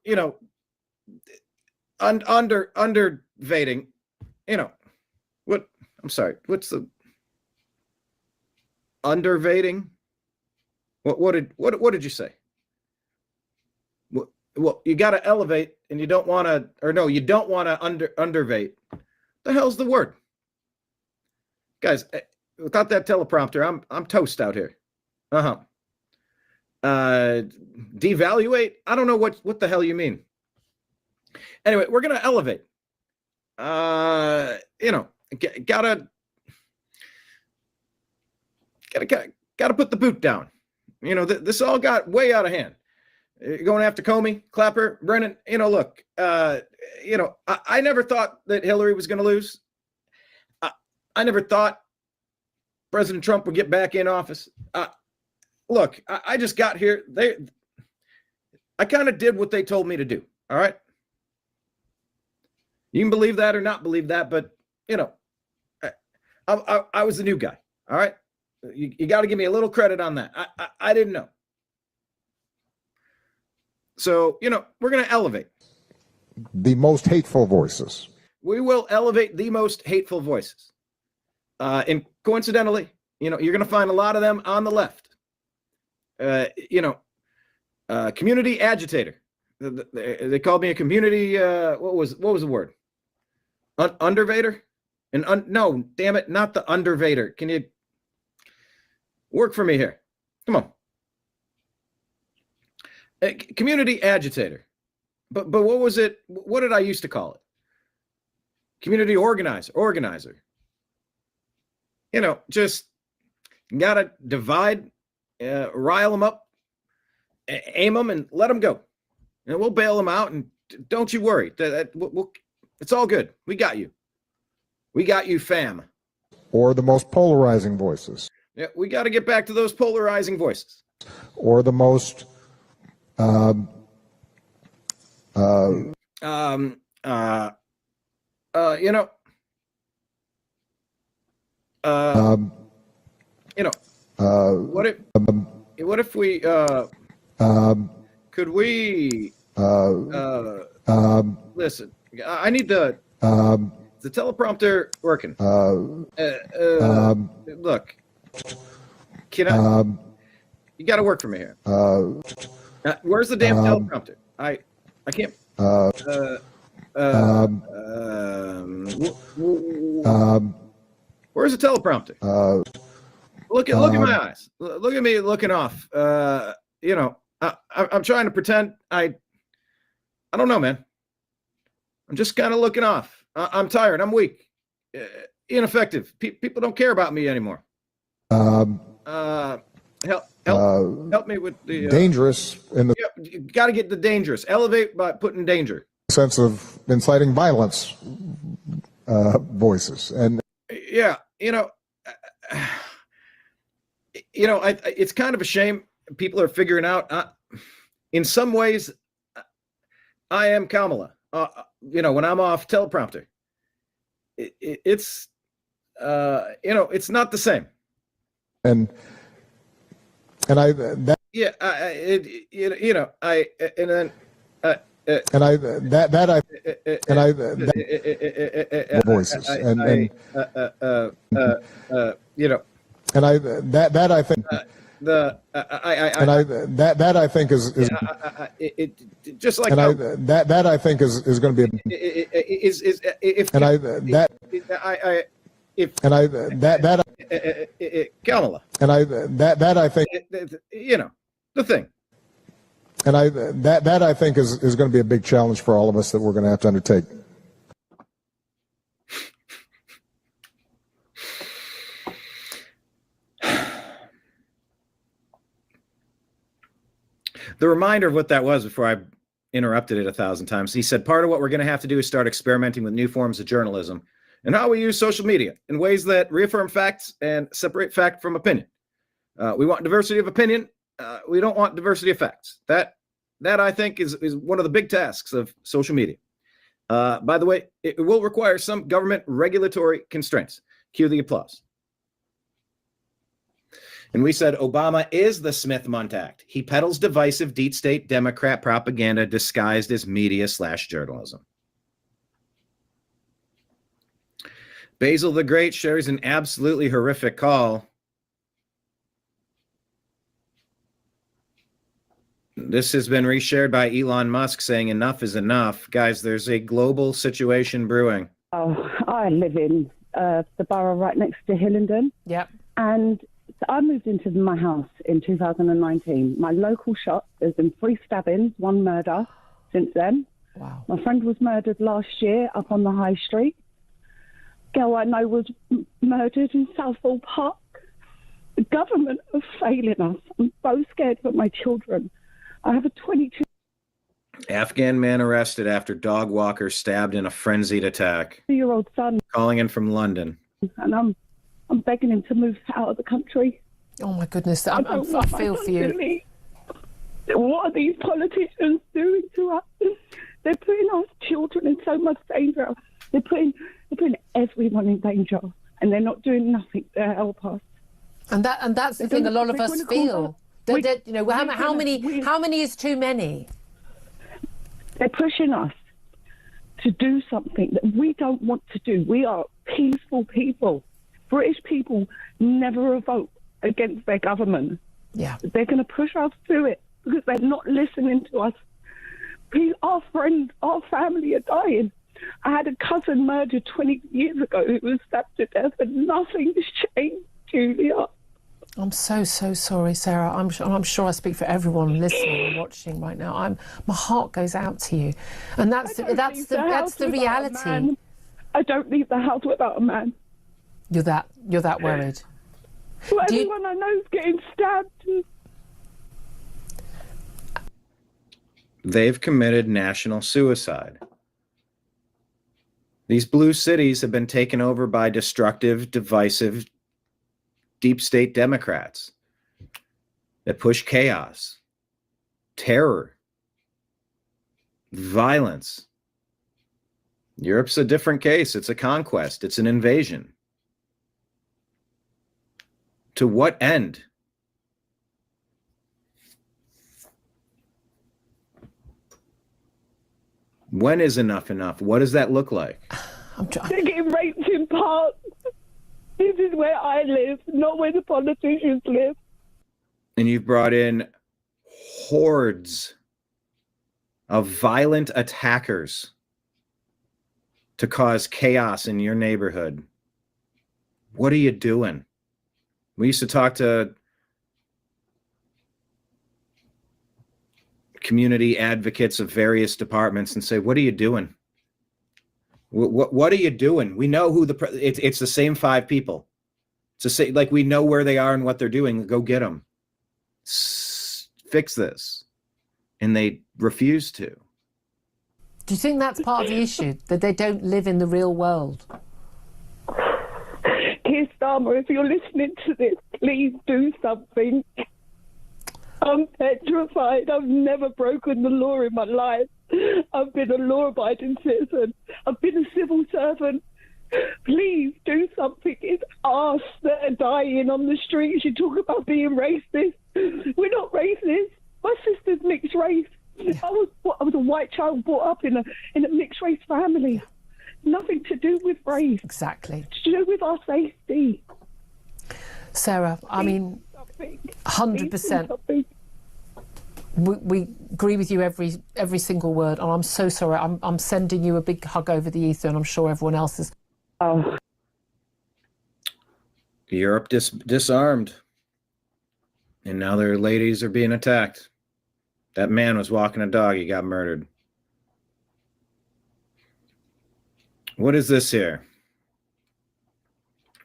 undervating, what, I'm sorry, what's the undervating? What did you say? Well, you got to elevate and you don't want to, or no, you don't want to undervate. The hell's the word? Guys, without that teleprompter, I'm toast out here. Devaluate? I don't know what the hell you mean. Anyway, we're going to elevate. Gotta put the boot down. This all got way out of hand. You're going after Comey, Clapper, Brennan. Look, I never thought that Hillary was going to lose. I never thought President Trump would get back in office. Look, I just got here. I kind of did what they told me to do. All right. You can believe that or not believe that, but I was the new guy. All right. You got to give me a little credit on that. I didn't know. So, we're going to elevate the most hateful voices. We will elevate the most hateful voices. And coincidentally, you're going to find a lot of them on the left. Community agitator. They called me a community. What was the word? Undervader? No, damn it, not the undervader. Can you work for me here? Come on. Community agitator. But what was it? What did I used to call it? Community organizer. Just gotta divide, rile them up, aim them, and let them go. And we'll bail them out. And don't you worry. It's all good. We got you. We got you, fam. Or the most polarizing voices. Yeah, we got to get back to those polarizing voices. Or the most what if we could we listen, I need the teleprompter working. Look, can I you got to work for me here. Where's the damn teleprompter? I can't where's the teleprompter? Look at my eyes. Look at me looking off. I'm trying to pretend. I don't know, man. I'm just kind of looking off. I'm tired. I'm weak. Ineffective. People don't care about me anymore. Help me with the dangerous in the you got to get the dangerous. Elevate by putting danger. Sense of inciting violence voices. And it's kind of a shame people are figuring out. In some ways, I am Kamala. When I'm off teleprompter, it's it's not the same. And I that yeah, voices and I think that I think is just like that I think is going to be Kamala and I think the thing. And that I think is going to be a big challenge for all of us that we're going to have to undertake. The reminder of what that was before I interrupted it 1,000 times. He said, part of what we're going to have to do is start experimenting with new forms of journalism and how we use social media in ways that reaffirm facts and separate fact from opinion. We want diversity of opinion. We don't want diversity of facts. That I think is one of the big tasks of social media. By the way, it will require some government regulatory constraints. Cue the applause. And we said Obama is the Smith-Mundt. He peddles divisive deep state Democrat propaganda disguised as media/journalism. Basil the Great shares an absolutely horrific call. This has been reshared by Elon Musk saying enough is enough. Guys, there's a global situation brewing. Oh, I live in the borough right next to Hillingdon. Yep. And so I moved into my house in 2019. My local shop, there's been 3 stabbings, 1 murder since then. Wow. My friend was murdered last year up on the high street. Girl I know was murdered in Southall Park. The government are failing us. I'm so scared for my children. I have a 22 Afghan man arrested after dog walker stabbed in a frenzied attack. year-old son. Calling in from London. And I'm begging him to move out of the country. Oh my goodness, I feel for you. What are these politicians doing to us? They're putting our children in so much danger. They're putting everyone in danger, and they're not doing nothing to help us. And that's the thing. A lot of us feel. How many is too many? They're pushing us to do something that we don't want to do. We are peaceful people. British people never vote against their government. Yeah. They're going to push us through it because they're not listening to us. Our friends, our family are dying. I had a cousin murdered 20 years ago who was stabbed to death, and nothing's changed, Julia. I'm so sorry, Sarah. I'm sure I speak for everyone listening and watching right now. My heart goes out to you, and that's the reality. I don't leave the house without a man. You're that worried. Well, everyone I know is getting stabbed. They've committed national suicide. These blue cities have been taken over by destructive, divisive, deep state Democrats that push chaos, terror, violence. Europe's a different case. It's a conquest. It's an invasion. To what end? When is enough enough? What does that look like? They're getting raped in parks. This is where I live, not where the politicians live. And you've brought in hordes of violent attackers to cause chaos in your neighborhood. What are you doing? We used to talk to community advocates of various departments and say, what are you doing? What are you doing? We know who it's the same 5 people. It's the same, like, we know where they are and what they're doing. Go get them. Fix this. And they refuse to. Do you think that's part of the issue, that they don't live in the real world? Keir Starmer, if you're listening to this, please do something. I'm petrified. I've never broken the law in my life. I've been a law-abiding citizen. I've been a civil servant. Please do something. It's us that are dying on the streets. You talk about being racist. We're not racist. My sister's mixed race. I was a white child brought up in a mixed race family. Nothing to do with race. Exactly. To do with our safety. Sarah, I mean, 100%. We agree with you every single word, and I'm so sorry. I'm sending you a big hug over the ether, and I'm sure everyone else is. Oh. Europe disarmed, and now their ladies are being attacked. That man was walking a dog. He got murdered. What is this here?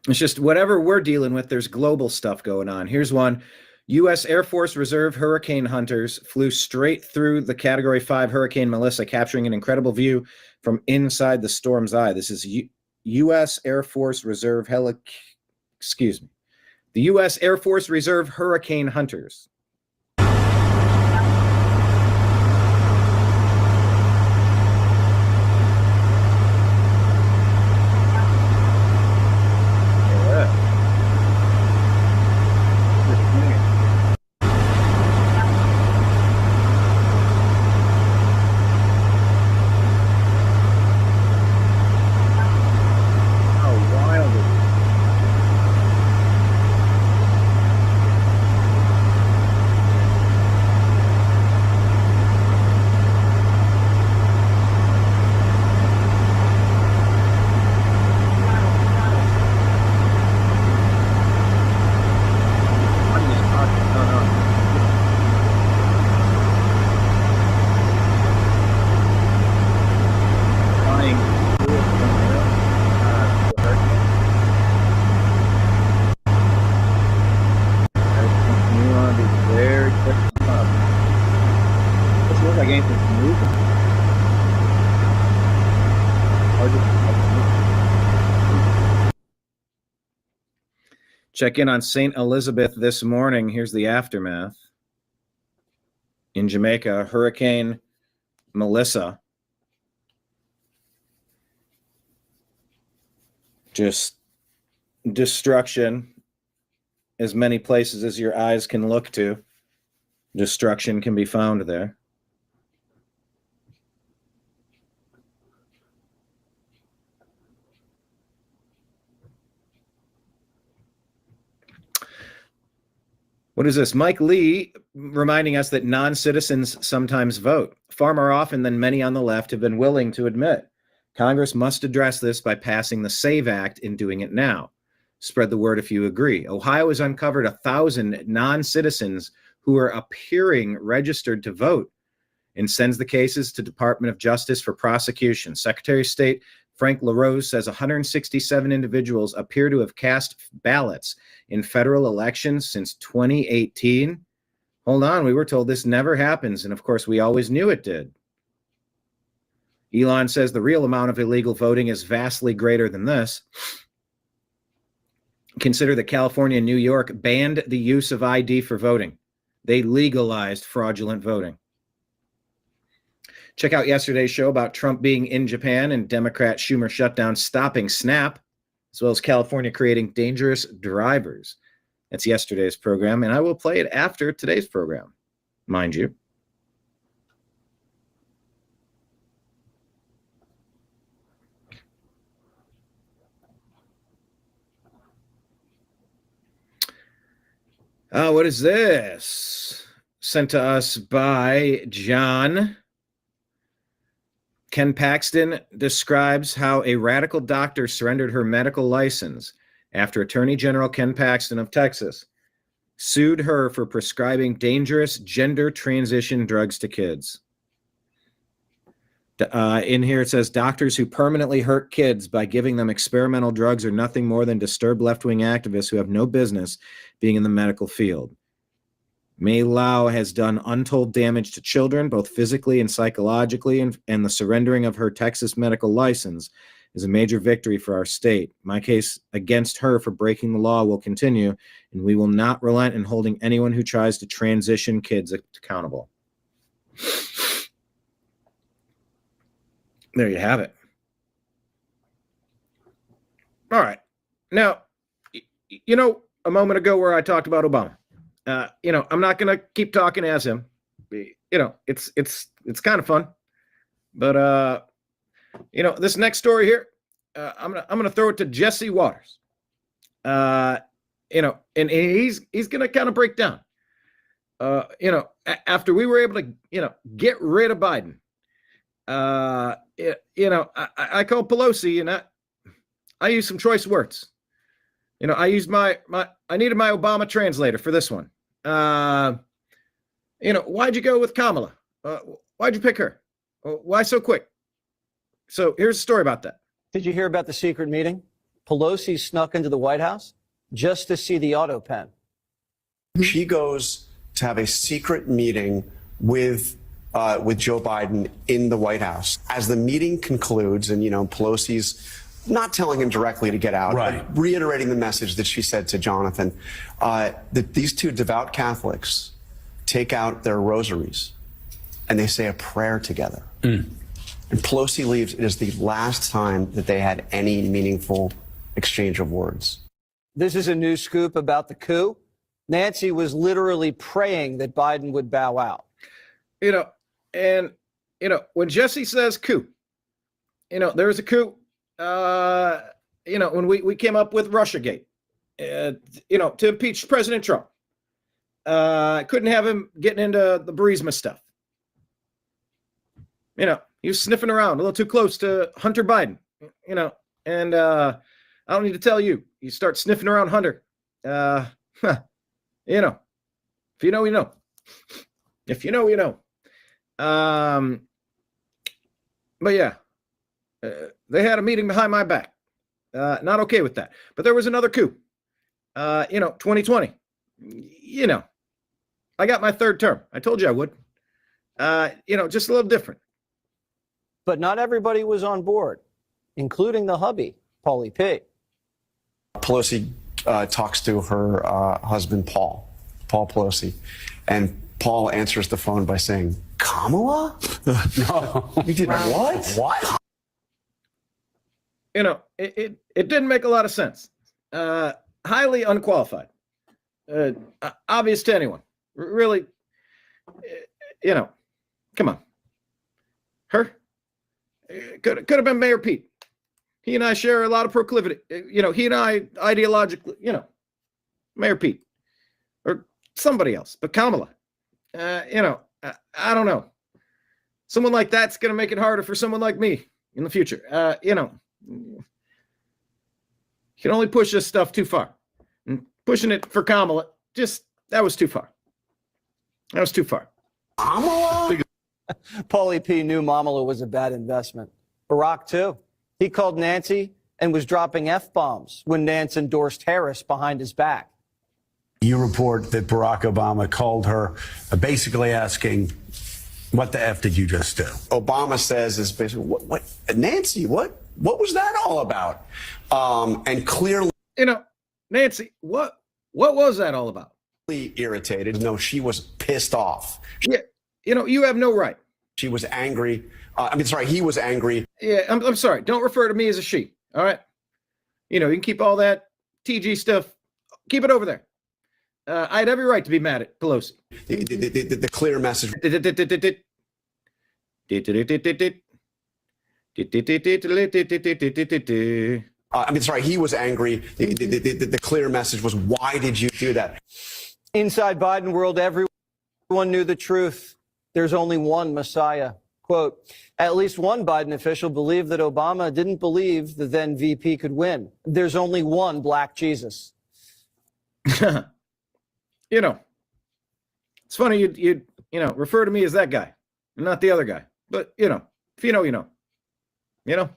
It's just whatever we're dealing with, there's global stuff going on. Here's one. U.S. Air Force Reserve hurricane hunters flew straight through the Category 5 Hurricane Melissa, capturing an incredible view from inside the storm's eye. This is U.S. Air Force Reserve The U.S. Air Force Reserve hurricane hunters. Check in on St. Elizabeth this morning. Here's the aftermath. In Jamaica, Hurricane Melissa just destruction as many places as your eyes can look to. Destruction can be found there. What is this? Mike Lee reminding us that non-citizens sometimes vote, far more often than many on the left have been willing to admit. Congress must address this by passing the SAVE Act and doing it now. Spread the word if you agree. Ohio has uncovered 1,000 non-citizens who are appearing registered to vote and sends the cases to Department of Justice for prosecution. Secretary of State Frank LaRose says 167 individuals appear to have cast ballots in federal elections since 2018. Hold on, we were told this never happens, and of course we always knew it did. Elon says the real amount of illegal voting is vastly greater than this. Consider that California and New York banned the use of ID for voting. They legalized fraudulent voting. Check out yesterday's show about Trump being in Japan and Democrat Schumer shutdown stopping SNAP, as well as California creating dangerous drivers. That's yesterday's program, and I will play it after today's program, mind you. What is this? Sent to us by John. Ken Paxton describes how a radical doctor surrendered her medical license after Attorney General Ken Paxton of Texas sued her for prescribing dangerous gender transition drugs to kids. In here it says, doctors who permanently hurt kids by giving them experimental drugs are nothing more than disturbed left-wing activists who have no business being in the medical field. Mei Lau has done untold damage to children, both physically and psychologically, and the surrendering of her Texas medical license is a major victory for our state. My case against her for breaking the law will continue, and we will not relent in holding anyone who tries to transition kids accountable. There you have it. All right. Now, you know, a moment ago where I talked about Obama, I'm not going to keep talking as him. It's kind of fun, but this next story here, I'm gonna throw it to Jesse Waters. And he's going to kind of break down. After we were able to, get rid of Biden. I call Pelosi, and I use some choice words. I used I needed my Obama translator for this one. Why'd you go with Kamala? Why'd you pick her? Why so quick? So here's a story about that. Did you hear about the secret meeting? Pelosi snuck into the White House just to see the auto pen. She goes to have a secret meeting with Joe Biden in the White House. As the meeting concludes, and Pelosi's not telling him directly to get out, right, but reiterating the message that she said to Jonathan, that these two devout Catholics take out their rosaries and they say a prayer together. And Pelosi leaves. It is the last time that they had any meaningful exchange of words. This is a new scoop about the coup. Nancy was literally praying that Biden would bow out. When Jesse says coup, there was a coup. When we came up with Russiagate, to impeach President Trump. Couldn't have him getting into the Burisma stuff. He was sniffing around a little too close to Hunter Biden, and I don't need to tell you, you start sniffing around Hunter. If you know, you know. If you know, you know. But yeah. They had a meeting behind my back. Not okay with that. But there was another coup. 2020. I got my third term. I told you I would. Just a little different. But not everybody was on board, including the hubby, Paulie P. Pelosi talks to her husband, Paul Pelosi, and Paul answers the phone by saying, Kamala? No. You did what? What? It didn't make a lot of sense. Highly unqualified. Obvious to anyone. Really, come on. Her? Could have been Mayor Pete. He and I share a lot of proclivity. He and I ideologically, Mayor Pete. Or somebody else. But Kamala, I don't know. Someone like that's going to make it harder for someone like me in the future. You can only push this stuff too far. And pushing it for Kamala, that was too far. That was too far. Paulie P. knew Mamala was a bad investment. Barack, too. He called Nancy and was dropping F-bombs when Nance endorsed Harris behind his back. You report that Barack Obama called her basically asking, what the F did you just do? Obama says is basically, what Nancy, what was that all about? And clearly, Nancy, what was that all about? Irritated. No, she was pissed off. Yeah, you have no right. She was angry. He was angry. Yeah, I'm sorry. Don't refer to me as a she. All right. You can keep all that TG stuff. Keep it over there. I had every right to be mad at Pelosi. The clear message. He was angry. The clear message was, why did you do that? Inside Biden world, everyone knew the truth. There's only one Messiah. Quote, at least one Biden official believed that Obama didn't believe the then VP could win. There's only one Black Jesus. It's funny you refer to me as that guy and not the other guy. But, if you know, you know.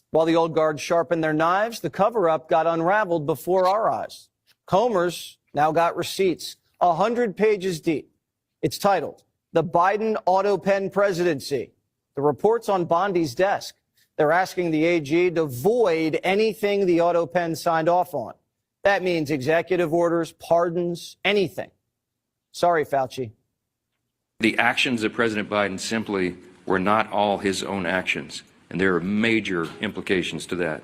While the old guard sharpened their knives, the cover-up got unraveled before our eyes. Comer's now got receipts, 100 pages deep. It's titled, The Biden Auto Pen Presidency. The report's on Bondi's desk. They're asking the AG to void anything the auto pen signed off on. That means executive orders, pardons, anything. Sorry, Fauci. The actions of President Biden simply were not all his own actions, and there are major implications to that.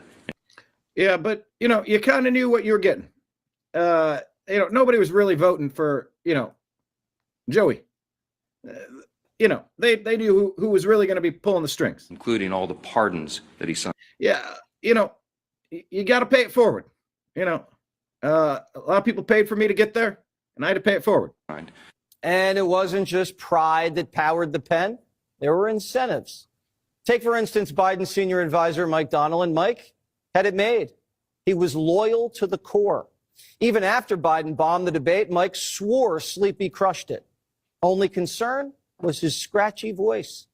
Yeah, but, you kind of knew what you were getting. Nobody was really voting for, Joey. They knew who was really going to be pulling the strings. Including all the pardons that he signed. Yeah, you got to pay it forward. A lot of people paid for me to get there, and I had to pay it forward. And it wasn't just pride that powered the pen. There were incentives. Take, for instance, Biden's senior advisor, Mike Donnellan. Mike had it made. He was loyal to the core. Even after Biden bombed the debate, Mike swore Sleepy crushed it. Only concern was his scratchy voice.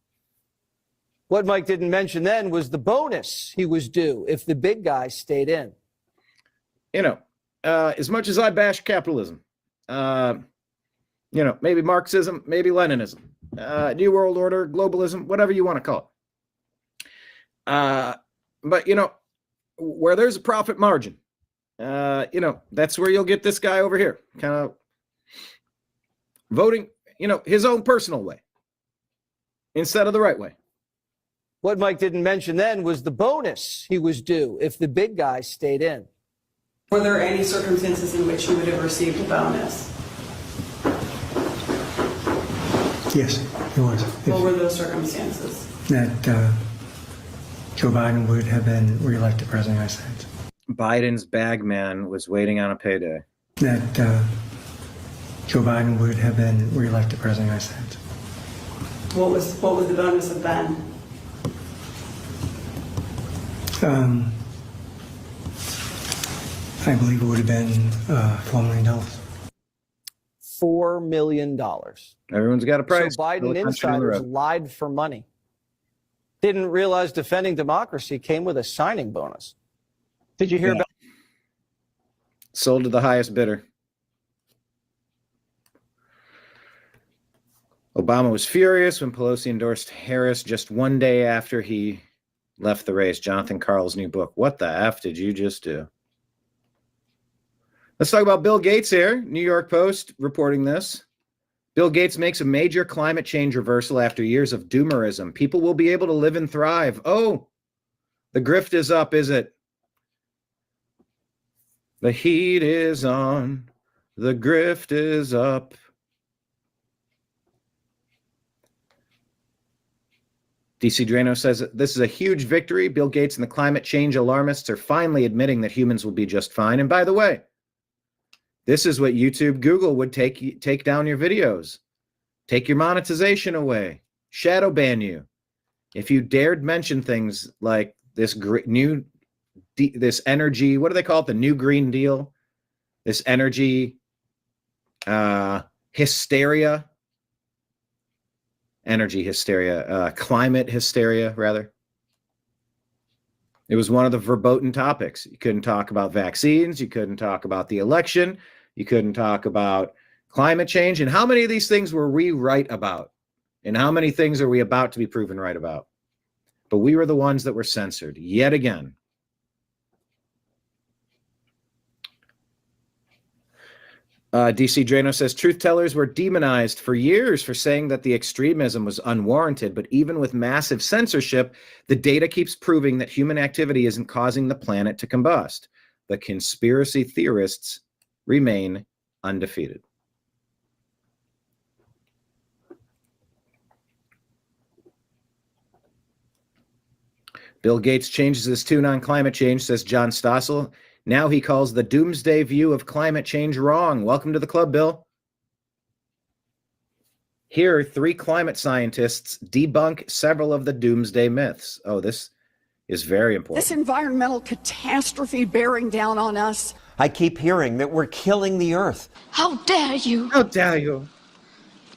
What Mike didn't mention then was the bonus he was due if the big guy stayed in. As much as I bash capitalism, maybe Marxism, maybe Leninism, New World Order, globalism, whatever you want to call it. But, where there's a profit margin, that's where you'll get this guy over here, kind of voting, his own personal way instead of the right way. What Mike didn't mention then was the bonus he was due if the big guy stayed in. Were there any circumstances in which you would have received a bonus? Yes, it was. What were those circumstances? That Joe Biden would have been reelected president of the United States. Biden's bag man was waiting on a payday. That Joe Biden would have been reelected president of the United States. What was the bonus of Ben? I believe it would have been $4 million. $4 million. Everyone's got a price. So Biden insiders lied for money. Didn't realize defending democracy came with a signing bonus. Did you hear about? Sold to the highest bidder. Obama was furious when Pelosi endorsed Harris just one day after he left the race. Jonathan Karl's new book. What the F did you just do? Let's talk about Bill Gates here. New York Post reporting this. Bill Gates makes a major climate change reversal after years of doomerism. People will be able to live and thrive. Oh, the grift is up, is it? The heat is on. The grift is up. DC Drano says this is a huge victory. Bill Gates and the climate change alarmists are finally admitting that humans will be just fine. And by the way, This is what YouTube, Google would take down your videos, take your monetization away, shadow ban you. If you dared mention things like this this energy, what do they call it? The new Green Deal, this energy hysteria, climate hysteria, rather. It was one of the verboten topics. You couldn't talk about vaccines. You couldn't talk about the election. You couldn't talk about climate change. And how many of these things were we right about? And how many things are we about to be proven right about? But we were the ones that were censored yet again. DC Drano says, truth tellers were demonized for years for saying that the extremism was unwarranted, but even with massive censorship, the data keeps proving that human activity isn't causing the planet to combust. The conspiracy theorists remain undefeated. Bill Gates changes his tune on climate change, says John Stossel. Now he calls the doomsday view of climate change wrong. Welcome to the club, Bill. Here, 3 climate scientists debunk several of the doomsday myths. Oh, this is very important. This environmental catastrophe bearing down on us. I keep hearing that we're killing the earth. How dare you? How dare you?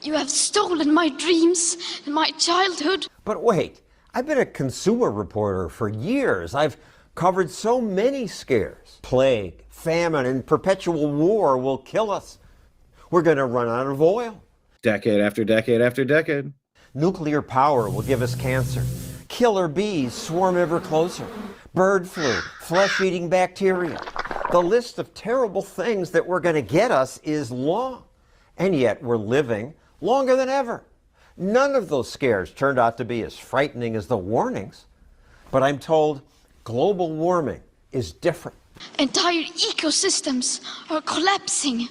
You have stolen my dreams and my childhood. But wait, I've been a consumer reporter for years. I've covered so many scares. Plague, famine, and perpetual war will kill us. We're going to run out of oil. Decade after decade after decade. Nuclear power will give us cancer. Killer bees swarm ever closer. Bird flu, flesh-eating bacteria. The list of terrible things that were going to get us is long. And yet we're living longer than ever. None of those scares turned out to be as frightening as the warnings. But I'm told global warming is different. Entire ecosystems are collapsing.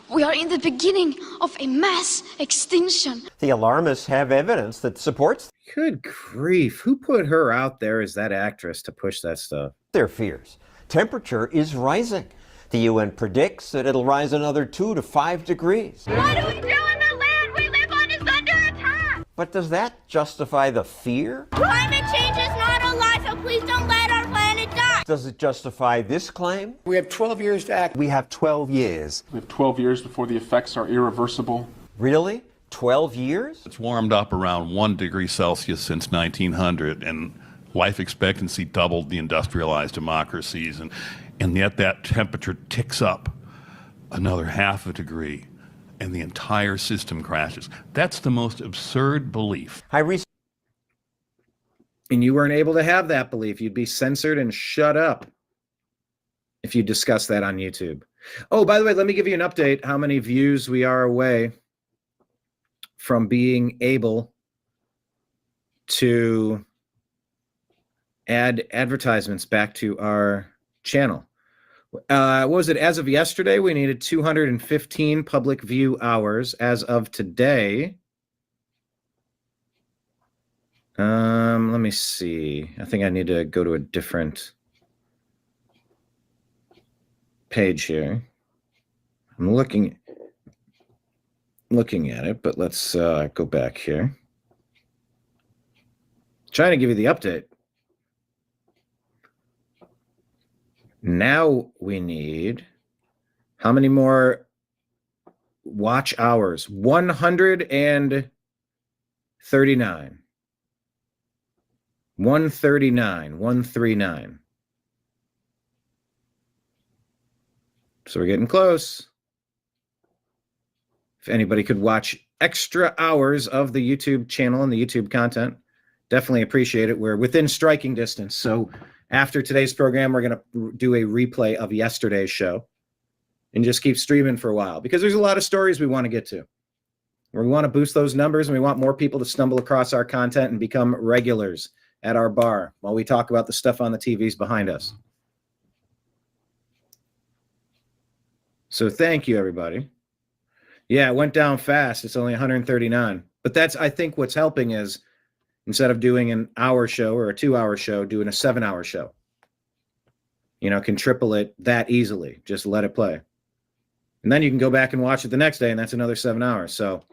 We are in the beginning of a mass extinction. The alarmists have evidence that supports Good grief. Who put her out there as that actress to push that stuff? their fears. Temperature is rising. The UN predicts that it'll rise another 2 to 5 degrees. What do we do when the land we live on is under attack? But does that justify the fear? Climate change is not a lie, so please don't let our planet die. Does it justify this claim? We have 12 years to act. We have 12 years. We have 12 years before the effects are irreversible. Really? 12 years? It's warmed up around 1 degree Celsius since 1900, and life expectancy doubled the industrialized democracies, and yet that temperature ticks up another half a degree, and the entire system crashes. That's the most absurd belief. And you weren't able to have that belief. You'd be censored and shut up if you discuss that on YouTube. Oh, by the way, let me give you an update how many views we are away from being able to add advertisements back to our channel. What was it? As of yesterday, we needed 215 public view hours. As of today, let me see. I think I need to go to a different page here. I'm looking at it, but let's go back here. Trying to give you the update. Now we need how many more watch hours? 139. 139. So we're getting close. If anybody could watch extra hours of the YouTube channel and the YouTube content, definitely appreciate it. We're within striking distance. So after today's program, we're going to do a replay of yesterday's show and just keep streaming for a while because there's a lot of stories we want to get to. We want to boost those numbers and we want more people to stumble across our content and become regulars at our bar while we talk about the stuff on the TVs behind us. So thank you, everybody. Yeah, it went down fast. It's only 139. But that's, I think what's helping is instead of doing an hour show or a 2-hour show, doing a 7-hour show. You know, can triple it that easily. Just let it play. And then you can go back and watch it the next day, and that's another 7 hours. So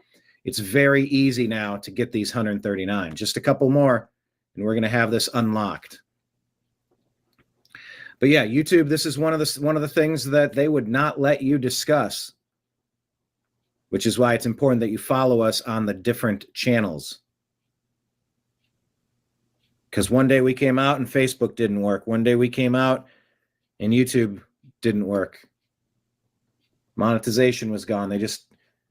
it's very easy now to get these 139. Just a couple more, and we're going to have this unlocked. But yeah, YouTube, this is one of the things that they would not let you discuss, which is why it's important that you follow us on the different channels. Because one day we came out and Facebook didn't work. One day we came out and YouTube didn't work. Monetization was gone.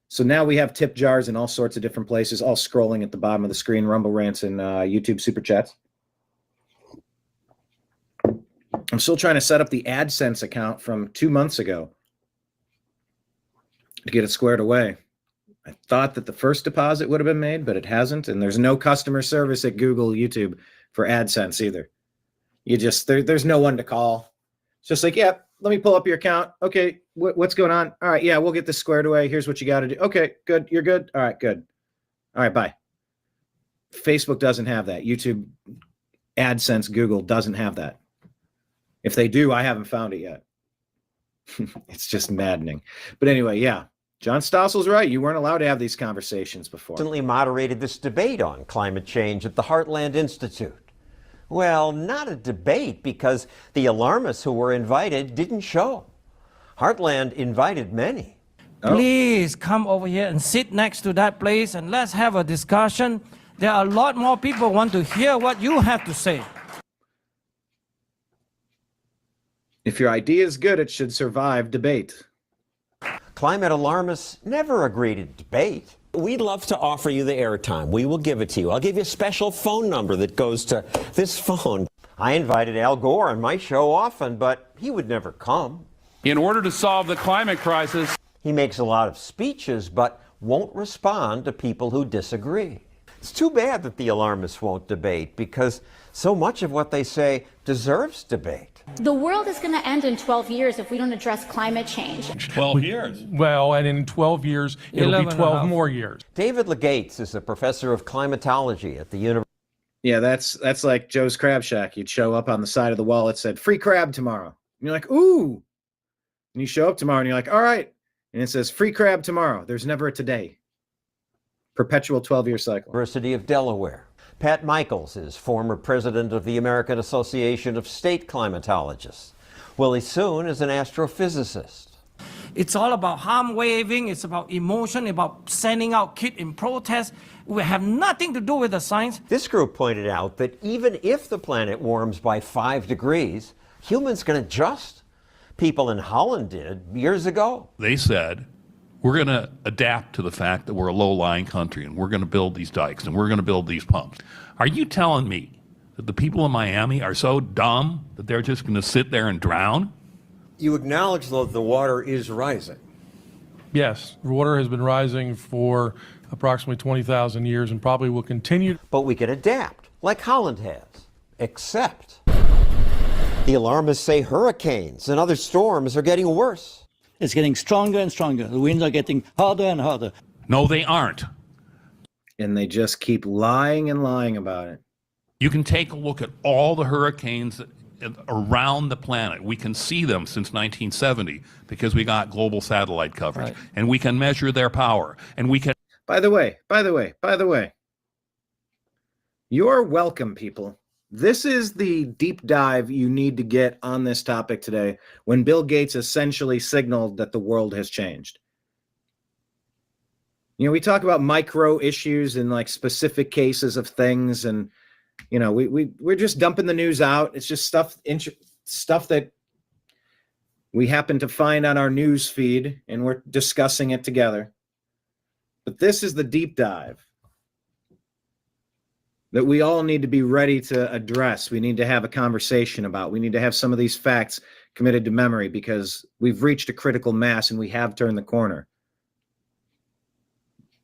So now we have tip jars in all sorts of different places, all scrolling at the bottom of the screen, Rumble Rants and YouTube Super Chats. I'm still trying to set up the AdSense account from 2 months ago to get it squared away. I thought that the first deposit would have been made, but it hasn't. And there's no customer service at Google, YouTube for AdSense either. There's no one to call. It's just like, yeah, let me pull up your account. Okay, what's going on? All right, yeah, we'll get this squared away. Here's what you got to do. Okay, good. You're good. All right, good. All right, bye. Facebook doesn't have that. YouTube, AdSense, Google doesn't have that. If they do, I haven't found it yet. It's just maddening. But anyway, yeah, John Stossel's right. You weren't allowed to have these conversations before. Recently moderated this debate on climate change at the Heartland Institute. Well, not a debate, because the alarmists who were invited didn't show. Heartland invited many. Please come over here and sit next to that place and let's have a discussion. There are a lot more people who want to hear what you have to say. If your idea is good, it should survive debate. Climate alarmists never agree to debate. We'd love to offer you the airtime. We will give it to you. I'll give you a special phone number that goes to this phone. I invited Al Gore on my show often, but he would never come. In order to solve the climate crisis, he makes a lot of speeches, but won't respond to people who disagree. It's too bad that the alarmists won't debate, because so much of what they say deserves debate. The world is going to end in 12 years if we don't address climate change. 12 years. Well, and in 12 years, it'll be 12 more years. David Legates is a professor of climatology at the University. Yeah, that's like Joe's Crab Shack. You'd show up on the side of the wall. It said, free crab tomorrow. And you're like, ooh. And you show up tomorrow and you're like, all right. And it says, free crab tomorrow. There's never a today. Perpetual 12-year cycle. University of Delaware. Pat Michaels is former president of the American Association of State Climatologists. Willie Soon is an astrophysicist. It's all about arm waving, it's about emotion, about sending out kids in protest. We have nothing to do with the science. This group pointed out that even if the planet warms by 5 degrees, humans can adjust. People in Holland did years ago. They said, we're going to adapt to the fact that we're a low-lying country and we're going to build these dikes and we're going to build these pumps. Are you telling me that the people in Miami are so dumb that they're just going to sit there and drown? You acknowledge, though, the water is rising. Yes, water has been rising for approximately 20,000 years and probably will continue. But we can adapt, like Holland has, except the alarmists say hurricanes and other storms are getting worse. It's getting stronger and stronger. The winds are getting harder and harder. No, they aren't. And they just keep lying and lying about it. You can take a look at all the hurricanes around the planet. We can see them since 1970 because we got global satellite coverage. Right. And we can measure their power. And we can... By the way, you're welcome, people. This is the deep dive you need to get on this topic today when Bill Gates essentially signaled that the world has changed. You know, we talk about micro issues and like specific cases of things, and you know, we're just dumping the news out. It's just stuff that we happen to find on our news feed and we're discussing it together. But this is the deep dive that we all need to be ready to address. We need to have a conversation about. We need to have some of these facts committed to memory because we've reached a critical mass and we have turned the corner.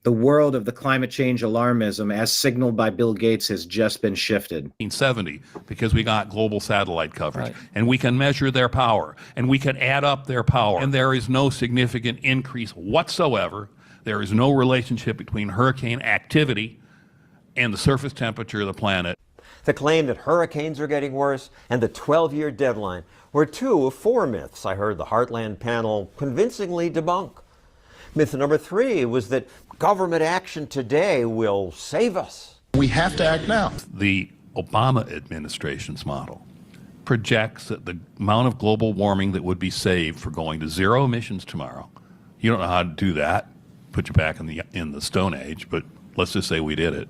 The world of the climate change alarmism, as signaled by Bill Gates, has just been shifted. 1970, because we got global satellite coverage, right. And we can measure their power, and we can add up their power, and there is no significant increase whatsoever. There is no relationship between hurricane activity and the surface temperature of the planet. The claim that hurricanes are getting worse and the 12-year deadline were 2 of 4 myths I heard the Heartland panel convincingly debunk. Myth number 3 was that government action today will save us. We have to act now. The Obama administration's model projects that the amount of global warming that would be saved for going to zero emissions tomorrow, you don't know how to do that, put you back in the Stone Age, but let's just say we did it,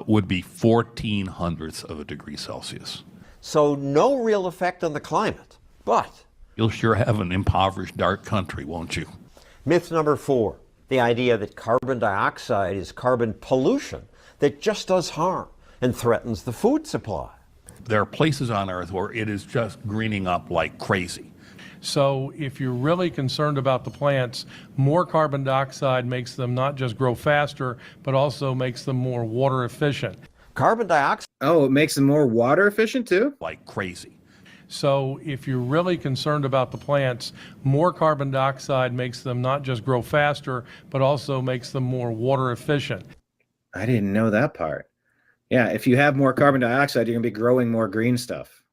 would be 0.14 of a degree Celsius. So no real effect on the climate, but You'll sure have an impoverished, dark country, won't you? myth number 4, the idea that carbon dioxide is carbon pollution that just does harm and threatens the food supply. There are places on Earth where it is just greening up like crazy. So if you're really concerned about the plants, more carbon dioxide makes them not just grow faster, but also makes them more water efficient. Carbon dioxide. Oh, it makes them more water efficient too? Like crazy. So if you're really concerned about the plants, more carbon dioxide makes them not just grow faster, but also makes them more water efficient. I didn't know that part. Yeah, if you have more carbon dioxide, you're going to be growing more green stuff,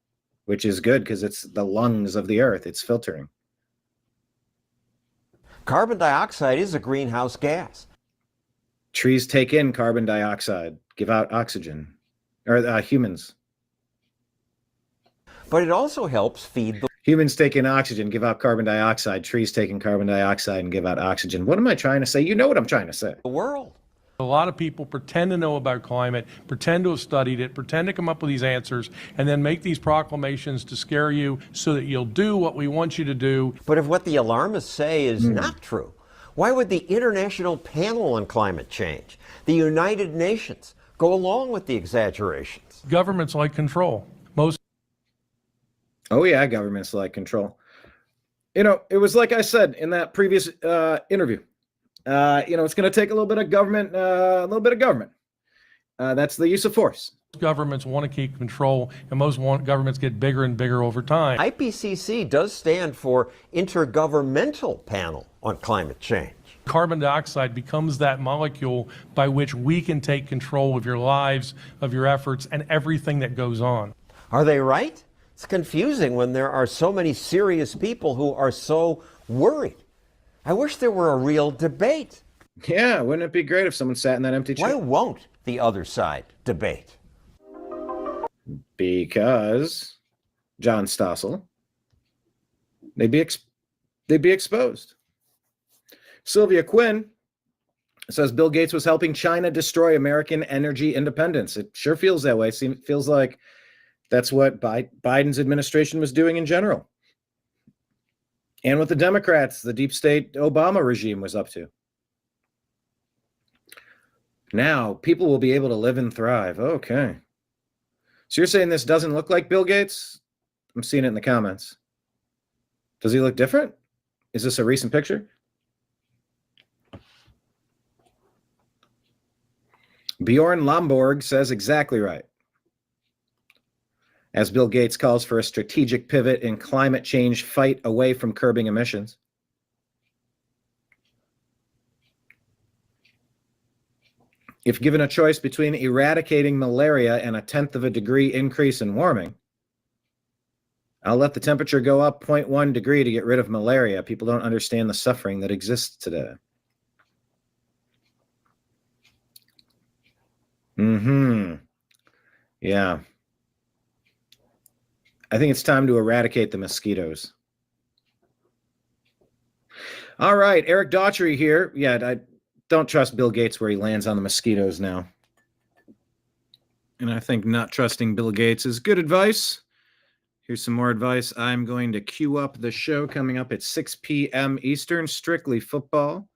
which is good because it's the lungs of the earth. It's filtering. Carbon dioxide is a greenhouse gas. Trees take in carbon dioxide, give out oxygen, or humans. But it also helps feed the... Humans take in oxygen, give out carbon dioxide. Trees take in carbon dioxide and give out oxygen. What am I trying to say? You know what I'm trying to say. The world. A lot of people pretend to know about climate, pretend to have studied it, pretend to come up with these answers, and then make these proclamations to scare you so that you'll do what we want you to do. But if what the alarmists say is not true, why would the International Panel on Climate Change, the United Nations, go along with the exaggerations? Governments like control. Oh yeah, governments like control. You know, it was like I said in that previous interview. It's going to take a little bit of government, that's the use of force. Governments want to keep control, and most governments get bigger and bigger over time. IPCC does stand for Intergovernmental Panel on Climate Change. Carbon dioxide becomes that molecule by which we can take control of your lives, of your efforts, and everything that goes on. Are they right? It's confusing when there are so many serious people who are so worried. I wish there were a real debate. Yeah, wouldn't it be great if someone sat in that empty chair? Why won't the other side debate? Because John Stossel, they'd be exposed. Sylvia Quinn says Bill Gates was helping China destroy American energy independence. It sure feels that way. Feels like that's what Biden's administration was doing in general. And what the Democrats, the deep state Obama regime was up to. Now, people will be able to live and thrive. Okay. So you're saying this doesn't look like Bill Gates? I'm seeing it in the comments. Does he look different? Is this a recent picture? Bjorn Lomborg says exactly right. As Bill Gates calls for a strategic pivot in climate change fight away from curbing emissions. If given a choice between eradicating malaria and a 1/10 of a degree increase in warming, I'll let the temperature go up 0.1 degree to get rid of malaria. People don't understand the suffering that exists today. Yeah. I think it's time to eradicate the mosquitoes. All right, Eric Daughtry here. Yeah, I don't trust Bill Gates where he lands on the mosquitoes now. And I think not trusting Bill Gates is good advice. Here's some more advice. I'm going to queue up the show coming up at 6 p.m. Eastern, Strictly Football.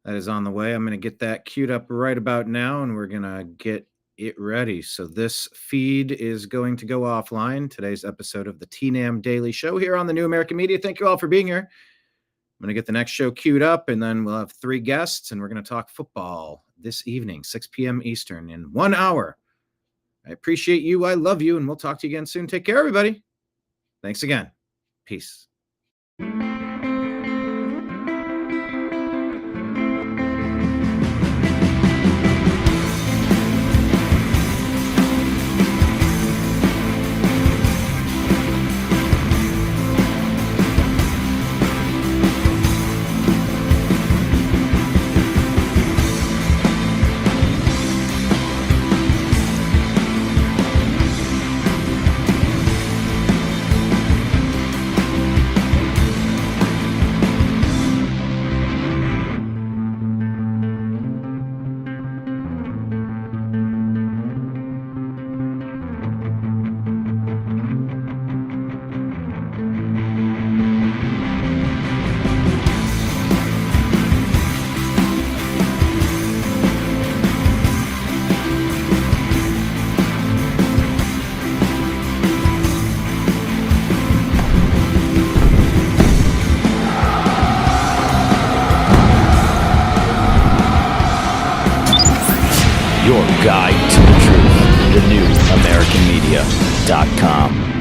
That is on the way. I'm going to get that queued up right about now, and we're going to get it ready. So this feed is going to go offline. Today's episode of the TNAM Daily Show here on the New American Media. Thank you all for being here. I'm going to get the next show queued up, and then we'll have 3 guests, and we're going to talk football this evening, 6 p.m. Eastern, in 1 hour. I appreciate you. I love you, and we'll talk to you again soon. Take care, everybody. Thanks again. Peace. your guide to the truth. TheNewAmericanMedia.com.